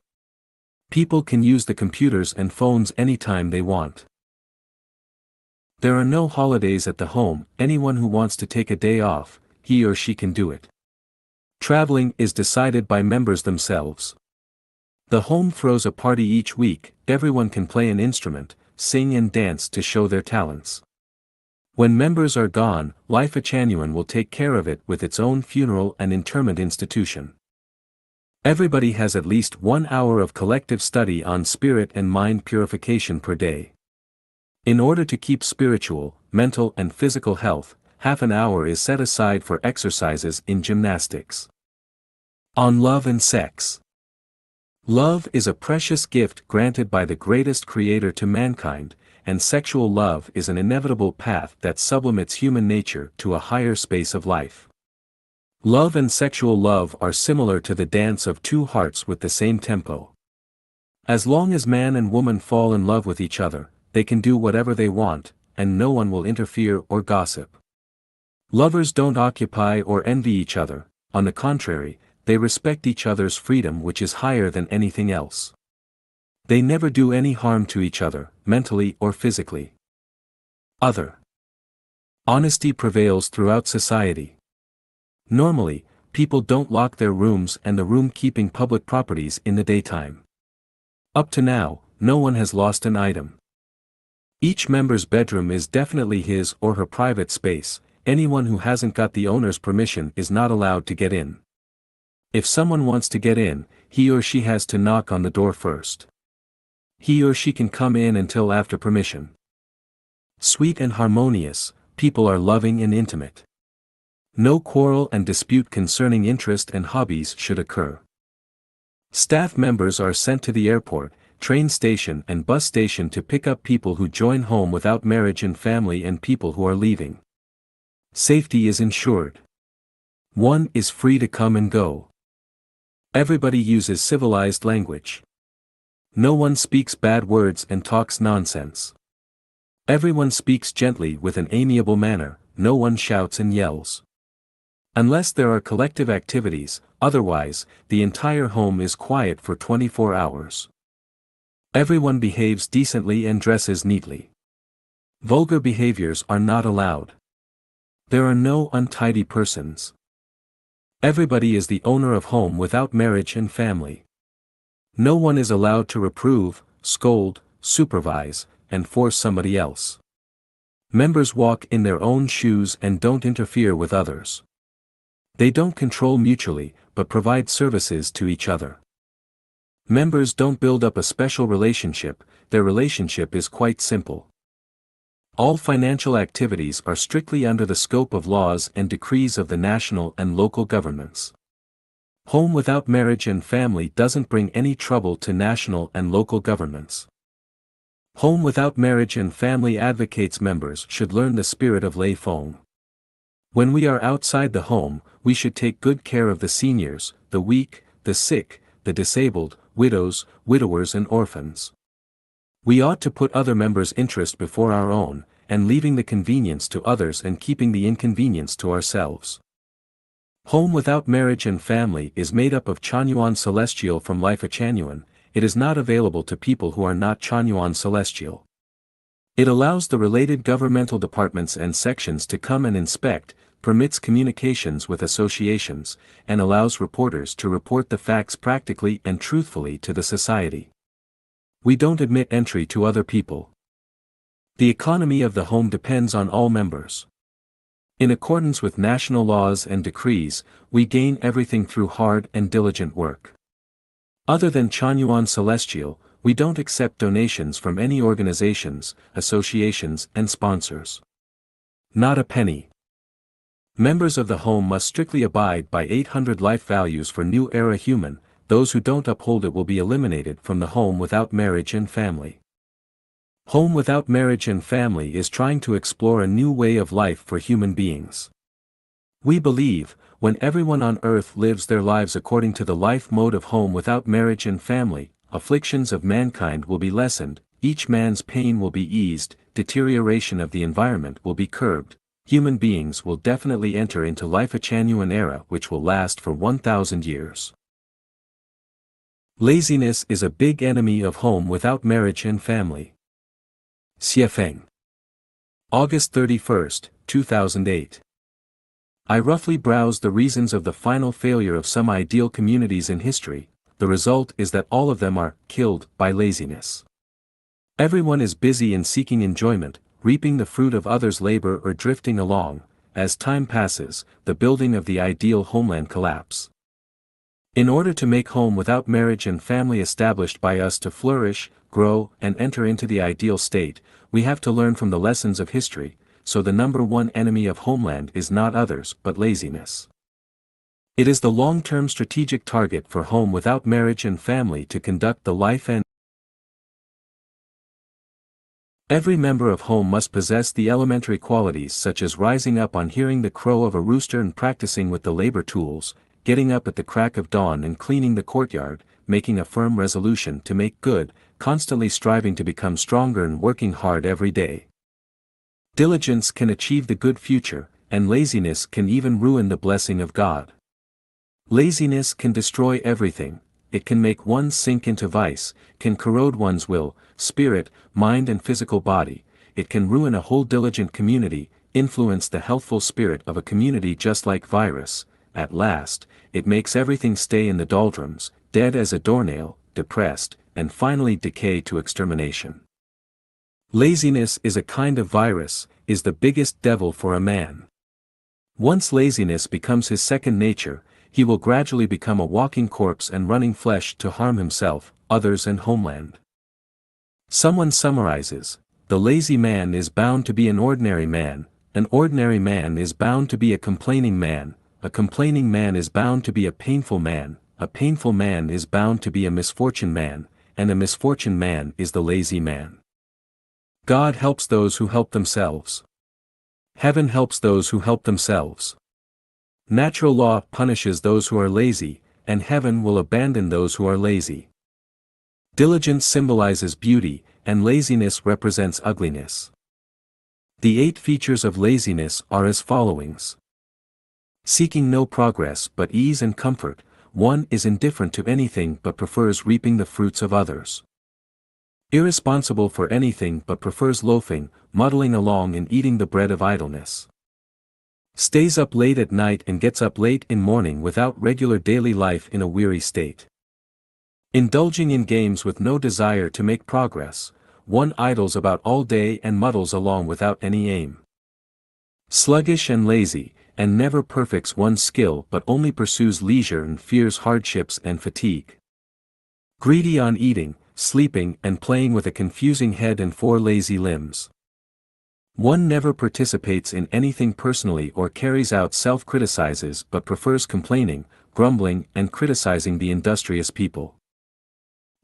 People can use the computers and phones anytime they want. There are no holidays at the home, anyone who wants to take a day off, he or she can do it. Traveling is decided by members themselves. The home throws a party each week, everyone can play an instrument, sing and dance to show their talents. When members are gone, Life Achanuan will take care of it with its own funeral and interment institution. Everybody has at least 1 hour of collective study on spirit and mind purification per day. In order to keep spiritual, mental and physical health, half an hour is set aside for exercises in gymnastics. On love and sex. Love is a precious gift granted by the greatest creator to mankind, and sexual love is an inevitable path that sublimates human nature to a higher space of life. Love and sexual love are similar to the dance of two hearts with the same tempo. As long as man and woman fall in love with each other, they can do whatever they want, and no one will interfere or gossip. Lovers don't occupy or envy each other, on the contrary, they respect each other's freedom, which is higher than anything else. They never do any harm to each other, mentally or physically. Other. Honesty prevails throughout society. Normally, people don't lock their rooms and the room-keeping public properties in the daytime. Up to now, no one has lost an item. Each member's bedroom is definitely his or her private space, anyone who hasn't got the owner's permission is not allowed to get in. If someone wants to get in, he or she has to knock on the door first. He or she can come in until after permission. Sweet and harmonious, people are loving and intimate. No quarrel and dispute concerning interest and hobbies should occur. Staff members are sent to the airport, train station and bus station to pick up people who join home without marriage and family and people who are leaving. Safety is ensured. One is free to come and go. Everybody uses civilized language. No one speaks bad words and talks nonsense. Everyone speaks gently with an amiable manner, no one shouts and yells. Unless there are collective activities, otherwise, the entire home is quiet for 24 hours. Everyone behaves decently and dresses neatly. Vulgar behaviors are not allowed. There are no untidy persons. Everybody is the owner of home without marriage and family. No one is allowed to reprove, scold, supervise, and force somebody else. Members walk in their own shoes and don't interfere with others. They don't control mutually, but provide services to each other. Members don't build up a special relationship, their relationship is quite simple. All financial activities are strictly under the scope of laws and decrees of the national and local governments. Home without marriage and family doesn't bring any trouble to national and local governments. Home without marriage and family advocates members should learn the spirit of lay fong. When we are outside the home, we should take good care of the seniors, the weak, the sick, the disabled, widows, widowers and orphans. We ought to put other members' interest before our own, and leaving the convenience to others and keeping the inconvenience to ourselves. Home without marriage and family is made up of Chanyuan Celestial from Life Achanuan. It is not available to people who are not Chanyuan Celestial. It allows the related governmental departments and sections to come and inspect, permits communications with associations, and allows reporters to report the facts practically and truthfully to the society. We don't admit entry to other people. The economy of the home depends on all members. In accordance with national laws and decrees, we gain everything through hard and diligent work. Other than Chanyuan Celestial, we don't accept donations from any organizations, associations and sponsors. Not a penny. Members of the home must strictly abide by 800 life values for New Era Human. Those who don't uphold it will be eliminated from the home without marriage and family. Home without marriage and family is trying to explore a new way of life for human beings. We believe, when everyone on earth lives their lives according to the life mode of home without marriage and family, afflictions of mankind will be lessened, each man's pain will be eased, deterioration of the environment will be curbed. Human beings will definitely enter into life a genuine era which will last for 1,000 years. Laziness is a big enemy of home without marriage and family. Xiefeng. August 31, 2008. I roughly browsed the reasons of the final failure of some ideal communities in history. The result is that all of them are killed by laziness. Everyone is busy in seeking enjoyment, reaping the fruit of others' labor or drifting along. As time passes, the building of the ideal homeland collapse. In order to make home without marriage and family established by us to flourish, grow, and enter into the ideal state, we have to learn from the lessons of history, so the number one enemy of homeland is not others but laziness. It is the long-term strategic target for home without marriage and family to conduct the life and every member of home must possess the elementary qualities such as rising up on hearing the crow of a rooster and practicing with the labor tools, getting up at the crack of dawn and cleaning the courtyard, making a firm resolution to make good, constantly striving to become stronger and working hard every day. Diligence can achieve the good future, and laziness can even ruin the blessing of God. Laziness can destroy everything. It can make one sink into vice, can corrode one's will, spirit, mind and physical body. It can ruin a whole diligent community, influence the healthful spirit of a community just like virus. At last, it makes everything stay in the doldrums, dead as a doornail, depressed, and finally decay to extermination. Laziness is a kind of virus, is the biggest devil for a man. Once laziness becomes his second nature, he will gradually become a walking corpse and running flesh to harm himself, others and homeland. Someone summarizes, the lazy man is bound to be an ordinary man man is bound to be a complaining man is bound to be a painful man is bound to be a misfortune man, and a misfortune man is the lazy man. God helps those who help themselves. Heaven helps those who help themselves. Natural law punishes those who are lazy, and heaven will abandon those who are lazy. Diligence symbolizes beauty, and laziness represents ugliness. The 8 features of laziness are as followings. Seeking no progress but ease and comfort, one is indifferent to anything but prefers reaping the fruits of others. Irresponsible for anything but prefers loafing, muddling along and eating the bread of idleness. Stays up late at night and gets up late in morning without regular daily life in a weary state. Indulging in games with no desire to make progress, one idles about all day and muddles along without any aim. Sluggish and lazy, and never perfects one's skill but only pursues leisure and fears hardships and fatigue. Greedy on eating, sleeping and playing with a confusing head and 4 lazy limbs. One never participates in anything personally or carries out self-criticizes but prefers complaining, grumbling and criticizing the industrious people.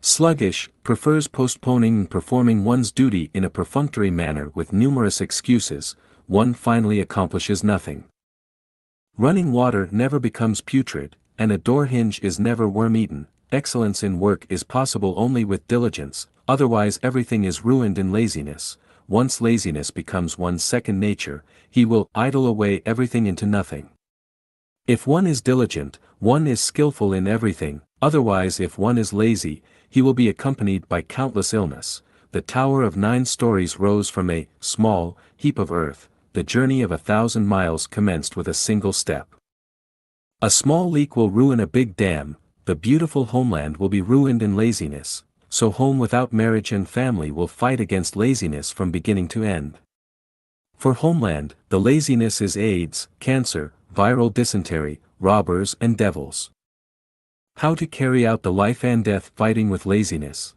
Sluggish, prefers postponing and performing one's duty in a perfunctory manner with numerous excuses, one finally accomplishes nothing. Running water never becomes putrid, and a door hinge is never worm-eaten. Excellence in work is possible only with diligence, otherwise everything is ruined in laziness. Once laziness becomes one's second nature, he will idle away everything into nothing. If one is diligent, one is skillful in everything, otherwise if one is lazy, he will be accompanied by countless illness. The tower of 9 stories rose from a small heap of earth, the journey of 1,000 miles commenced with a single step. A small leak will ruin a big dam. The beautiful homeland will be ruined in laziness, so home without marriage and family will fight against laziness from beginning to end. For homeland, the laziness is AIDS, cancer, viral dysentery, robbers and devils. How to carry out the life and death fighting with laziness.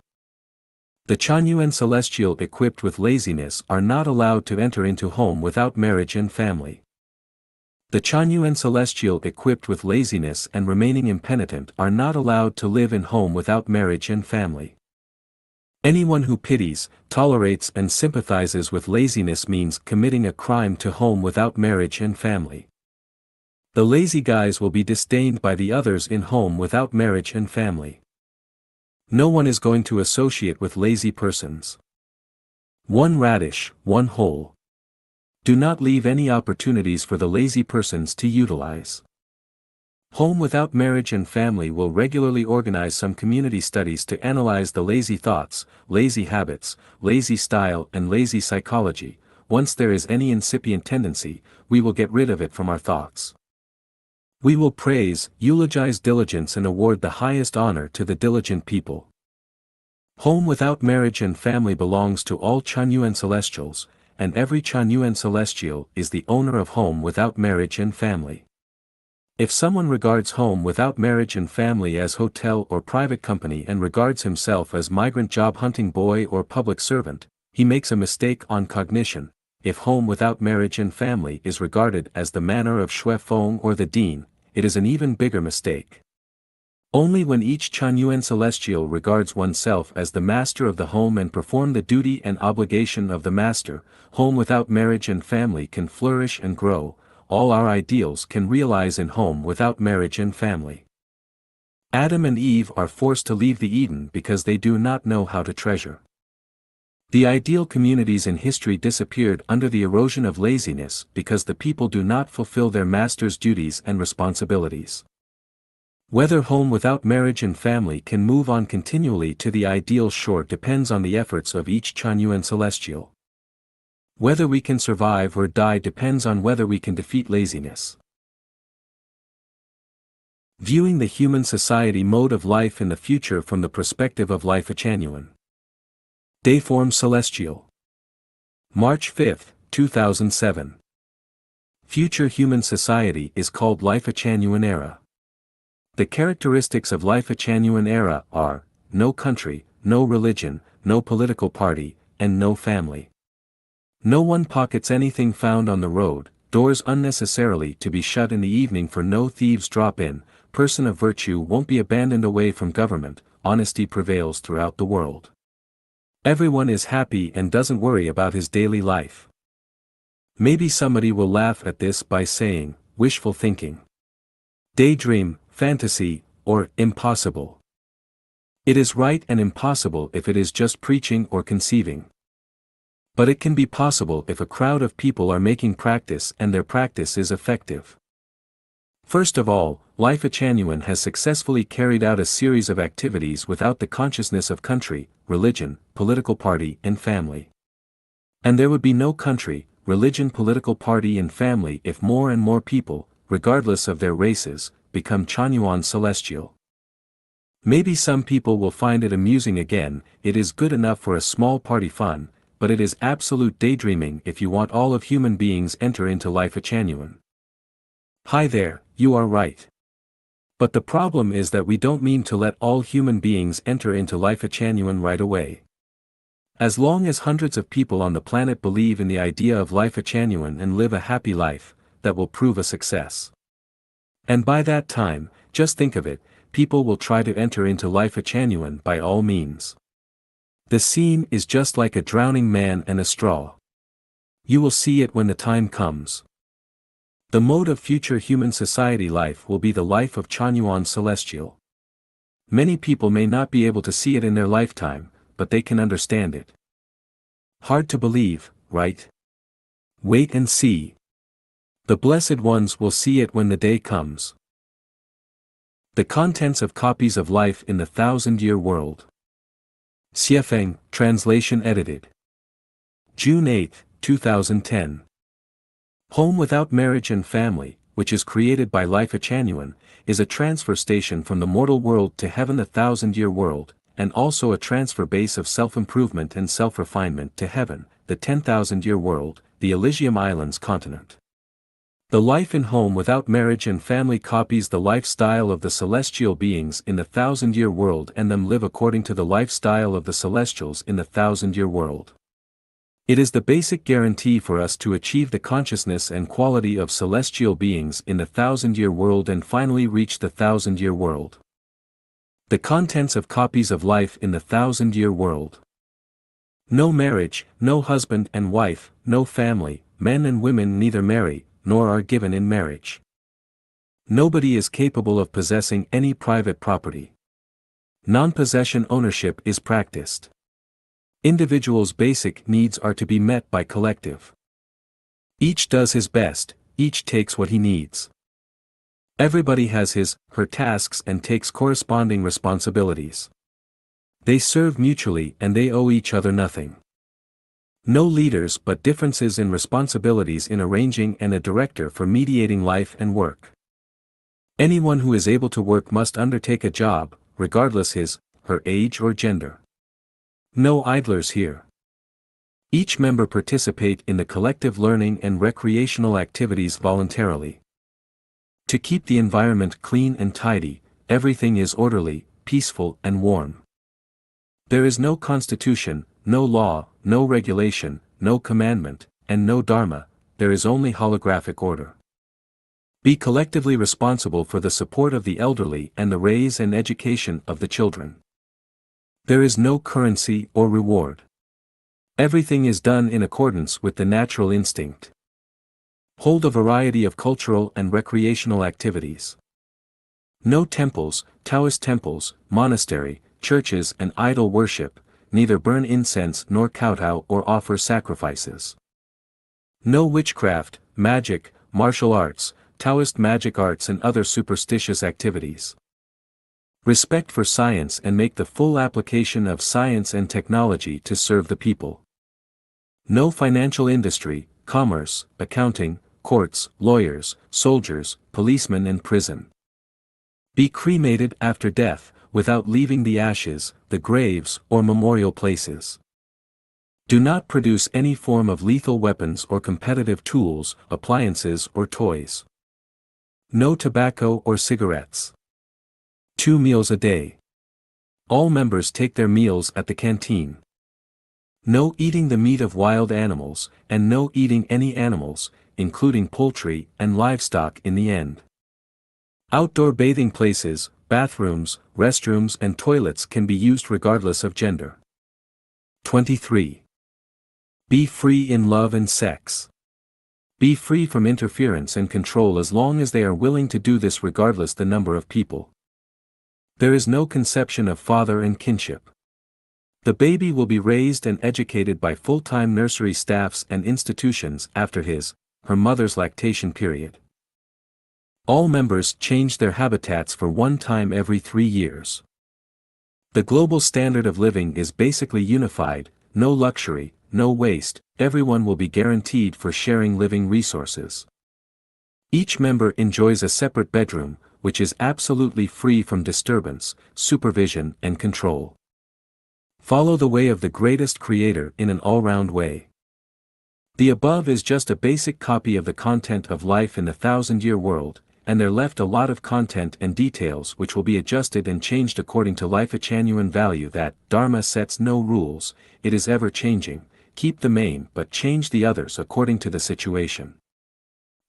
The Chanyu and Celestial equipped with laziness are not allowed to enter into home without marriage and family. The Chanyu and Celestial equipped with laziness and remaining impenitent are not allowed to live in home without marriage and family. Anyone who pities, tolerates and sympathizes with laziness means committing a crime to home without marriage and family. The lazy guys will be disdained by the others in home without marriage and family. No one is going to associate with lazy persons. One radish, one hole. Do not leave any opportunities for the lazy persons to utilize. Home Without Marriage and Family will regularly organize some community studies to analyze the lazy thoughts, lazy habits, lazy style and lazy psychology. Once there is any incipient tendency, we will get rid of it from our thoughts. We will praise, eulogize diligence and award the highest honor to the diligent people. Home Without Marriage and Family belongs to all Chanyuan Celestials, and every Chanyuan Celestial is the owner of Home Without Marriage and Family. If someone regards Home Without Marriage and Family as hotel or private company and regards himself as migrant job hunting boy or public servant, he makes a mistake on cognition. If Home Without Marriage and Family is regarded as the manor of Shui Feng or the dean, it is an even bigger mistake. Only when each Chanyuan Celestial regards oneself as the master of the home and perform the duty and obligation of the master, Home Without Marriage and Family can flourish and grow. All our ideals can realize in Home Without Marriage and Family. Adam and Eve are forced to leave the Eden because they do not know how to treasure. The ideal communities in history disappeared under the erosion of laziness because the people do not fulfill their master's duties and responsibilities. Whether Home Without Marriage and Family can move on continually to the ideal shore depends on the efforts of each Chanyuan Celestial. Whether we can survive or die depends on whether we can defeat laziness. Viewing the human society mode of life in the future from the perspective of Life Chanyuan. Dayform Celestial. March 5, 2007. Future human society is called Life Chanyuan Era. The characteristics of Life Chanyuan Era are, no country, no religion, no political party, and no family. No one pockets anything found on the road, doors unnecessarily to be shut in the evening for no thieves drop in, person of virtue won't be abandoned away from government, honesty prevails throughout the world. Everyone is happy and doesn't worry about his daily life. Maybe somebody will laugh at this by saying, wishful thinking. Daydream, fantasy, or impossible. It is right and impossible if it is just preaching or conceiving. But it can be possible if a crowd of people are making practice and their practice is effective. First of all, Life Chanyuan has successfully carried out a series of activities without the consciousness of country, religion, political party and family. And there would be no country, religion, political party and family if more and more people, regardless of their races, become Chanyuan Celestial. Maybe some people will find it amusing again, it is good enough for a small party fun, but it is absolute daydreaming if you want all of human beings enter into Life Chanyuan. Hi there, you are right. But the problem is that we don't mean to let all human beings enter into Life Chanyuan right away. As long as hundreds of people on the planet believe in the idea of Life Chanyuan and live a happy life, that will prove a success. And by that time, just think of it, people will try to enter into Life Chanyuan by all means. The scene is just like a drowning man and a straw. You will see it when the time comes. The mode of future human society life will be the life of Chanyuan Celestial. Many people may not be able to see it in their lifetime, but they can understand it. Hard to believe, right? Wait and see. The blessed ones will see it when the day comes. The contents of copies of Life in the Thousand-Year World. Xiefeng, translation edited. June 8, 2010. Home Without Marriage and Family, which is created by Life Chanyuan, is a transfer station from the mortal world to heaven, the thousand-year world, and also a transfer base of self-improvement and self-refinement to heaven, the 10,000-year world, the Elysium Islands continent. The Life in Home Without Marriage and Family copies the lifestyle of the celestial beings in the thousand-year world and them live according to the lifestyle of the celestials in the thousand-year world. It is the basic guarantee for us to achieve the consciousness and quality of celestial beings in the thousand-year world and finally reach the thousand-year world. The contents of copies of Life in the Thousand-Year World. No marriage, no husband and wife, no family, men and women neither marry, nor are given in marriage. Nobody is capable of possessing any private property. Non-possession ownership is practiced. Individuals' basic needs are to be met by collective. Each does his best, each takes what he needs. Everybody has her tasks and takes corresponding responsibilities. They serve mutually and they owe each other nothing. No leaders but differences in responsibilities in arranging and a director for mediating life and work. Anyone who is able to work must undertake a job, regardless her age or gender. No idlers here. Each member participate in the collective learning and recreational activities voluntarily. To keep the environment clean and tidy, everything is orderly, peaceful and warm. There is no constitution, no law, no regulation, no commandment, and no dharma, there is only holographic order. Be collectively responsible for the support of the elderly and the raise and education of the children. There is no currency or reward. Everything is done in accordance with the natural instinct. Hold a variety of cultural and recreational activities. No temples, Taoist temples, monastery, churches and idol worship, neither burn incense nor kowtow or offer sacrifices. No witchcraft, magic, martial arts, Taoist magic arts and other superstitious activities. Respect for science and make the full application of science and technology to serve the people. No financial industry, commerce, accounting, courts, lawyers, soldiers, policemen and prison. Be cremated after death, without leaving the ashes, the graves or memorial places. Do not produce any form of lethal weapons or competitive tools, appliances or toys. No tobacco or cigarettes. 2 meals a day. All members take their meals at the canteen. No eating the meat of wild animals, and no eating any animals, including poultry and livestock in the end. Outdoor bathing places, bathrooms, restrooms and toilets can be used regardless of gender. 23. Be free in love and sex. Be free from interference and control as long as they are willing to do this regardless the number of people. There is no conception of father and kinship. The baby will be raised and educated by full-time nursery staffs and institutions after her mother's lactation period. All members change their habitats for one time every 3 years. The global standard of living is basically unified, no luxury, no waste, everyone will be guaranteed for sharing living resources. Each member enjoys a separate bedroom, which is absolutely free from disturbance, supervision and control. Follow the way of the greatest creator in an all-round way. The above is just a basic copy of the content of Life in the 1,000-Year World, and there left a lot of content and details which will be adjusted and changed according to Life a genuine value that Dharma sets no rules, it is ever changing, keep the main but change the others according to the situation.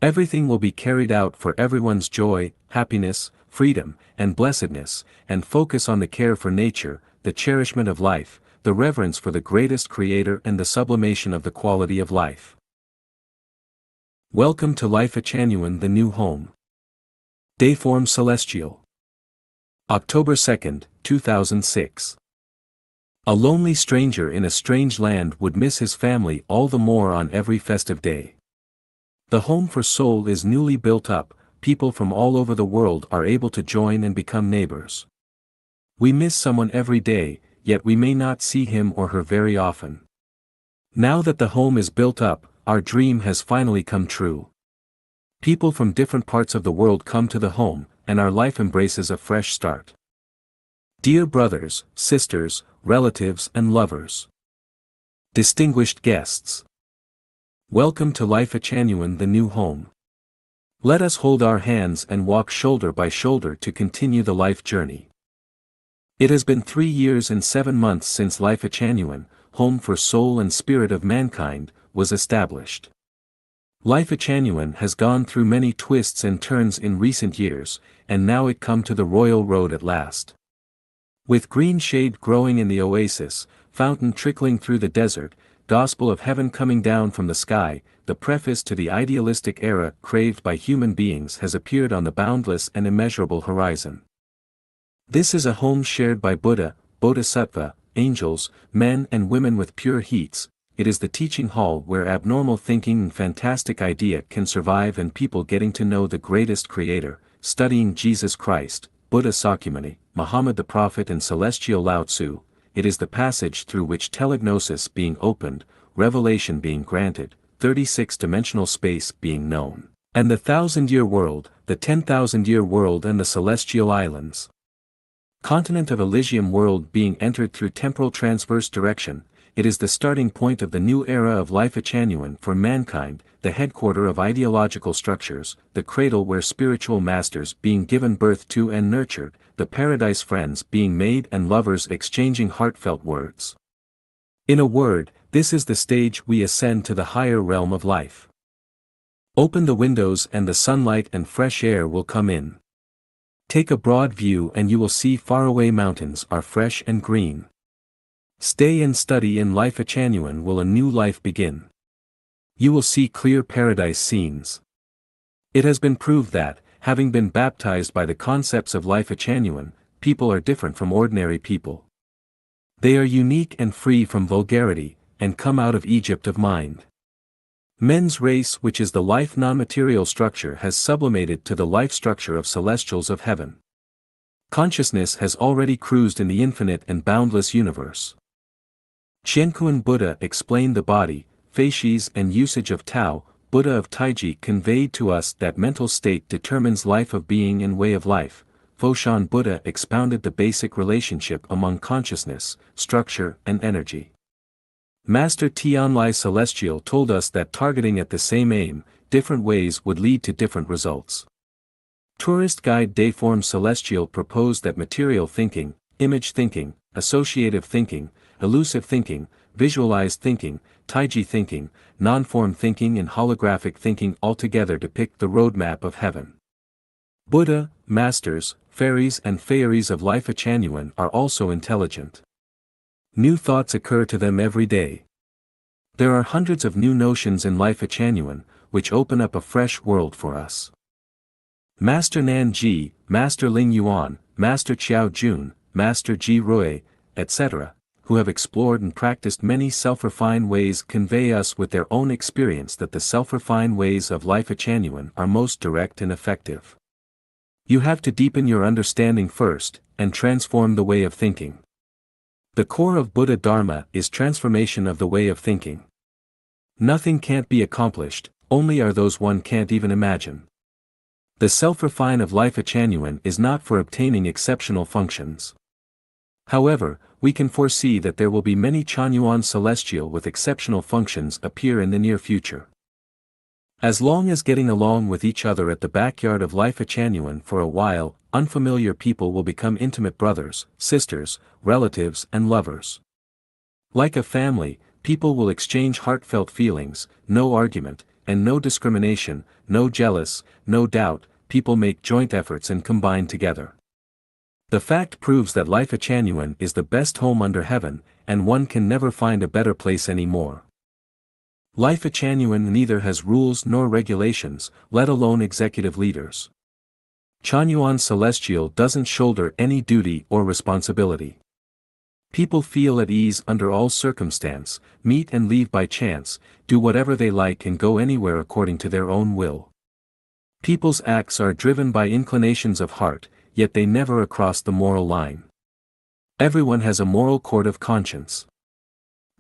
Everything will be carried out for everyone's joy, happiness, freedom, and blessedness, and focus on the care for nature, the cherishment of life, the reverence for the greatest creator and the sublimation of the quality of life. Welcome to Life a genuine the new home. Dayform Celestial. October 2, 2006. A lonely stranger in a strange land would miss his family all the more on every festive day. The home for soul is newly built up, people from all over the world are able to join and become neighbors. We miss someone every day, yet we may not see him or her very often. Now that the home is built up, our dream has finally come true. People from different parts of the world come to the home, and our life embraces a fresh start. Dear brothers, sisters, relatives and lovers. Distinguished guests. Welcome to Life a genuine the new home. Let us hold our hands and walk shoulder by shoulder to continue the life journey. It has been 3 years and 7 months since Life a genuine, home for soul and spirit of mankind, was established. Life a genuine has gone through many twists and turns in recent years, and now it come to the royal road at last. With green shade growing in the oasis, fountain trickling through the desert, gospel of heaven coming down from the sky, the preface to the idealistic era craved by human beings has appeared on the boundless and immeasurable horizon. This is a home shared by Buddha, Bodhisattva, angels, men and women with pure heats. It is the teaching hall where abnormal thinking and fantastic idea can survive and people getting to know the greatest creator, studying Jesus Christ, Buddha Sakyamuni, Muhammad the Prophet and celestial Lao Tzu. It is the passage through which telegnosis being opened, revelation being granted, 36-dimensional space being known, and the 1,000-year world, the 10,000-year world and the celestial islands. Continent of Elysium world being entered through temporal transverse direction. It is the starting point of the new era of life genuine for mankind, the headquarter of ideological structures, the cradle where spiritual masters being given birth to and nurtured, the paradise friends being made and lovers exchanging heartfelt words. In a word, this is the stage we ascend to the higher realm of life. Open the windows and the sunlight and fresh air will come in. Take a broad view and you will see faraway mountains are fresh and green. Stay and study in life genuine will a new life begin. You will see clear paradise scenes. It has been proved that, having been baptized by the concepts of life genuine, people are different from ordinary people. They are unique and free from vulgarity, and come out of Egypt of mind. Men's race, which is the life non-material structure, has sublimated to the life structure of celestials of heaven. Consciousness has already cruised in the infinite and boundless universe. Qiankuan Buddha explained the body, facies and usage of Tao. Buddha of Taiji conveyed to us that mental state determines life of being and way of life. Foshan Buddha expounded the basic relationship among consciousness, structure and energy. Master Tianlai Celestial told us that targeting at the same aim, different ways would lead to different results. Tourist guide Dayform Celestial proposed that material thinking, image thinking, associative thinking, elusive thinking, visualized thinking, Taiji thinking, non-form thinking and holographic thinking altogether depict the roadmap of heaven. Buddha, masters, fairies and fairies of life genuine are also intelligent. New thoughts occur to them every day. There are hundreds of new notions in life genuine, which open up a fresh world for us. Master Nan Ji, Master Ling Yuan, Master Qiao Jun, Master Ji Rui, etc., who have explored and practiced many self-refined ways convey us with their own experience that the self-refined ways of life genuine are most direct and effective. You have to deepen your understanding first, and transform the way of thinking. The core of Buddha Dharma is transformation of the way of thinking. Nothing can't be accomplished, only are those one can't even imagine. The self-refine of life genuine is not for obtaining exceptional functions. However, we can foresee that there will be many Chanyuan celestial with exceptional functions appear in the near future. As long as getting along with each other at the backyard of life genuine for a while, unfamiliar people will become intimate brothers, sisters, relatives and lovers. Like a family, people will exchange heartfelt feelings, no argument, and no discrimination, no jealous, no doubt, people make joint efforts and combine together. The fact proves that life genuine is the best home under heaven, and one can never find a better place anymore. Life genuine neither has rules nor regulations, let alone executive leaders. Chanyuan Celestial doesn't shoulder any duty or responsibility. People feel at ease under all circumstance, meet and leave by chance, do whatever they like and go anywhere according to their own will. People's acts are driven by inclinations of heart, yet they never cross the moral line. Everyone has a moral court of conscience.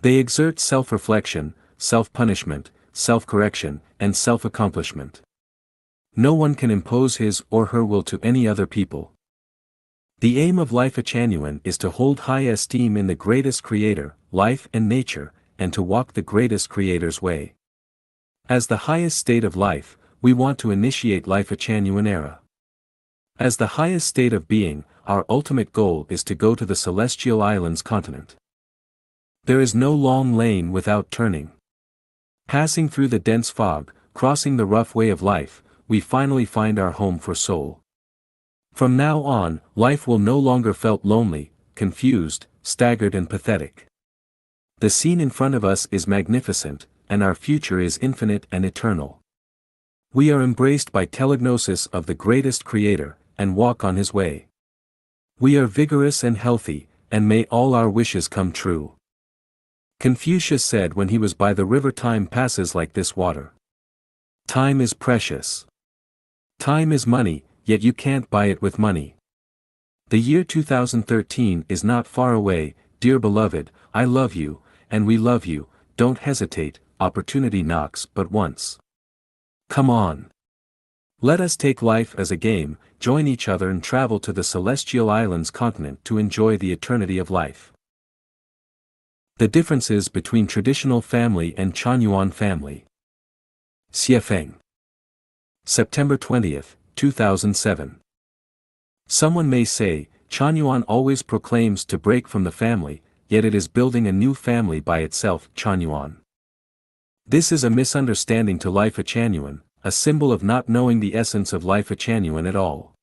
They exert self-reflection, self-punishment, self-correction, and self-accomplishment. No one can impose his or her will to any other people. The aim of life genuine is to hold high esteem in the greatest creator, life and nature, and to walk the greatest creator's way. As the highest state of life, we want to initiate life genuine era. As the highest state of being, our ultimate goal is to go to the celestial islands continent. There is no long lane without turning. Passing through the dense fog, crossing the rough way of life, we finally find our home for soul. From now on, life will no longer felt lonely, confused, staggered and pathetic. The scene in front of us is magnificent, and our future is infinite and eternal. We are embraced by telegnosis of the greatest creator, and walk on his way. We are vigorous and healthy, and may all our wishes come true. Confucius said when he was by the river, time passes like this water. Time is precious. Time is money, yet you can't buy it with money. The year 2013 is not far away, dear beloved, I love you, and we love you, don't hesitate, opportunity knocks but once. Come on. Let us take life as a game, join each other and travel to the Celestial Islands continent to enjoy the eternity of life. The differences between traditional family and Chanyuan family. Xiefeng. September 20, 2007. Someone may say, Chanyuan always proclaims to break from the family, yet it is building a new family by itself, Chanyuan. This is a misunderstanding to Life Chanyuan, a symbol of not knowing the essence of Life Chanyuan at all.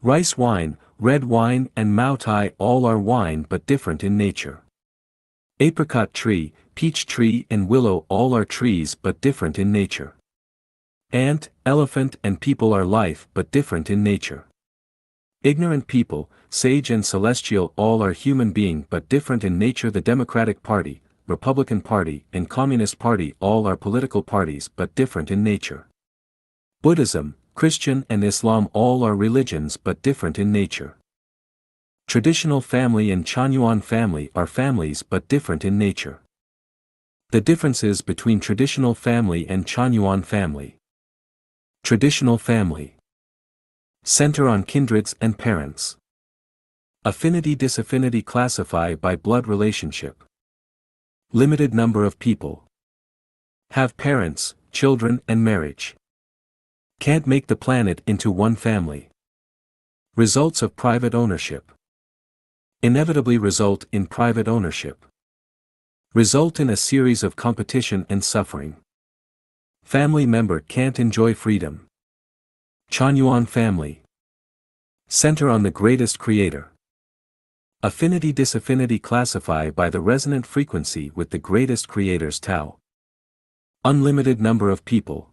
Rice wine, red wine and Mao Tai all are wine but different in nature. Apricot tree, peach tree and willow all are trees but different in nature. Ant, elephant and people are life but different in nature. Ignorant people, sage and celestial all are human being but different in nature. The Democratic Party, Republican Party and Communist Party all are political parties but different in nature. Buddhism, Christian and Islam all are religions but different in nature. Traditional family and Chanyuan family are families but different in nature. The differences between traditional family and Chanyuan family. Traditional family. Center on kindreds and parents. Affinity-disaffinity classify by blood relationship. Limited number of people. Have parents, children and marriage. Can't make the planet into one family. Results of private ownership. Inevitably result in private ownership. Result in a series of competition and suffering. Family member can't enjoy freedom. Chanyuan family. Center on the greatest creator. Affinity-disaffinity classify by the resonant frequency with the greatest creators Tao. Unlimited number of people.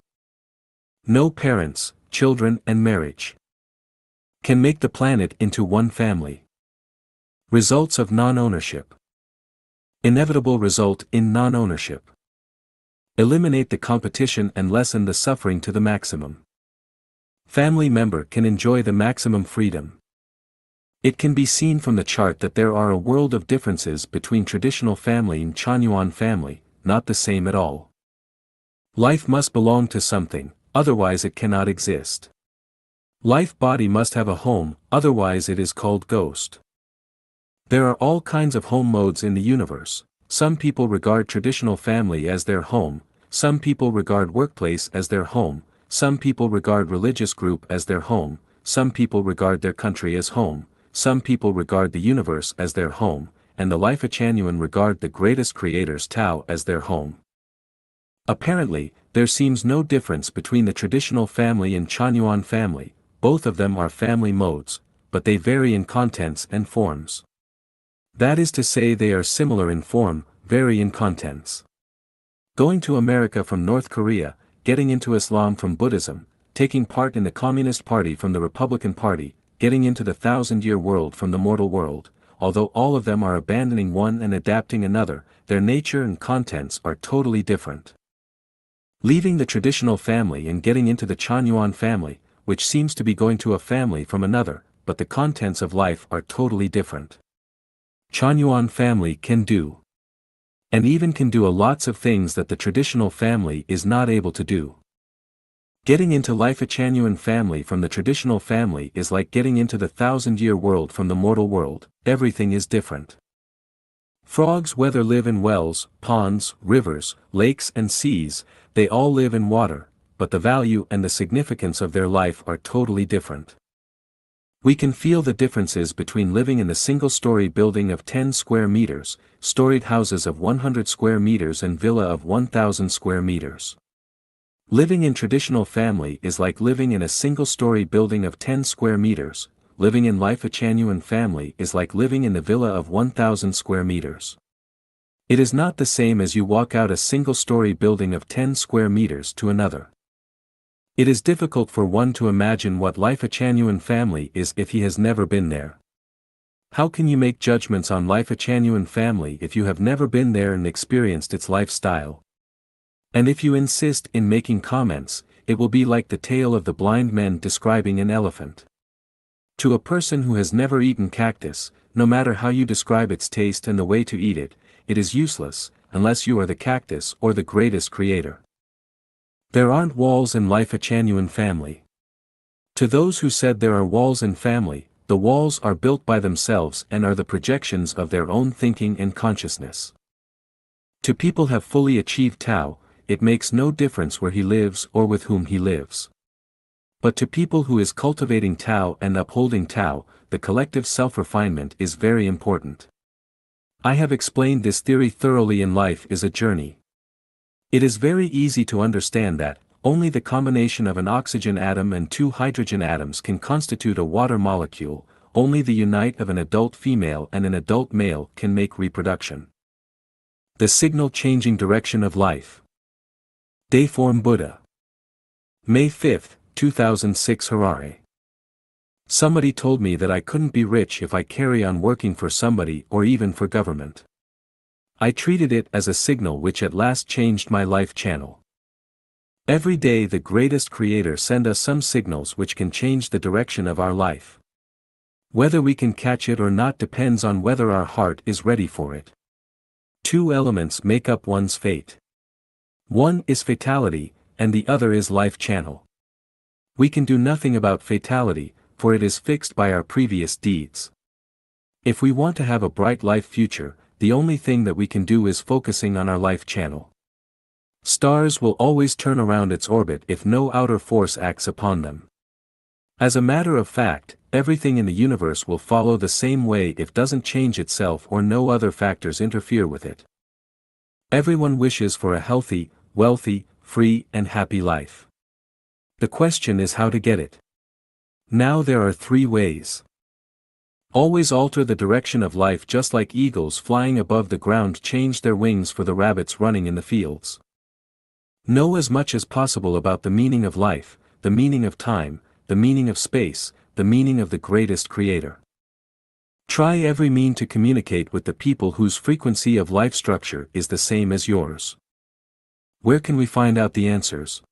No parents, children and marriage. Can make the planet into one family. Results of non-ownership. Inevitable result in non-ownership. Eliminate the competition and lessen the suffering to the maximum. Family member can enjoy the maximum freedom. It can be seen from the chart that there are a world of differences between traditional family and Chanyuan family, not the same at all. Life must belong to something, otherwise it cannot exist. Life body must have a home, otherwise it is called ghost. There are all kinds of home modes in the universe. Some people regard traditional family as their home, some people regard workplace as their home, some people regard religious group as their home, some people regard their country as home, some people regard the universe as their home, and the Life Chanyuan regard the greatest creators Tao as their home. Apparently, there seems no difference between the traditional family and Chanyuan family, both of them are family modes, but they vary in contents and forms. That is to say they are similar in form, vary in contents. Going to America from North Korea, getting into Islam from Buddhism, taking part in the Communist Party from the Republican Party, getting into the thousand-year world from the mortal world, although all of them are abandoning one and adapting another, their nature and contents are totally different. Leaving the traditional family and getting into the Chanyuan family, which seems to be going to a family from another, but the contents of life are totally different. Chanyuan family can do. And even can do lots of things that the traditional family is not able to do. Getting into Life Chanyuan family from the traditional family is like getting into the thousand-year world from the mortal world, everything is different. Frogs whether live in wells, ponds, rivers, lakes and seas, they all live in water, but the value and the significance of their life are totally different. We can feel the differences between living in the single-story building of 10 square meters, storied houses of 100 square meters and villa of 1,000 square meters. Living in traditional family is like living in a single-story building of 10 square meters, living in Life Chanyuan family is like living in the villa of 1,000 square meters. It is not the same as you walk out a single-story building of 10 square meters to another. It is difficult for one to imagine what Life Chanyuan family is if he has never been there. How can you make judgments on Life a Genuine family if you have never been there and experienced its lifestyle? And if you insist in making comments, it will be like the tale of the blind men describing an elephant. To a person who has never eaten cactus, no matter how you describe its taste and the way to eat it, it is useless, unless you are the cactus or the greatest creator. There aren't walls in Life a Genuine family. To those who said there are walls in family, the walls are built by themselves and are the projections of their own thinking and consciousness. To people have fully achieved Tao, it makes no difference where he lives or with whom he lives. But to people who is cultivating Tao and upholding Tao, the collective self-refinement is very important. I have explained this theory thoroughly in Life is a Journey. It is very easy to understand that, only the combination of an oxygen atom and two hydrogen atoms can constitute a water molecule, only the unite of an adult female and an adult male can make reproduction. The signal changing direction of life. Dayform Buddha. May 5, 2006 Harare. Somebody told me that I couldn't be rich if I carry on working for somebody or even for government. I treated it as a signal which at last changed my life channel. Every day the greatest creator sends us some signals which can change the direction of our life. Whether we can catch it or not depends on whether our heart is ready for it. Two elements make up one's fate. One is fatality, and the other is life channel. We can do nothing about fatality, for it is fixed by our previous deeds. If we want to have a bright life future, the only thing that we can do is focusing on our life channel. Stars will always turn around its orbit if no outer force acts upon them. As a matter of fact, everything in the universe will follow the same way if doesn't change itself or no other factors interfere with it. Everyone wishes for a healthy, wealthy, free and happy life. The question is how to get it. Now there are three ways. Always alter the direction of life, just like eagles flying above the ground change their wings for the rabbits running in the fields. Know as much as possible about the meaning of life, the meaning of time, the meaning of space, the meaning of the greatest creator. Try every mean to communicate with the people whose frequency of life structure is the same as yours. Where can we find out the answers?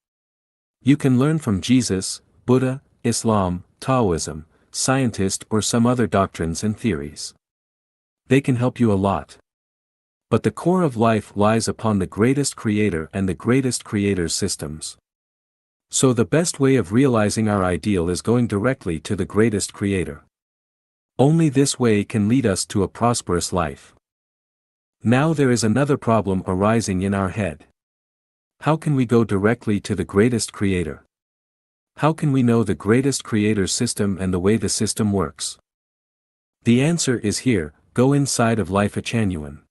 You can learn from Jesus, Buddha, Islam, Taoism, scientists or some other doctrines and theories. They can help you a lot. But the core of life lies upon the greatest creator and the greatest creator's systems. So the best way of realizing our ideal is going directly to the greatest creator. Only this way can lead us to a prosperous life. Now there is another problem arising in our head. How can we go directly to the greatest creator? How can we know the greatest creator's system and the way the system works? The answer is here: go inside of Life a Genuine.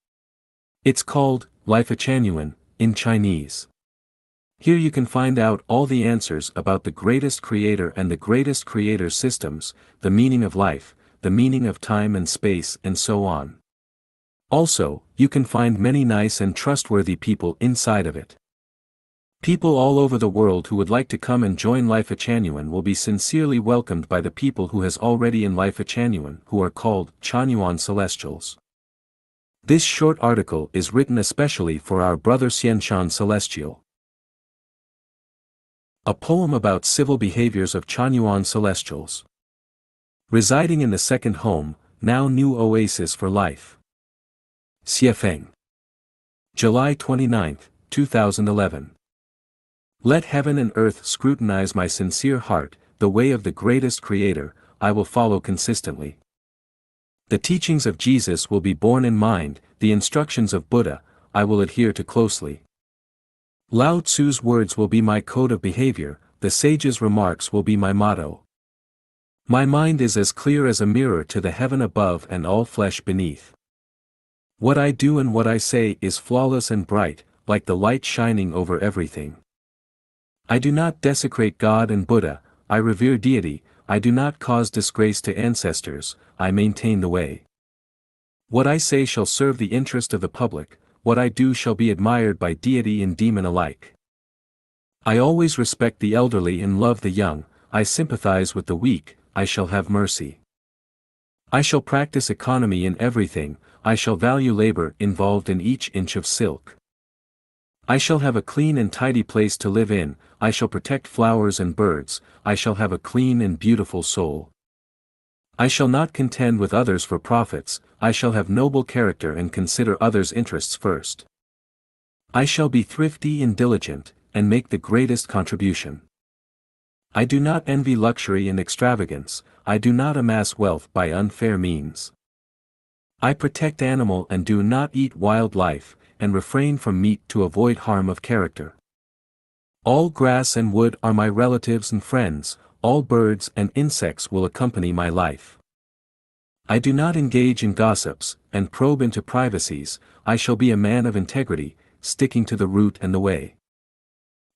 It's called Life a Genuine in Chinese. Here you can find out all the answers about the greatest creator and the greatest creator's systems, the meaning of life, the meaning of time and space, and so on. Also, you can find many nice and trustworthy people inside of it. People all over the world who would like to come and join Life a Genuine will be sincerely welcomed by the people who has already in Life a Genuine, who are called Chanyuan Celestials. This short article is written especially for our brother Xianshan Celestial. A poem about civil behaviors of Chanyuan Celestials. Residing in the second home, now new oasis for life. Xiefeng. July 29, 2011. Let heaven and earth scrutinize my sincere heart, the way of the greatest creator, I will follow consistently. The teachings of Jesus will be borne in mind, the instructions of Buddha, I will adhere to closely. Lao Tzu's words will be my code of behavior, the sage's remarks will be my motto. My mind is as clear as a mirror to the heaven above and all flesh beneath. What I do and what I say is flawless and bright, like the light shining over everything. I do not desecrate God and Buddha, I revere deity, I do not cause disgrace to ancestors, I maintain the way. What I say shall serve the interest of the public, what I do shall be admired by deity and demon alike. I always respect the elderly and love the young, I sympathize with the weak, I shall have mercy. I shall practice economy in everything, I shall value labor involved in each inch of silk. I shall have a clean and tidy place to live in, I shall protect flowers and birds, I shall have a clean and beautiful soul. I shall not contend with others for profits, I shall have noble character and consider others' interests first. I shall be thrifty and diligent, and make the greatest contribution. I do not envy luxury and extravagance, I do not amass wealth by unfair means. I protect animal and do not eat wild life, and refrain from meat to avoid harm of character. All grass and wood are my relatives and friends, all birds and insects will accompany my life. I do not engage in gossips, and probe into privacies, I shall be a man of integrity, sticking to the route and the way.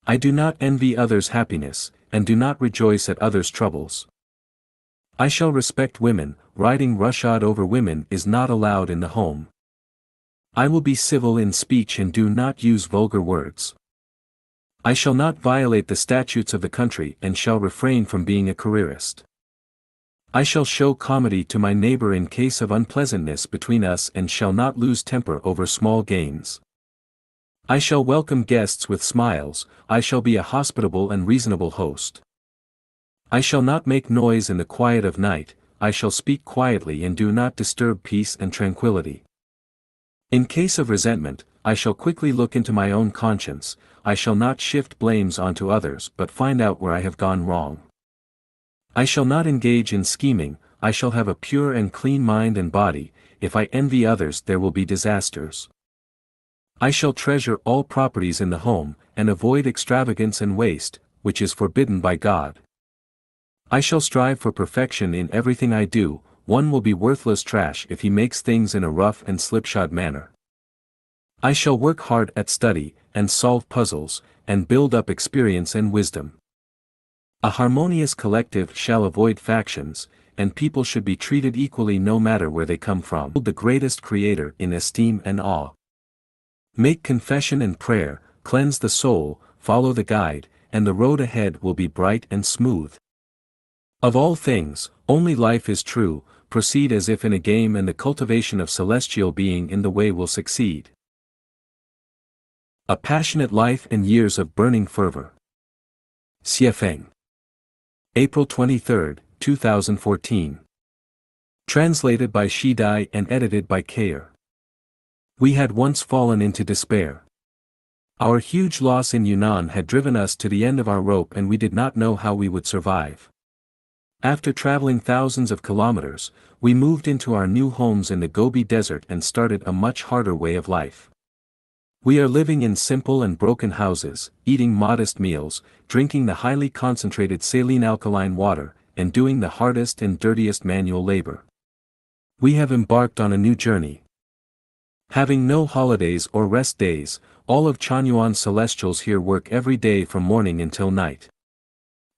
I do not envy others' happiness, and do not rejoice at others' troubles. I shall respect women, riding roughshod over women is not allowed in the home. I will be civil in speech and do not use vulgar words. I shall not violate the statutes of the country and shall refrain from being a careerist. I shall show comedy to my neighbor in case of unpleasantness between us and shall not lose temper over small gains. I shall welcome guests with smiles, I shall be a hospitable and reasonable host. I shall not make noise in the quiet of night, I shall speak quietly and do not disturb peace and tranquility. In case of resentment, I shall quickly look into my own conscience, I shall not shift blames onto others but find out where I have gone wrong. I shall not engage in scheming, I shall have a pure and clean mind and body, if I envy others there will be disasters. I shall treasure all properties in the home, and avoid extravagance and waste, which is forbidden by God. I shall strive for perfection in everything I do, one will be worthless trash if he makes things in a rough and slipshod manner. I shall work hard at study, and solve puzzles, and build up experience and wisdom. A harmonious collective shall avoid factions, and people should be treated equally no matter where they come from. Hold the greatest Creator in esteem and awe. Make confession and prayer, cleanse the soul, follow the guide, and the road ahead will be bright and smooth. Of all things, only life is true, proceed as if in a game and the cultivation of celestial being in the way will succeed. A passionate life and years of burning fervor. Xiefeng. April 23, 2014. Translated by Shidai and edited by Kayer. We had once fallen into despair. Our huge loss in Yunnan had driven us to the end of our rope and we did not know how we would survive. After traveling thousands of kilometers, we moved into our new homes in the Gobi Desert and started a much harder way of life. We are living in simple and broken houses, eating modest meals, drinking the highly concentrated saline alkaline water, and doing the hardest and dirtiest manual labor. We have embarked on a new journey. Having no holidays or rest days, all of Chanyuan's celestials here work every day from morning until night.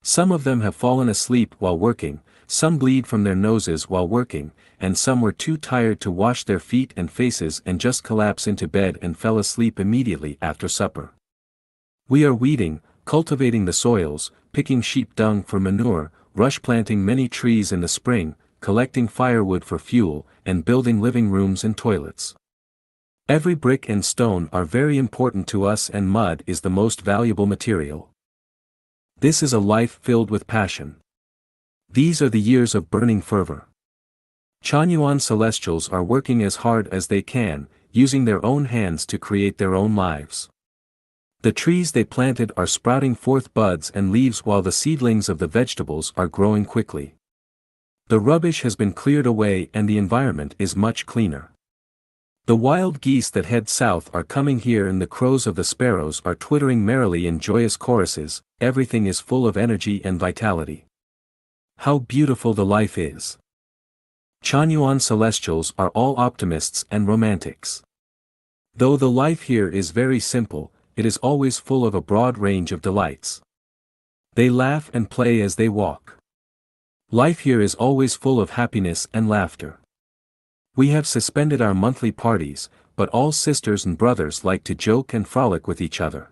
Some of them have fallen asleep while working, some bleed from their noses while working, and some were too tired to wash their feet and faces and just collapse into bed and fell asleep immediately after supper. We are weeding, cultivating the soils, picking sheep dung for manure, rush planting many trees in the spring, collecting firewood for fuel, and building living rooms and toilets. Every brick and stone are very important to us and mud is the most valuable material. This is a life filled with passion. These are the years of burning fervor. Chanyuan celestials are working as hard as they can, using their own hands to create their own lives. The trees they planted are sprouting forth buds and leaves while the seedlings of the vegetables are growing quickly. The rubbish has been cleared away and the environment is much cleaner. The wild geese that head south are coming here and the crows of the sparrows are twittering merrily in joyous choruses, everything is full of energy and vitality. How beautiful the life is! Chanyuan celestials are all optimists and romantics. Though the life here is very simple, it is always full of a broad range of delights. They laugh and play as they walk. Life here is always full of happiness and laughter. We have suspended our monthly parties, but all sisters and brothers like to joke and frolic with each other.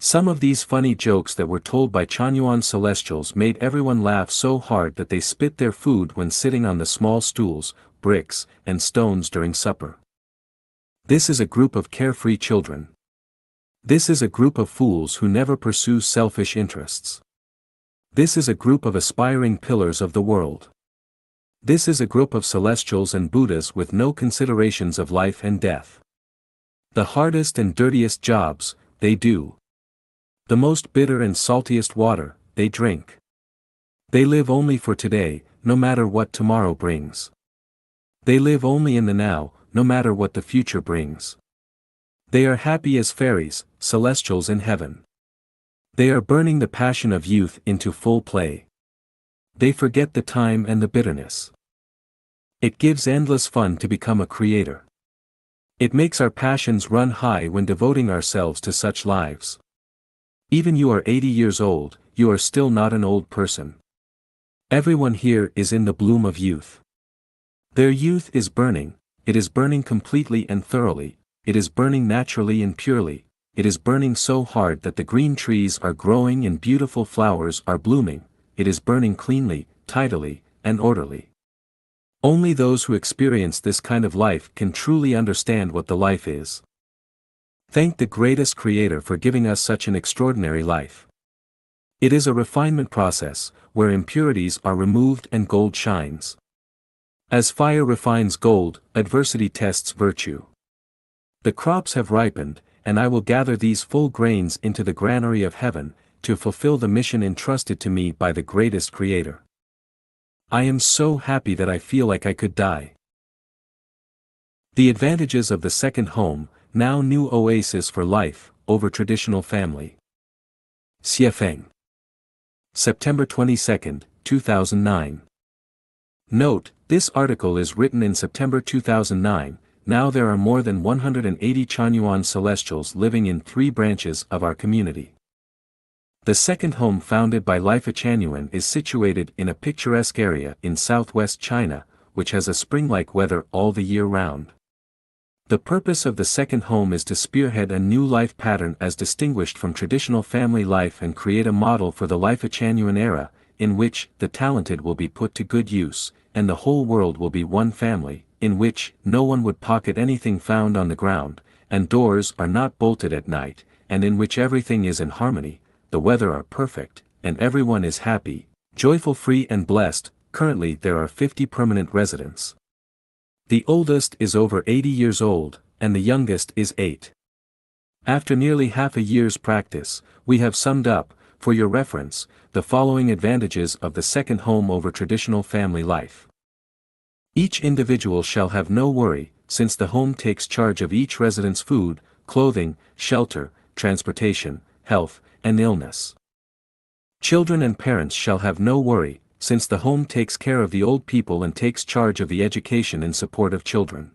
Some of these funny jokes that were told by Chanyuan celestials made everyone laugh so hard that they spit their food when sitting on the small stools, bricks, and stones during supper. This is a group of carefree children. This is a group of fools who never pursue selfish interests. This is a group of aspiring pillars of the world. This is a group of celestials and Buddhas with no considerations of life and death. The hardest and dirtiest jobs, they do. The most bitter and saltiest water, they drink. They live only for today, no matter what tomorrow brings. They live only in the now, no matter what the future brings. They are happy as fairies, celestials in heaven. They are burning the passion of youth into full play. They forget the time and the bitterness. It gives endless fun to become a creator. It makes our passions run high when devoting ourselves to such lives. Even you are 80 years old, you are still not an old person. Everyone here is in the bloom of youth. Their youth is burning, it is burning completely and thoroughly, it is burning naturally and purely, it is burning so hard that the green trees are growing and beautiful flowers are blooming, it is burning cleanly, tidily, and orderly. Only those who experience this kind of life can truly understand what the life is. Thank the greatest Creator for giving us such an extraordinary life. It is a refinement process, where impurities are removed and gold shines. As fire refines gold, adversity tests virtue. The crops have ripened, and I will gather these full grains into the granary of heaven, to fulfill the mission entrusted to me by the greatest Creator. I am so happy that I feel like I could die. The advantages of the second home, now new oasis for life, over traditional family. Xiefeng. September 22, 2009. Note, this article is written in September 2009, now there are more than 180 Chanyuan celestials living in 3 branches of our community. The second home founded by Lifa Chanyuan is situated in a picturesque area in southwest China, which has a spring-like weather all the year round. The purpose of the second home is to spearhead a new life pattern as distinguished from traditional family life and create a model for the Lifa Chanyuan era, in which the talented will be put to good use, and the whole world will be one family, in which no one would pocket anything found on the ground, and doors are not bolted at night, and in which everything is in harmony, the weather are perfect, and everyone is happy, joyful, free and blessed. Currently there are 50 permanent residents. The oldest is over 80 years old, and the youngest is 8. After nearly half a year's practice, we have summed up, for your reference, the following advantages of the second home over traditional family life. Each individual shall have no worry, since the home takes charge of each resident's food, clothing, shelter, transportation, health, and illness. Children and parents shall have no worry, since the home takes care of the old people and takes charge of the education and support of children.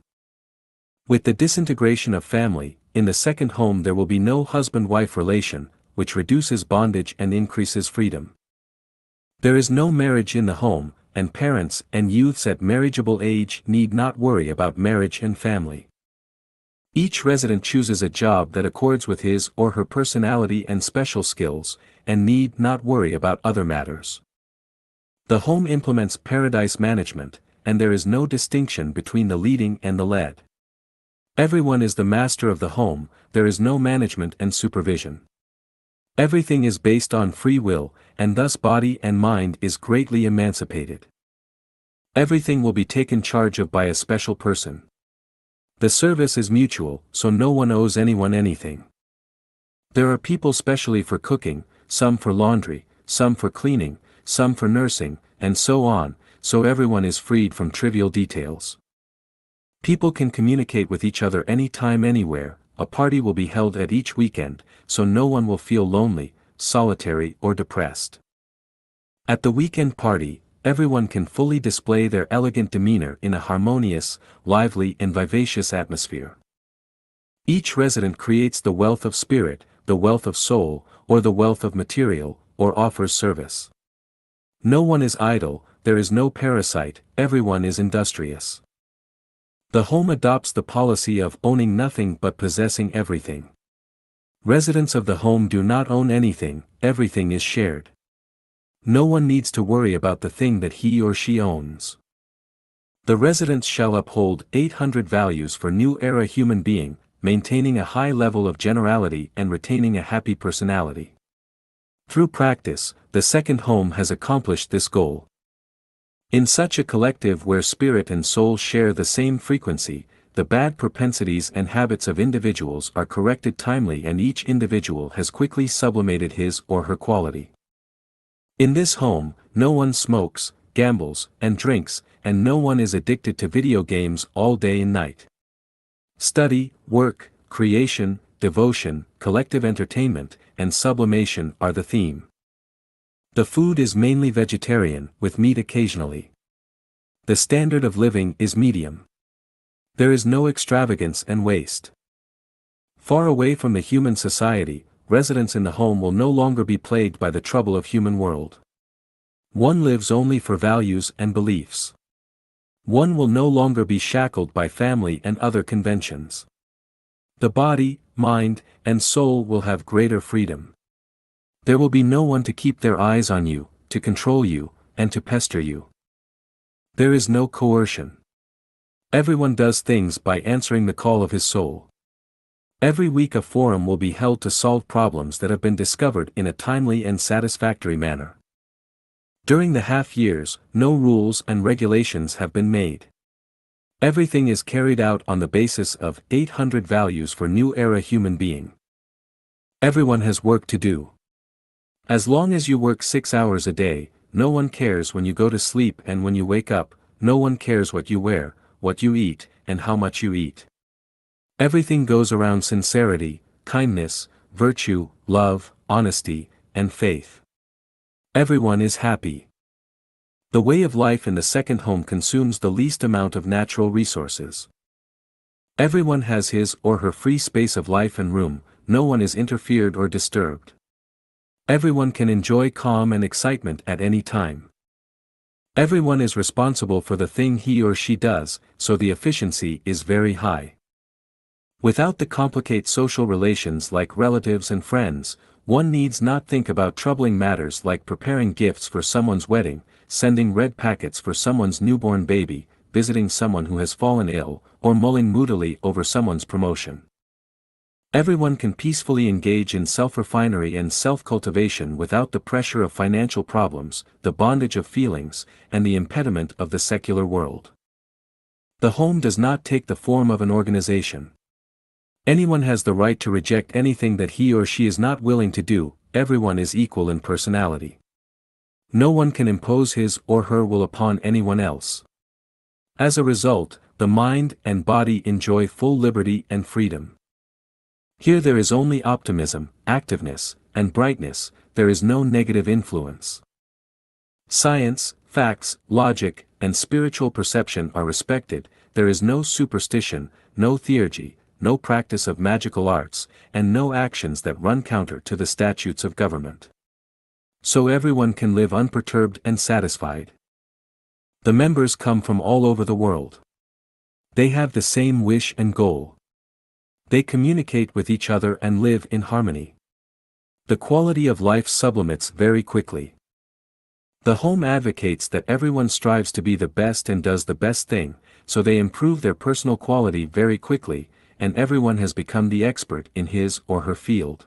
With the disintegration of family, in the second home there will be no husband-wife relation, which reduces bondage and increases freedom. There is no marriage in the home, and parents and youths at marriageable age need not worry about marriage and family. Each resident chooses a job that accords with his or her personality and special skills, and need not worry about other matters. The home implements paradise management, and there is no distinction between the leading and the led. Everyone is the master of the home, there is no management and supervision. Everything is based on free will, and thus body and mind is greatly emancipated. Everything will be taken charge of by a special person. The service is mutual, so no one owes anyone anything. There are people specially for cooking, some for laundry, some for cleaning, some for nursing, and so on, so everyone is freed from trivial details. People can communicate with each other anytime anywhere, a party will be held at each weekend, so no one will feel lonely, solitary or depressed. At the weekend party, everyone can fully display their elegant demeanor in a harmonious, lively and vivacious atmosphere. Each resident creates the wealth of spirit, the wealth of soul, or the wealth of material, or offers service. No one is idle, there is no parasite, everyone is industrious. The home adopts the policy of owning nothing but possessing everything. Residents of the home do not own anything, everything is shared. No one needs to worry about the thing that he or she owns. The residents shall uphold 800 values for new era human being, maintaining a high level of generality and retaining a happy personality. Through practice, the second home has accomplished this goal. In such a collective where spirit and soul share the same frequency, the bad propensities and habits of individuals are corrected timely and each individual has quickly sublimated his or her quality. In this home, no one smokes, gambles, and drinks, and no one is addicted to video games all day and night. Study, work, creation, devotion, collective entertainment, and sublimation are the theme. The food is mainly vegetarian, with meat occasionally. The standard of living is medium. There is no extravagance and waste. Far away from the human society, residents in the home will no longer be plagued by the trouble of human world. One lives only for values and beliefs. One will no longer be shackled by family and other conventions. The body, mind, and soul will have greater freedom. There will be no one to keep their eyes on you, to control you, and to pester you. There is no coercion. Everyone does things by answering the call of his soul. Every week a forum will be held to solve problems that have been discovered in a timely and satisfactory manner. During the half years, no rules and regulations have been made. Everything is carried out on the basis of 800 values for new era human being. Everyone has work to do. As long as you work 6 hours a day, no one cares when you go to sleep and when you wake up, no one cares what you wear, what you eat, and how much you eat. Everything goes around sincerity, kindness, virtue, love, honesty, and faith. Everyone is happy. The way of life in the second home consumes the least amount of natural resources. Everyone has his or her free space of life and room, no one is interfered or disturbed. Everyone can enjoy calm and excitement at any time. Everyone is responsible for the thing he or she does, so the efficiency is very high. Without the complicated social relations like relatives and friends, one needs not think about troubling matters like preparing gifts for someone's wedding, sending red packets for someone's newborn baby, visiting someone who has fallen ill, or mulling moodily over someone's promotion. Everyone can peacefully engage in self-refinery and self-cultivation without the pressure of financial problems, the bondage of feelings, and the impediment of the secular world. The home does not take the form of an organization. Anyone has the right to reject anything that he or she is not willing to do, everyone is equal in personality. No one can impose his or her will upon anyone else. As a result, the mind and body enjoy full liberty and freedom. Here there is only optimism, activeness, and brightness, there is no negative influence. Science, facts, logic, and spiritual perception are respected, there is no superstition, no theurgy, no practice of magical arts, and no actions that run counter to the statutes of government. So everyone can live unperturbed and satisfied. The members come from all over the world. They have the same wish and goal. They communicate with each other and live in harmony. The quality of life sublimates very quickly. The home advocates that everyone strives to be the best and does the best thing, so they improve their personal quality very quickly, and everyone has become the expert in his or her field.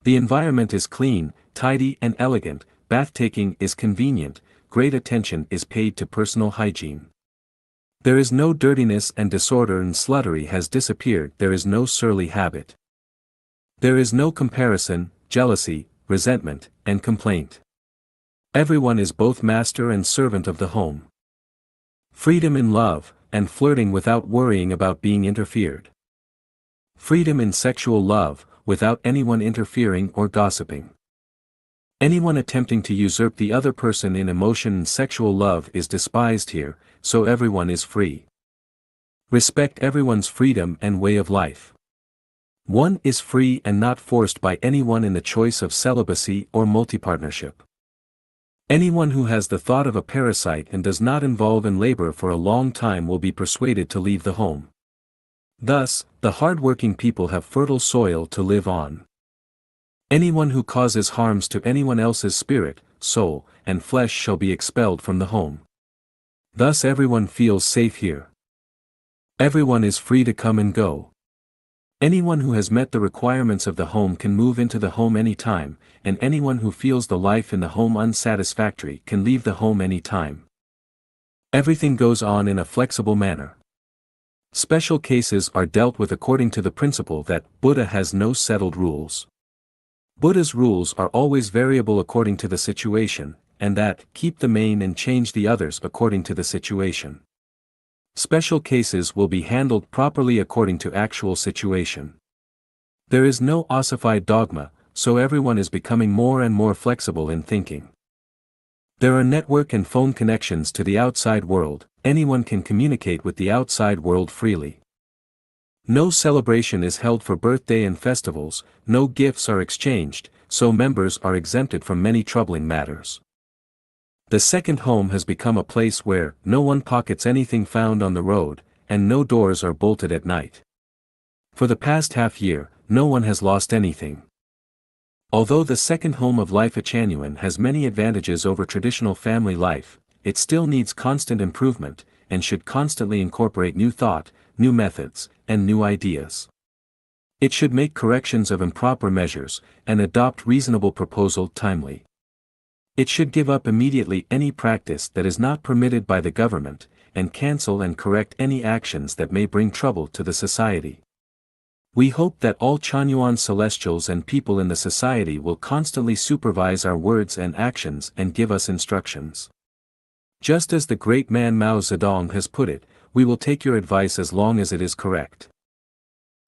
The environment is clean, tidy and elegant, bath-taking is convenient, great attention is paid to personal hygiene. There is no dirtiness and disorder and sluttery has disappeared, there is no surly habit. There is no comparison, jealousy, resentment, and complaint. Everyone is both master and servant of the home. Freedom in love, and flirting without worrying about being interfered. Freedom in sexual love, without anyone interfering or gossiping. Anyone attempting to usurp the other person in emotion and sexual love is despised here, so everyone is free. Respect everyone's freedom and way of life. One is free and not forced by anyone in the choice of celibacy or multipartnership. Anyone who has the thought of a parasite and does not involve in labor for a long time will be persuaded to leave the home. Thus, the hard-working people have fertile soil to live on. Anyone who causes harms to anyone else's spirit, soul, and flesh shall be expelled from the home. Thus everyone feels safe here. Everyone is free to come and go. Anyone who has met the requirements of the home can move into the home any time, and anyone who feels the life in the home unsatisfactory can leave the home any time. Everything goes on in a flexible manner. Special cases are dealt with according to the principle that Buddha has no settled rules. Buddha's rules are always variable according to the situation, and that keep the main and change the others according to the situation. Special cases will be handled properly according to actual situation. There is no ossified dogma, so everyone is becoming more and more flexible in thinking. There are network and phone connections to the outside world, anyone can communicate with the outside world freely. No celebration is held for birthday and festivals, no gifts are exchanged, so members are exempted from many troubling matters. The second home has become a place where no one pockets anything found on the road, and no doors are bolted at night. For the past half year, no one has lost anything. Although the second home of life at Chanyuan has many advantages over traditional family life, it still needs constant improvement, and should constantly incorporate new thought, new methods, and new ideas. It should make corrections of improper measures, and adopt reasonable proposal timely. It should give up immediately any practice that is not permitted by the government, and cancel and correct any actions that may bring trouble to the society. We hope that all Chanyuan celestials and people in the society will constantly supervise our words and actions and give us instructions. Just as the great man Mao Zedong has put it, we will take your advice as long as it is correct.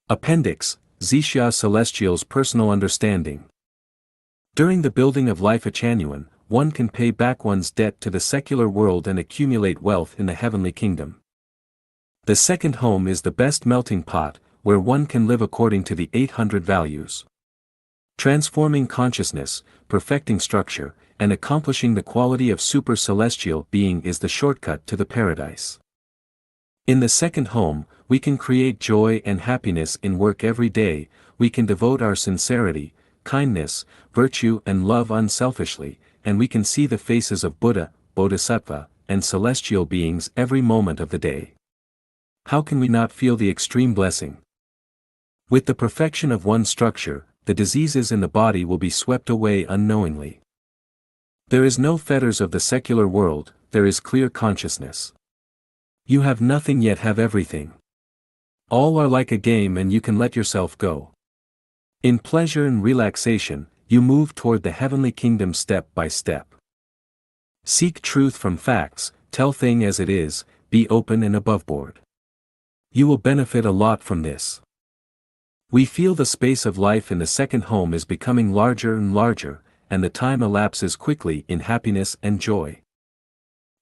Appendix, Zixia Celestial's Personal Understanding. During the building of life at Chanyuan, one can pay back one's debt to the secular world and accumulate wealth in the heavenly kingdom. The second home is the best melting pot, where one can live according to the 800 values. Transforming consciousness, perfecting structure, and accomplishing the quality of super-celestial being is the shortcut to the paradise. In the second home, we can create joy and happiness in work every day, we can devote our sincerity, kindness, virtue and love unselfishly, and we can see the faces of Buddha, Bodhisattva, and celestial beings every moment of the day. How can we not feel the extreme blessing? With the perfection of one structure, the diseases in the body will be swept away unknowingly. There is no fetters of the secular world, there is clear consciousness. You have nothing yet have everything. All are like a game and you can let yourself go. In pleasure and relaxation, you move toward the heavenly kingdom step by step. Seek truth from facts, tell thing as it is, be open and aboveboard. You will benefit a lot from this. We feel the space of life in the second home is becoming larger and larger, and the time elapses quickly in happiness and joy.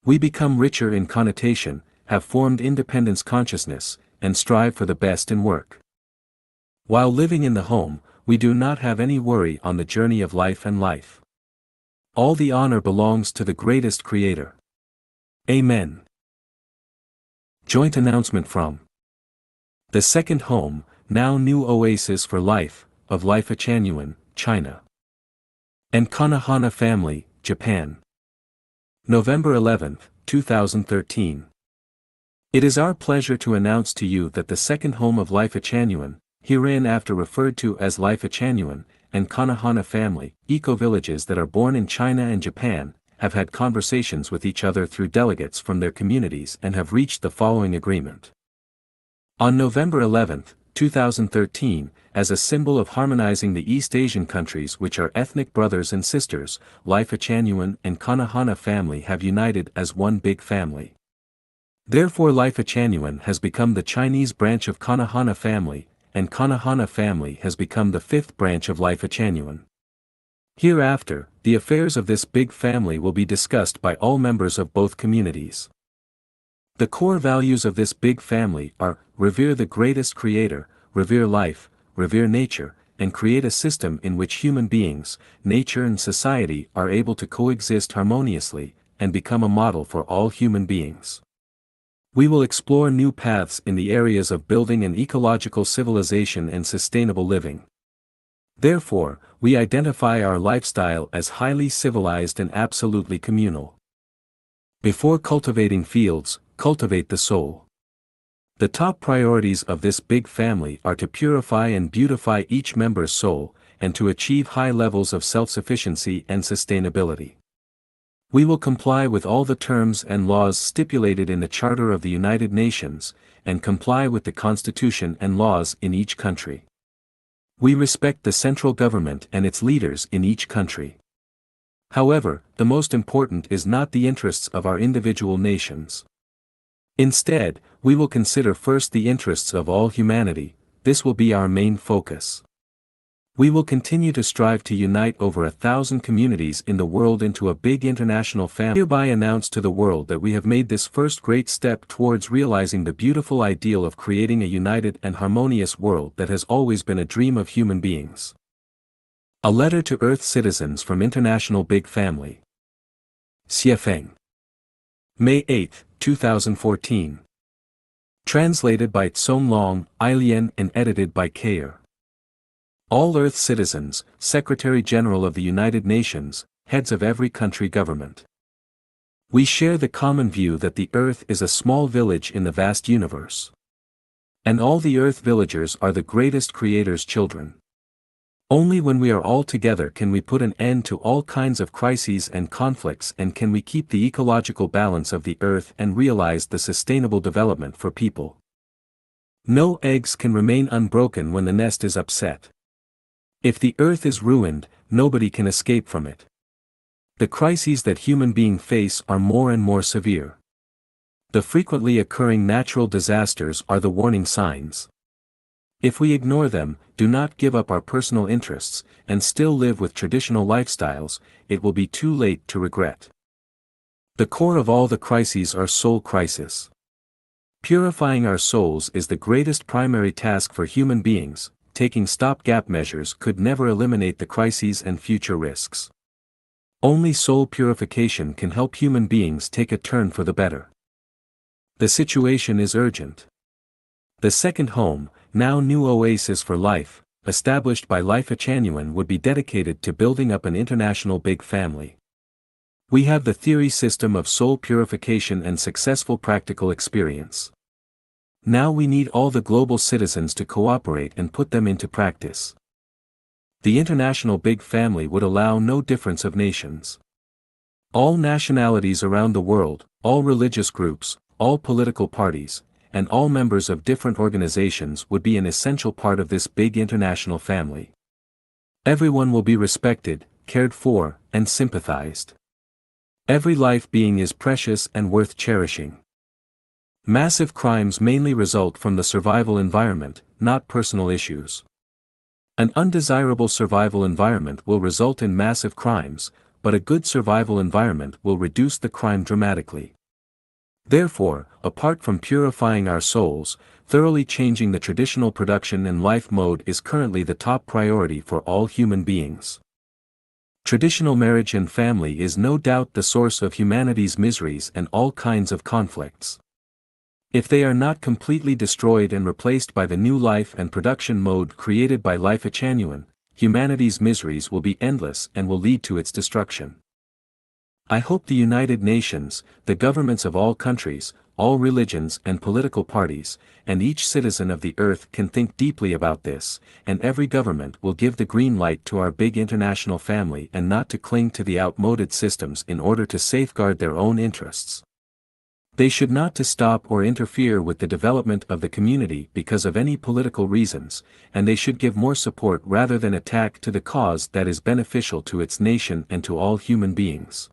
We become richer in connotation, have formed independence consciousness, and strive for the best in work. While living in the home, we do not have any worry on the journey of life and life. All the honor belongs to the greatest Creator. Amen. Joint announcement from the second home, now new oasis for life, of Life at Chanyuan, China. And Kanahana family, Japan. November 11, 2013. It is our pleasure to announce to you that the second home of Life at Chanyuan, hereinafter referred to as Life at Chanyuan, and Kanahana family, eco-villages that are born in China and Japan, have had conversations with each other through delegates from their communities and have reached the following agreement. On November 11, 2013, as a symbol of harmonizing the East Asian countries which are ethnic brothers and sisters, Life at Chanyuan and Kanahana family have united as one big family. Therefore Life at Chanyuan has become the Chinese branch of Kanahana family, and Kanahana family has become the fifth branch of Life at Chanyuan. Hereafter, the affairs of this big family will be discussed by all members of both communities. The core values of this big family are, revere the greatest Creator, revere life, revere nature, and create a system in which human beings, nature and society are able to coexist harmoniously, and become a model for all human beings. We will explore new paths in the areas of building an ecological civilization and sustainable living. Therefore, we identify our lifestyle as highly civilized and absolutely communal. Before cultivating fields, cultivate the soul. The top priorities of this big family are to purify and beautify each member's soul, and to achieve high levels of self-sufficiency and sustainability. We will comply with all the terms and laws stipulated in the Charter of the United Nations, and comply with the Constitution and laws in each country. We respect the central government and its leaders in each country. However, the most important is not the interests of our individual nations. Instead, we will consider first the interests of all humanity. This will be our main focus. We will continue to strive to unite over 1,000 communities in the world into a big international family. Hereby announce to the world that we have made this first great step towards realizing the beautiful ideal of creating a united and harmonious world that has always been a dream of human beings. A letter to Earth citizens from International Big Family. Xiefeng. May 8, 2014. Translated by Tsong Long, Ailian and edited by Kayer. All Earth citizens, Secretary-General of the United Nations, heads of every country government. We share the common view that the Earth is a small village in the vast universe. And all the Earth villagers are the greatest Creator's children. Only when we are all together can we put an end to all kinds of crises and conflicts, and can we keep the ecological balance of the Earth and realize the sustainable development for people. No eggs can remain unbroken when the nest is upset. If the Earth is ruined, nobody can escape from it. The crises that human beings face are more and more severe. The frequently occurring natural disasters are the warning signs. If we ignore them, do not give up our personal interests, and still live with traditional lifestyles, it will be too late to regret. The core of all the crises are soul crisis. Purifying our souls is the greatest primary task for human beings. Taking stopgap measures could never eliminate the crises and future risks. Only soul purification can help human beings take a turn for the better. The situation is urgent. The second home, now new oasis for life, established by Life Achanuan, would be dedicated to building up an international big family. We have the theory system of soul purification and successful practical experience. Now we need all the global citizens to cooperate and put them into practice. The international big family would allow no difference of nations. All nationalities around the world, all religious groups, all political parties, and all members of different organizations would be an essential part of this big international family. Everyone will be respected, cared for, and sympathized. Every life being is precious and worth cherishing. Massive crimes mainly result from the survival environment, not personal issues. An undesirable survival environment will result in massive crimes, but a good survival environment will reduce the crime dramatically. Therefore, apart from purifying our souls, thoroughly changing the traditional production and life mode is currently the top priority for all human beings. Traditional marriage and family is no doubt the source of humanity's miseries and all kinds of conflicts. If they are not completely destroyed and replaced by the new life and production mode created by Life Achanuan, humanity's miseries will be endless and will lead to its destruction. I hope the United Nations, the governments of all countries, all religions and political parties, and each citizen of the earth can think deeply about this, and every government will give the green light to our big international family and not to cling to the outmoded systems in order to safeguard their own interests. They should not to stop or interfere with the development of the community because of any political reasons, and they should give more support rather than attack to the cause that is beneficial to its nation and to all human beings.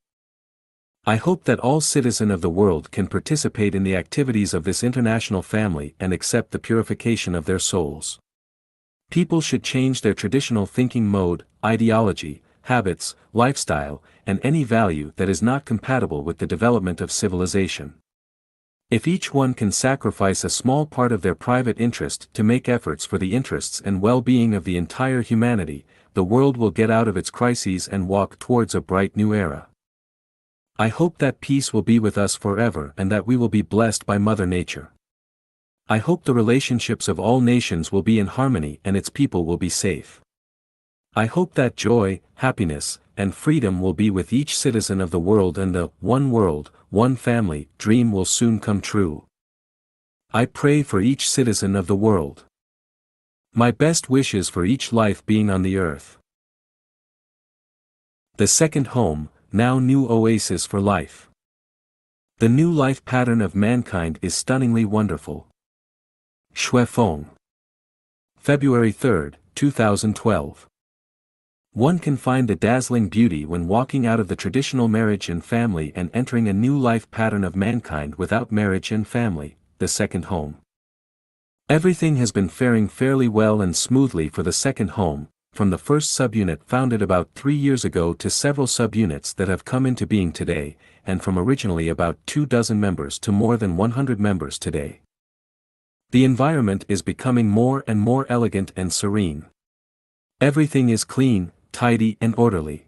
I hope that all citizens of the world can participate in the activities of this international family and accept the purification of their souls. People should change their traditional thinking mode, ideology, habits, lifestyle, and any value that is not compatible with the development of civilization. If each one can sacrifice a small part of their private interest to make efforts for the interests and well-being of the entire humanity, the world will get out of its crises and walk towards a bright new era. I hope that peace will be with us forever and that we will be blessed by Mother Nature. I hope the relationships of all nations will be in harmony and its people will be safe. I hope that joy, happiness, and freedom will be with each citizen of the world and the one world, one family dream will soon come true. I pray for each citizen of the world. My best wishes for each life being on the earth. The second home, now new oasis for life. The new life pattern of mankind is stunningly wonderful. Shui Feng. February 3, 2012. One can find the dazzling beauty when walking out of the traditional marriage and family and entering a new life pattern of mankind without marriage and family, the second home. Everything has been faring fairly well and smoothly for the second home, from the first subunit founded about 3 years ago to several subunits that have come into being today, and from originally about 24 members to more than 100 members today. The environment is becoming more and more elegant and serene. Everything is clean, tidy and orderly.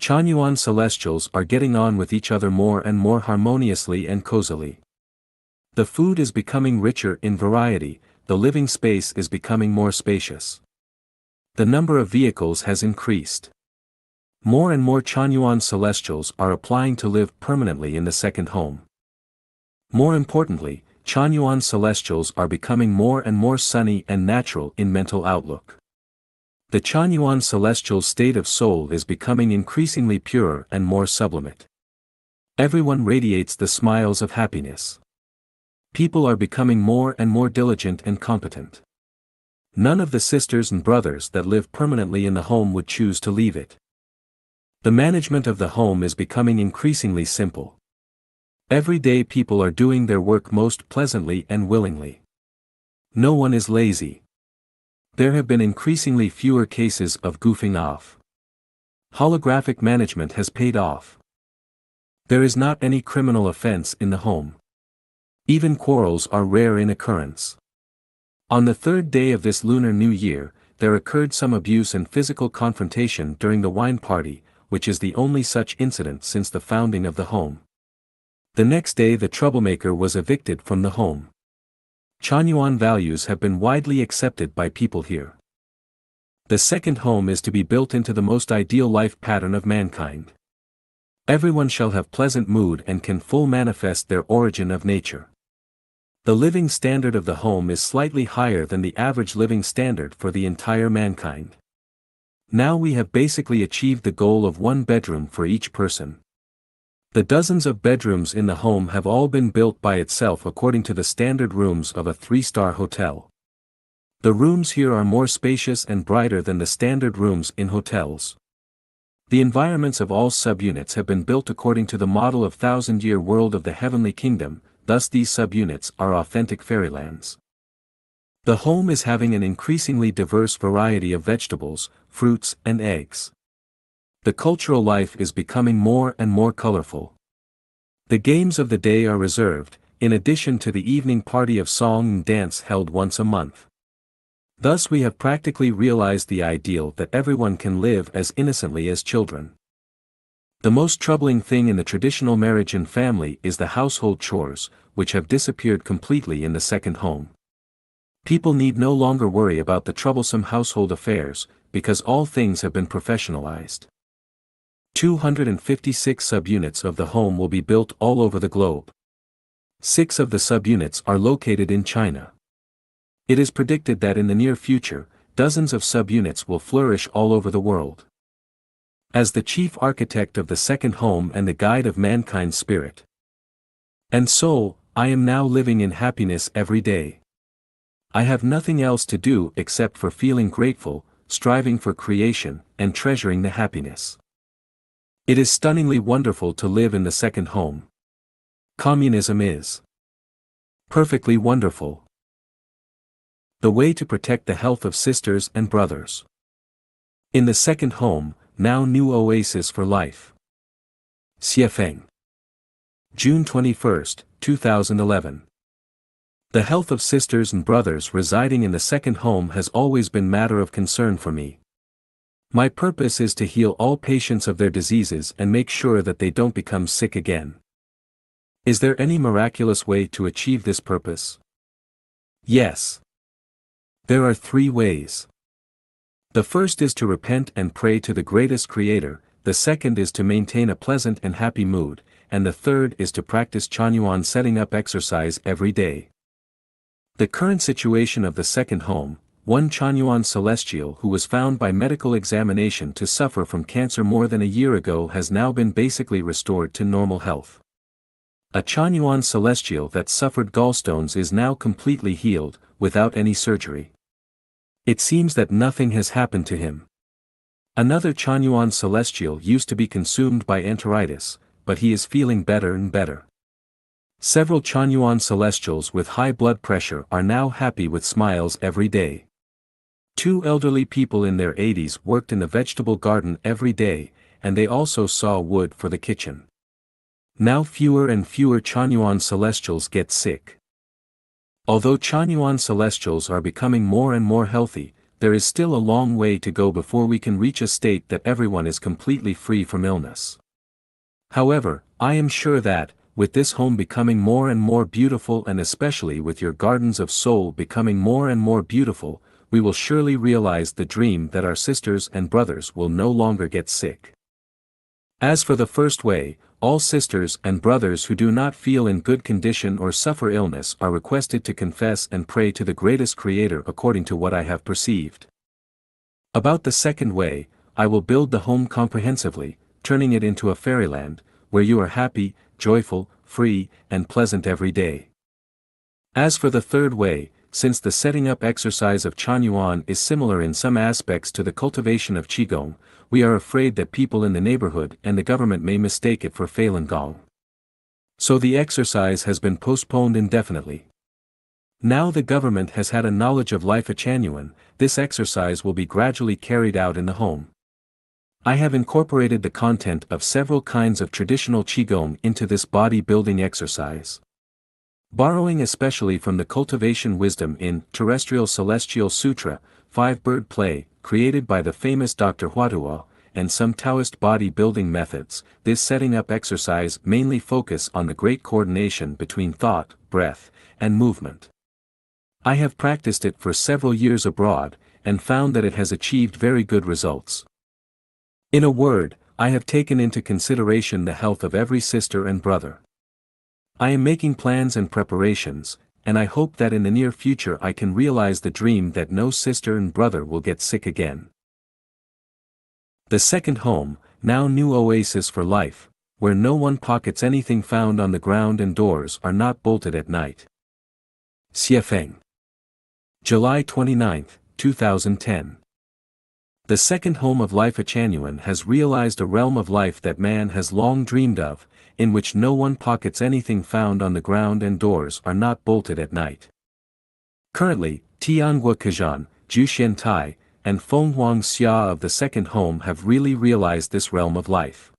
Chanyuan Celestials are getting on with each other more and more harmoniously and cozily. The food is becoming richer in variety, the living space is becoming more spacious. The number of vehicles has increased. More and more Chanyuan Celestials are applying to live permanently in the second home. More importantly, Chanyuan Celestials are becoming more and more sunny and natural in mental outlook. The Chanyuan Celestial state of soul is becoming increasingly pure and more sublimate. Everyone radiates the smiles of happiness. People are becoming more and more diligent and competent. None of the sisters and brothers that live permanently in the home would choose to leave it. The management of the home is becoming increasingly simple. Every day people are doing their work most pleasantly and willingly. No one is lazy. There have been increasingly fewer cases of goofing off. Holographic management has paid off. There is not any criminal offense in the home. Even quarrels are rare in occurrence. On the third day of this Lunar New Year, there occurred some abuse and physical confrontation during the wine party, which is the only such incident since the founding of the home. The next day the troublemaker was evicted from the home. Chanyuan values have been widely accepted by people here. The second home is to be built into the most ideal life pattern of mankind. Everyone shall have pleasant mood and can full manifest their origin of nature. The living standard of the home is slightly higher than the average living standard for the entire mankind. Now we have basically achieved the goal of one bedroom for each person. The dozens of bedrooms in the home have all been built by itself according to the standard rooms of a 3-star hotel. The rooms here are more spacious and brighter than the standard rooms in hotels. The environments of all subunits have been built according to the model of thousand-year world of the heavenly kingdom, thus these subunits are authentic fairylands. The home is having an increasingly diverse variety of vegetables, fruits and eggs. The cultural life is becoming more and more colorful. The games of the day are reserved, in addition to the evening party of song and dance held once a month. Thus we have practically realized the ideal that everyone can live as innocently as children. The most troubling thing in the traditional marriage and family is the household chores, which have disappeared completely in the second home. People need no longer worry about the troublesome household affairs, because all things have been professionalized. 256 subunits of the home will be built all over the globe. 6 of the subunits are located in China. It is predicted that in the near future, dozens of subunits will flourish all over the world. As the chief architect of the second home and the guide of mankind's spirit and soul, I am now living in happiness every day. I have nothing else to do except for feeling grateful, striving for creation, and treasuring the happiness. It is stunningly wonderful to live in the second home. Communism is perfectly wonderful. The way to protect the health of sisters and brothers. In the second home, now new oasis for life. Xiefeng. June 21, 2011. The health of sisters and brothers residing in the second home has always been matter of concern for me. My purpose is to heal all patients of their diseases and make sure that they don't become sick again. Is there any miraculous way to achieve this purpose? Yes. There are 3 ways. The first is to repent and pray to the greatest creator, the second is to maintain a pleasant and happy mood, and the third is to practice Chanyuan setting up exercise every day. The current situation of the second home, one Chanyuan celestial who was found by medical examination to suffer from cancer more than a year ago has now been basically restored to normal health. A Chanyuan celestial that suffered gallstones is now completely healed, without any surgery. It seems that nothing has happened to him. Another Chanyuan celestial used to be consumed by enteritis, but he is feeling better and better. Several Chanyuan celestials with high blood pressure are now happy with smiles every day. 2 elderly people in their 80s worked in the vegetable garden every day, and they also saw wood for the kitchen. Now fewer and fewer Chanyuan celestials get sick. Although Chanyuan celestials are becoming more and more healthy, there is still a long way to go before we can reach a state that everyone is completely free from illness. However, I am sure that, with this home becoming more and more beautiful and especially with your gardens of soul becoming more and more beautiful, we will surely realize the dream that our sisters and brothers will no longer get sick. As for the first way, all sisters and brothers who do not feel in good condition or suffer illness are requested to confess and pray to the greatest creator according to what I have perceived. About the second way, I will build the home comprehensively, turning it into a fairyland, where you are happy, joyful, free, and pleasant every day. As for the third way, since the setting up exercise of Chanyuan is similar in some aspects to the cultivation of Qigong, we are afraid that people in the neighborhood and the government may mistake it for Falun Gong. So the exercise has been postponed indefinitely. Now the government has had a knowledge of life at Chanyuan, this exercise will be gradually carried out in the home. I have incorporated the content of several kinds of traditional Qigong into this body-building exercise. Borrowing especially from the cultivation wisdom in Terrestrial Celestial Sutra, 5-bird play, created by the famous Dr. Huatua, and some Taoist body-building methods, this setting up exercise mainly focus on the great coordination between thought, breath, and movement. I have practiced it for several years abroad, and found that it has achieved very good results. In a word, I have taken into consideration the health of every sister and brother. I am making plans and preparations, and I hope that in the near future I can realize the dream that no sister and brother will get sick again. The second home, now new oasis for life, where no one pockets anything found on the ground and doors are not bolted at night. Xiefeng. July 29, 2010. The second home of life at Chanyuan has realized a realm of life that man has long dreamed of, in which no one pockets anything found on the ground and doors are not bolted at night. Currently, Tianhua Kajan, Jushen Tai, and Fenghuang Xia of the second home have really realized this realm of life.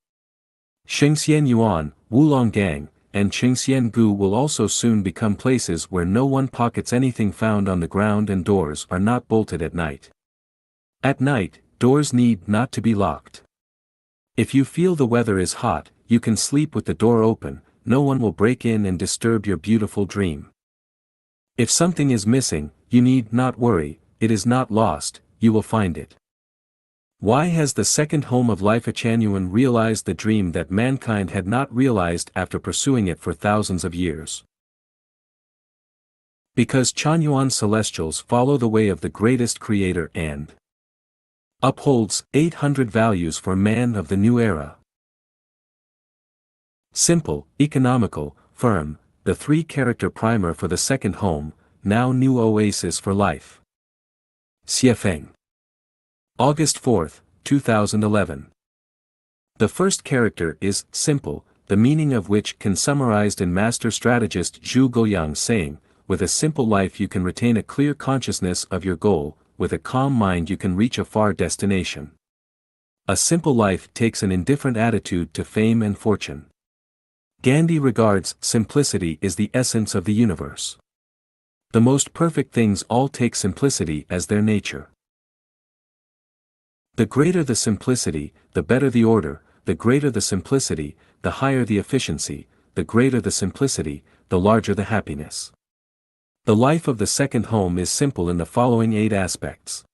Shengxian Yuan, Wulong Gang, and Qingxian Gu will also soon become places where no one pockets anything found on the ground and doors are not bolted at night. At night, doors need not to be locked. If you feel the weather is hot, you can sleep with the door open, no one will break in and disturb your beautiful dream. If something is missing, you need not worry, it is not lost, you will find it. Why has the second home of life at Chanyuan realized the dream that mankind had not realized after pursuing it for thousands of years? Because Chanyuan celestials follow the way of the greatest creator and upholds 800 values for man of the new era. Simple, economical, firm, the 3-character primer for the second home, now new oasis for life. Xiefeng. August 4, 2011. The first character is simple, the meaning of which can summarized in master strategist Zhu Guoyang saying, with a simple life you can retain a clear consciousness of your goal, with a calm mind you can reach a far destination. A simple life takes an indifferent attitude to fame and fortune. Gandhi regards simplicity is the essence of the universe. The most perfect things all take simplicity as their nature. The greater the simplicity, the better the order, the greater the simplicity, the higher the efficiency, the greater the simplicity, the larger the happiness. The life of the second home is simple in the following 8 aspects.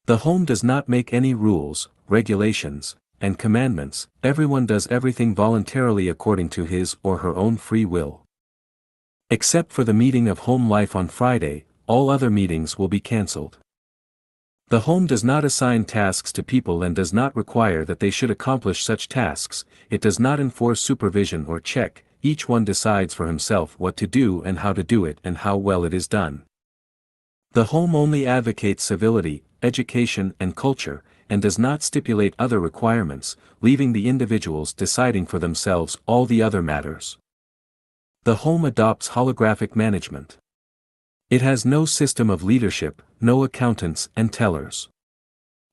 The home does not make any rules, regulations, and commandments. Everyone does everything voluntarily according to his or her own free will. Except for the meeting of home life on Friday, all other meetings will be cancelled. The home does not assign tasks to people and does not require that they should accomplish such tasks. It does not enforce supervision or check. Each one decides for himself what to do and how to do it and how well it is done. The home only advocates civility, education and culture, and does not stipulate other requirements, leaving the individuals deciding for themselves all the other matters. The home adopts holographic management. It has no system of leadership, no accountants and tellers.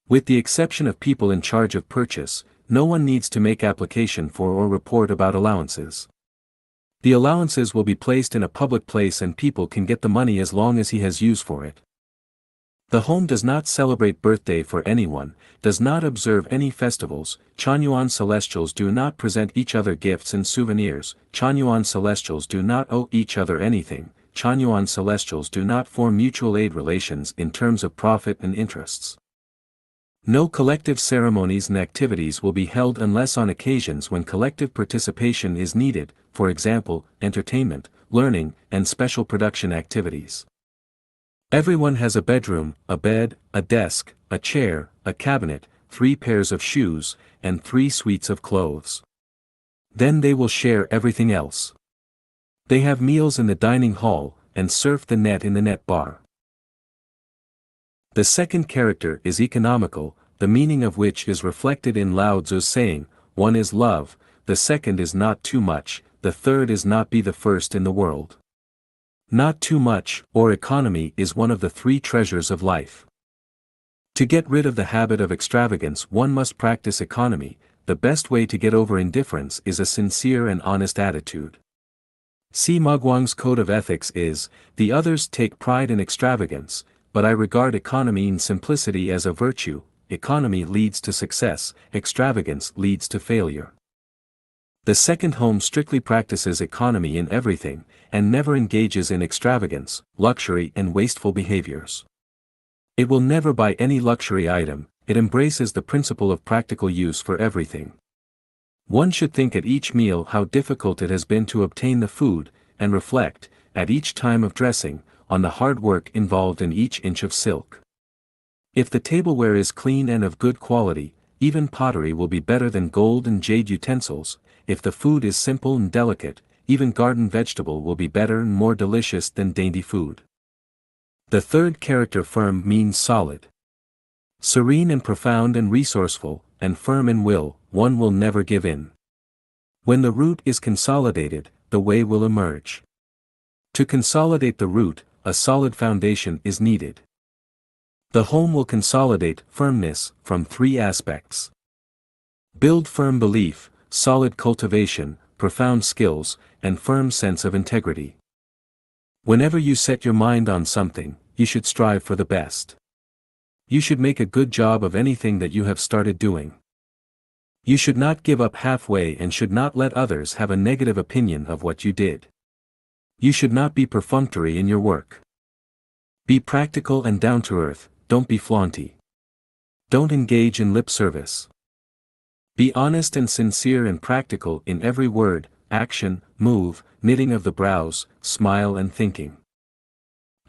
With the exception of people in charge of purchase, no one needs to make application for or report about allowances. The allowances will be placed in a public place and people can get the money as long as he has use for it. The home does not celebrate birthday for anyone, does not observe any festivals. Chanyuan Celestials do not present each other gifts and souvenirs. Chanyuan Celestials do not owe each other anything. Chanyuan Celestials do not form mutual aid relations in terms of profit and interests. No collective ceremonies and activities will be held unless on occasions when collective participation is needed, for example, entertainment, learning, and special production activities. Everyone has a bedroom, a bed, a desk, a chair, a cabinet, 3 pairs of shoes, and 3 suites of clothes. Then they will share everything else. They have meals in the dining hall, and surf the net in the net bar. The second character is economical, the meaning of which is reflected in Lao Tzu's saying, one is love, the second is not too much, the third is not be the first in the world. Not too much, or economy, is one of the 3 treasures of life. To get rid of the habit of extravagance one must practice economy. The best way to get over indifference is a sincere and honest attitude. See Mugwang's code of ethics is, the others take pride in extravagance, but I regard economy and simplicity as a virtue. Economy leads to success, extravagance leads to failure. The second home strictly practices economy in everything, and never engages in extravagance, luxury and wasteful behaviors. It will never buy any luxury item. It embraces the principle of practical use for everything. One should think at each meal how difficult it has been to obtain the food, and reflect, at each time of dressing, on the hard work involved in each inch of silk. If the tableware is clean and of good quality, even pottery will be better than gold and jade utensils. If the food is simple and delicate, even garden vegetable will be better and more delicious than dainty food. The third character firm means solid. Serene and profound and resourceful, and firm in will, one will never give in. When the root is consolidated, the way will emerge. To consolidate the root, a solid foundation is needed. The home will consolidate firmness from 3 aspects. Build firm belief, solid cultivation, profound skills, and firm sense of integrity. Whenever you set your mind on something, you should strive for the best. You should make a good job of anything that you have started doing. You should not give up halfway and should not let others have a negative opinion of what you did. You should not be perfunctory in your work. Be practical and down to earth, don't be flaunty. Don't engage in lip service. Be honest and sincere and practical in every word, action, move, knitting of the brows, smile and thinking.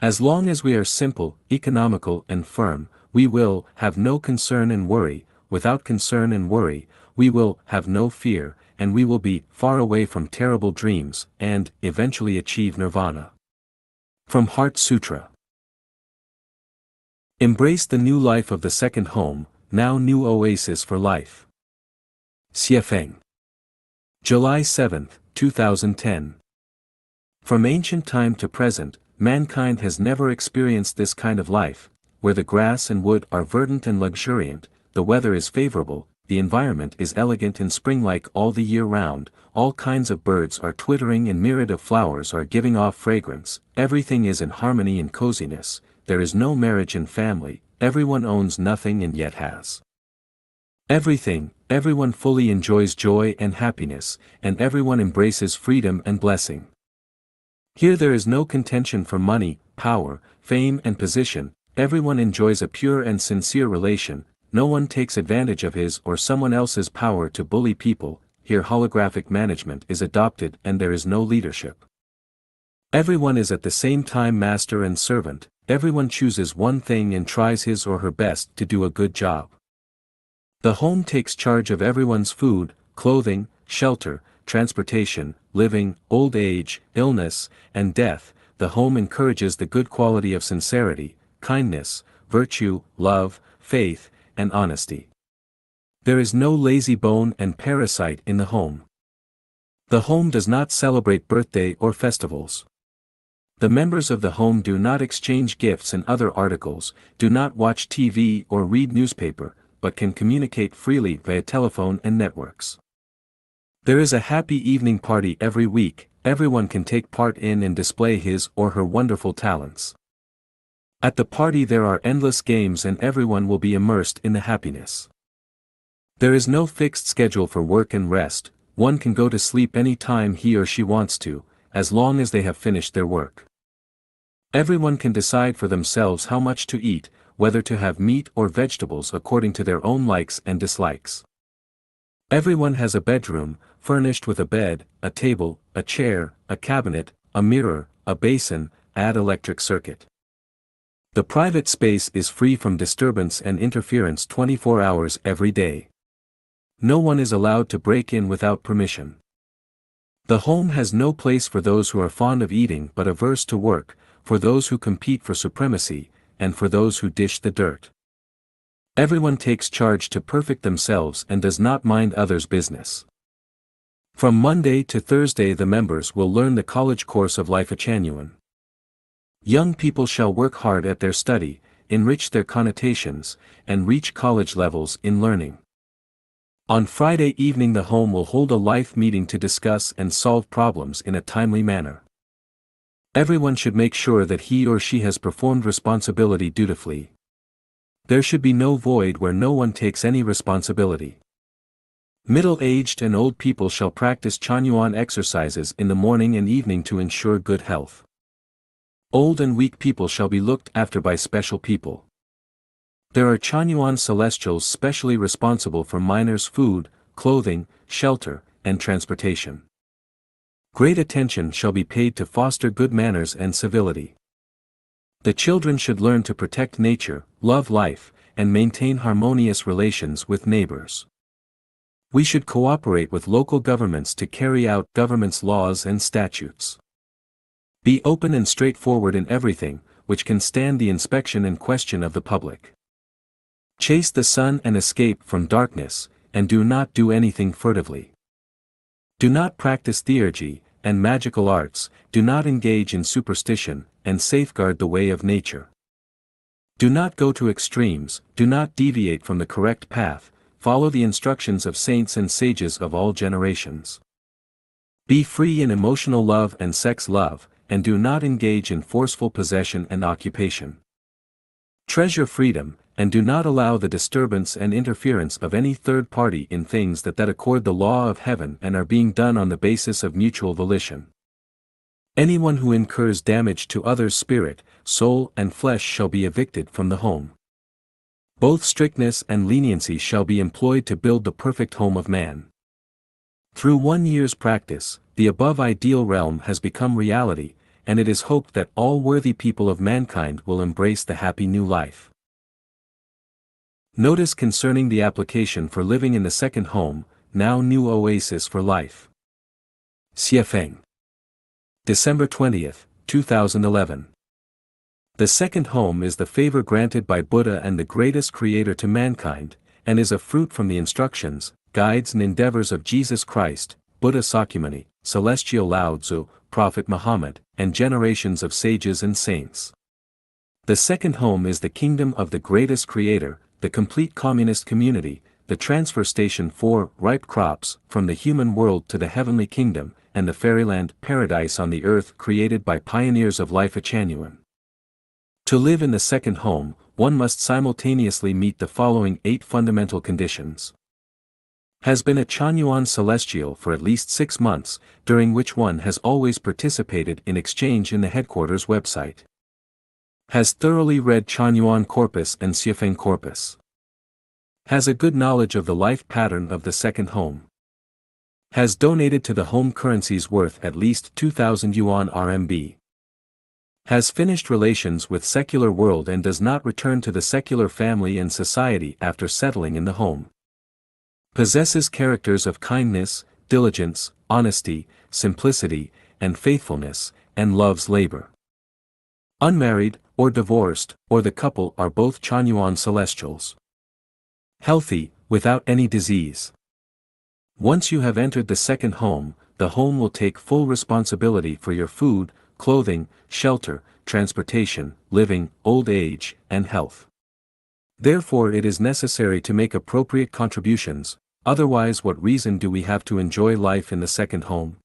As long as we are simple, economical and firm, we will have no concern and worry. Without concern and worry, we will have no fear, and we will be far away from terrible dreams, and eventually achieve nirvana. From Heart Sutra. Embrace the new life of the second home, now new oasis for life. Xiefeng. July 7, 2010. From ancient time to present, mankind has never experienced this kind of life, where the grass and wood are verdant and luxuriant, the weather is favorable, the environment is elegant and spring-like all the year round, all kinds of birds are twittering and myriad of flowers are giving off fragrance, everything is in harmony and coziness, there is no marriage and family, everyone owns nothing and yet has everything, everyone fully enjoys joy and happiness, and everyone embraces freedom and blessing. Here there is no contention for money, power, fame and position, everyone enjoys a pure and sincere relation, no one takes advantage of his or someone else's power to bully people, here holographic management is adopted and there is no leadership. Everyone is at the same time master and servant, everyone chooses one thing and tries his or her best to do a good job. The home takes charge of everyone's food, clothing, shelter, transportation, living, old age, illness, and death. The home encourages the good quality of sincerity, kindness, virtue, love, faith, and honesty. There is no lazy bone and parasite in the home. The home does not celebrate birthday or festivals. The members of the home do not exchange gifts and other articles, do not watch TV or read newspaper, but can communicate freely via telephone and networks. There is a happy evening party every week, everyone can take part in and display his or her wonderful talents. At the party there are endless games and everyone will be immersed in the happiness. There is no fixed schedule for work and rest, one can go to sleep any time he or she wants to, as long as they have finished their work. Everyone can decide for themselves how much to eat, whether to have meat or vegetables according to their own likes and dislikes. Everyone has a bedroom, furnished with a bed, a table, a chair, a cabinet, a mirror, a basin, and electric circuit. The private space is free from disturbance and interference 24 hours every day. No one is allowed to break in without permission. The home has no place for those who are fond of eating but averse to work, for those who compete for supremacy, and for those who dish the dirt. Everyone takes charge to perfect themselves and does not mind others' business. From Monday to Thursday the members will learn the college course of Life Genuine. Young people shall work hard at their study, enrich their connotations, and reach college levels in learning. On Friday evening the home will hold a life meeting to discuss and solve problems in a timely manner. Everyone should make sure that he or she has performed responsibility dutifully. There should be no void where no one takes any responsibility. Middle-aged and old people shall practice Chanyuan exercises in the morning and evening to ensure good health. Old and weak people shall be looked after by special people. There are Chanyuan celestials specially responsible for minors' food, clothing, shelter, and transportation. Great attention shall be paid to foster good manners and civility. The children should learn to protect nature, love life, and maintain harmonious relations with neighbors. We should cooperate with local governments to carry out government's laws and statutes. Be open and straightforward in everything, which can stand the inspection and question of the public. Chase the sun and escape from darkness, and do not do anything furtively. Do not practice theurgy and magical arts, do not engage in superstition, and safeguard the way of nature. Do not go to extremes, do not deviate from the correct path, follow the instructions of saints and sages of all generations. Be free in emotional love and sex love, and do not engage in forceful possession and occupation. Treasure freedom, and do not allow the disturbance and interference of any third party in things that accord the law of heaven and are being done on the basis of mutual volition. Anyone who incurs damage to others' spirit, soul and flesh shall be evicted from the home. Both strictness and leniency shall be employed to build the perfect home of man. Through 1 year's practice, the above ideal realm has become reality, and it is hoped that all worthy people of mankind will embrace the happy new life. Notice concerning the application for living in the second home, now new oasis for life. Xiefeng. December 20th, 2011. The second home is the favor granted by Buddha and the greatest creator to mankind, and is a fruit from the instructions, guides and endeavors of Jesus Christ, Buddha Sakyamuni, Celestial Lao Tzu, Prophet Muhammad, and generations of sages and saints. The second home is the kingdom of the greatest creator, the complete communist community, the transfer station for ripe crops from the human world to the heavenly kingdom, and the fairyland paradise on the earth created by pioneers of life genuine. To live in the second home, one must simultaneously meet the following 8 fundamental conditions. Has been a Chanyuan Celestial for at least 6 months, during which one has always participated in exchange in the headquarters website. Has thoroughly read Chanyuan Corpus and Siafeng Corpus. Has a good knowledge of the life pattern of the second home. Has donated to the home currencies worth at least 2,000 yuan RMB. Has finished relations with secular world and does not return to the secular family and society after settling in the home. Possesses characters of kindness, diligence, honesty, simplicity, and faithfulness, and loves labor. Unmarried, or divorced, or the couple are both Chanyuan Celestials. Healthy, without any disease. Once you have entered the second home, the home will take full responsibility for your food, clothing, shelter, transportation, living, old age, and health. Therefore it is necessary to make appropriate contributions, otherwise what reason do we have to enjoy life in the second home?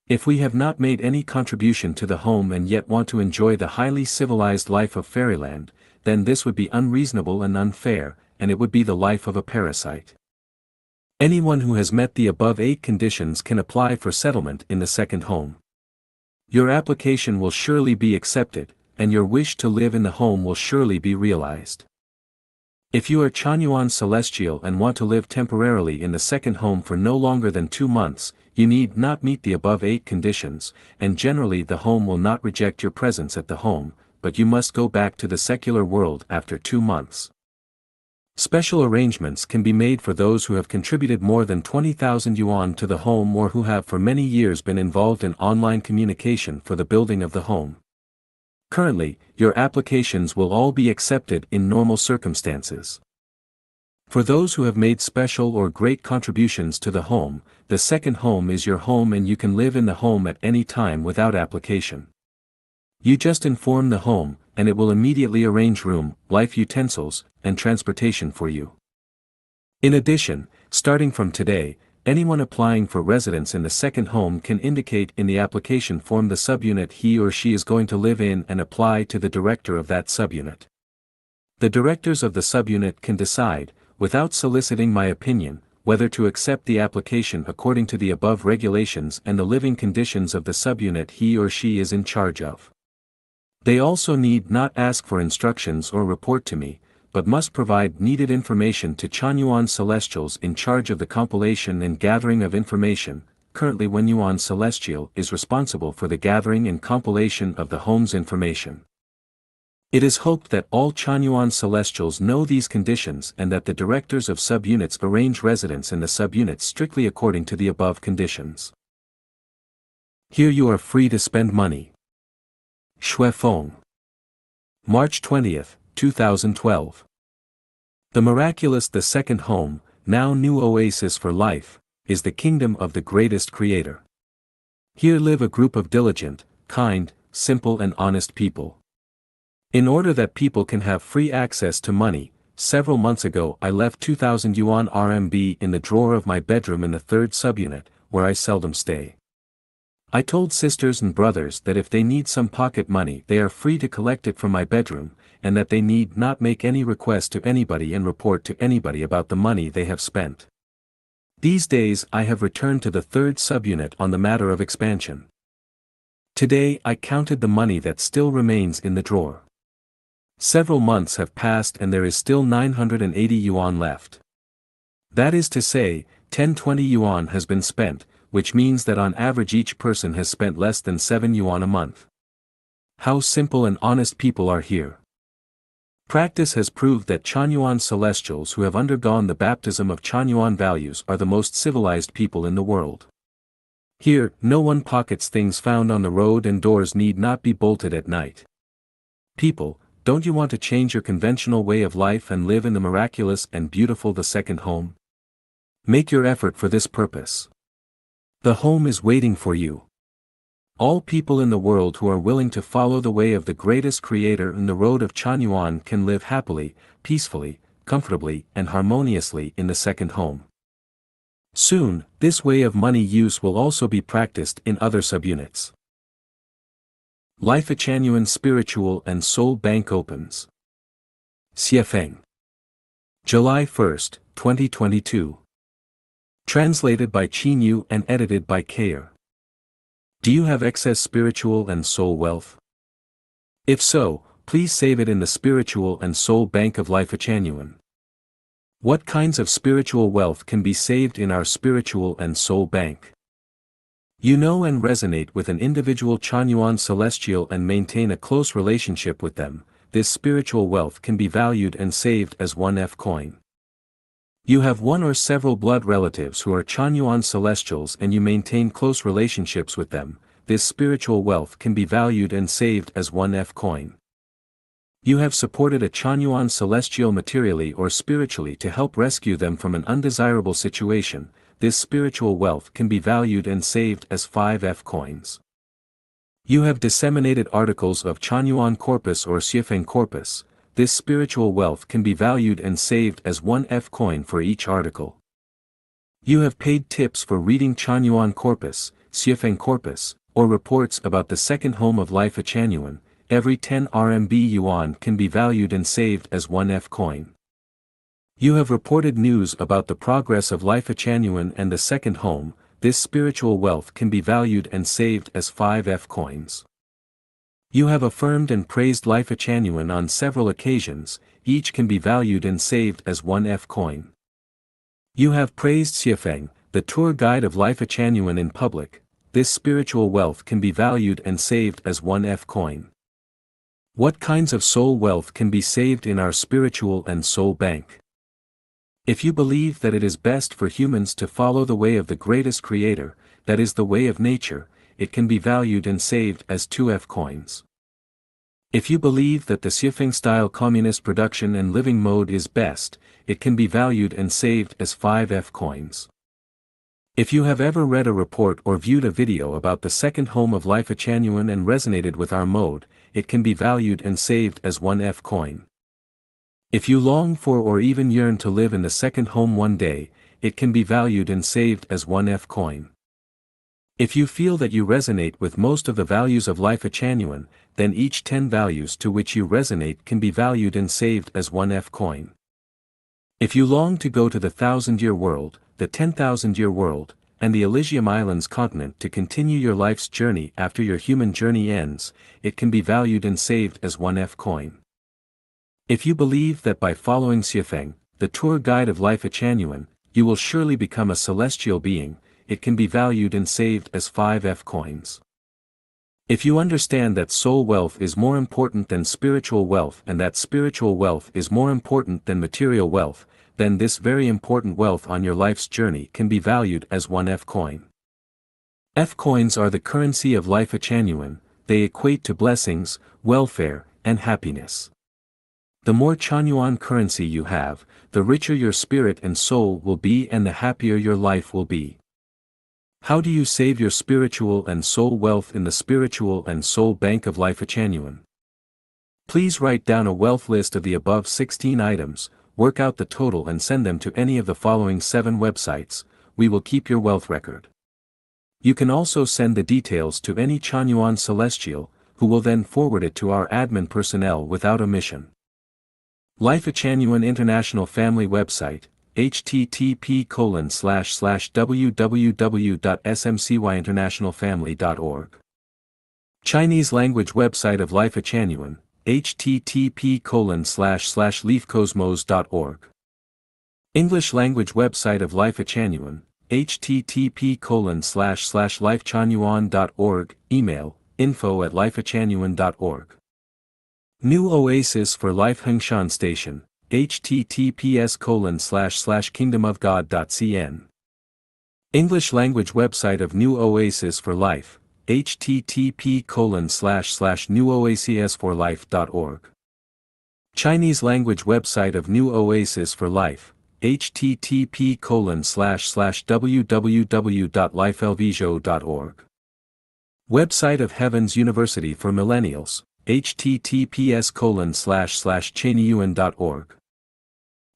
If we have not made any contribution to the home and yet want to enjoy the highly civilized life of fairyland, then this would be unreasonable and unfair, and it would be the life of a parasite. Anyone who has met the above 8 conditions can apply for settlement in the second home. Your application will surely be accepted, and your wish to live in the home will surely be realized. If you are Chanyuan Celestial and want to live temporarily in the second home for no longer than 2 months, you need not meet the above 8 conditions, and generally the home will not reject your presence at the home, but you must go back to the secular world after 2 months. Special arrangements can be made for those who have contributed more than 20,000 yuan to the home or who have for many years been involved in online communication for the building of the home. Currently, your applications will all be accepted in normal circumstances. For those who have made special or great contributions to the home, the second home is your home and you can live in the home at any time without application. You just inform the home, and it will immediately arrange room, life utensils, and transportation for you. In addition, starting from today, anyone applying for residence in the second home can indicate in the application form the subunit he or she is going to live in and apply to the director of that subunit. The directors of the subunit can decide, without soliciting my opinion, whether to accept the application according to the above regulations and the living conditions of the subunit he or she is in charge of. They also need not ask for instructions or report to me, but must provide needed information to Chanyuan Celestials in charge of the compilation and gathering of information. Currently Wenyuan Celestial is responsible for the gathering and compilation of the home's information. It is hoped that all Chanyuan Celestials know these conditions and that the directors of subunits arrange residence in the subunits strictly according to the above conditions. Here you are free to spend money. Shuefeng. March 20, 2012. The miraculous The Second Home, now new oasis for life, is the kingdom of the greatest Creator. Here live a group of diligent, kind, simple and honest people. In order that people can have free access to money, several months ago I left 2,000 yuan RMB in the drawer of my bedroom in the 3rd subunit, where I seldom stay. I told sisters and brothers that if they need some pocket money they are free to collect it from my bedroom, and that they need not make any request to anybody and report to anybody about the money they have spent. These days I have returned to the 3rd subunit on the matter of expansion. Today I counted the money that still remains in the drawer. Several months have passed and there is still 980 yuan left. That is to say, 10-20 yuan has been spent, which means that on average each person has spent less than 7 yuan a month. How simple and honest people are here. Practice has proved that Chanyuan Celestials who have undergone the baptism of Chanyuan values are the most civilized people in the world. Here, no one pockets things found on the road and doors need not be bolted at night. People, don't you want to change your conventional way of life and live in the miraculous and beautiful The Second Home? Make your effort for this purpose. The home is waiting for you. All people in the world who are willing to follow the way of the greatest Creator in the road of Chanyuan can live happily, peacefully, comfortably and harmoniously in the second home. Soon, this way of money use will also be practiced in other subunits. Life at Chanyuan Spiritual and Soul Bank opens. Xiefeng. July 1st, 2022. Translated by Qin Yu and edited by Kayer. Do you have excess spiritual and soul wealth? If so, please save it in the Spiritual and Soul Bank of Life Achanuan. What kinds of spiritual wealth can be saved in our Spiritual and Soul Bank? You know and resonate with an individual Chanyuan celestial and maintain a close relationship with them. This spiritual wealth can be valued and saved as 1F coin. You have one or several blood relatives who are Chanyuan celestials and you maintain close relationships with them. This spiritual wealth can be valued and saved as 1F coin. You have supported a Chanyuan celestial materially or spiritually to help rescue them from an undesirable situation. This spiritual wealth can be valued and saved as 5F coins. You have disseminated articles of Chanyuan corpus or Xiefeng corpus. This spiritual wealth can be valued and saved as 1F coin for each article. You have paid tips for reading Chanyuan corpus, Xiefeng corpus, or reports about the second home of life Achanuan. Every 10 RMB yuan can be valued and saved as 1F coin. You have reported news about the progress of life Achanuan and the second home. This spiritual wealth can be valued and saved as 5F coins. You have affirmed and praised life Achanuan on several occasions, each can be valued and saved as 1F coin. You have praised Xiefeng, the tour guide of life Achanuan in public. This spiritual wealth can be valued and saved as 1F coin. What kinds of soul wealth can be saved in our Spiritual and Soul Bank? If you believe that it is best for humans to follow the way of the greatest creator, that is the way of nature, it can be valued and saved as 2F coins. If you believe that the Xiefeng-style communist production and living mode is best, it can be valued and saved as 5F coins. If you have ever read a report or viewed a video about the second home of life Achanuan and resonated with our mode, it can be valued and saved as 1F coin. If you long for or even yearn to live in the second home one day, it can be valued and saved as 1F coin. If you feel that you resonate with most of the values of life Achanuan, then each 10 values to which you resonate can be valued and saved as 1F coin. If you long to go to the 1,000-year world, the 10,000-year world, and the Elysium Islands continent to continue your life's journey after your human journey ends, it can be valued and saved as 1F coin. If you believe that by following Xiefeng, the tour guide of life Achanuan, you will surely become a celestial being, it can be valued and saved as 5F coins. If you understand that soul wealth is more important than spiritual wealth and that spiritual wealth is more important than material wealth, then this very important wealth on your life's journey can be valued as 1F coin. F coins are the currency of life Achanuan. They equate to blessings, welfare, and happiness. The more Chanyuan currency you have, the richer your spirit and soul will be and the happier your life will be. How do you save your spiritual and soul wealth in the Spiritual and Soul Bank of Life Achanuan? Please write down a wealth list of the above 16 items, work out the total and send them to any of the following 7 websites. We will keep your wealth record. You can also send the details to any Chanyuan celestial, who will then forward it to our admin personnel without omission. Life Achanuan International Family website, http://www.smcyinternationalfamily.org. Chinese language website of Life Achanuan, http://leafcosmos.org. English language website of Life Achanuan, http://lifechanyuan.org, email, info@lifeachanuan.org. New Oasis for Life Hengshan Station, https://kingdomofgod.cn. English language website of New Oasis for Life, http://newoasisforlife.org. Chinese language website of New Oasis for Life, http://www.lifelvizio.org. Website of Heavens University for Millennials, https://chaneyuan.org.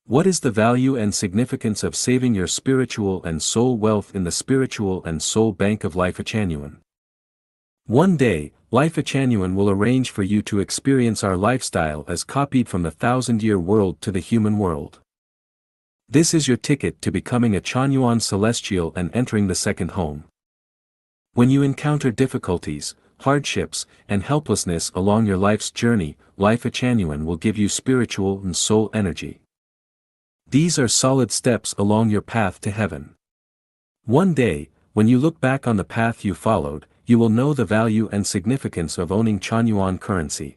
What is the value and significance of saving your spiritual and soul wealth in the Spiritual and Soul Bank of Life Achanuan? One day, Life Genuine will arrange for you to experience our lifestyle as copied from the 1,000-year world to the human world. This is your ticket to becoming a Chanyuan celestial and entering the second home. When you encounter difficulties, hardships, and helplessness along your life's journey, Life Genuine will give you spiritual and soul energy. These are solid steps along your path to heaven. One day, when you look back on the path you followed, you will know the value and significance of owning Chanyuan currency.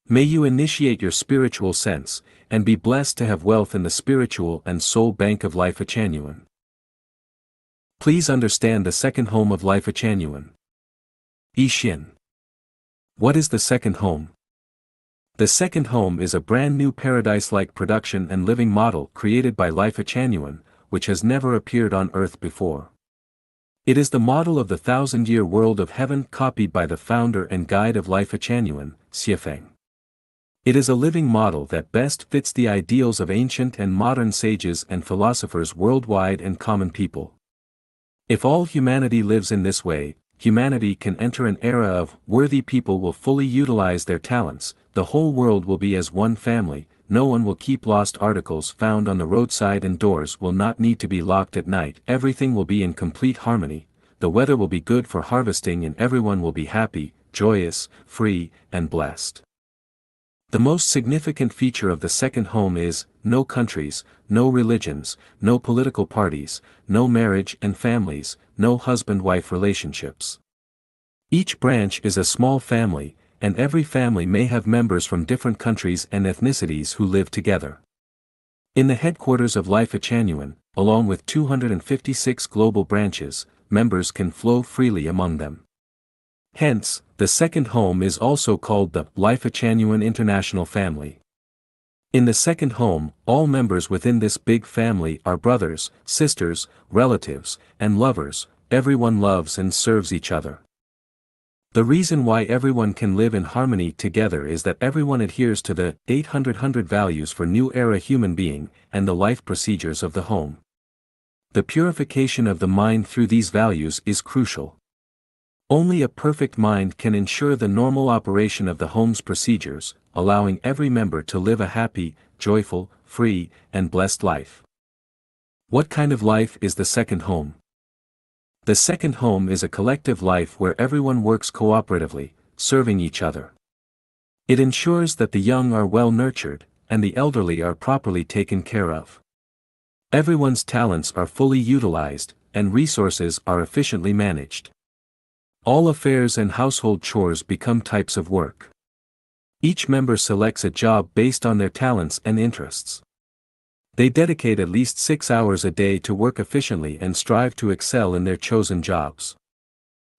May you initiate your spiritual sense, and be blessed to have wealth in the spiritual and soul bank of Life Genuine. Please understand the second home of Life Genuine. Ishin. What is the second home? The second home is a brand new paradise-like production and living model created by Life Genuine, which has never appeared on Earth before. It is the model of the 1,000-year world of heaven copied by the founder and guide of Life Genuine, Xiefeng. It is a living model that best fits the ideals of ancient and modern sages and philosophers worldwide and common people. If all humanity lives in this way, humanity can enter an era of worthy people will fully utilize their talents, the whole world will be as one family, no one will keep lost articles found on the roadside and doors will not need to be locked at night, everything will be in complete harmony, the weather will be good for harvesting and everyone will be happy, joyous, free, and blessed. The most significant feature of the second home is, no countries, no religions, no political parties, no marriage and families, no husband-wife relationships. Each branch is a small family, and every family may have members from different countries and ethnicities who live together. In the headquarters of Life Genuine, along with 256 global branches, members can flow freely among them. Hence, the second home is also called the Life Genuine International Family. In the second home, all members within this big family are brothers, sisters, relatives, and lovers, everyone loves and serves each other. The reason why everyone can live in harmony together is that everyone adheres to the 800 values for new era human being, and the life procedures of the home. The purification of the mind through these values is crucial. Only a perfect mind can ensure the normal operation of the home's procedures, allowing every member to live a happy, joyful, free, and blessed life. What kind of life is the second home? The second home is a collective life where everyone works cooperatively, serving each other. It ensures that the young are well nurtured, and the elderly are properly taken care of. Everyone's talents are fully utilized, and resources are efficiently managed. All affairs and household chores become types of work. Each member selects a job based on their talents and interests. They dedicate at least 6 hours a day to work efficiently and strive to excel in their chosen jobs.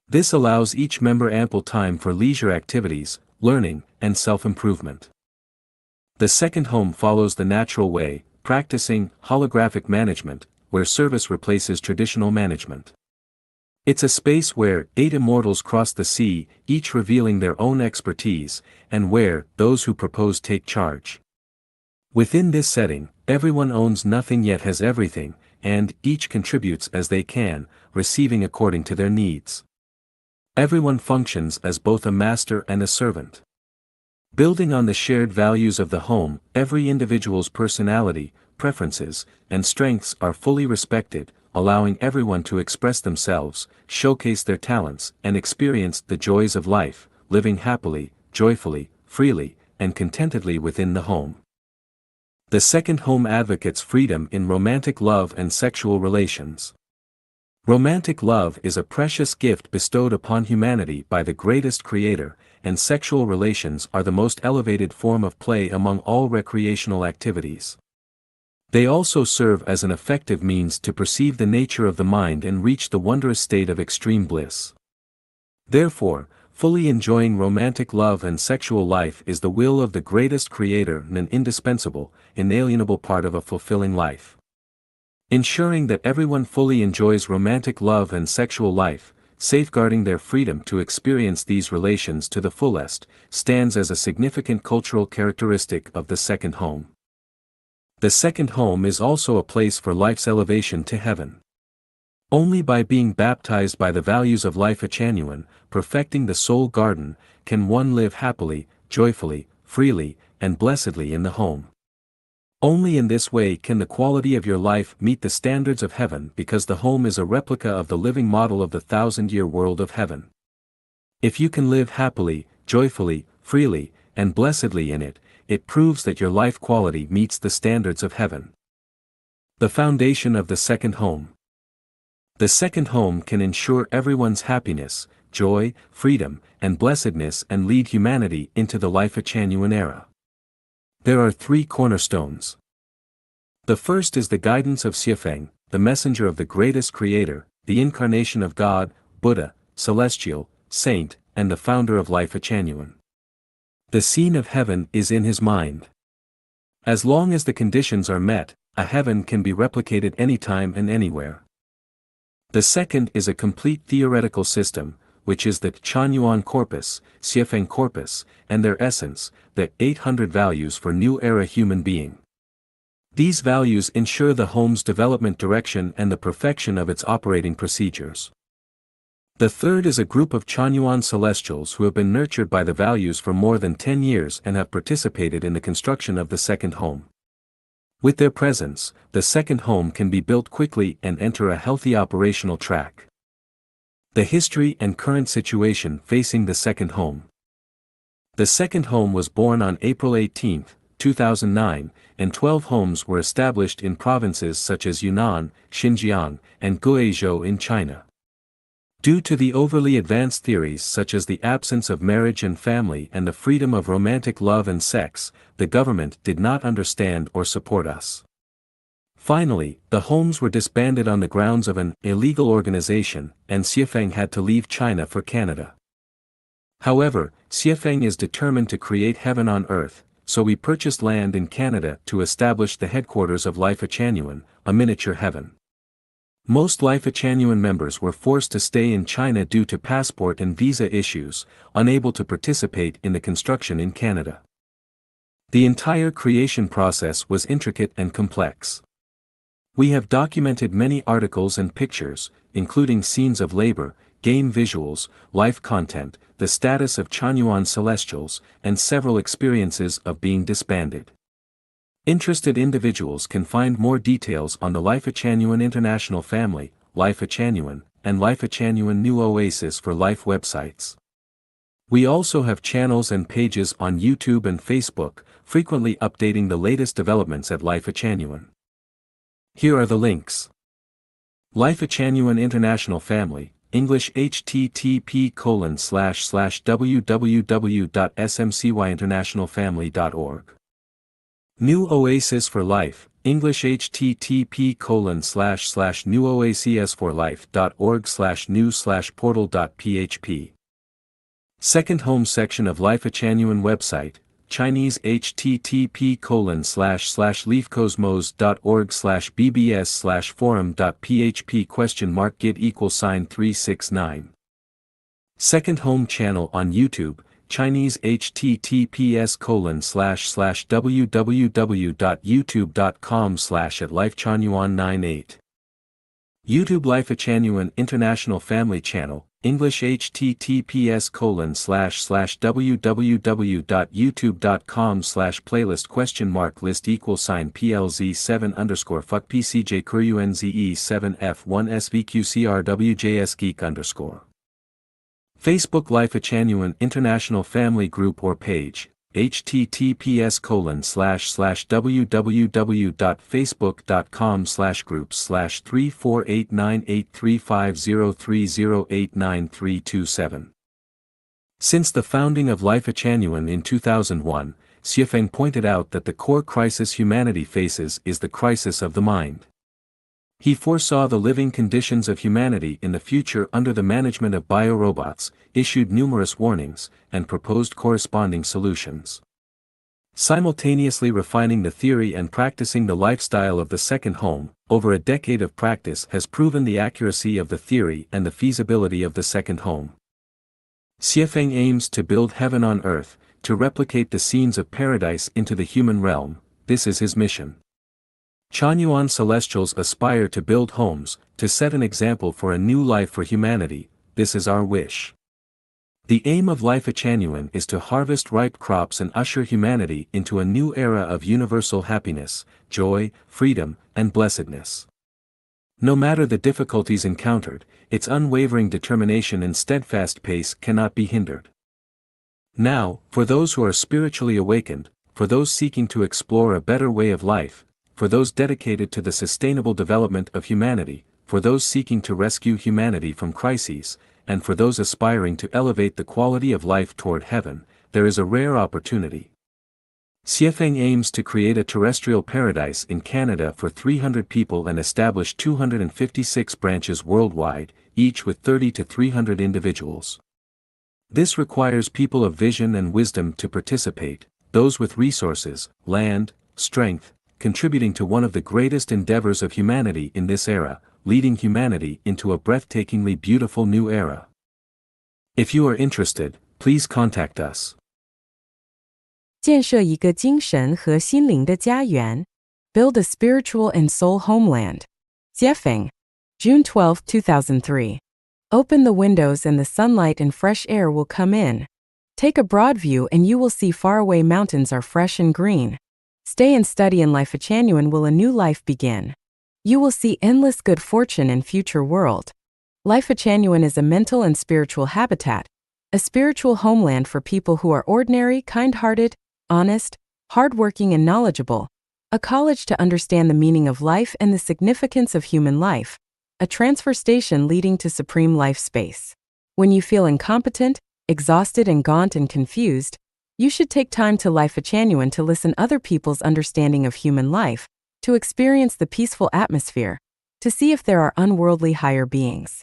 This allows each member ample time for leisure activities, learning, and self-improvement. The second home follows the natural way, practicing holographic management, where service replaces traditional management. It's a space where 8 immortals cross the sea, each revealing their own expertise, and where those who propose take charge. Within this setting, everyone owns nothing yet has everything, and each contributes as they can, receiving according to their needs. Everyone functions as both a master and a servant. Building on the shared values of the home, every individual's personality, preferences, and strengths are fully respected, allowing everyone to express themselves, showcase their talents, and experience the joys of life, living happily, joyfully, freely, and contentedly within the home. The second home advocates freedom in romantic love and sexual relations. Romantic love is a precious gift bestowed upon humanity by the greatest creator, and sexual relations are the most elevated form of play among all recreational activities. They also serve as an effective means to perceive the nature of the mind and reach the wondrous state of extreme bliss. Therefore, fully enjoying romantic love and sexual life is the will of the greatest creator and an indispensable, inalienable part of a fulfilling life. Ensuring that everyone fully enjoys romantic love and sexual life, safeguarding their freedom to experience these relations to the fullest, stands as a significant cultural characteristic of the second home. The second home is also a place for life's elevation to heaven. Only by being baptized by the values of life genuine, perfecting the soul garden, can one live happily, joyfully, freely, and blessedly in the home. Only in this way can the quality of your life meet the standards of heaven, because the home is a replica of the living model of the 1,000-year world of heaven. If you can live happily, joyfully, freely, and blessedly in it, it proves that your life quality meets the standards of heaven. The foundation of the second home. The second home can ensure everyone's happiness, joy, freedom, and blessedness and lead humanity into the life genuine era. There are three cornerstones. The first is the guidance of Xiefeng, the messenger of the greatest creator, the incarnation of God, Buddha, celestial, saint, and the founder of life genuine. The scene of heaven is in his mind. As long as the conditions are met, a heaven can be replicated anytime and anywhere. The second is a complete theoretical system, which is the Chanyuan corpus, Xiefeng corpus, and their essence, the 800 values for new era human being. These values ensure the home's development direction and the perfection of its operating procedures. The third is a group of Chanyuan celestials who have been nurtured by the values for more than 10 years and have participated in the construction of the second home. With their presence, the second home can be built quickly and enter a healthy operational track. The history and current situation facing the second home. The second home was born on April 18, 2009, and 12 homes were established in provinces such as Yunnan, Xinjiang, and Guizhou in China. Due to the overly advanced theories such as the absence of marriage and family and the freedom of romantic love and sex, the government did not understand or support us. Finally, the homes were disbanded on the grounds of an illegal organization, and Xiefeng had to leave China for Canada. However, Xiefeng is determined to create heaven on earth, so we purchased land in Canada to establish the headquarters of Life Genuine, a miniature heaven. Most Life Genuine members were forced to stay in China due to passport and visa issues, unable to participate in the construction in Canada. The entire creation process was intricate and complex. We have documented many articles and pictures, including scenes of labor, game visuals, life content, the status of Chanyuan celestials, and several experiences of being disbanded. Interested individuals can find more details on the Life Genuine International Family, Life Genuine, and Life Genuine New Oasis for Life websites. We also have channels and pages on YouTube and Facebook, frequently updating the latest developments at Life Genuine. Here are the links. Life Genuine International Family, English http://www.smcyinternationalfamily.org. New Oasis for Life, English http://newoasisforlife.org/new/portal.php. Second home section of Life Genuine website, Chinese http://leafcosmos.org/bbs/forum.php?git=369. Second home channel on YouTube, Chinese https://www.youtube.com/@lifechanyuan98. YouTube Life Genuine International Family Channel, English https://www.youtube.com/playlist?mark list=PLZ7_fuckpcjkrunze7F1SVQCRWJSgeek_. Facebook Life Genuine International Family Group or page, https://www.facebook.com/groups/348983503089327. Since the founding of Life Genuine in 2001, Xiefeng pointed out that the core crisis humanity faces is the crisis of the mind. He foresaw the living conditions of humanity in the future under the management of biorobots, issued numerous warnings, and proposed corresponding solutions. Simultaneously refining the theory and practicing the lifestyle of the second home, over a decade of practice has proven the accuracy of the theory and the feasibility of the second home. Xiefeng aims to build heaven on earth, to replicate the scenes of paradise into the human realm. This is his mission. Chanyuan Celestials aspire to build homes, to set an example for a new life for humanity. This is our wish. The aim of Life Chanyuan is to harvest ripe crops and usher humanity into a new era of universal happiness, joy, freedom, and blessedness. No matter the difficulties encountered, its unwavering determination and steadfast pace cannot be hindered. Now, for those who are spiritually awakened, for those seeking to explore a better way of life, for those dedicated to the sustainable development of humanity, for those seeking to rescue humanity from crises, and for those aspiring to elevate the quality of life toward heaven, there is a rare opportunity. Xiefeng aims to create a terrestrial paradise in Canada for 300 people and establish 256 branches worldwide, each with 30 to 300 individuals. This requires people of vision and wisdom to participate, those with resources, land, strength, contributing to one of the greatest endeavors of humanity in this era, leading humanity into a breathtakingly beautiful new era. If you are interested, please contact us. 建设一个精神和心灵的家园 Build a spiritual and soul homeland. Xiefeng. June 12, 2003. Open the windows and the sunlight and fresh air will come in. Take a broad view and you will see faraway mountains are fresh and green. Stay and study in Life Chanyuan will a new life begin. You will see endless good fortune and future world. Life Chanyuan is a mental and spiritual habitat, a spiritual homeland for people who are ordinary, kind-hearted, honest, hardworking and knowledgeable, a college to understand the meaning of life and the significance of human life, a transfer station leading to supreme life space. When you feel incompetent, exhausted and gaunt and confused, you should take time to Life Chanyuan to listen other people's understanding of human life, to experience the peaceful atmosphere, to see if there are unworldly higher beings.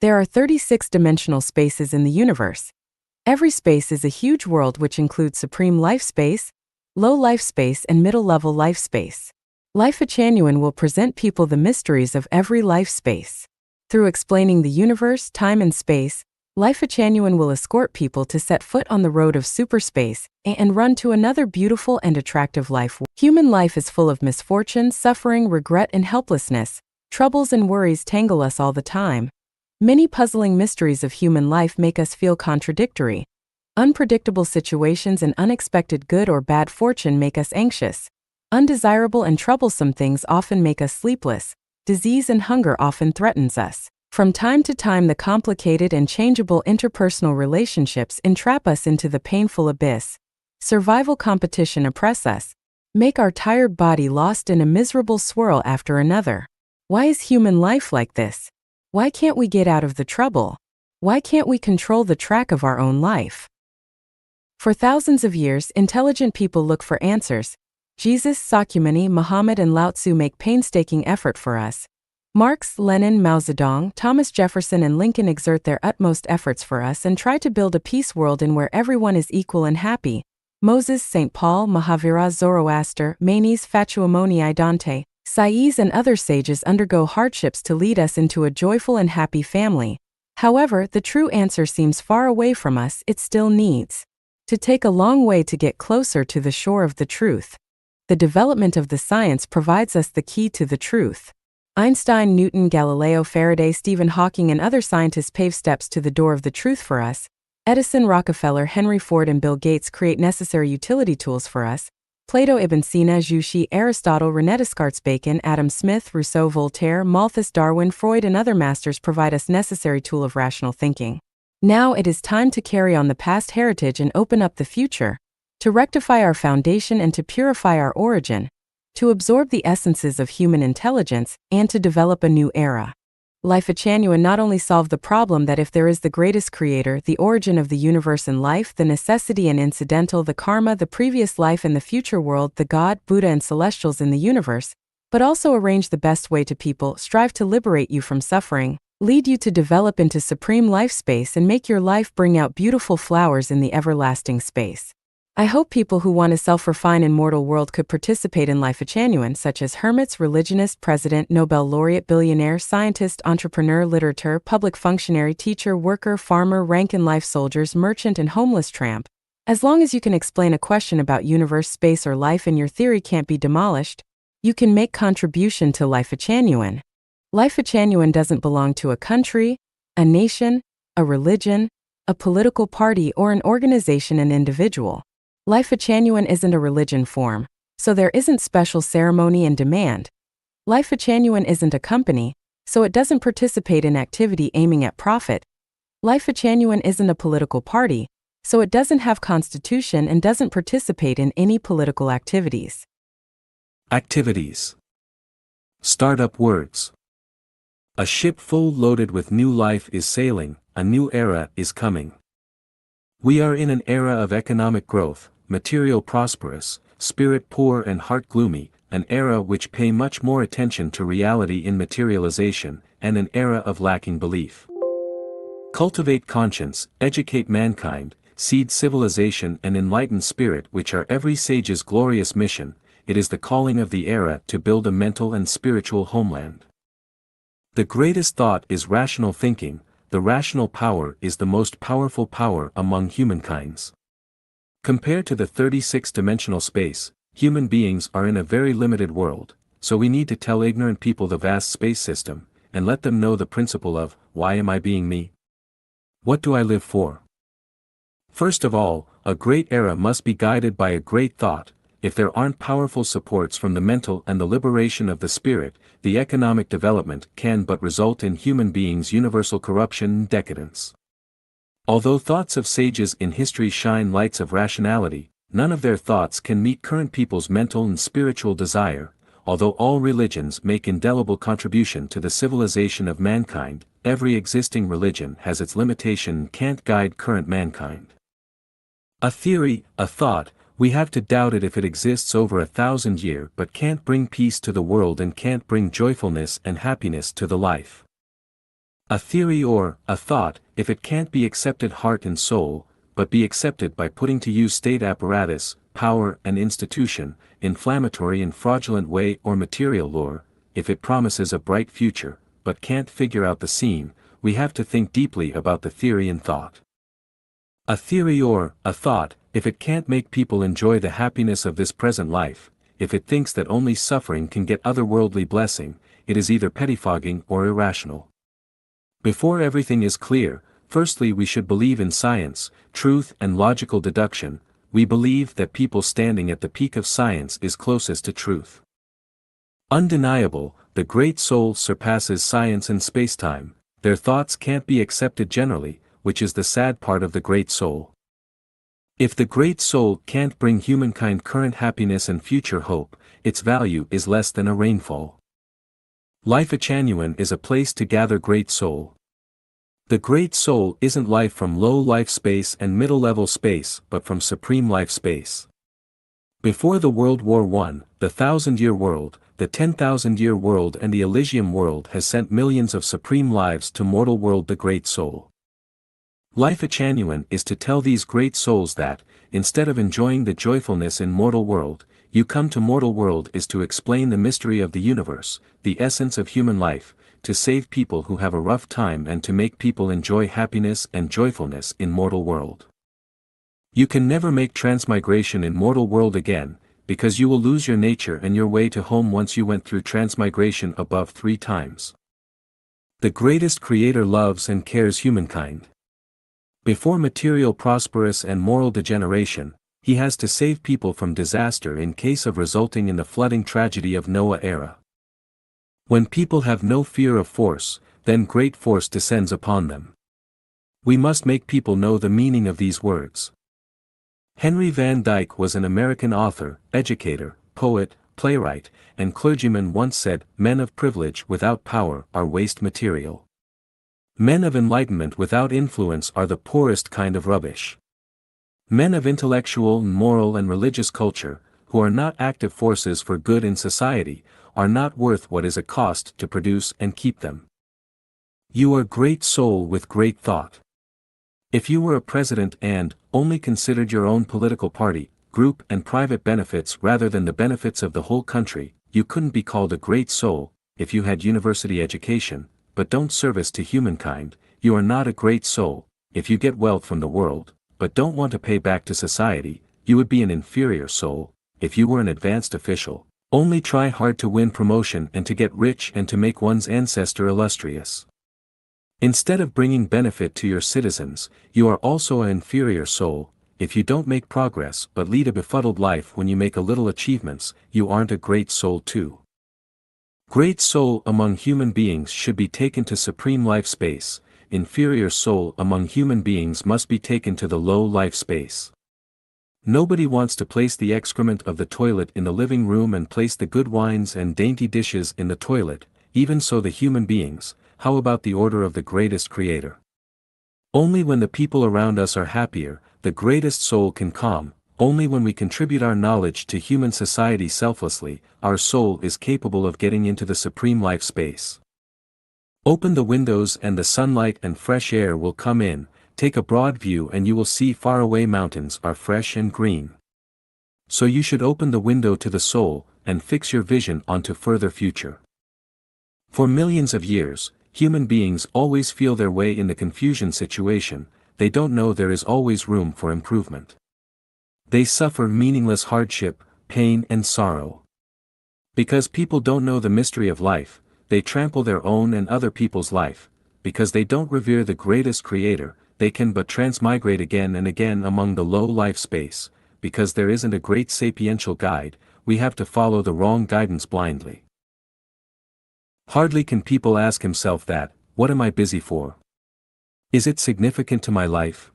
There are 36 dimensional spaces in the universe. Every space is a huge world which includes supreme life space, low life space and middle-level life space. Life Chanyuan will present people the mysteries of every life space. Through explaining the universe, time and space, Life Chanyuan will escort people to set foot on the road of superspace and run to another beautiful and attractive life. Human life is full of misfortune, suffering, regret and helplessness. Troubles and worries tangle us all the time. Many puzzling mysteries of human life make us feel contradictory. Unpredictable situations and unexpected good or bad fortune make us anxious. Undesirable and troublesome things often make us sleepless. Disease and hunger often threatens us. From time to time, the complicated and changeable interpersonal relationships entrap us into the painful abyss. Survival competition oppress us, make our tired body lost in a miserable swirl after another. Why is human life like this? Why can't we get out of the trouble? Why can't we control the track of our own life? For thousands of years, intelligent people look for answers. Jesus, Sakyamuni, Muhammad and Lao Tzu make painstaking effort for us. Marx, Lenin, Mao Zedong, Thomas Jefferson and Lincoln exert their utmost efforts for us and try to build a peace world in where everyone is equal and happy. Moses, St. Paul, Mahavira, Zoroaster, Manes, Fatuamoni, Dante, Sais and other sages undergo hardships to lead us into a joyful and happy family. However, the true answer seems far away from us. It still needs to take a long way to get closer to the shore of the truth. The development of the science provides us the key to the truth. Einstein, Newton, Galileo, Faraday, Stephen Hawking and other scientists pave steps to the door of the truth for us. Edison, Rockefeller, Henry Ford and Bill Gates create necessary utility tools for us. Plato, Ibn Sina, Juche, Aristotle, René Descartes, Bacon, Adam Smith, Rousseau, Voltaire, Malthus, Darwin, Freud and other masters provide us necessary tool of rational thinking. Now it is time to carry on the past heritage and open up the future, to rectify our foundation and to purify our origin, to absorb the essences of human intelligence, and to develop a new era. Life Chanyuan not only solve the problem that if there is the greatest creator, the origin of the universe and life, the necessity and incidental, the karma, the previous life and the future world, the God, Buddha and celestials in the universe, but also arrange the best way to people, strive to liberate you from suffering, lead you to develop into supreme life space and make your life bring out beautiful flowers in the everlasting space. I hope people who want to self-refine in mortal world could participate in Life Chanyuan, such as hermits, religionist, president, Nobel laureate, billionaire, scientist, entrepreneur, literateur, public functionary, teacher, worker, farmer, rank-and-life soldiers, merchant and homeless tramp. As long as you can explain a question about universe, space, or life and your theory can't be demolished, you can make contribution to life genuine. Life genuine doesn't belong to a country, a nation, a religion, a political party, or an organization and individual. Life genuine isn't a religion form, so there isn't special ceremony and demand. Life genuine isn't a company, so it doesn't participate in activity aiming at profit. Life genuine isn't a political party, so it doesn't have constitution and doesn't participate in any political activities. Activities. Startup words. A ship full loaded with new life is sailing, a new era is coming. We are in an era of economic growth, material prosperous, spirit poor and heart gloomy, an era which pay much more attention to reality in materialization, and an era of lacking belief. Cultivate conscience, educate mankind, seed civilization and enlighten spirit, which are every sage's glorious mission. It is the calling of the era to build a mental and spiritual homeland. The greatest thought is rational thinking, the rational power is the most powerful power among humankinds. Compared to the 36-dimensional space, human beings are in a very limited world, so we need to tell ignorant people the vast space system, and let them know the principle of, why am I being me? What do I live for? First of all, a great era must be guided by a great thought. If there aren't powerful supports from the mental and the liberation of the spirit, the economic development can but result in human beings' universal corruption and decadence. Although thoughts of sages in history shine lights of rationality, none of their thoughts can meet current people's mental and spiritual desire. Although all religions make indelible contribution to the civilization of mankind, every existing religion has its limitation and can't guide current mankind. A theory, a thought, we have to doubt it if it exists over 1,000 years but can't bring peace to the world and can't bring joyfulness and happiness to the life. A theory or, a thought, if it can't be accepted heart and soul, but be accepted by putting to use state apparatus, power and institution, inflammatory and fraudulent way or material lure, if it promises a bright future, but can't figure out the scene, we have to think deeply about the theory and thought. A theory or, a thought, if it can't make people enjoy the happiness of this present life, if it thinks that only suffering can get otherworldly blessing, it is either pettifogging or irrational. Before everything is clear, firstly we should believe in science, truth and logical deduction. We believe that people standing at the peak of science is closest to truth. Undeniable, the great soul surpasses science and spacetime. Their thoughts can't be accepted generally, which is the sad part of the great soul. If the great soul can't bring humankind current happiness and future hope, its value is less than a rainfall. Life genuine is a place to gather great soul. The great soul isn't life from low life space and middle level space but from supreme life space. Before the World War I, the 1,000-year world, the 10,000-year world and the Elysium world has sent millions of supreme lives to mortal world the great soul. Life genuine is to tell these great souls that, instead of enjoying the joyfulness in mortal world, you come to mortal world is to explain the mystery of the universe, the essence of human life, to save people who have a rough time and to make people enjoy happiness and joyfulness in mortal world. You can never make transmigration in mortal world again, because you will lose your nature and your way to home once you went through transmigration above 3 times. The greatest creator loves and cares humankind. Before material prosperous and moral degeneration, he has to save people from disaster in case of resulting in the flooding tragedy of Noah era. When people have no fear of force, then great force descends upon them. We must make people know the meaning of these words. Henry Van Dyke was an American author, educator, poet, playwright, and clergyman once said, "Men of privilege without power are waste material. Men of enlightenment without influence are the poorest kind of rubbish. Men of intellectual, moral and religious culture, who are not active forces for good in society, are not worth what is a cost to produce and keep them." You are great soul with great thought. If you were a president and only considered your own political party, group and private benefits rather than the benefits of the whole country, you couldn't be called a great soul. If you had university education, but don't service to humankind, you are not a great soul. If you get wealth from the world, but don't want to pay back to society, you would be an inferior soul. If you were an advanced official, only try hard to win promotion and to get rich and to make one's ancestor illustrious. Instead of bringing benefit to your citizens, you are also an inferior soul. If you don't make progress but lead a befuddled life when you make a little achievements, you aren't a great soul too. Great soul among human beings should be taken to supreme life space. Inferior soul among human beings must be taken to the low life space. Nobody wants to place the excrement of the toilet in the living room and place the good wines and dainty dishes in the toilet. Even so, the human beings, how about the order of the greatest creator? Only when the people around us are happier, the greatest soul can calm. Only when we contribute our knowledge to human society selflessly, our soul is capable of getting into the supreme life space. Open the windows and the sunlight and fresh air will come in. Take a broad view and you will see faraway mountains are fresh and green. So you should open the window to the soul, and fix your vision onto further future. For millions of years, human beings always feel their way in the confusion situation. They don't know there is always room for improvement. They suffer meaningless hardship, pain and sorrow. Because people don't know the mystery of life, they trample their own and other people's life. Because they don't revere the greatest creator, they can but transmigrate again and again among the low life space. Because there isn't a great sapiential guide, we have to follow the wrong guidance blindly. Hardly can people ask himself that, what am I busy for? Is it significant to my life?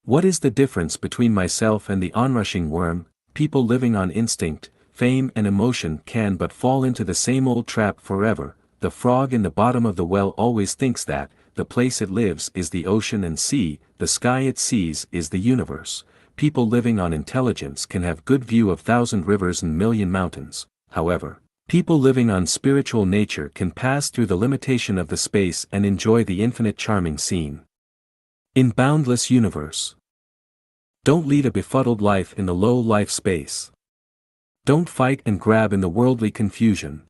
What is the difference between myself and the onrushing worm? People living on instinct, fame and emotion can but fall into the same old trap forever. The frog in the bottom of the well always thinks that, the place it lives is the ocean and sea, the sky it sees is the universe. People living on intelligence can have good view of thousand rivers and million mountains. However, people living on spiritual nature can pass through the limitation of the space and enjoy the infinite charming scene. In boundless universe. Don't lead a befuddled life in the low life space. Don't fight and grab in the worldly confusion.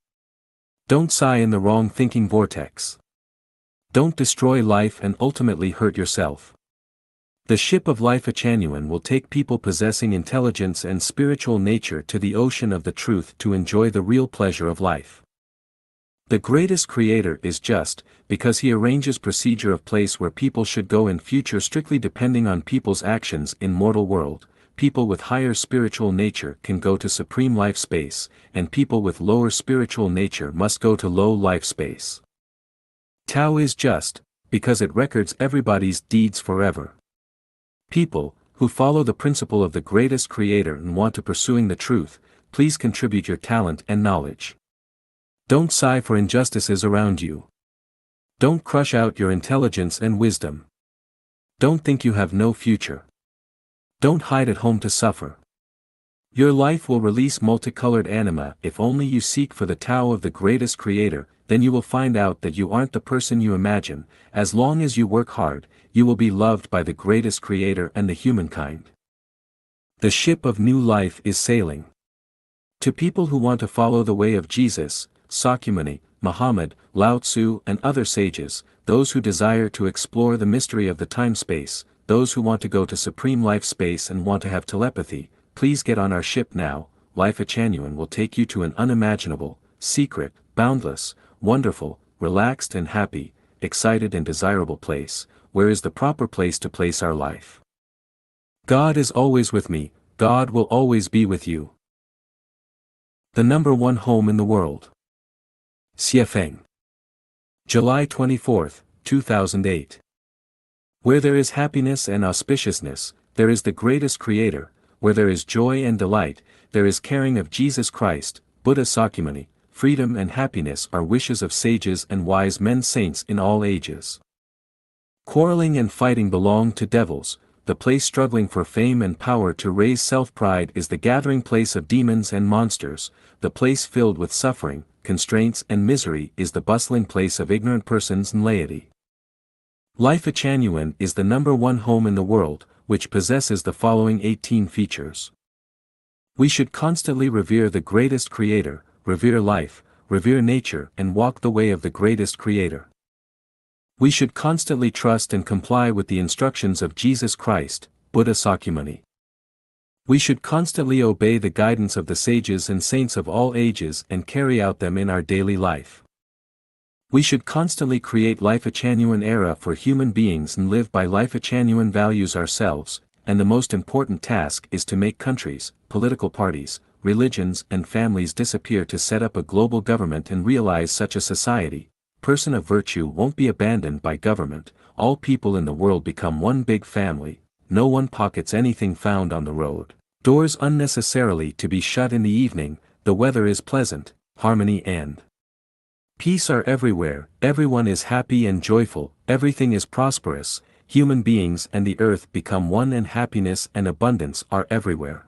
Don't sigh in the wrong thinking vortex. Don't destroy life and ultimately hurt yourself. The ship of life genuine will take people possessing intelligence and spiritual nature to the ocean of the truth to enjoy the real pleasure of life. The greatest creator is just, because he arranges procedure of place where people should go in future strictly depending on people's actions in mortal world. People with higher spiritual nature can go to supreme life space, and people with lower spiritual nature must go to low life space. Tao is just, because it records everybody's deeds forever. People, who follow the principle of the greatest creator and want to pursuing the truth, please contribute your talent and knowledge. Don't sigh for injustices around you. Don't crush out your intelligence and wisdom. Don't think you have no future. Don't hide at home to suffer. Your life will release multicolored anima if only you seek for the Tao of the greatest creator. Then you will find out that you aren't the person you imagine. As long as you work hard, you will be loved by the greatest creator and the humankind. The ship of new life is sailing. To people who want to follow the way of Jesus, Sakyamuni, Muhammad, Lao Tzu and other sages, those who desire to explore the mystery of the time-space, those who want to go to supreme life space and want to have telepathy, please get on our ship now. Life genuine will take you to an unimaginable, secret, boundless, wonderful, relaxed and happy, excited and desirable place, where is the proper place to place our life. God is always with me, God will always be with you. The number one home in the world. Xiefeng. July 24, 2008. Where there is happiness and auspiciousness, there is the greatest creator. Where there is joy and delight, there is caring of Jesus Christ, Buddha Sakyamuni. Freedom and happiness are wishes of sages and wise men, saints in all ages. Quarreling and fighting belong to devils. The place struggling for fame and power to raise self-pride is the gathering place of demons and monsters. The place filled with suffering, constraints and misery is the bustling place of ignorant persons and laity. Life genuine is the number one home in the world, which possesses the following 18 features. We should constantly revere the greatest creator, revere life, revere nature and walk the way of the greatest creator. We should constantly trust and comply with the instructions of Jesus Christ, Buddha Sakyamuni. We should constantly obey the guidance of the sages and saints of all ages and carry out them in our daily life. We should constantly create life a genuine era for human beings and live by life a genuine values ourselves, and the most important task is to make countries, political parties, religions and families disappear to set up a global government and realize such a society. Person of virtue won't be abandoned by government, all people in the world become one big family, no one pockets anything found on the road, doors unnecessarily to be shut in the evening, the weather is pleasant, harmony and peace are everywhere, everyone is happy and joyful, everything is prosperous, human beings and the earth become one and happiness and abundance are everywhere.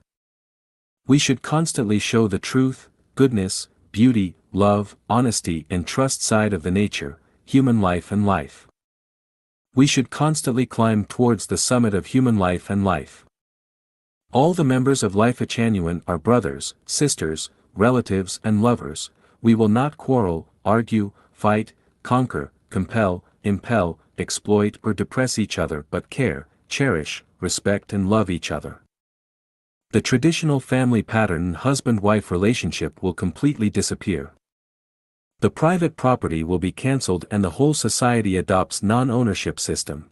We should constantly show the truth, goodness, beauty, love, honesty and trust side of the nature, human life and life. We should constantly climb towards the summit of human life and life. All the members of Life a Genuine are brothers, sisters, relatives and lovers. We will not quarrel, argue, fight, conquer, compel, impel, exploit or depress each other but care, cherish, respect and love each other. The traditional family pattern husband-wife relationship will completely disappear. The private property will be cancelled and the whole society adopts non-ownership system.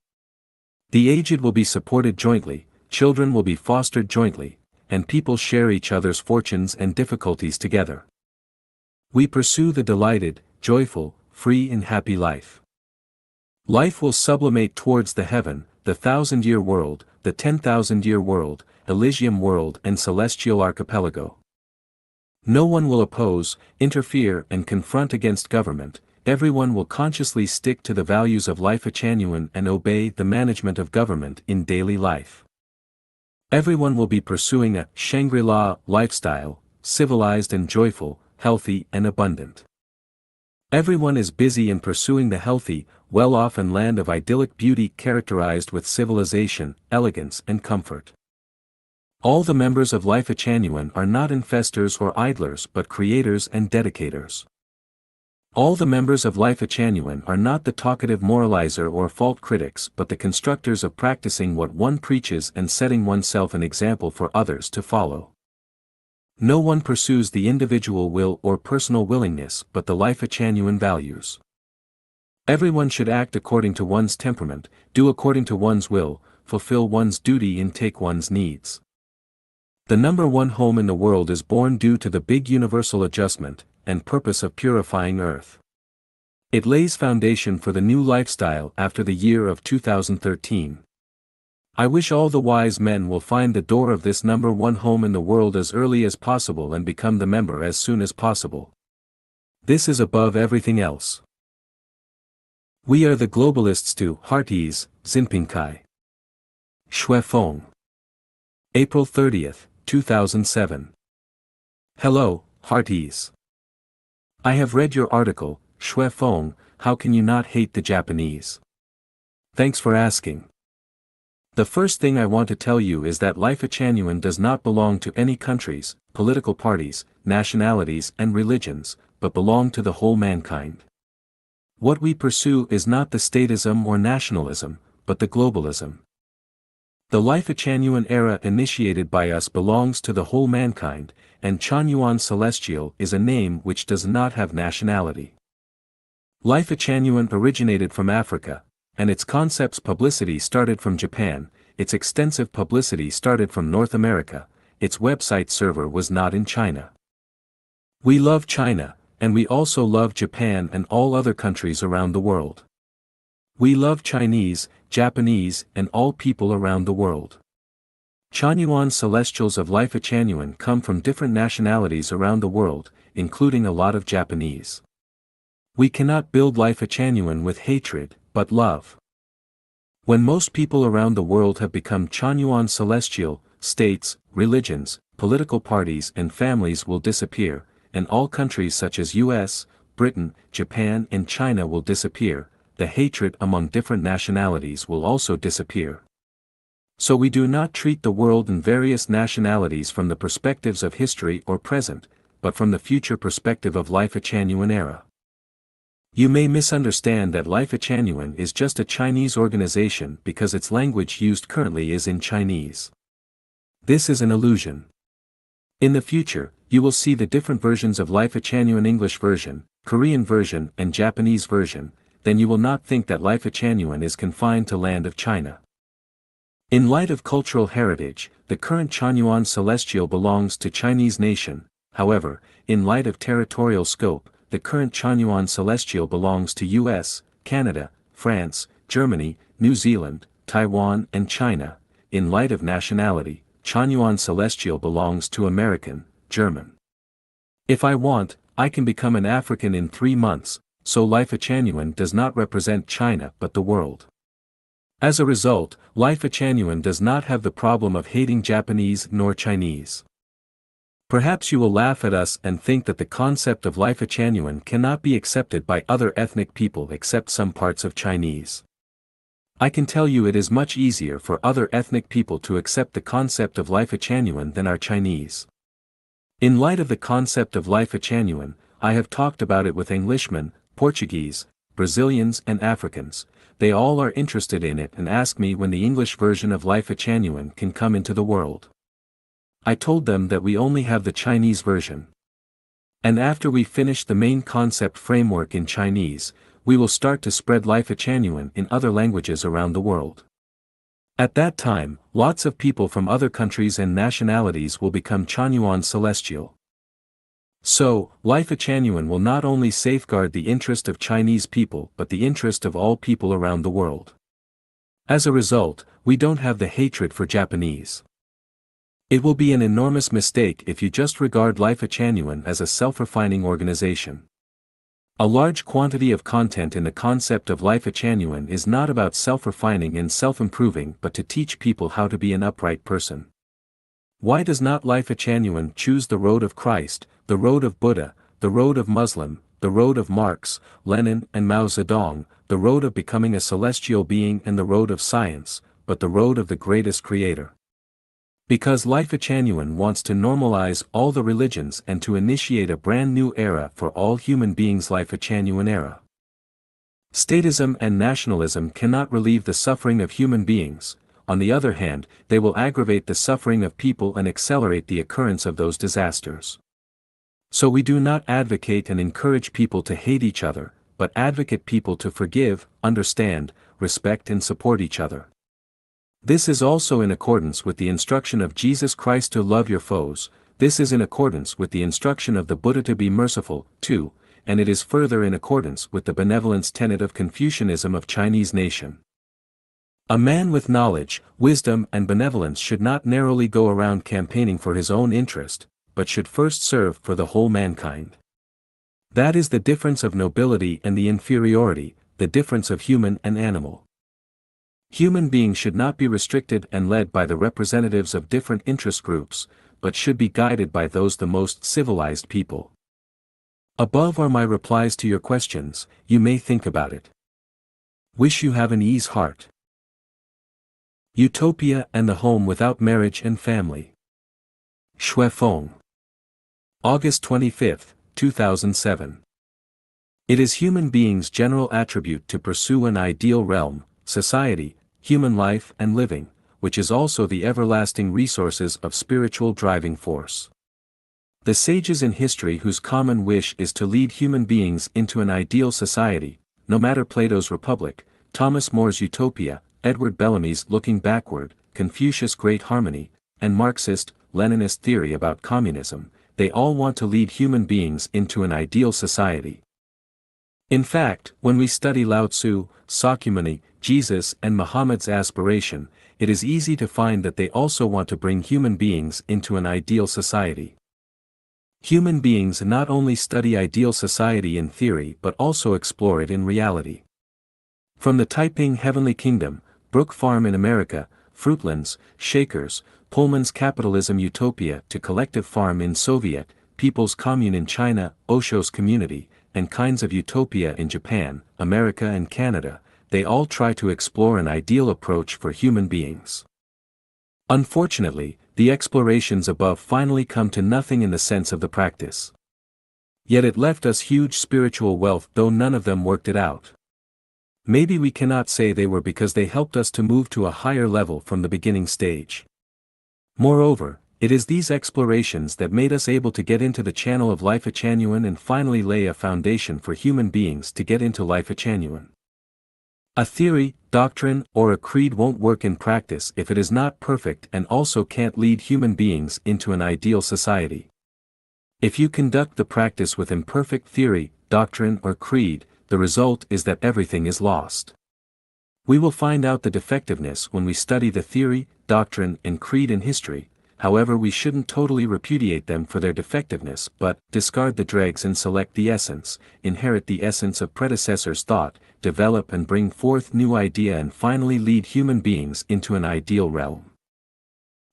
The aged will be supported jointly, children will be fostered jointly, and people share each other's fortunes and difficulties together. We pursue the delighted, joyful, free and happy life. Life will sublimate towards the heaven, the 1,000-year world, the 10,000-year world, Elysium world and celestial archipelago. No one will oppose, interfere and confront against government, everyone will consciously stick to the values of Life a Genuine and obey the management of government in daily life. Everyone will be pursuing a Shangri-La lifestyle, civilized and joyful, healthy and abundant. Everyone is busy in pursuing the healthy, well-off and land of idyllic beauty characterized with civilization, elegance and comfort. All the members of Life a Genuine are not infestors or idlers but creators and dedicators. All the members of Life a Genuine are not the talkative moralizer or fault critics but the constructors of practicing what one preaches and setting oneself an example for others to follow. No one pursues the individual will or personal willingness but the Life a Genuine values. Everyone should act according to one's temperament, do according to one's will, fulfill one's duty and take one's needs. The number one home in the world is born due to the big universal adjustment and purpose of purifying Earth. It lays foundation for the new lifestyle after the year of 2013. I wish all the wise men will find the door of this number one home in the world as early as possible and become the member as soon as possible. This is above everything else. We are the globalists to Hearties, Zinpingkai. Shui Feng. April 30th, 2007. Hello, Hearties. I have read your article, Shui Feng, how can you not hate the Japanese? Thanks for asking. The first thing I want to tell you is that Life a Genuine does not belong to any countries, political parties, nationalities and religions, but belong to the whole mankind. What we pursue is not the statism or nationalism, but the globalism. The Life a Genuine era initiated by us belongs to the whole mankind, and Chanyuan Celestial is a name which does not have nationality. Life a Genuine originated from Africa, and its concept's publicity started from Japan, its extensive publicity started from North America, its website server was not in China. We love China, and we also love Japan and all other countries around the world. We love Chinese, Japanese and all people around the world. Chanyuan Celestials of Life a Genuine come from different nationalities around the world, including a lot of Japanese. We cannot build Life a Genuine with hatred, but love. When most people around the world have become Chanyuan Celestial, states, religions, political parties and families will disappear, and all countries such as US, Britain, Japan and China will disappear, the hatred among different nationalities will also disappear. So we do not treat the world and various nationalities from the perspectives of history or present, but from the future perspective of Life a Genuine era. You may misunderstand that Life Genuine is just a Chinese organization because its language used currently is in Chinese. This is an illusion. In the future, you will see the different versions of Life Genuine: English version, Korean version and Japanese version, then you will not think that Life Genuine is confined to land of China. In light of cultural heritage, the current Chanyuan Celestial belongs to Chinese nation. However, in light of territorial scope, the current Chanyuan Celestial belongs to US, Canada, France, Germany, New Zealand, Taiwan and China. In light of nationality, Chanyuan Celestial belongs to American, German. If I want, I can become an African in 3 months, so Life Genuine does not represent China but the world. As a result, Life Genuine does not have the problem of hating Japanese nor Chinese. Perhaps you will laugh at us and think that the concept of Life Genuine cannot be accepted by other ethnic people except some parts of Chinese. I can tell you it is much easier for other ethnic people to accept the concept of Life Genuine than our Chinese. In light of the concept of Life Genuine, I have talked about it with Englishmen, Portuguese, Brazilians and Africans. They all are interested in it and ask me when the English version of Life Genuine can come into the world. I told them that we only have the Chinese version. And after we finish the main concept framework in Chinese, we will start to spread Life Genuine in other languages around the world. At that time, lots of people from other countries and nationalities will become Chanyuan Celestial. So, Life Genuine will not only safeguard the interest of Chinese people but the interest of all people around the world. As a result, we don't have the hatred for Japanese. It will be an enormous mistake if you just regard Life Genuine as a self-refining organization. A large quantity of content in the concept of Life Genuine is not about self-refining and self-improving but to teach people how to be an upright person. Why does not Life Genuine choose the road of Christ, the road of Buddha, the road of Muslim, the road of Marx, Lenin and Mao Zedong, the road of becoming a celestial being and the road of science, but the road of the greatest creator? Because Life Genuine wants to normalize all the religions and to initiate a brand new era for all human beings. Life Genuine era. Statism and nationalism cannot relieve the suffering of human beings. On the other hand, they will aggravate the suffering of people and accelerate the occurrence of those disasters. So we do not advocate and encourage people to hate each other, but advocate people to forgive, understand, respect and support each other. This is also in accordance with the instruction of Jesus Christ to love your foes. This is in accordance with the instruction of the Buddha to be merciful, too, and it is further in accordance with the benevolence tenet of Confucianism of Chinese nation. A man with knowledge, wisdom and benevolence should not narrowly go around campaigning for his own interest, but should first serve for the whole mankind. That is the difference of nobility and the inferiority, the difference of human and animal. Human beings should not be restricted and led by the representatives of different interest groups, but should be guided by those the most civilized people. Above are my replies to your questions. You may think about it. Wish you have an ease heart. Utopia and the home without marriage and family. Shui Feng. August 25, 2007. It is human beings' general attribute to pursue an ideal realm, society, human life and living, which is also the everlasting resources of spiritual driving force. The sages in history whose common wish is to lead human beings into an ideal society, no matter Plato's Republic, Thomas More's Utopia, Edward Bellamy's Looking Backward, Confucius' Great Harmony, and Marxist, Leninist theory about communism, they all want to lead human beings into an ideal society. In fact, when we study Lao Tzu, Sakyamuni, Jesus and Muhammad's aspiration, it is easy to find that they also want to bring human beings into an ideal society. Human beings not only study ideal society in theory but also explore it in reality. From the Taiping Heavenly Kingdom, Brook Farm in America, Fruitlands, Shakers, Pullman's Capitalism Utopia to Collective Farm in Soviet, People's Commune in China, Osho's Community, and kinds of utopia in Japan, America and Canada, they all try to explore an ideal approach for human beings. Unfortunately, the explorations above finally come to nothing in the sense of the practice. Yet it left us huge spiritual wealth, though none of them worked it out. Maybe we cannot say they were, because they helped us to move to a higher level from the beginning stage. Moreover, it is these explorations that made us able to get into the channel of life genuine and finally lay a foundation for human beings to get into life genuine. A theory, doctrine, or a creed won't work in practice if it is not perfect, and also can't lead human beings into an ideal society. If you conduct the practice with imperfect theory, doctrine, or creed, the result is that everything is lost. We will find out the defectiveness when we study the theory, doctrine, and creed in history. However, we shouldn't totally repudiate them for their defectiveness, but discard the dregs and select the essence, inherit the essence of predecessors' thought, develop and bring forth new idea, and finally lead human beings into an ideal realm.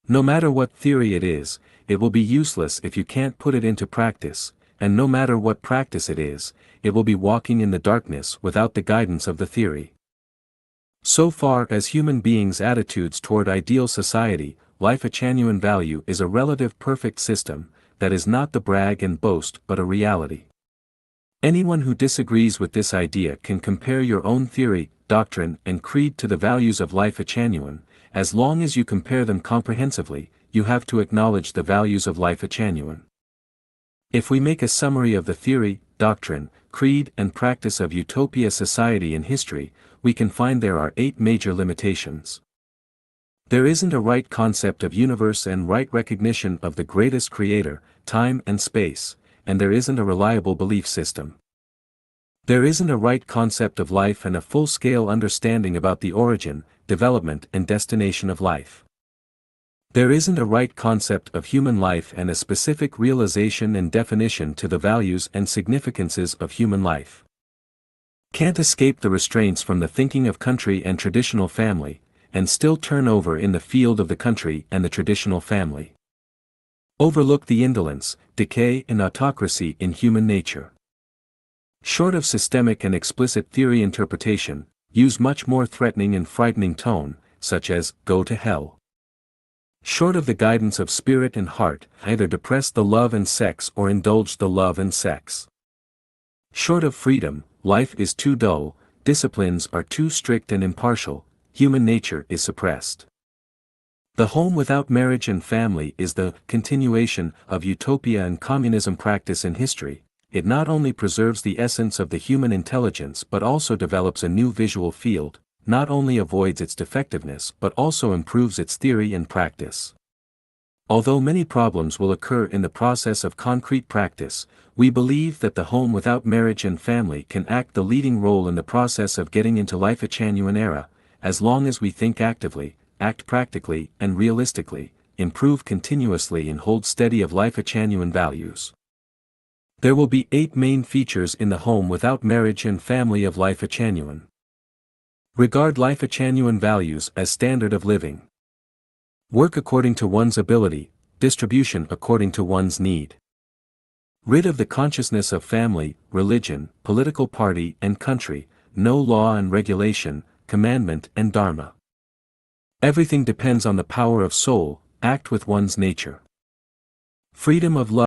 No matter what theory it is, it will be useless if you can't put it into practice, and no matter what practice it is, it will be walking in the darkness without the guidance of the theory. So far as human beings' attitudes toward ideal society, life a genuine value is a relative perfect system, that is not the brag and boast but a reality. Anyone who disagrees with this idea can compare your own theory, doctrine, and creed to the values of life a genuine. As long as you compare them comprehensively, you have to acknowledge the values of life a genuine. If we make a summary of the theory, doctrine, creed, and practice of utopia society in history, we can find there are 8 major limitations. There isn't a right concept of universe and right recognition of the greatest creator, time and space, and there isn't a reliable belief system. There isn't a right concept of life and a full-scale understanding about the origin, development, and destination of life. There isn't a right concept of human life and a specific realization and definition to the values and significances of human life. Can't escape the restraints from the thinking of country and traditional family, and still turn over in the field of the country and the traditional family. Overlook the indolence, decay, and autocracy in human nature. Short of systemic and explicit theory interpretation, use much more threatening and frightening tone, such as, "Go to hell." Short of the guidance of spirit and heart, either depress the love and sex or indulge the love and sex. Short of freedom, life is too dull, disciplines are too strict and impartial, human nature is suppressed. The home without marriage and family is the continuation of utopia and communism practice in history. It not only preserves the essence of the human intelligence but also develops a new visual field, not only avoids its defectiveness but also improves its theory and practice. Although many problems will occur in the process of concrete practice, we believe that the home without marriage and family can act the leading role in the process of getting into life a genuine era, as long as we think actively, act practically and realistically, improve continuously and hold steady of life a genuine values. There will be 8 main features in the home without marriage and family of life a genuine. Regard life a genuine values as standard of living. Work according to one's ability, distribution according to one's need. Rid of the consciousness of family, religion, political party and country, no law and regulation, commandment and dharma. Everything depends on the power of soul, act with one's nature. Freedom of love.